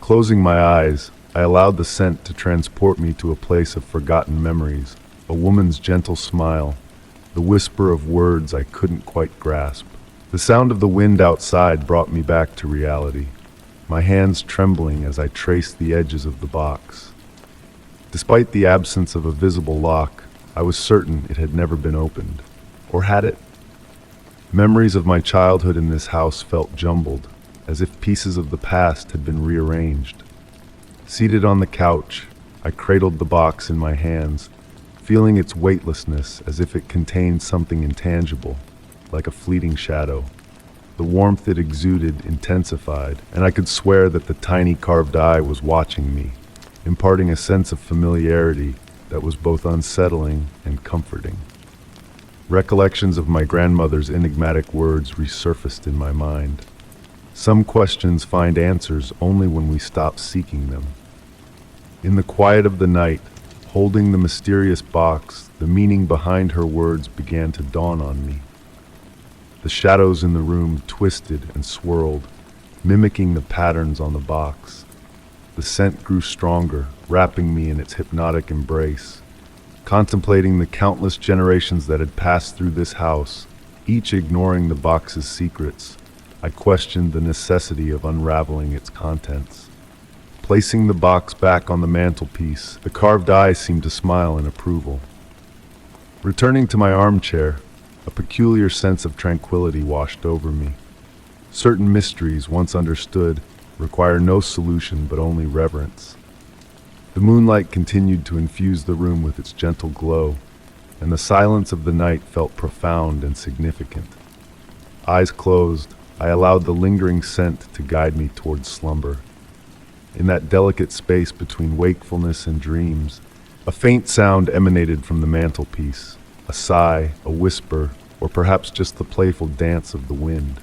Closing my eyes, I allowed the scent to transport me to a place of forgotten memories, a woman's gentle smile, the whisper of words I couldn't quite grasp. The sound of the wind outside brought me back to reality, my hands trembling as I traced the edges of the box. Despite the absence of a visible lock, I was certain it had never been opened. Or had it? Memories of my childhood in this house felt jumbled, as if pieces of the past had been rearranged. Seated on the couch, I cradled the box in my hands, feeling its weightlessness as if it contained something intangible, like a fleeting shadow. The warmth it exuded intensified, and I could swear that the tiny carved eye was watching me, imparting a sense of familiarity that was both unsettling and comforting. Recollections of my grandmother's enigmatic words resurfaced in my mind. Some questions find answers only when we stop seeking them. In the quiet of the night, holding the mysterious box, the meaning behind her words began to dawn on me. The shadows in the room twisted and swirled, mimicking the patterns on the box. The scent grew stronger, wrapping me in its hypnotic embrace. Contemplating the countless generations that had passed through this house, each ignoring the box's secrets, I questioned the necessity of unraveling its contents. Placing the box back on the mantelpiece, the carved eye seemed to smile in approval. Returning to my armchair, a peculiar sense of tranquility washed over me. Certain mysteries, once understood, require no solution but only reverence. The moonlight continued to infuse the room with its gentle glow, and the silence of the night felt profound and significant. Eyes closed, I allowed the lingering scent to guide me towards slumber. In that delicate space between wakefulness and dreams, a faint sound emanated from the mantelpiece, a sigh, a whisper, or perhaps just the playful dance of the wind.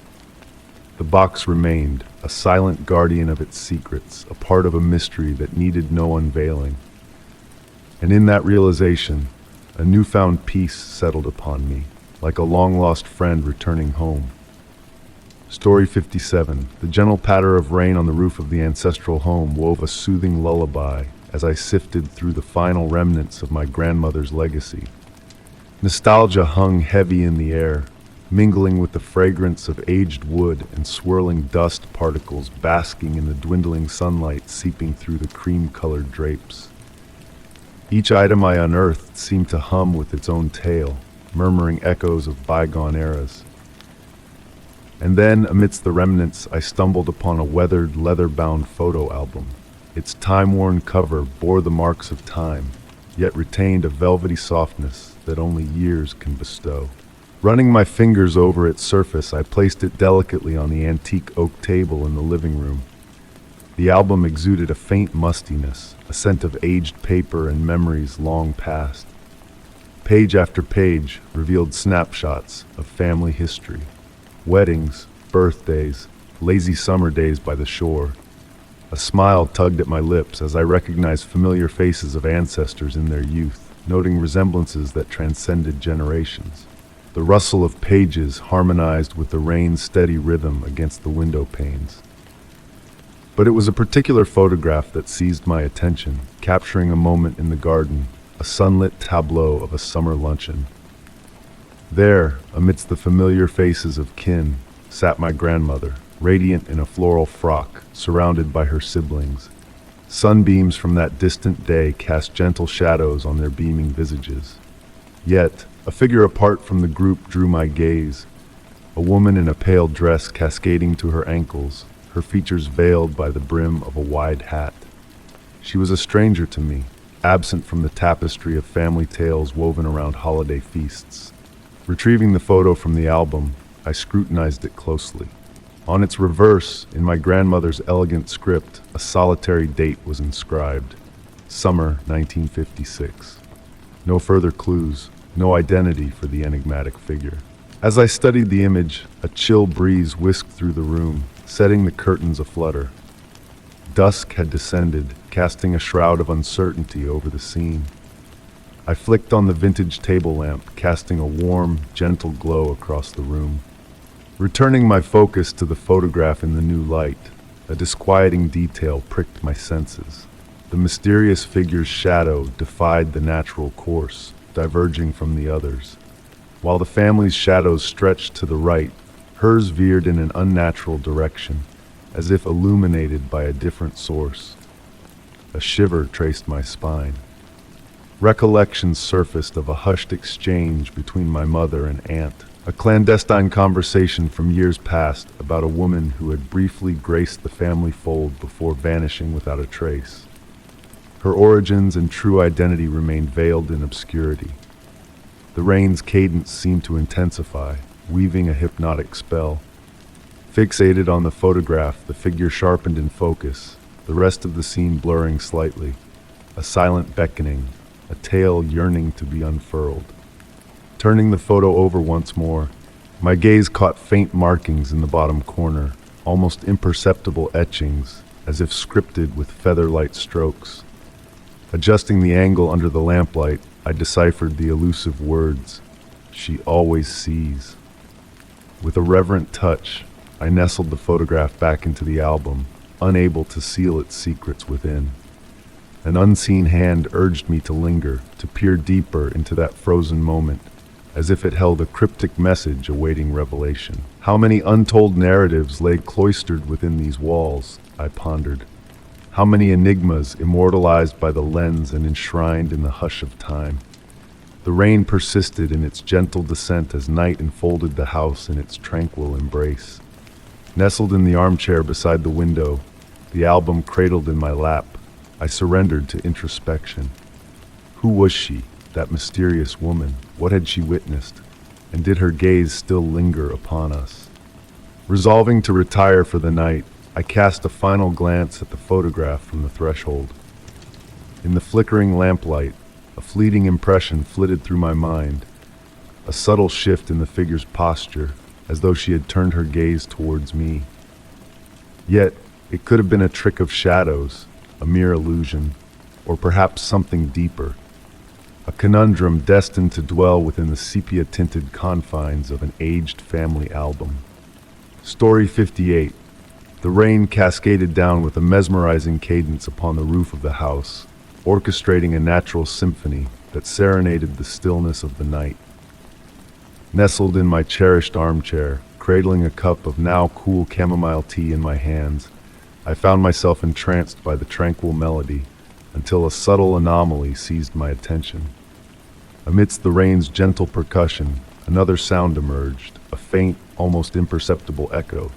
The box remained, a silent guardian of its secrets, a part of a mystery that needed no unveiling. And in that realization, a newfound peace settled upon me, like a long-lost friend returning home. Story 57. The gentle patter of rain on the roof of the ancestral home wove a soothing lullaby as I sifted through the final remnants of my grandmother's legacy. Nostalgia hung heavy in the air, mingling with the fragrance of aged wood and swirling dust particles basking in the dwindling sunlight seeping through the cream-colored drapes. Each item I unearthed seemed to hum with its own tale, murmuring echoes of bygone eras. And then, amidst the remnants, I stumbled upon a weathered, leather-bound photo album. Its time-worn cover bore the marks of time, yet retained a velvety softness that only years can bestow. Running my fingers over its surface, I placed it delicately on the antique oak table in the living room. The album exuded a faint mustiness, a scent of aged paper and memories long past. Page after page revealed snapshots of family history. Weddings, birthdays, lazy summer days by the shore. A smile tugged at my lips as I recognized familiar faces of ancestors in their youth, noting resemblances that transcended generations. The rustle of pages harmonized with the rain's steady rhythm against the window panes. But it was a particular photograph that seized my attention, capturing a moment in the garden, a sunlit tableau of a summer luncheon. There, amidst the familiar faces of kin, sat my grandmother, radiant in a floral frock, surrounded by her siblings. Sunbeams from that distant day cast gentle shadows on their beaming visages. Yet, a figure apart from the group drew my gaze, a woman in a pale dress cascading to her ankles, her features veiled by the brim of a wide hat. She was a stranger to me, absent from the tapestry of family tales woven around holiday feasts. Retrieving the photo from the album, I scrutinized it closely. On its reverse, in my grandmother's elegant script, a solitary date was inscribed: Summer 1956. No further clues, no identity for the enigmatic figure. As I studied the image, a chill breeze whisked through the room, setting the curtains aflutter. Dusk had descended, casting a shroud of uncertainty over the scene. I flicked on the vintage table lamp, casting a warm, gentle glow across the room. Returning my focus to the photograph in the new light, a disquieting detail pricked my senses. The mysterious figure's shadow defied the natural course, diverging from the others. While the family's shadows stretched to the right, hers veered in an unnatural direction, as if illuminated by a different source. A shiver traced my spine. Recollections surfaced of a hushed exchange between my mother and aunt, a clandestine conversation from years past about a woman who had briefly graced the family fold before vanishing without a trace. Her origins and true identity remained veiled in obscurity. The rain's cadence seemed to intensify, weaving a hypnotic spell. Fixated on the photograph, the figure sharpened in focus, the rest of the scene blurring slightly, a silent beckoning, a tale yearning to be unfurled. Turning the photo over once more, my gaze caught faint markings in the bottom corner, almost imperceptible etchings, as if scripted with feather-light strokes. Adjusting the angle under the lamplight, I deciphered the elusive words, "She always sees." With a reverent touch, I nestled the photograph back into the album, unable to seal its secrets within. An unseen hand urged me to linger, to peer deeper into that frozen moment, as if it held a cryptic message awaiting revelation. How many untold narratives lay cloistered within these walls, I pondered. How many enigmas immortalized by the lens and enshrined in the hush of time. The rain persisted in its gentle descent as night enfolded the house in its tranquil embrace. Nestled in the armchair beside the window, the album cradled in my lap, I surrendered to introspection. Who was she, that mysterious woman? What had she witnessed? And did her gaze still linger upon us? Resolving to retire for the night, I cast a final glance at the photograph from the threshold. In the flickering lamplight, a fleeting impression flitted through my mind, a subtle shift in the figure's posture, as though she had turned her gaze towards me. Yet, it could have been a trick of shadows, a mere illusion, or perhaps something deeper, a conundrum destined to dwell within the sepia-tinted confines of an aged family album. Story 58. The rain cascaded down with a mesmerizing cadence upon the roof of the house, orchestrating a natural symphony that serenaded the stillness of the night. Nestled in my cherished armchair, cradling a cup of now cool chamomile tea in my hands, I found myself entranced by the tranquil melody until a subtle anomaly seized my attention. Amidst the rain's gentle percussion, another sound emerged, a faint, almost imperceptible echo.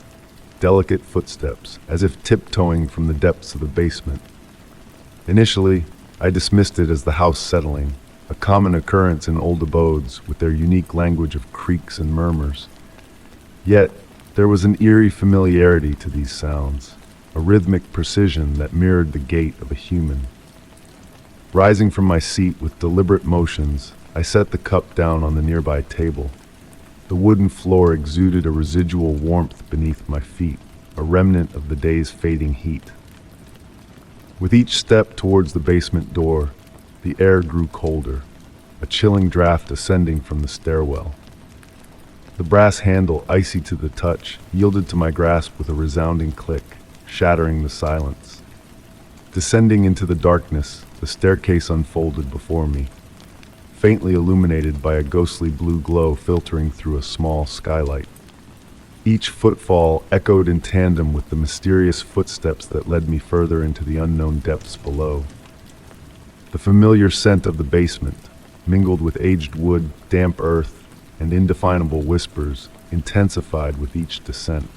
Delicate footsteps, as if tiptoeing from the depths of the basement. Initially, I dismissed it as the house settling, a common occurrence in old abodes with their unique language of creaks and murmurs. Yet, there was an eerie familiarity to these sounds, a rhythmic precision that mirrored the gait of a human. Rising from my seat with deliberate motions, I set the cup down on the nearby table. The wooden floor exuded a residual warmth beneath my feet, a remnant of the day's fading heat. With each step towards the basement door, the air grew colder, a chilling draft ascending from the stairwell. The brass handle, icy to the touch, yielded to my grasp with a resounding click, shattering the silence. Descending into the darkness, the staircase unfolded before me, faintly illuminated by a ghostly blue glow filtering through a small skylight. Each footfall echoed in tandem with the mysterious footsteps that led me further into the unknown depths below. The familiar scent of the basement, mingled with aged wood, damp earth, and indefinable whispers, intensified with each descent.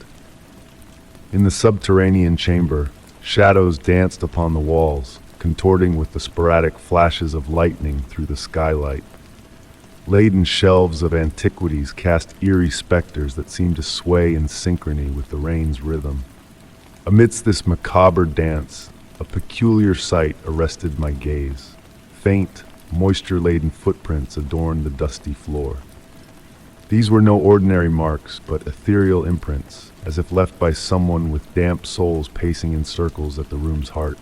In the subterranean chamber, shadows danced upon the walls, contorting with the sporadic flashes of lightning through the skylight. Laden shelves of antiquities cast eerie specters that seemed to sway in synchrony with the rain's rhythm. Amidst this macabre dance, a peculiar sight arrested my gaze. Faint, moisture-laden footprints adorned the dusty floor. These were no ordinary marks, but ethereal imprints, as if left by someone with damp soles pacing in circles at the room's heart.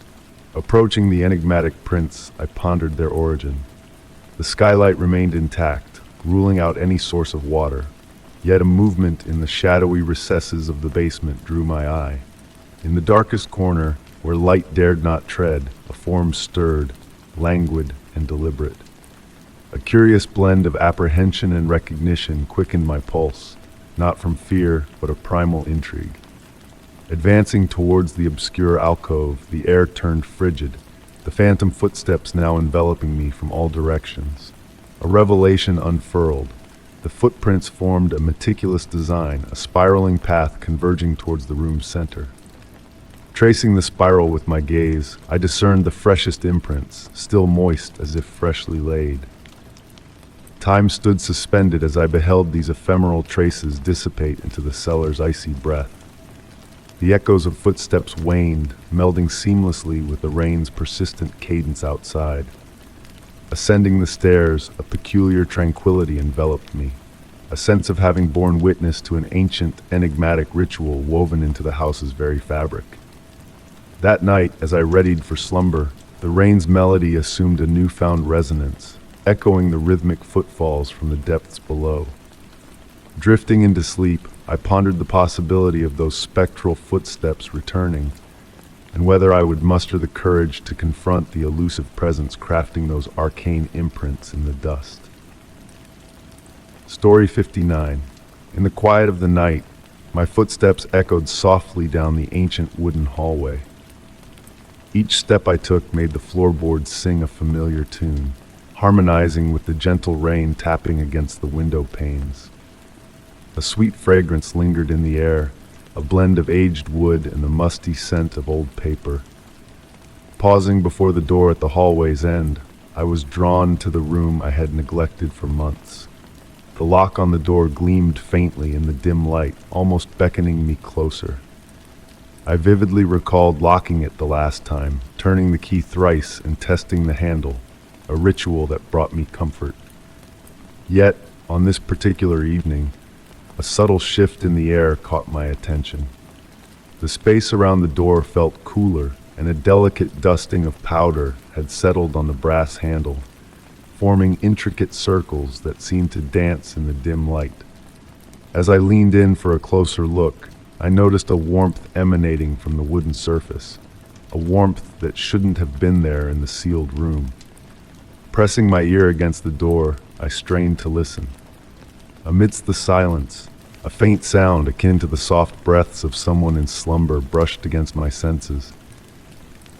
Approaching the enigmatic prints, I pondered their origin. The skylight remained intact, ruling out any source of water, yet a movement in the shadowy recesses of the basement drew my eye. In the darkest corner, where light dared not tread, a form stirred, languid and deliberate. A curious blend of apprehension and recognition quickened my pulse, not from fear, but a primal intrigue. Advancing towards the obscure alcove, the air turned frigid, the phantom footsteps now enveloping me from all directions. A revelation unfurled. The footprints formed a meticulous design, a spiraling path converging towards the room's center. Tracing the spiral with my gaze, I discerned the freshest imprints, still moist as if freshly laid. Time stood suspended as I beheld these ephemeral traces dissipate into the cellar's icy breath. The echoes of footsteps waned, melding seamlessly with the rain's persistent cadence outside. Ascending the stairs, a peculiar tranquility enveloped me, a sense of having borne witness to an ancient, enigmatic ritual woven into the house's very fabric. That night, as I readied for slumber, the rain's melody assumed a newfound resonance, echoing the rhythmic footfalls from the depths below. Drifting into sleep, I pondered the possibility of those spectral footsteps returning, and whether I would muster the courage to confront the elusive presence crafting those arcane imprints in the dust. Story 59. In the quiet of the night, my footsteps echoed softly down the ancient wooden hallway. Each step I took made the floorboards sing a familiar tune, harmonizing with the gentle rain tapping against the window panes. A sweet fragrance lingered in the air, a blend of aged wood and the musty scent of old paper. Pausing before the door at the hallway's end, I was drawn to the room I had neglected for months. The lock on the door gleamed faintly in the dim light, almost beckoning me closer. I vividly recalled locking it the last time, turning the key thrice and testing the handle, a ritual that brought me comfort. Yet, on this particular evening, a subtle shift in the air caught my attention. The space around the door felt cooler, and a delicate dusting of powder had settled on the brass handle, forming intricate circles that seemed to dance in the dim light. As I leaned in for a closer look, I noticed a warmth emanating from the wooden surface, a warmth that shouldn't have been there in the sealed room. Pressing my ear against the door, I strained to listen. Amidst the silence, a faint sound akin to the soft breaths of someone in slumber brushed against my senses.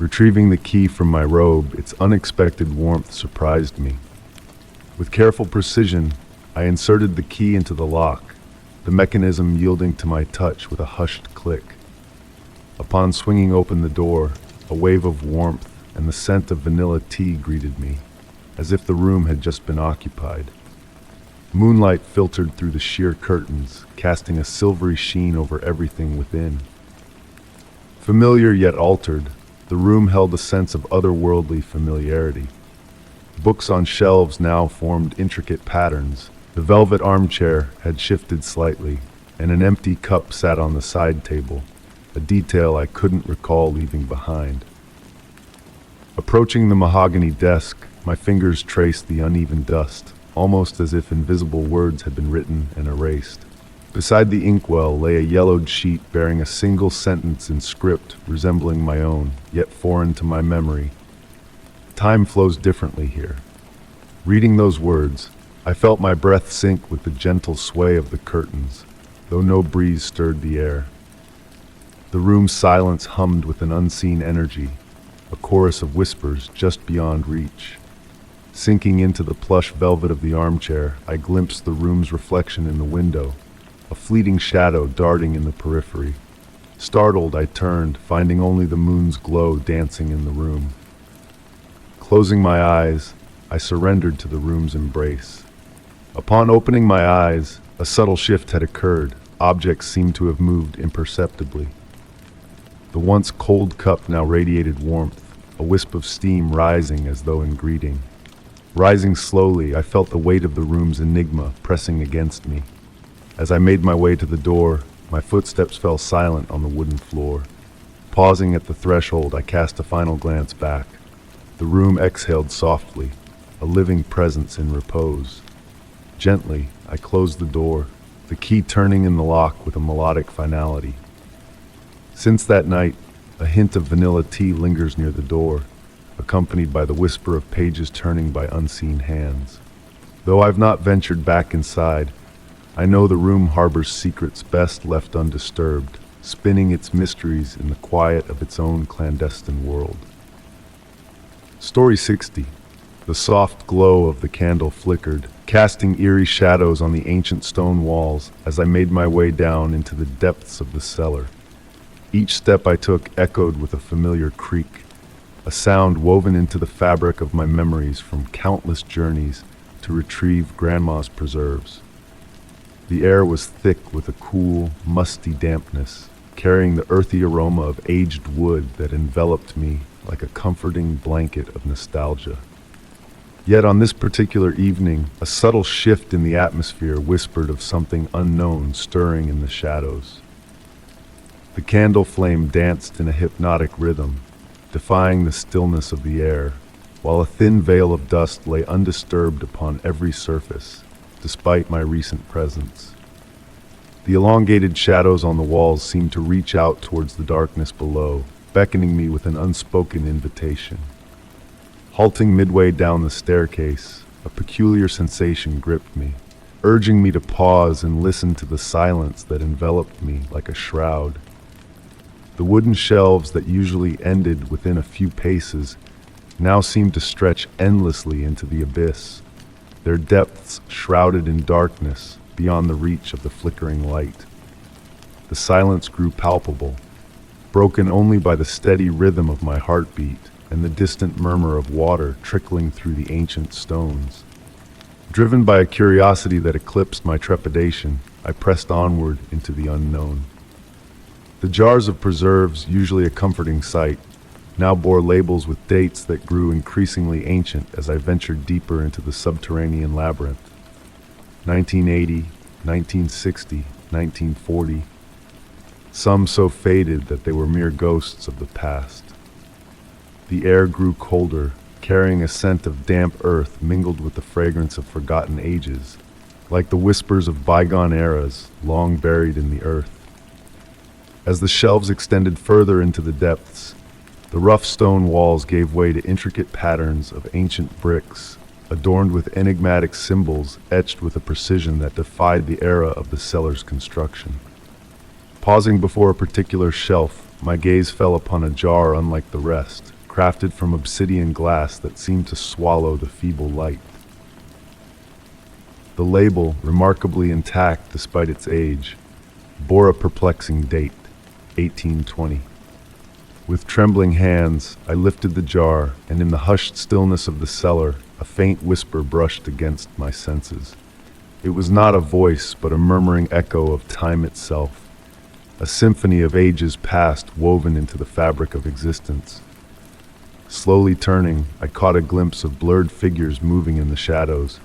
Retrieving the key from my robe, its unexpected warmth surprised me. With careful precision, I inserted the key into the lock, the mechanism yielding to my touch with a hushed click. Upon swinging open the door, a wave of warmth and the scent of vanilla tea greeted me, as if the room had just been occupied. Moonlight filtered through the sheer curtains, casting a silvery sheen over everything within. Familiar yet altered, the room held a sense of otherworldly familiarity. Books on shelves now formed intricate patterns. The velvet armchair had shifted slightly, and an empty cup sat on the side table, a detail I couldn't recall leaving behind. Approaching the mahogany desk, my fingers traced the uneven dust, almost as if invisible words had been written and erased. Beside the inkwell lay a yellowed sheet bearing a single sentence in script resembling my own, yet foreign to my memory. Time flows differently here. Reading those words, I felt my breath sink with the gentle sway of the curtains, though no breeze stirred the air. The room's silence hummed with an unseen energy, a chorus of whispers just beyond reach. Sinking into the plush velvet of the armchair, I glimpsed the room's reflection in the window, a fleeting shadow darting in the periphery. Startled, I turned, finding only the moon's glow dancing in the room. Closing my eyes, I surrendered to the room's embrace. Upon opening my eyes, a subtle shift had occurred. Objects seemed to have moved imperceptibly. The once cold cup now radiated warmth, a wisp of steam rising as though in greeting. Rising slowly, I felt the weight of the room's enigma pressing against me. As I made my way to the door, my footsteps fell silent on the wooden floor. Pausing at the threshold, I cast a final glance back. The room exhaled softly, a living presence in repose. Gently, I closed the door, the key turning in the lock with a melodic finality. Since that night, a hint of vanilla tea lingers near the door, accompanied by the whisper of pages turning by unseen hands. Though I've not ventured back inside, I know the room harbors secrets best left undisturbed, spinning its mysteries in the quiet of its own clandestine world. Story 60. The soft glow of the candle flickered, casting eerie shadows on the ancient stone walls as I made my way down into the depths of the cellar. Each step I took echoed with a familiar creak, a sound woven into the fabric of my memories from countless journeys to retrieve Grandma's preserves. The air was thick with a cool, musty dampness, carrying the earthy aroma of aged wood that enveloped me like a comforting blanket of nostalgia. Yet on this particular evening, a subtle shift in the atmosphere whispered of something unknown stirring in the shadows. The candle flame danced in a hypnotic rhythm, defying the stillness of the air, while a thin veil of dust lay undisturbed upon every surface, despite my recent presence. The elongated shadows on the walls seemed to reach out towards the darkness below, beckoning me with an unspoken invitation. Halting midway down the staircase, a peculiar sensation gripped me, urging me to pause and listen to the silence that enveloped me like a shroud. The wooden shelves that usually ended within a few paces now seemed to stretch endlessly into the abyss, their depths shrouded in darkness beyond the reach of the flickering light. The silence grew palpable, broken only by the steady rhythm of my heartbeat and the distant murmur of water trickling through the ancient stones. Driven by a curiosity that eclipsed my trepidation, I pressed onward into the unknown. The jars of preserves, usually a comforting sight, now bore labels with dates that grew increasingly ancient as I ventured deeper into the subterranean labyrinth. 1980, 1960, 1940. Some so faded that they were mere ghosts of the past. The air grew colder, carrying a scent of damp earth mingled with the fragrance of forgotten ages, like the whispers of bygone eras long buried in the earth. As the shelves extended further into the depths, the rough stone walls gave way to intricate patterns of ancient bricks, adorned with enigmatic symbols etched with a precision that defied the era of the cellar's construction. Pausing before a particular shelf, my gaze fell upon a jar unlike the rest, crafted from obsidian glass that seemed to swallow the feeble light. The label, remarkably intact despite its age, bore a perplexing date, 1820. With trembling hands, I lifted the jar, and in the hushed stillness of the cellar, a faint whisper brushed against my senses. It was not a voice, but a murmuring echo of time itself, a symphony of ages past woven into the fabric of existence. Slowly turning, I caught a glimpse of blurred figures moving in the shadows,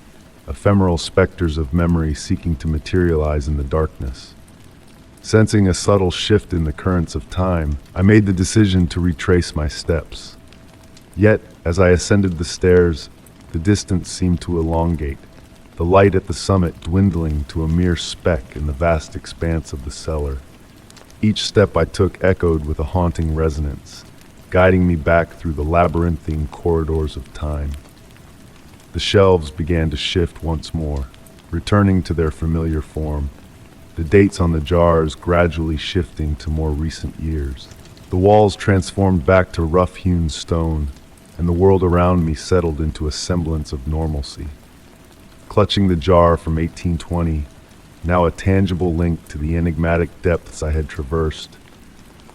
ephemeral specters of memory seeking to materialize in the darkness. Sensing a subtle shift in the currents of time, I made the decision to retrace my steps. Yet, as I ascended the stairs, the distance seemed to elongate, the light at the summit dwindling to a mere speck in the vast expanse of the cellar. Each step I took echoed with a haunting resonance, guiding me back through the labyrinthine corridors of time. The shelves began to shift once more, returning to their familiar form, the dates on the jars gradually shifting to more recent years. The walls transformed back to rough-hewn stone, and the world around me settled into a semblance of normalcy. Clutching the jar from 1820, now a tangible link to the enigmatic depths I had traversed,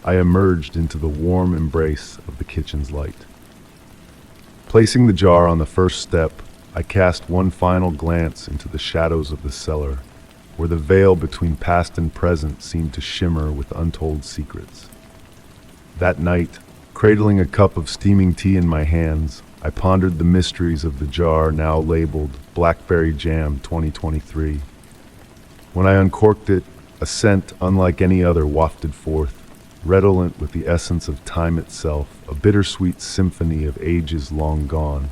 I emerged into the warm embrace of the kitchen's light. Placing the jar on the first step, I cast one final glance into the shadows of the cellar, where the veil between past and present seemed to shimmer with untold secrets. That night, cradling a cup of steaming tea in my hands, I pondered the mysteries of the jar now labeled Blackberry Jam 2023. When I uncorked it, a scent unlike any other wafted forth, redolent with the essence of time itself, a bittersweet symphony of ages long gone.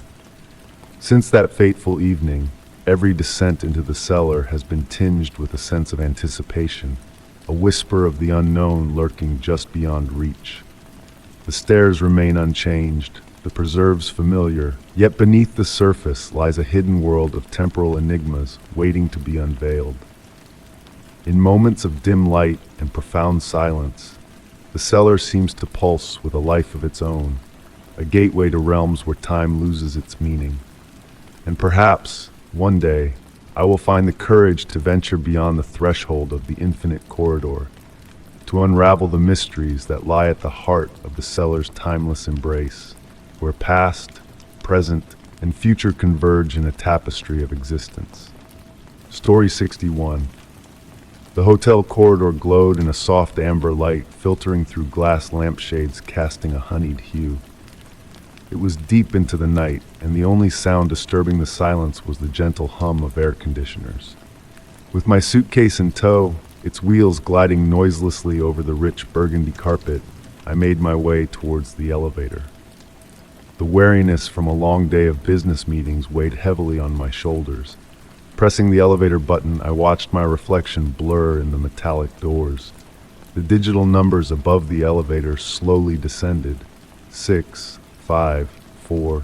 Since that fateful evening, every descent into the cellar has been tinged with a sense of anticipation, a whisper of the unknown lurking just beyond reach. The stairs remain unchanged, the preserves familiar, yet beneath the surface lies a hidden world of temporal enigmas waiting to be unveiled. In moments of dim light and profound silence, the cellar seems to pulse with a life of its own, a gateway to realms where time loses its meaning. And perhaps, one day, I will find the courage to venture beyond the threshold of the infinite corridor, to unravel the mysteries that lie at the heart of the cellar's timeless embrace, where past, present, and future converge in a tapestry of existence. Story 61. The hotel corridor glowed in a soft amber light, filtering through glass lampshades casting a honeyed hue. It was deep into the night, and the only sound disturbing the silence was the gentle hum of air conditioners. With my suitcase in tow, its wheels gliding noiselessly over the rich burgundy carpet, I made my way towards the elevator. The weariness from a long day of business meetings weighed heavily on my shoulders. Pressing the elevator button, I watched my reflection blur in the metallic doors. The digital numbers above the elevator slowly descended. 6, 5, 4.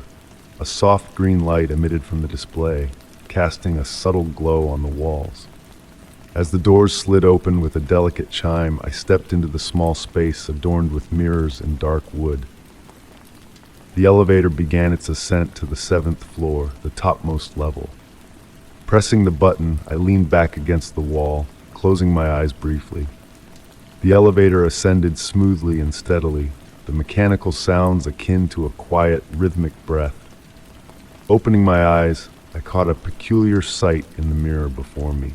A soft green light emitted from the display, casting a subtle glow on the walls. As the doors slid open with a delicate chime, I stepped into the small space adorned with mirrors and dark wood. The elevator began its ascent to the 7th floor, the topmost level. Pressing the button, I leaned back against the wall, closing my eyes briefly. The elevator ascended smoothly and steadily, the mechanical sounds akin to a quiet, rhythmic breath. Opening my eyes, I caught a peculiar sight in the mirror before me.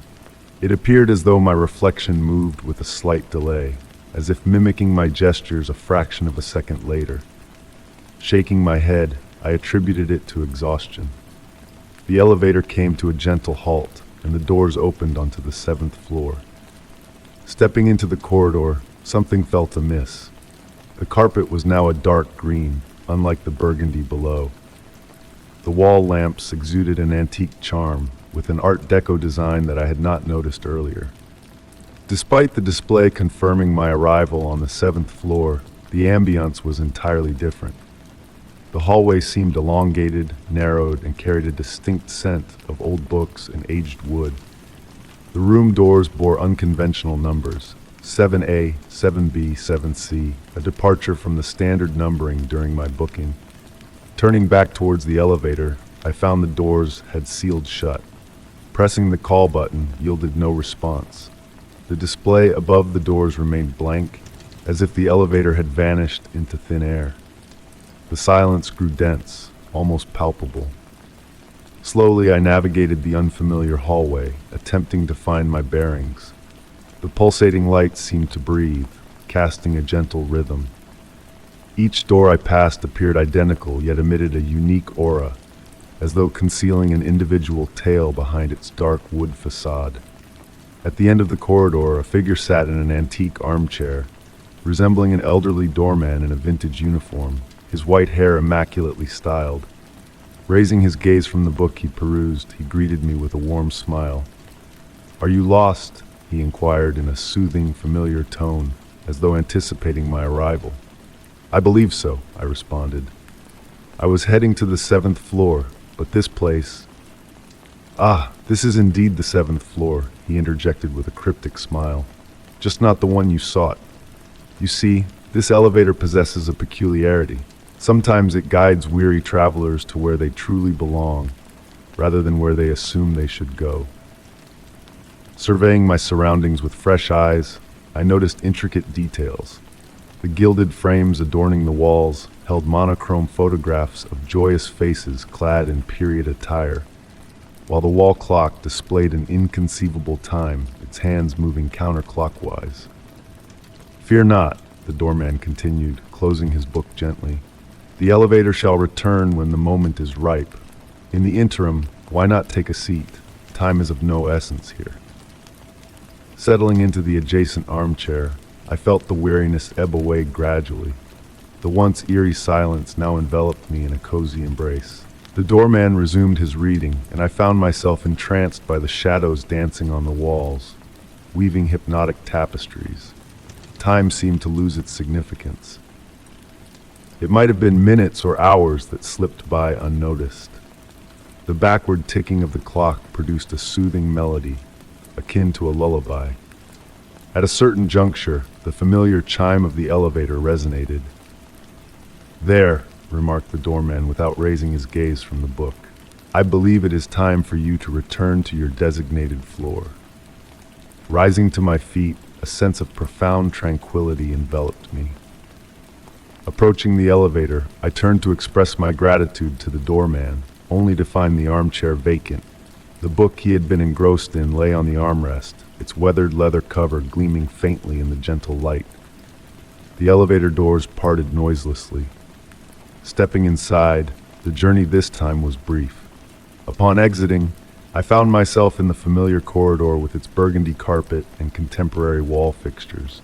It appeared as though my reflection moved with a slight delay, as if mimicking my gestures a fraction of a second later. Shaking my head, I attributed it to exhaustion. The elevator came to a gentle halt, and the doors opened onto the 7th floor. Stepping into the corridor, something felt amiss. The carpet was now a dark green, unlike the burgundy below. The wall lamps exuded an antique charm, with an Art Deco design that I had not noticed earlier. Despite the display confirming my arrival on the 7th floor, the ambience was entirely different. The hallway seemed elongated, narrowed, and carried a distinct scent of old books and aged wood. The room doors bore unconventional numbers, 7A, 7B, 7C, a departure from the standard numbering during my booking. Turning back towards the elevator, I found the doors had sealed shut. Pressing the call button yielded no response. The display above the doors remained blank, as if the elevator had vanished into thin air. The silence grew dense, almost palpable. Slowly I navigated the unfamiliar hallway, attempting to find my bearings. The pulsating lights seemed to breathe, casting a gentle rhythm. Each door I passed appeared identical, yet emitted a unique aura, as though concealing an individual tale behind its dark wood facade. At the end of the corridor, a figure sat in an antique armchair, resembling an elderly doorman in a vintage uniform, his white hair immaculately styled. Raising his gaze from the book he perused, he greeted me with a warm smile. "Are you lost?" he inquired in a soothing, familiar tone, as though anticipating my arrival. "I believe so," I responded. "I was heading to the 7th floor, but this place—" "Ah, this is indeed the 7th floor," he interjected with a cryptic smile. "Just not the one you sought. You see, this elevator possesses a peculiarity. Sometimes it guides weary travelers to where they truly belong, rather than where they assume they should go." Surveying my surroundings with fresh eyes, I noticed intricate details. The gilded frames adorning the walls held monochrome photographs of joyous faces clad in period attire, while the wall clock displayed an inconceivable time, its hands moving counterclockwise. "Fear not," the doorman continued, closing his book gently. "The elevator shall return when the moment is ripe. In the interim, why not take a seat? Time is of no essence here." Settling into the adjacent armchair, I felt the weariness ebb away gradually. The once eerie silence now enveloped me in a cozy embrace. The doorman resumed his reading, and I found myself entranced by the shadows dancing on the walls, weaving hypnotic tapestries. Time seemed to lose its significance. It might have been minutes or hours that slipped by unnoticed. The backward ticking of the clock produced a soothing melody, akin to a lullaby. At a certain juncture, the familiar chime of the elevator resonated. "There," remarked the doorman without raising his gaze from the book. "I believe it is time for you to return to your designated floor." Rising to my feet, a sense of profound tranquility enveloped me. Approaching the elevator, I turned to express my gratitude to the doorman, only to find the armchair vacant. The book he had been engrossed in lay on the armrest, its weathered leather cover gleaming faintly in the gentle light. The elevator doors parted noiselessly. Stepping inside, the journey this time was brief. Upon exiting, I found myself in the familiar corridor with its burgundy carpet and contemporary wall fixtures.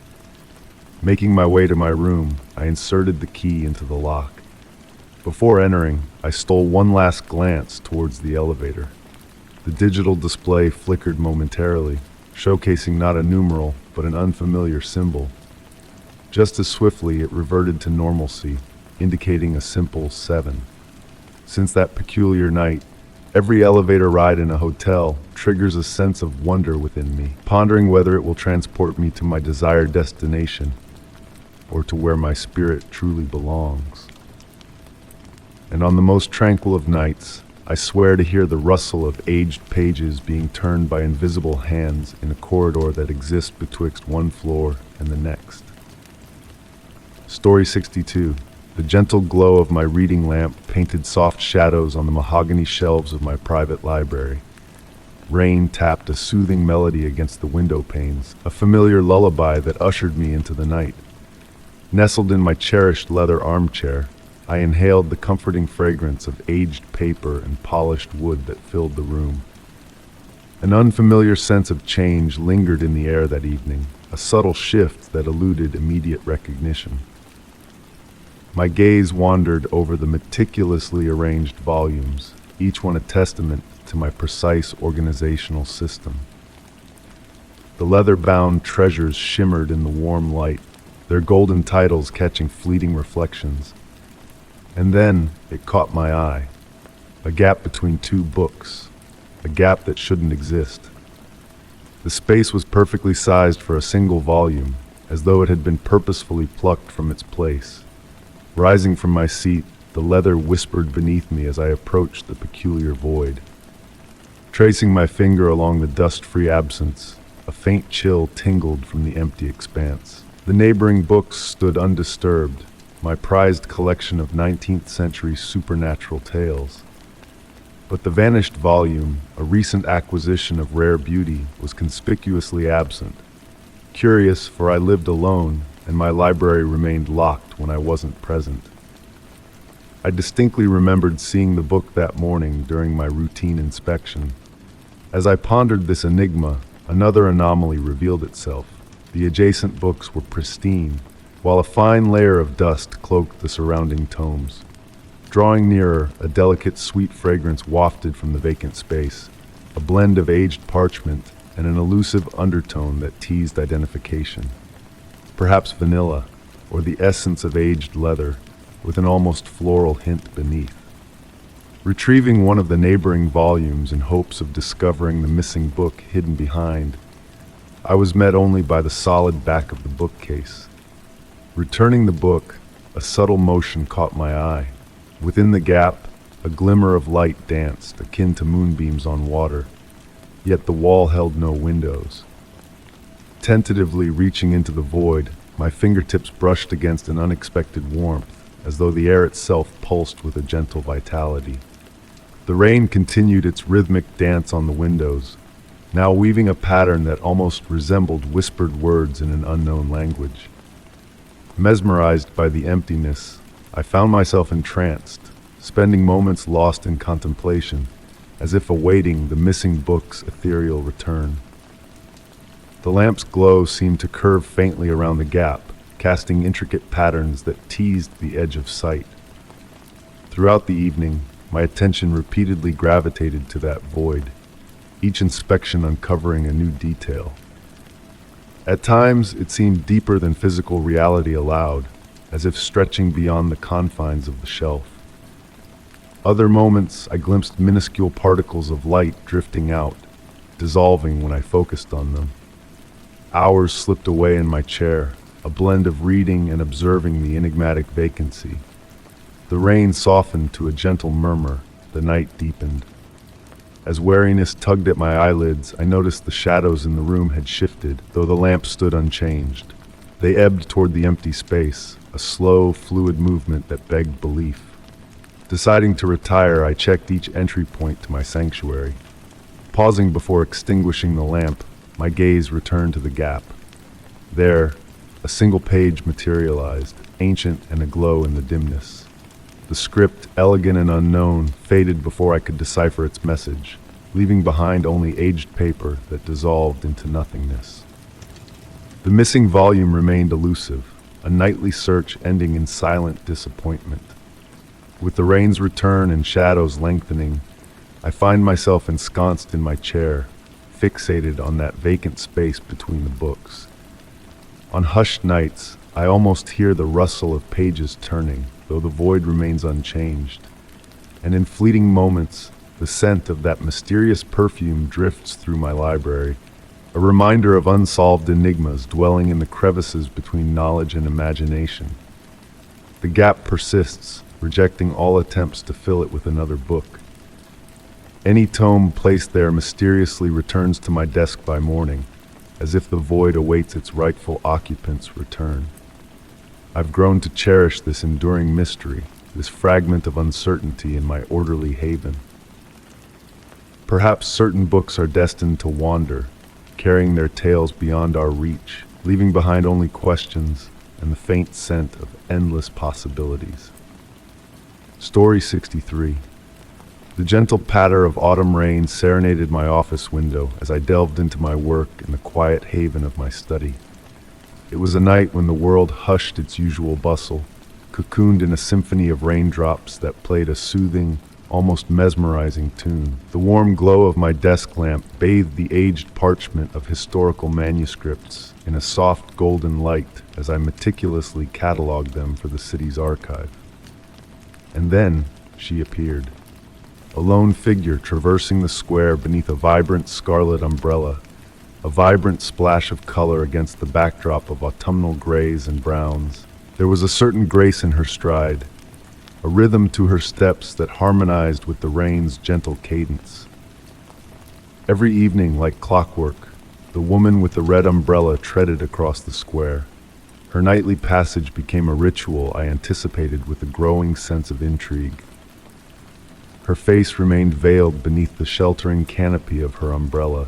Making my way to my room, I inserted the key into the lock. Before entering, I stole one last glance towards the elevator. The digital display flickered momentarily, showcasing not a numeral, but an unfamiliar symbol. Just as swiftly, it reverted to normalcy, indicating a simple 7. Since that peculiar night, every elevator ride in a hotel triggers a sense of wonder within me, pondering whether it will transport me to my desired destination, or to where my spirit truly belongs. And on the most tranquil of nights, I swear to hear the rustle of aged pages being turned by invisible hands in a corridor that exists betwixt one floor and the next. Story 62. The gentle glow of my reading lamp painted soft shadows on the mahogany shelves of my private library. Rain tapped a soothing melody against the window panes, a familiar lullaby that ushered me into the night. Nestled in my cherished leather armchair, I inhaled the comforting fragrance of aged paper and polished wood that filled the room. An unfamiliar sense of change lingered in the air that evening, a subtle shift that eluded immediate recognition. My gaze wandered over the meticulously arranged volumes, each one a testament to my precise organizational system. The leather-bound treasures shimmered in the warm light, their golden titles catching fleeting reflections. And then it caught my eye. A gap between two books. A gap that shouldn't exist. The space was perfectly sized for a single volume, as though it had been purposefully plucked from its place. Rising from my seat, the leather whispered beneath me as I approached the peculiar void. Tracing my finger along the dust-free absence, a faint chill tingled from the empty expanse. The neighboring books stood undisturbed, my prized collection of 19th century supernatural tales. But the vanished volume, a recent acquisition of rare beauty, was conspicuously absent. Curious, for I lived alone, and my library remained locked when I wasn't present. I distinctly remembered seeing the book that morning during my routine inspection. As I pondered this enigma, another anomaly revealed itself. The adjacent books were pristine, while a fine layer of dust cloaked the surrounding tomes. Drawing nearer, a delicate, sweet fragrance wafted from the vacant space, a blend of aged parchment and an elusive undertone that teased identification. Perhaps vanilla, or the essence of aged leather, with an almost floral hint beneath. Retrieving one of the neighboring volumes in hopes of discovering the missing book hidden behind, I was met only by the solid back of the bookcase. Returning the book, a subtle motion caught my eye. Within the gap, a glimmer of light danced, akin to moonbeams on water, yet the wall held no windows. Tentatively reaching into the void, my fingertips brushed against an unexpected warmth, as though the air itself pulsed with a gentle vitality. The rain continued its rhythmic dance on the windows, now weaving a pattern that almost resembled whispered words in an unknown language. Mesmerized by the emptiness, I found myself entranced, spending moments lost in contemplation, as if awaiting the missing book's ethereal return. The lamp's glow seemed to curve faintly around the gap, casting intricate patterns that teased the edge of sight. Throughout the evening, my attention repeatedly gravitated to that void, each inspection uncovering a new detail. At times, it seemed deeper than physical reality allowed, as if stretching beyond the confines of the shelf. Other moments, I glimpsed minuscule particles of light drifting out, dissolving when I focused on them. Hours slipped away in my chair, a blend of reading and observing the enigmatic vacancy. The rain softened to a gentle murmur, the night deepened. As weariness tugged at my eyelids, I noticed the shadows in the room had shifted, though the lamp stood unchanged. They ebbed toward the empty space, a slow, fluid movement that begged belief. Deciding to retire, I checked each entry point to my sanctuary. Pausing before extinguishing the lamp, my gaze returned to the gap. There, a single page materialized, ancient and aglow in the dimness. The script, elegant and unknown, faded before I could decipher its message, leaving behind only aged paper that dissolved into nothingness. The missing volume remained elusive, a nightly search ending in silent disappointment. With the rain's return and shadows lengthening, I find myself ensconced in my chair, fixated on that vacant space between the books. On hushed nights, I almost hear the rustle of pages turning, though the void remains unchanged. And in fleeting moments, the scent of that mysterious perfume drifts through my library, a reminder of unsolved enigmas dwelling in the crevices between knowledge and imagination. The gap persists, rejecting all attempts to fill it with another book. Any tome placed there mysteriously returns to my desk by morning, as if the void awaits its rightful occupant's return. I've grown to cherish this enduring mystery, this fragment of uncertainty in my orderly haven. Perhaps certain books are destined to wander, carrying their tales beyond our reach, leaving behind only questions and the faint scent of endless possibilities. Story 63. The gentle patter of autumn rain serenaded my office window as I delved into my work in the quiet haven of my study. It was a night when the world hushed its usual bustle, cocooned in a symphony of raindrops that played a soothing, almost mesmerizing tune. The warm glow of my desk lamp bathed the aged parchment of historical manuscripts in a soft golden light as I meticulously cataloged them for the city's archive. And then she appeared, a lone figure traversing the square beneath a vibrant scarlet umbrella, a vibrant splash of color against the backdrop of autumnal grays and browns. There was a certain grace in her stride, a rhythm to her steps that harmonized with the rain's gentle cadence. Every evening, like clockwork, the woman with the red umbrella treaded across the square. Her nightly passage became a ritual I anticipated with a growing sense of intrigue. Her face remained veiled beneath the sheltering canopy of her umbrella,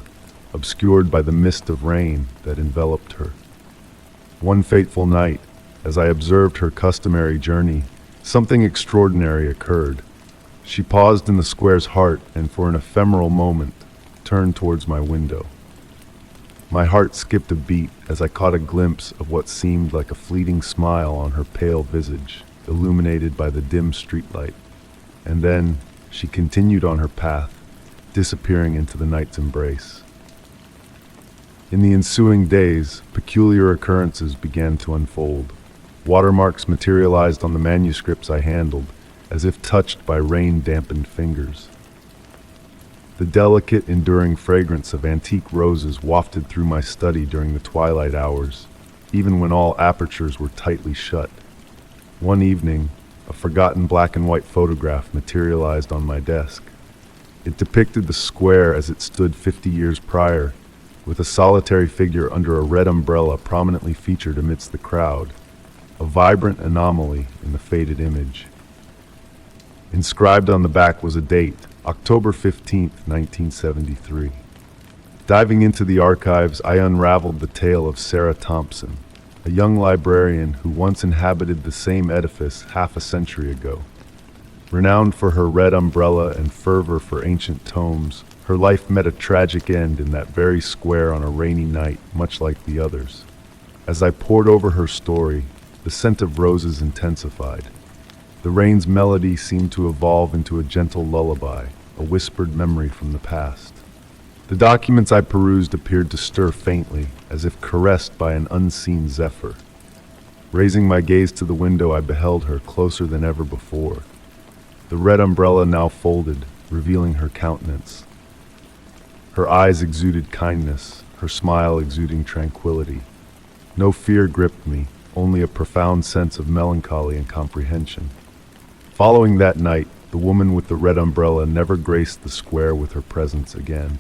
obscured by the mist of rain that enveloped her. One fateful night, as I observed her customary journey, something extraordinary occurred. She paused in the square's heart and for an ephemeral moment turned towards my window. My heart skipped a beat as I caught a glimpse of what seemed like a fleeting smile on her pale visage, illuminated by the dim streetlight. and then she continued on her path, disappearing into the night's embrace. In the ensuing days, peculiar occurrences began to unfold. Watermarks materialized on the manuscripts I handled, as if touched by rain-dampened fingers. The delicate, enduring fragrance of antique roses wafted through my study during the twilight hours, even when all apertures were tightly shut. One evening, a forgotten black and white photograph materialized on my desk. It depicted the square as it stood 50 years prior, with a solitary figure under a red umbrella prominently featured amidst the crowd, a vibrant anomaly in the faded image. Inscribed on the back was a date, October 15, 1973. Diving into the archives, I unraveled the tale of Sarah Thompson, a young librarian who once inhabited the same edifice half a century ago. Renowned for her red umbrella and fervor for ancient tomes, her life met a tragic end in that very square on a rainy night, much like the others. As I pored over her story, the scent of roses intensified. The rain's melody seemed to evolve into a gentle lullaby, a whispered memory from the past. The documents I perused appeared to stir faintly, as if caressed by an unseen zephyr. Raising my gaze to the window, I beheld her closer than ever before. The red umbrella now folded, revealing her countenance. Her eyes exuded kindness, her smile exuding tranquility. No fear gripped me, only a profound sense of melancholy and comprehension. Following that night, the woman with the red umbrella never graced the square with her presence again.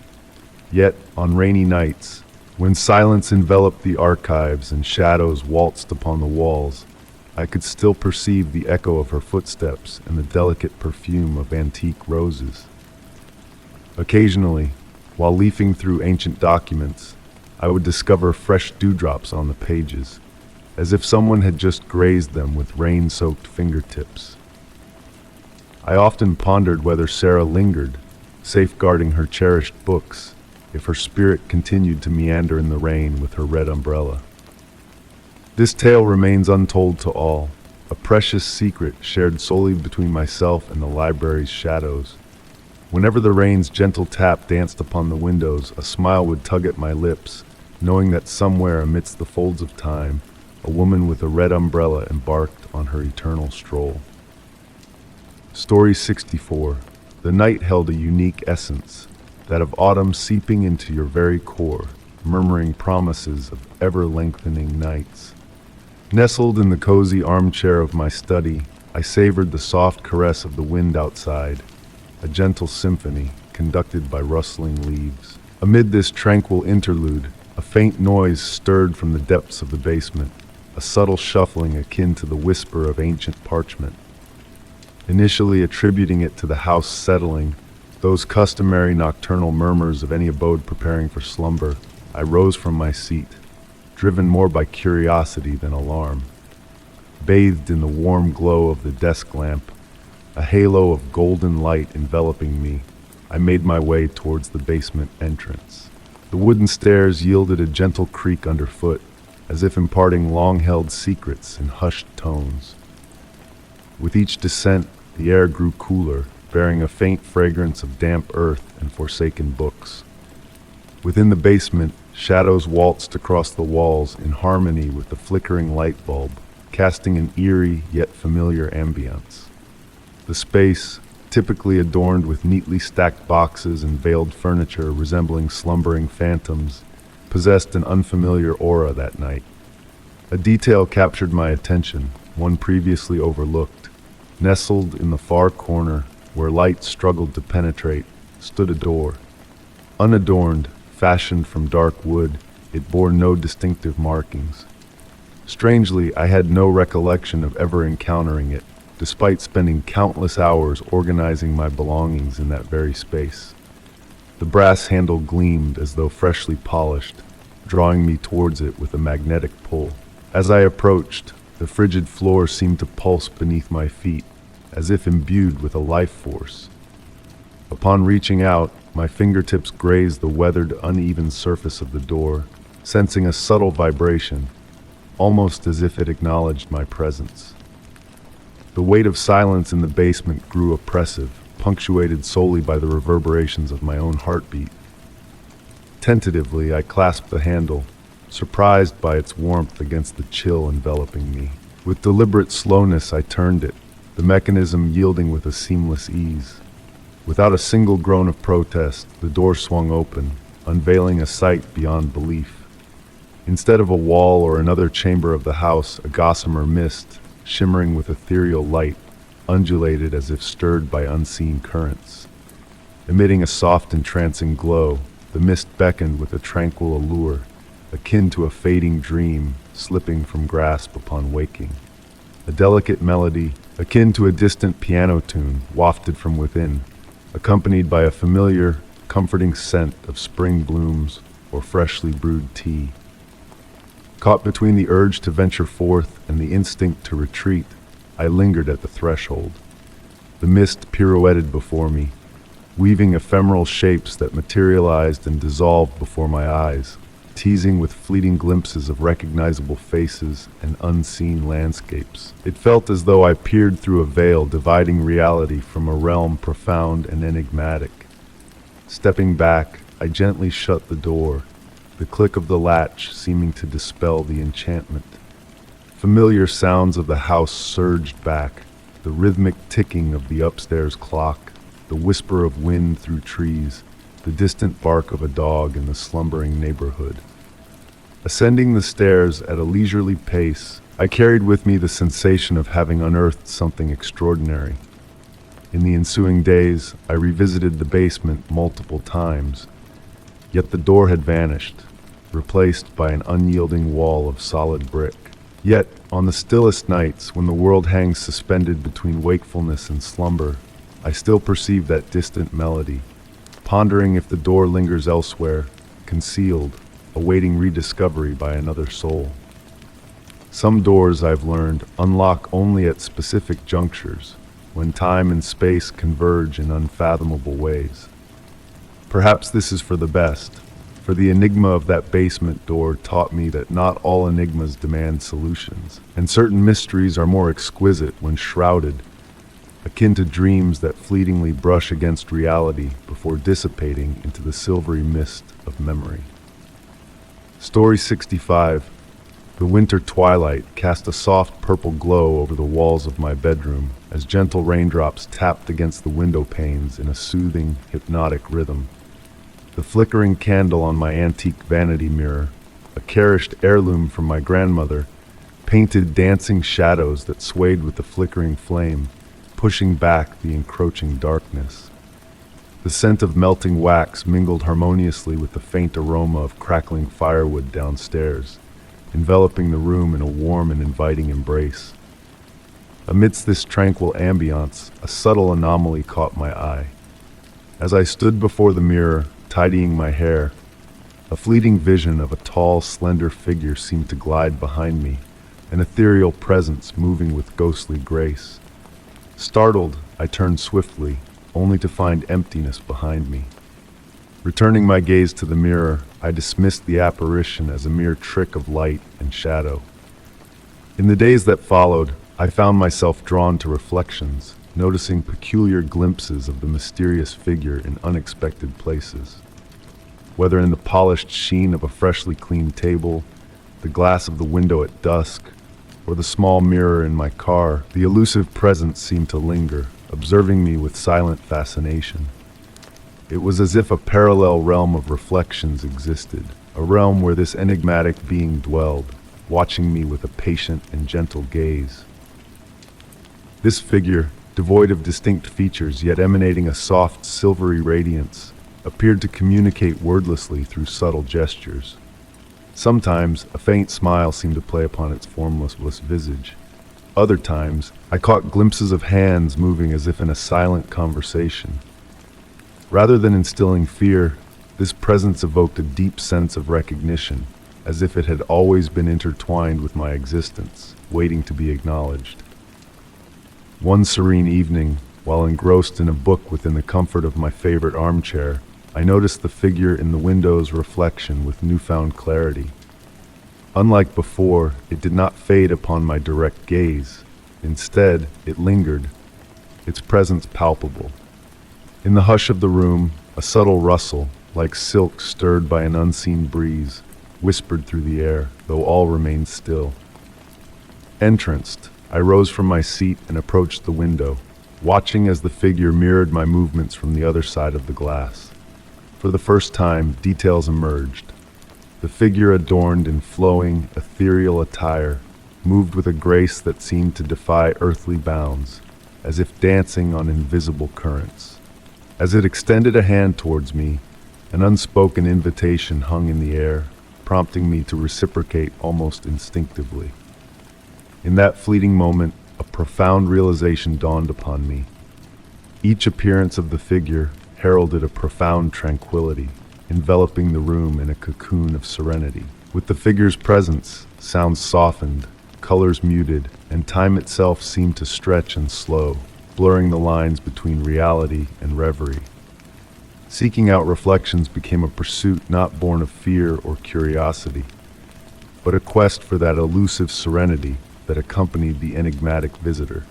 Yet, on rainy nights, when silence enveloped the archives and shadows waltzed upon the walls, I could still perceive the echo of her footsteps and the delicate perfume of antique roses. Occasionally, while leafing through ancient documents, I would discover fresh dewdrops on the pages, as if someone had just grazed them with rain-soaked fingertips. I often pondered whether Sarah lingered, safeguarding her cherished books, if her spirit continued to meander in the rain with her red umbrella. This tale remains untold to all, a precious secret shared solely between myself and the library's shadows. Whenever the rain's gentle tap danced upon the windows, a smile would tug at my lips, knowing that somewhere amidst the folds of time, a woman with a red umbrella embarked on her eternal stroll. Story 64. The night held a unique essence, that of autumn seeping into your very core, murmuring promises of ever-lengthening nights. Nestled in the cozy armchair of my study, I savored the soft caress of the wind outside, a gentle symphony conducted by rustling leaves. Amid this tranquil interlude, a faint noise stirred from the depths of the basement, a subtle shuffling akin to the whisper of ancient parchment. Initially attributing it to the house settling, those customary nocturnal murmurs of any abode preparing for slumber, I rose from my seat, driven more by curiosity than alarm. Bathed in the warm glow of the desk lamp, a halo of golden light enveloping me, I made my way towards the basement entrance. The wooden stairs yielded a gentle creak underfoot, as if imparting long-held secrets in hushed tones. With each descent, the air grew cooler, bearing a faint fragrance of damp earth and forsaken books. Within the basement, shadows waltzed across the walls in harmony with the flickering light bulb, casting an eerie yet familiar ambience. The space, typically adorned with neatly stacked boxes and veiled furniture resembling slumbering phantoms, possessed an unfamiliar aura that night. A detail captured my attention, one previously overlooked. Nestled in the far corner, where light struggled to penetrate, stood a door. Unadorned, fashioned from dark wood, it bore no distinctive markings. Strangely, I had no recollection of ever encountering it, despite spending countless hours organizing my belongings in that very space. The brass handle gleamed as though freshly polished, drawing me towards it with a magnetic pull. As I approached, the frigid floor seemed to pulse beneath my feet, as if imbued with a life force. Upon reaching out, my fingertips grazed the weathered, uneven surface of the door, sensing a subtle vibration, almost as if it acknowledged my presence. The weight of silence in the basement grew oppressive, punctuated solely by the reverberations of my own heartbeat. Tentatively, I clasped the handle, surprised by its warmth against the chill enveloping me. With deliberate slowness, I turned it, the mechanism yielding with a seamless ease. Without a single groan of protest, the door swung open, unveiling a sight beyond belief. Instead of a wall or another chamber of the house, a gossamer mist, shimmering with ethereal light, undulated as if stirred by unseen currents. Emitting a soft, entrancing glow, the mist beckoned with a tranquil allure, akin to a fading dream slipping from grasp upon waking. A delicate melody, akin to a distant piano tune, wafted from within, accompanied by a familiar, comforting scent of spring blooms or freshly brewed tea. Caught between the urge to venture forth and the instinct to retreat, I lingered at the threshold. The mist pirouetted before me, weaving ephemeral shapes that materialized and dissolved before my eyes, teasing with fleeting glimpses of recognizable faces and unseen landscapes. It felt as though I peered through a veil dividing reality from a realm profound and enigmatic. Stepping back, I gently shut the door, the click of the latch seeming to dispel the enchantment. Familiar sounds of the house surged back, the rhythmic ticking of the upstairs clock, the whisper of wind through trees, the distant bark of a dog in the slumbering neighborhood. Ascending the stairs at a leisurely pace, I carried with me the sensation of having unearthed something extraordinary. In the ensuing days, I revisited the basement multiple times, yet the door had vanished, replaced by an unyielding wall of solid brick. Yet, on the stillest nights, when the world hangs suspended between wakefulness and slumber, I still perceive that distant melody, pondering if the door lingers elsewhere, concealed, awaiting rediscovery by another soul. Some doors, I've learned, unlock only at specific junctures, when time and space converge in unfathomable ways. Perhaps this is for the best, for the enigma of that basement door taught me that not all enigmas demand solutions, and certain mysteries are more exquisite when shrouded, akin to dreams that fleetingly brush against reality before dissipating into the silvery mist of memory. Story 65. The winter twilight cast a soft purple glow over the walls of my bedroom as gentle raindrops tapped against the window panes in a soothing, hypnotic rhythm. The flickering candle on my antique vanity mirror, a cherished heirloom from my grandmother, painted dancing shadows that swayed with the flickering flame, pushing back the encroaching darkness. The scent of melting wax mingled harmoniously with the faint aroma of crackling firewood downstairs, enveloping the room in a warm and inviting embrace. Amidst this tranquil ambiance, a subtle anomaly caught my eye. As I stood before the mirror, tidying my hair, a fleeting vision of a tall, slender figure seemed to glide behind me, an ethereal presence moving with ghostly grace. Startled, I turned swiftly, only to find emptiness behind me. Returning my gaze to the mirror, I dismissed the apparition as a mere trick of light and shadow. In the days that followed, I found myself drawn to reflections, noticing peculiar glimpses of the mysterious figure in unexpected places. Whether in the polished sheen of a freshly cleaned table, the glass of the window at dusk, or the small mirror in my car, the elusive presence seemed to linger, observing me with silent fascination. It was as if a parallel realm of reflections existed, a realm where this enigmatic being dwelled, watching me with a patient and gentle gaze. This figure, devoid of distinct features yet emanating a soft, silvery radiance, appeared to communicate wordlessly through subtle gestures. Sometimes, a faint smile seemed to play upon its formless visage. Other times, I caught glimpses of hands moving as if in a silent conversation. Rather than instilling fear, this presence evoked a deep sense of recognition, as if it had always been intertwined with my existence, waiting to be acknowledged. One serene evening, while engrossed in a book within the comfort of my favorite armchair, I noticed the figure in the window's reflection with newfound clarity. Unlike before, it did not fade upon my direct gaze. Instead, it lingered, its presence palpable. In the hush of the room, a subtle rustle, like silk stirred by an unseen breeze, whispered through the air, though all remained still. Entranced, I rose from my seat and approached the window, watching as the figure mirrored my movements from the other side of the glass. For the first time, details emerged. The figure, adorned in flowing, ethereal attire, moved with a grace that seemed to defy earthly bounds, as if dancing on invisible currents. As it extended a hand towards me, an unspoken invitation hung in the air, prompting me to reciprocate almost instinctively. In that fleeting moment, a profound realization dawned upon me. Each appearance of the figure heralded a profound tranquility, enveloping the room in a cocoon of serenity. With the figure's presence, sounds softened, colors muted, and time itself seemed to stretch and slow, blurring the lines between reality and reverie. Seeking out reflections became a pursuit not born of fear or curiosity, but a quest for that elusive serenity that accompanied the enigmatic visitor.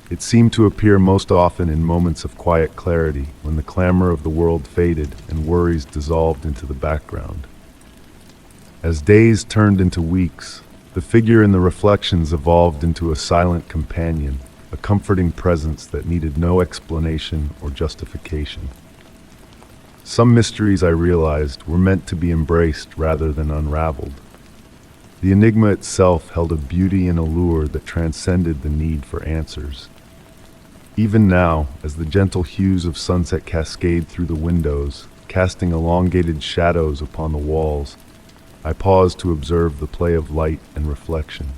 It seemed to appear most often in moments of quiet clarity, when the clamor of the world faded and worries dissolved into the background. As days turned into weeks, the figure in the reflections evolved into a silent companion, a comforting presence that needed no explanation or justification. Some mysteries, I realized, were meant to be embraced rather than unraveled. The enigma itself held a beauty and allure that transcended the need for answers. Even now, as the gentle hues of sunset cascade through the windows, casting elongated shadows upon the walls, I pause to observe the play of light and reflection.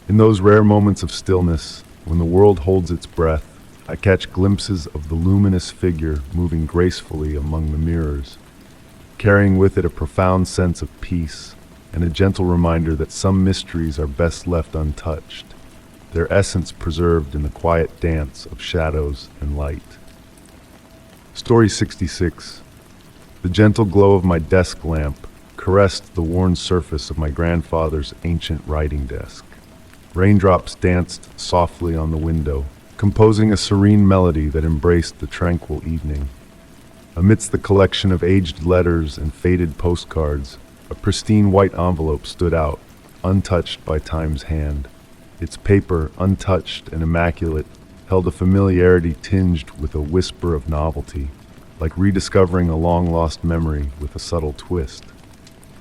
In those rare moments of stillness, when the world holds its breath, I catch glimpses of the luminous figure moving gracefully among the mirrors, carrying with it a profound sense of peace and a gentle reminder that some mysteries are best left untouched, their essence preserved in the quiet dance of shadows and light. Story 66. The gentle glow of my desk lamp caressed the worn surface of my grandfather's ancient writing desk. Raindrops danced softly on the window, composing a serene melody that embraced the tranquil evening. Amidst the collection of aged letters and faded postcards, a pristine white envelope stood out, untouched by time's hand. Its paper, untouched and immaculate, held a familiarity tinged with a whisper of novelty, like rediscovering a long-lost memory with a subtle twist.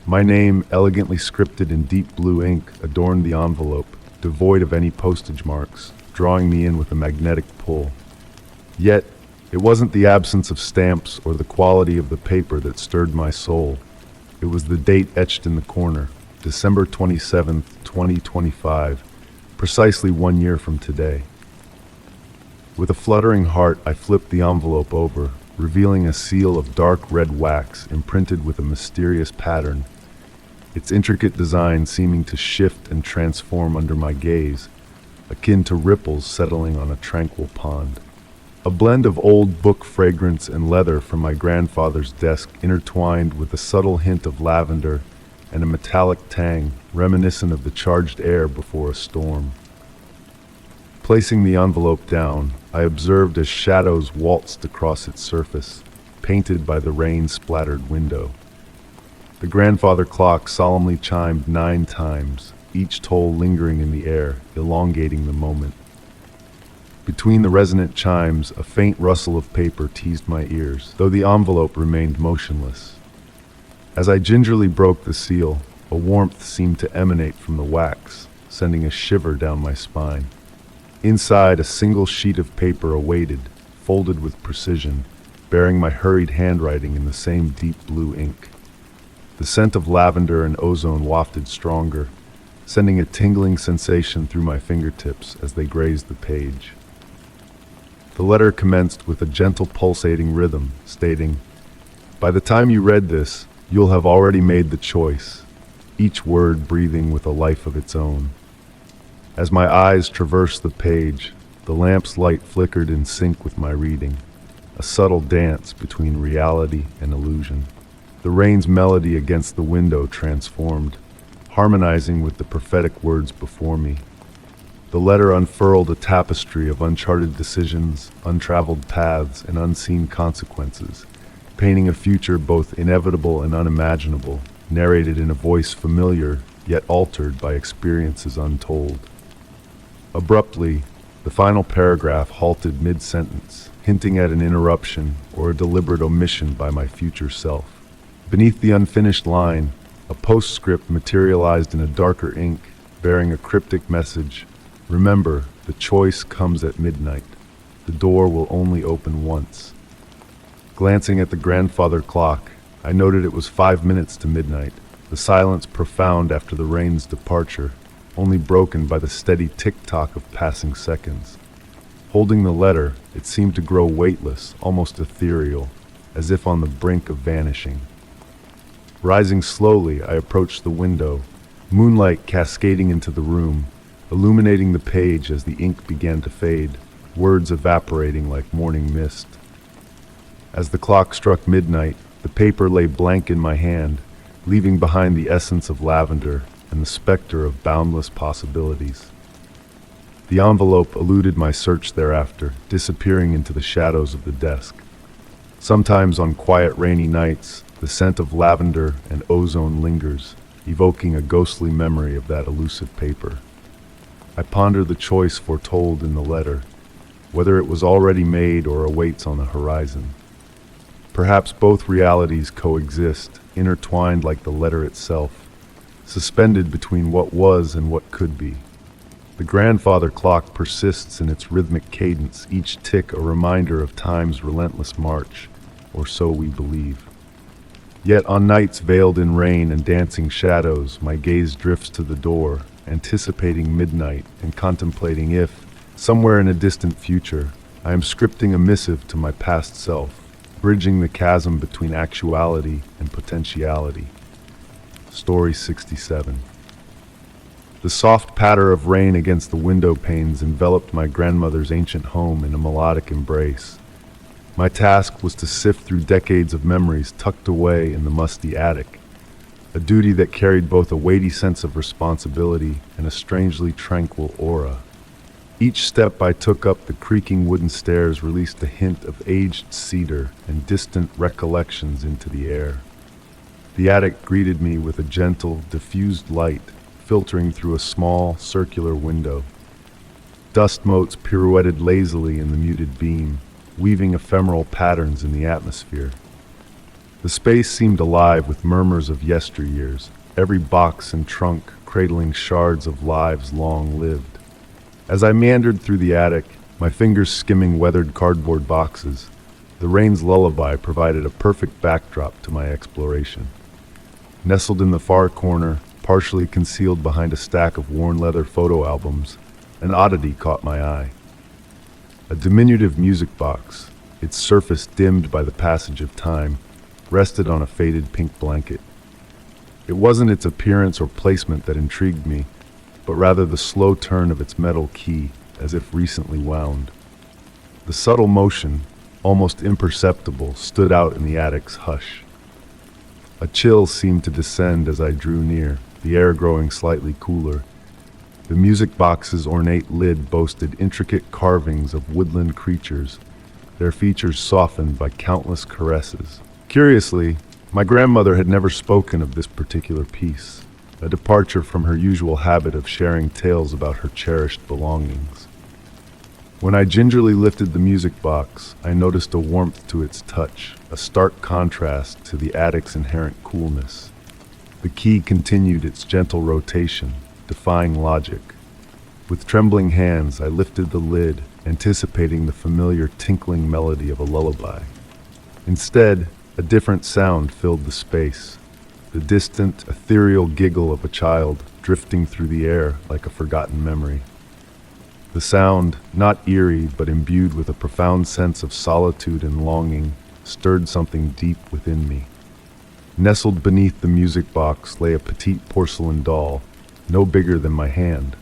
My name, elegantly scripted in deep blue ink, adorned the envelope, devoid of any postage marks, drawing me in with a magnetic pull. Yet, it wasn't the absence of stamps or the quality of the paper that stirred my soul. It was the date etched in the corner, December 27th, 2025, precisely 1 year from today. With a fluttering heart, I flipped the envelope over, revealing a seal of dark red wax imprinted with a mysterious pattern, its intricate design seeming to shift and transform under my gaze, akin to ripples settling on a tranquil pond. A blend of old book fragrance and leather from my grandfather's desk intertwined with a subtle hint of lavender and a metallic tang reminiscent of the charged air before a storm. Placing the envelope down, I observed as shadows waltzed across its surface, painted by the rain-splattered window. The grandfather clock solemnly chimed 9 times, each toll lingering in the air, elongating the moment. Between the resonant chimes, a faint rustle of paper teased my ears, though the envelope remained motionless. As I gingerly broke the seal, a warmth seemed to emanate from the wax, sending a shiver down my spine. Inside, a single sheet of paper awaited, folded with precision, bearing my hurried handwriting in the same deep blue ink. The scent of lavender and ozone wafted stronger, sending a tingling sensation through my fingertips as they grazed the page. The letter commenced with a gentle pulsating rhythm, stating, "By the time you read this, you'll have already made the choice," each word breathing with a life of its own. As my eyes traversed the page, the lamp's light flickered in sync with my reading, a subtle dance between reality and illusion. The rain's melody against the window transformed, harmonizing with the prophetic words before me. The letter unfurled a tapestry of uncharted decisions, untraveled paths, and unseen consequences, painting a future both inevitable and unimaginable, narrated in a voice familiar, yet altered by experiences untold. Abruptly, the final paragraph halted mid-sentence, hinting at an interruption or a deliberate omission by my future self. Beneath the unfinished line, a postscript materialized in a darker ink, bearing a cryptic message. Remember, the choice comes at midnight. The door will only open once. Glancing at the grandfather clock, I noted it was 5 minutes to midnight, the silence profound after the rain's departure, only broken by the steady tick-tock of passing seconds. Holding the letter, it seemed to grow weightless, almost ethereal, as if on the brink of vanishing. Rising slowly, I approached the window, moonlight cascading into the room, illuminating the page as the ink began to fade, words evaporating like morning mist. As the clock struck midnight, the paper lay blank in my hand, leaving behind the essence of lavender and the specter of boundless possibilities. The envelope eluded my search thereafter, disappearing into the shadows of the desk. Sometimes on quiet rainy nights, the scent of lavender and ozone lingers, evoking a ghostly memory of that elusive paper. I ponder the choice foretold in the letter, whether it was already made or awaits on the horizon. Perhaps both realities coexist, intertwined like the letter itself, suspended between what was and what could be. The grandfather clock persists in its rhythmic cadence, each tick a reminder of time's relentless march, or so we believe. Yet on nights veiled in rain and dancing shadows, my gaze drifts to the door, anticipating midnight and contemplating if, somewhere in a distant future, I am scripting a missive to my past self, bridging the chasm between actuality and potentiality. Story 67. The soft patter of rain against the window panes enveloped my grandmother's ancient home in a melodic embrace. My task was to sift through decades of memories tucked away in the musty attic, a duty that carried both a weighty sense of responsibility and a strangely tranquil aura. Each step I took up the creaking wooden stairs released a hint of aged cedar and distant recollections into the air. The attic greeted me with a gentle, diffused light filtering through a small, circular window. Dust motes pirouetted lazily in the muted beam, weaving ephemeral patterns in the atmosphere. The space seemed alive with murmurs of yesteryears, every box and trunk cradling shards of lives long lived. As I meandered through the attic, my fingers skimming weathered cardboard boxes, the rain's lullaby provided a perfect backdrop to my exploration. Nestled in the far corner, partially concealed behind a stack of worn leather photo albums, an oddity caught my eye. A diminutive music box, its surface dimmed by the passage of time, rested on a faded pink blanket. It wasn't its appearance or placement that intrigued me, but rather the slow turn of its metal key, as if recently wound. The subtle motion, almost imperceptible, stood out in the attic's hush. A chill seemed to descend as I drew near, the air growing slightly cooler. The music box's ornate lid boasted intricate carvings of woodland creatures, their features softened by countless caresses. Curiously, my grandmother had never spoken of this particular piece, a departure from her usual habit of sharing tales about her cherished belongings. When I gingerly lifted the music box, I noticed a warmth to its touch, a stark contrast to the attic's inherent coolness. The key continued its gentle rotation, defying logic. With trembling hands, I lifted the lid, anticipating the familiar tinkling melody of a lullaby. Instead, a different sound filled the space, the distant, ethereal giggle of a child drifting through the air like a forgotten memory. The sound, not eerie but imbued with a profound sense of solitude and longing, stirred something deep within me. Nestled beneath the music box lay a petite porcelain doll, no bigger than my hand.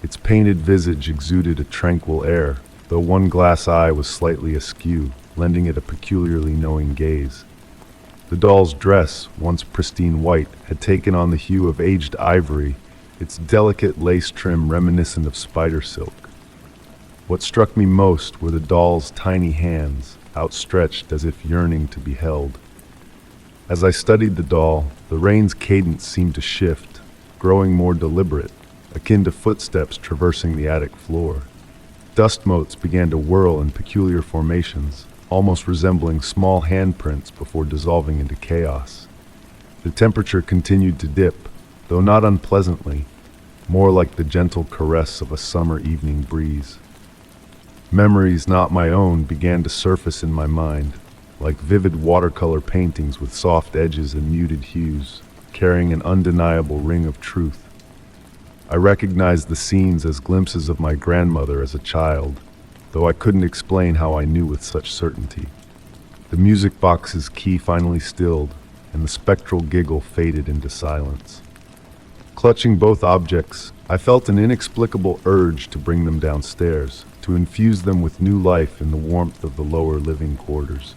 Its painted visage exuded a tranquil air, though one glass eye was slightly askew, lending it a peculiarly knowing gaze. The doll's dress, once pristine white, had taken on the hue of aged ivory, its delicate lace trim reminiscent of spider silk. What struck me most were the doll's tiny hands, outstretched as if yearning to be held. As I studied the doll, the rain's cadence seemed to shift, growing more deliberate, akin to footsteps traversing the attic floor. Dust motes began to whirl in peculiar formations, almost resembling small handprints before dissolving into chaos. The temperature continued to dip, though not unpleasantly, more like the gentle caress of a summer evening breeze. Memories not my own began to surface in my mind, like vivid watercolor paintings with soft edges and muted hues, carrying an undeniable ring of truth. I recognized the scenes as glimpses of my grandmother as a child, though I couldn't explain how I knew with such certainty. The music box's key finally stilled, and the spectral giggle faded into silence. Clutching both objects, I felt an inexplicable urge to bring them downstairs, to infuse them with new life in the warmth of the lower living quarters.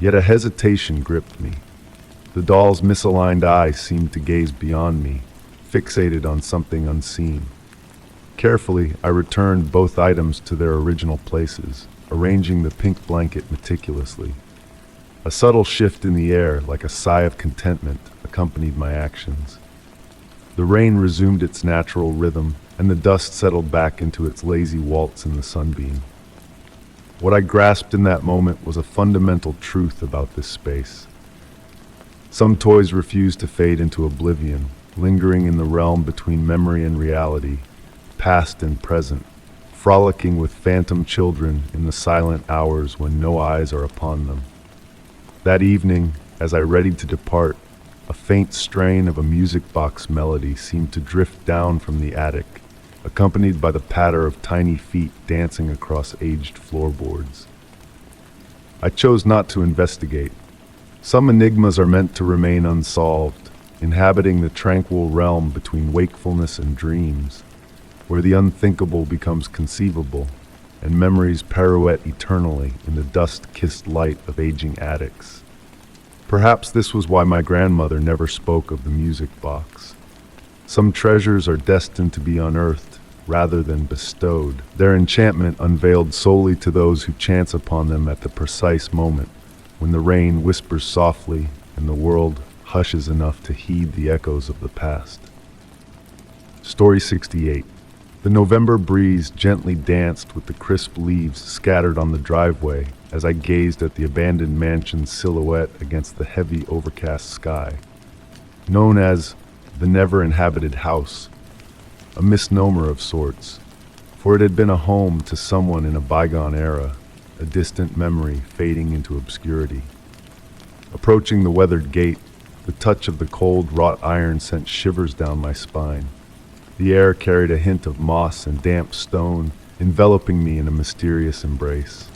Yet a hesitation gripped me. The doll's misaligned eyes seemed to gaze beyond me, fixated on something unseen. Carefully, I returned both items to their original places, arranging the pink blanket meticulously. A subtle shift in the air, like a sigh of contentment, accompanied my actions. The rain resumed its natural rhythm, and the dust settled back into its lazy waltz in the sunbeam. What I grasped in that moment was a fundamental truth about this space. Some toys refuse to fade into oblivion, lingering in the realm between memory and reality, past and present, frolicking with phantom children in the silent hours when no eyes are upon them. That evening, as I readied to depart, a faint strain of a music box melody seemed to drift down from the attic, accompanied by the patter of tiny feet dancing across aged floorboards. I chose not to investigate. Some enigmas are meant to remain unsolved, inhabiting the tranquil realm between wakefulness and dreams, where the unthinkable becomes conceivable, and memories pirouette eternally in the dust-kissed light of aging attics. Perhaps this was why my grandmother never spoke of the music box. Some treasures are destined to be unearthed rather than bestowed, their enchantment unveiled solely to those who chance upon them at the precise moment, when the rain whispers softly and the world hushes enough to heed the echoes of the past. Story 68. The November breeze gently danced with the crisp leaves scattered on the driveway as I gazed at the abandoned mansion's silhouette against the heavy overcast sky. Known as the never-inhabited house, a misnomer of sorts, for it had been a home to someone in a bygone era, a distant memory fading into obscurity. Approaching the weathered gate, the touch of the cold wrought iron sent shivers down my spine. The air carried a hint of moss and damp stone, enveloping me in a mysterious embrace.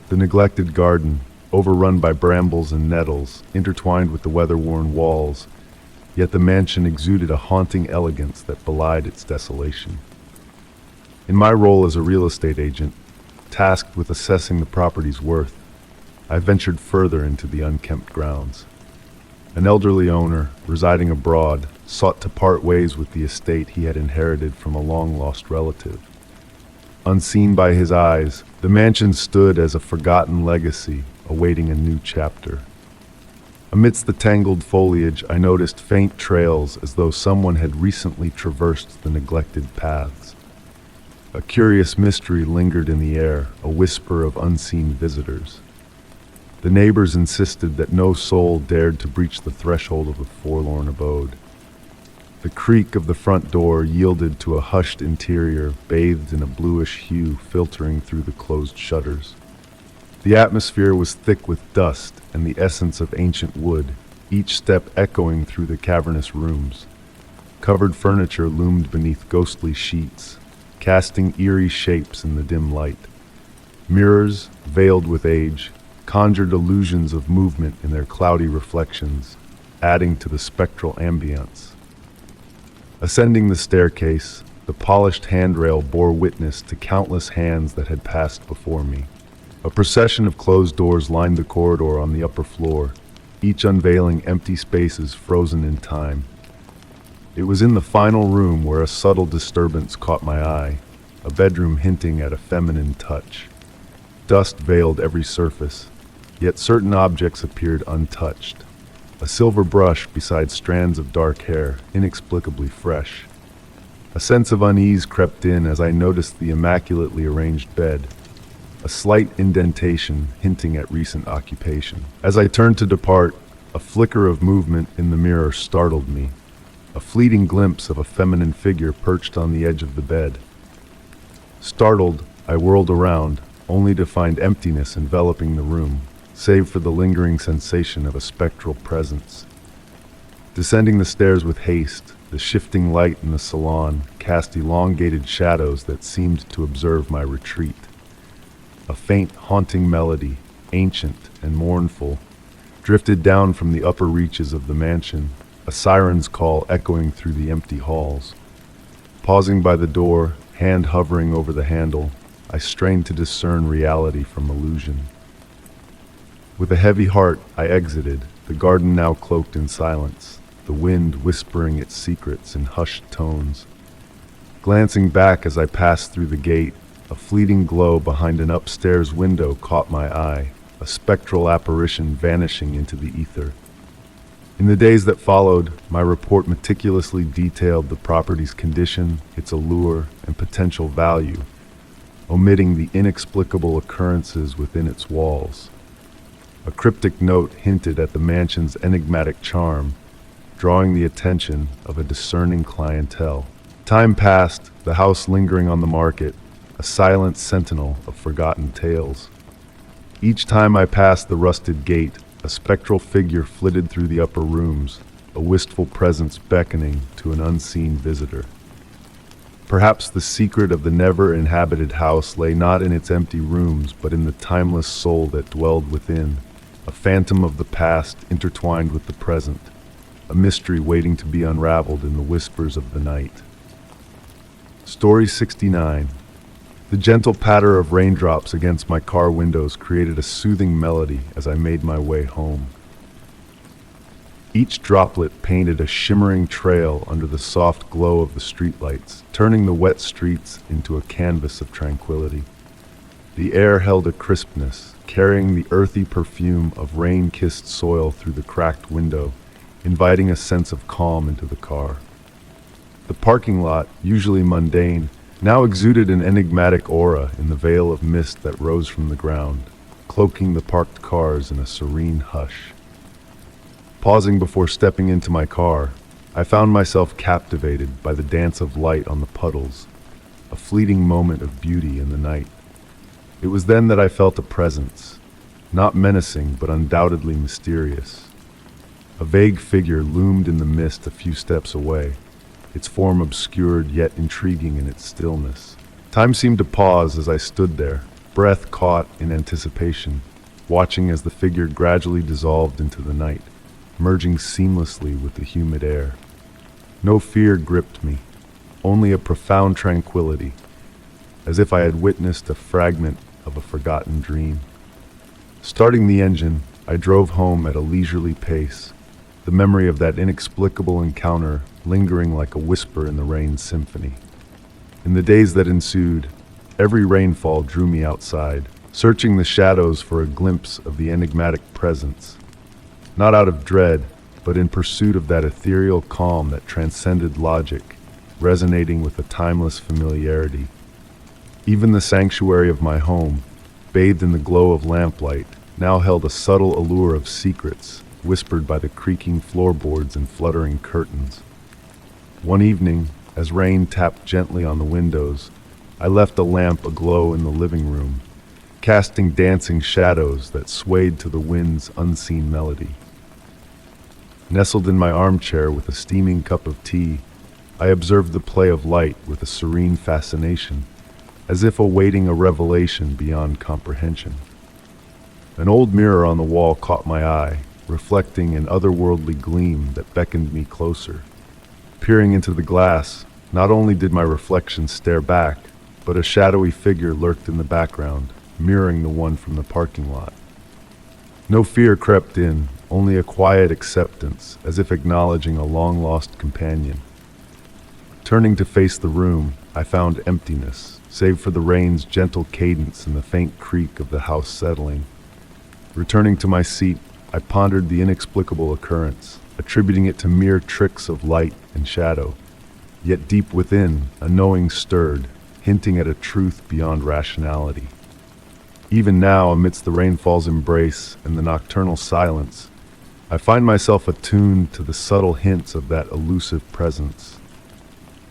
The neglected garden, overrun by brambles and nettles, intertwined with the weather-worn walls, yet the mansion exuded a haunting elegance that belied its desolation. In my role as a real estate agent, tasked with assessing the property's worth, I ventured further into the unkempt grounds. An elderly owner, residing abroad, sought to part ways with the estate he had inherited from a long-lost relative. Unseen by his eyes, the mansion stood as a forgotten legacy, awaiting a new chapter. Amidst the tangled foliage, I noticed faint trails as though someone had recently traversed the neglected paths. A curious mystery lingered in the air, a whisper of unseen visitors. The neighbors insisted that no soul dared to breach the threshold of the forlorn abode. The creak of the front door yielded to a hushed interior bathed in a bluish hue filtering through the closed shutters. The atmosphere was thick with dust and the essence of ancient wood, each step echoing through the cavernous rooms. Covered furniture loomed beneath ghostly sheets, casting eerie shapes in the dim light. Mirrors, veiled with age, conjured illusions of movement in their cloudy reflections, adding to the spectral ambience. Ascending the staircase, the polished handrail bore witness to countless hands that had passed before me. A procession of closed doors lined the corridor on the upper floor, each unveiling empty spaces frozen in time. It was in the final room where a subtle disturbance caught my eye, a bedroom hinting at a feminine touch. Dust veiled every surface, yet certain objects appeared untouched. A silver brush beside strands of dark hair, inexplicably fresh. A sense of unease crept in as I noticed the immaculately arranged bed, a slight indentation hinting at recent occupation. As I turned to depart, a flicker of movement in the mirror startled me, a fleeting glimpse of a feminine figure perched on the edge of the bed. Startled, I whirled around, only to find emptiness enveloping the room, save for the lingering sensation of a spectral presence. Descending the stairs with haste, the shifting light in the salon cast elongated shadows that seemed to observe my retreat. A faint, haunting melody, ancient and mournful, drifted down from the upper reaches of the mansion, a siren's call echoing through the empty halls. Pausing by the door, hand hovering over the handle, I strained to discern reality from illusion. With a heavy heart, I exited, the garden now cloaked in silence, the wind whispering its secrets in hushed tones. Glancing back as I passed through the gate, a fleeting glow behind an upstairs window caught my eye, a spectral apparition vanishing into the ether. In the days that followed, my report meticulously detailed the property's condition, its allure, and potential value, omitting the inexplicable occurrences within its walls. A cryptic note hinted at the mansion's enigmatic charm, drawing the attention of a discerning clientele. Time passed, the house lingering on the market, a silent sentinel of forgotten tales. Each time I passed the rusted gate, a spectral figure flitted through the upper rooms, a wistful presence beckoning to an unseen visitor. Perhaps the secret of the never-inhabited house lay not in its empty rooms, but in the timeless soul that dwelled within, a phantom of the past intertwined with the present, a mystery waiting to be unraveled in the whispers of the night. Story 69. The gentle patter of raindrops against my car windows created a soothing melody as I made my way home. Each droplet painted a shimmering trail under the soft glow of the streetlights, turning the wet streets into a canvas of tranquility. The air held a crispness, carrying the earthy perfume of rain-kissed soil through the cracked window, inviting a sense of calm into the car. The parking lot, usually mundane, now exuded an enigmatic aura in the veil of mist that rose from the ground, cloaking the parked cars in a serene hush. Pausing before stepping into my car, I found myself captivated by the dance of light on the puddles, a fleeting moment of beauty in the night. It was then that I felt a presence, not menacing but undoubtedly mysterious. A vague figure loomed in the mist a few steps away, its form obscured yet intriguing in its stillness. Time seemed to pause as I stood there, breath caught in anticipation, watching as the figure gradually dissolved into the night, merging seamlessly with the humid air. No fear gripped me, only a profound tranquility, as if I had witnessed a fragment of a forgotten dream. Starting the engine, I drove home at a leisurely pace, the memory of that inexplicable encounter lingering like a whisper in the rain symphony. In the days that ensued, every rainfall drew me outside, searching the shadows for a glimpse of the enigmatic presence, not out of dread, but in pursuit of that ethereal calm that transcended logic, resonating with a timeless familiarity. Even the sanctuary of my home, bathed in the glow of lamplight, now held a subtle allure of secrets, whispered by the creaking floorboards and fluttering curtains. One evening, as rain tapped gently on the windows, I left a lamp aglow in the living room, casting dancing shadows that swayed to the wind's unseen melody. Nestled in my armchair with a steaming cup of tea, I observed the play of light with a serene fascination, as if awaiting a revelation beyond comprehension. An old mirror on the wall caught my eye, reflecting an otherworldly gleam that beckoned me closer. Peering into the glass, not only did my reflection stare back, but a shadowy figure lurked in the background, mirroring the one from the parking lot. No fear crept in, only a quiet acceptance, as if acknowledging a long-lost companion. Turning to face the room, I found emptiness, save for the rain's gentle cadence and the faint creak of the house settling. Returning to my seat, I pondered the inexplicable occurrence, attributing it to mere tricks of light and shadow. Yet deep within, a knowing stirred, hinting at a truth beyond rationality. Even now, amidst the rainfall's embrace and the nocturnal silence, I find myself attuned to the subtle hints of that elusive presence.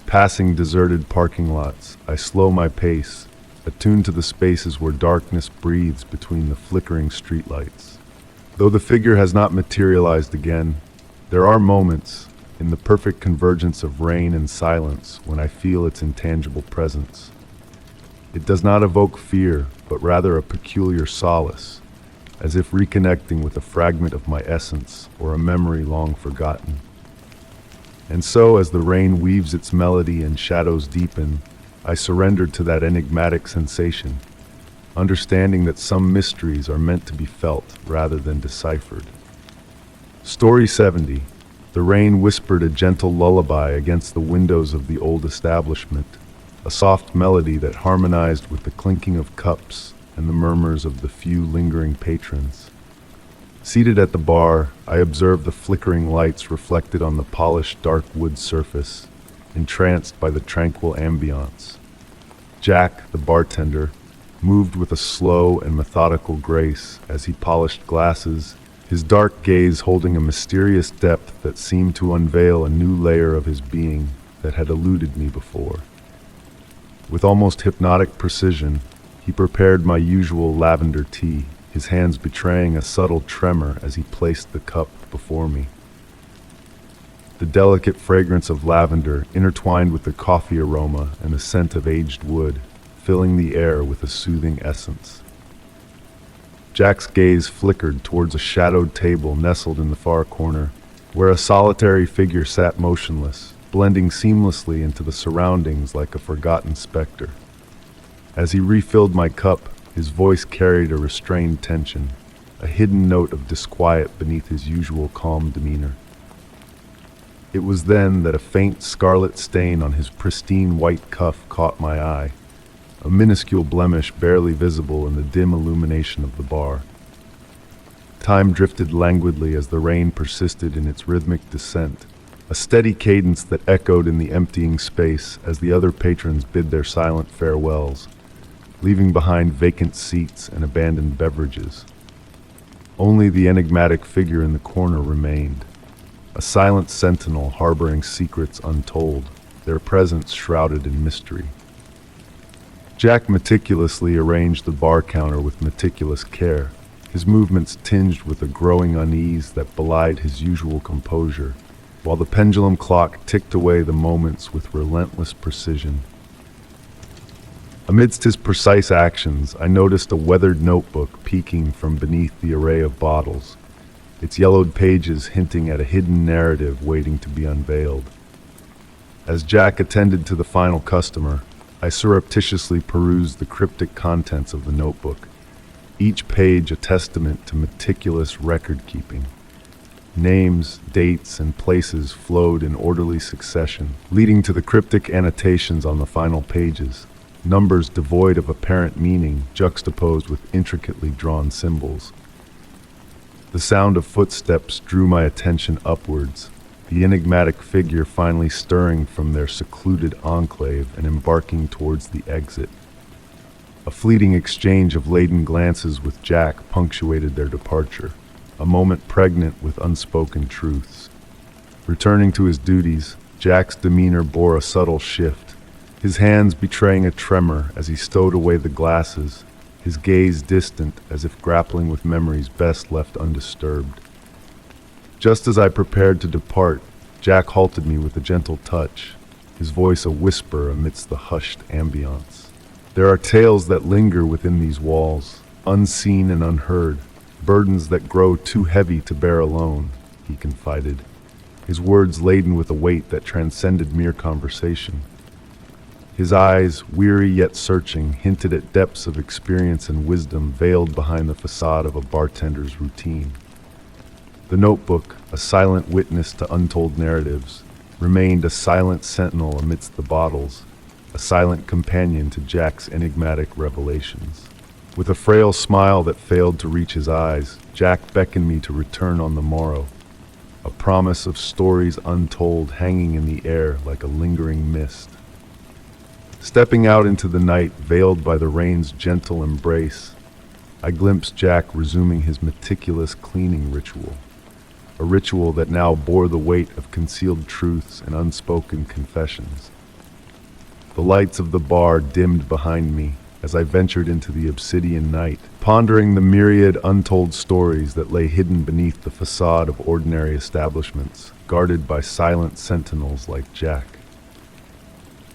Passing deserted parking lots, I slow my pace, attuned to the spaces where darkness breathes between the flickering streetlights. Though the figure has not materialized again, there are moments, in the perfect convergence of rain and silence, when I feel its intangible presence. It does not evoke fear, but rather a peculiar solace, as if reconnecting with a fragment of my essence or a memory long forgotten. And so, as the rain weaves its melody and shadows deepen, I surrender to that enigmatic sensation, understanding that some mysteries are meant to be felt rather than deciphered. Story 70. The rain whispered a gentle lullaby against the windows of the old establishment, a soft melody that harmonized with the clinking of cups and the murmurs of the few lingering patrons. Seated at the bar, I observed the flickering lights reflected on the polished dark wood surface, entranced by the tranquil ambiance. Jack, the bartender, moved with a slow and methodical grace as he polished glasses, his dark gaze holding a mysterious depth that seemed to unveil a new layer of his being that had eluded me before. With almost hypnotic precision, he prepared my usual lavender tea, his hands betraying a subtle tremor as he placed the cup before me. The delicate fragrance of lavender intertwined with the coffee aroma and the scent of aged wood, filling the air with a soothing essence. Jack's gaze flickered towards a shadowed table nestled in the far corner, where a solitary figure sat motionless, blending seamlessly into the surroundings like a forgotten specter. As he refilled my cup, his voice carried a restrained tension, a hidden note of disquiet beneath his usual calm demeanor. It was then that a faint scarlet stain on his pristine white cuff caught my eye, a minuscule blemish barely visible in the dim illumination of the bar. Time drifted languidly as the rain persisted in its rhythmic descent, a steady cadence that echoed in the emptying space as the other patrons bid their silent farewells, leaving behind vacant seats and abandoned beverages. Only the enigmatic figure in the corner remained, a silent sentinel harboring secrets untold, their presence shrouded in mystery. Jack meticulously arranged the bar counter with meticulous care, his movements tinged with a growing unease that belied his usual composure, while the pendulum clock ticked away the moments with relentless precision. Amidst his precise actions, I noticed a weathered notebook peeking from beneath the array of bottles, its yellowed pages hinting at a hidden narrative waiting to be unveiled. As Jack attended to the final customer, I surreptitiously perused the cryptic contents of the notebook, each page a testament to meticulous record-keeping. Names, dates, and places flowed in orderly succession, leading to the cryptic annotations on the final pages. Numbers devoid of apparent meaning juxtaposed with intricately drawn symbols. The sound of footsteps drew my attention upwards, the enigmatic figure finally stirring from their secluded enclave and embarking towards the exit. A fleeting exchange of laden glances with Jack punctuated their departure, a moment pregnant with unspoken truths. Returning to his duties, Jack's demeanor bore a subtle shift, his hands betraying a tremor as he stowed away the glasses, his gaze distant as if grappling with memories best left undisturbed. Just as I prepared to depart, Jack halted me with a gentle touch, his voice a whisper amidst the hushed ambience. There are tales that linger within these walls, unseen and unheard, burdens that grow too heavy to bear alone, he confided, his words laden with a weight that transcended mere conversation. His eyes, weary yet searching, hinted at depths of experience and wisdom veiled behind the facade of a bartender's routine. The notebook, a silent witness to untold narratives, remained a silent sentinel amidst the bottles, a silent companion to Jack's enigmatic revelations. With a frail smile that failed to reach his eyes, Jack beckoned me to return on the morrow, a promise of stories untold hanging in the air like a lingering mist. Stepping out into the night, veiled by the rain's gentle embrace, I glimpsed Jack resuming his meticulous cleaning ritual, a ritual that now bore the weight of concealed truths and unspoken confessions. The lights of the bar dimmed behind me as I ventured into the obsidian night, pondering the myriad untold stories that lay hidden beneath the facade of ordinary establishments, guarded by silent sentinels like Jack.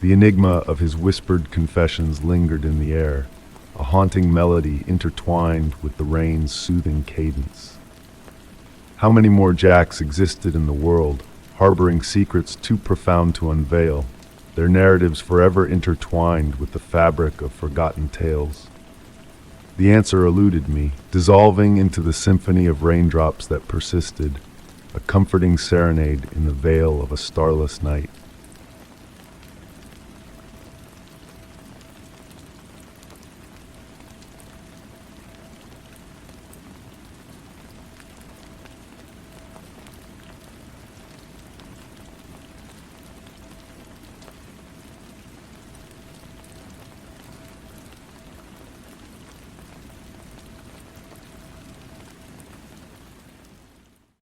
The enigma of his whispered confessions lingered in the air, a haunting melody intertwined with the rain's soothing cadence. How many more Jacks existed in the world, harboring secrets too profound to unveil, their narratives forever intertwined with the fabric of forgotten tales? The answer eluded me, dissolving into the symphony of raindrops that persisted, a comforting serenade in the veil of a starless night.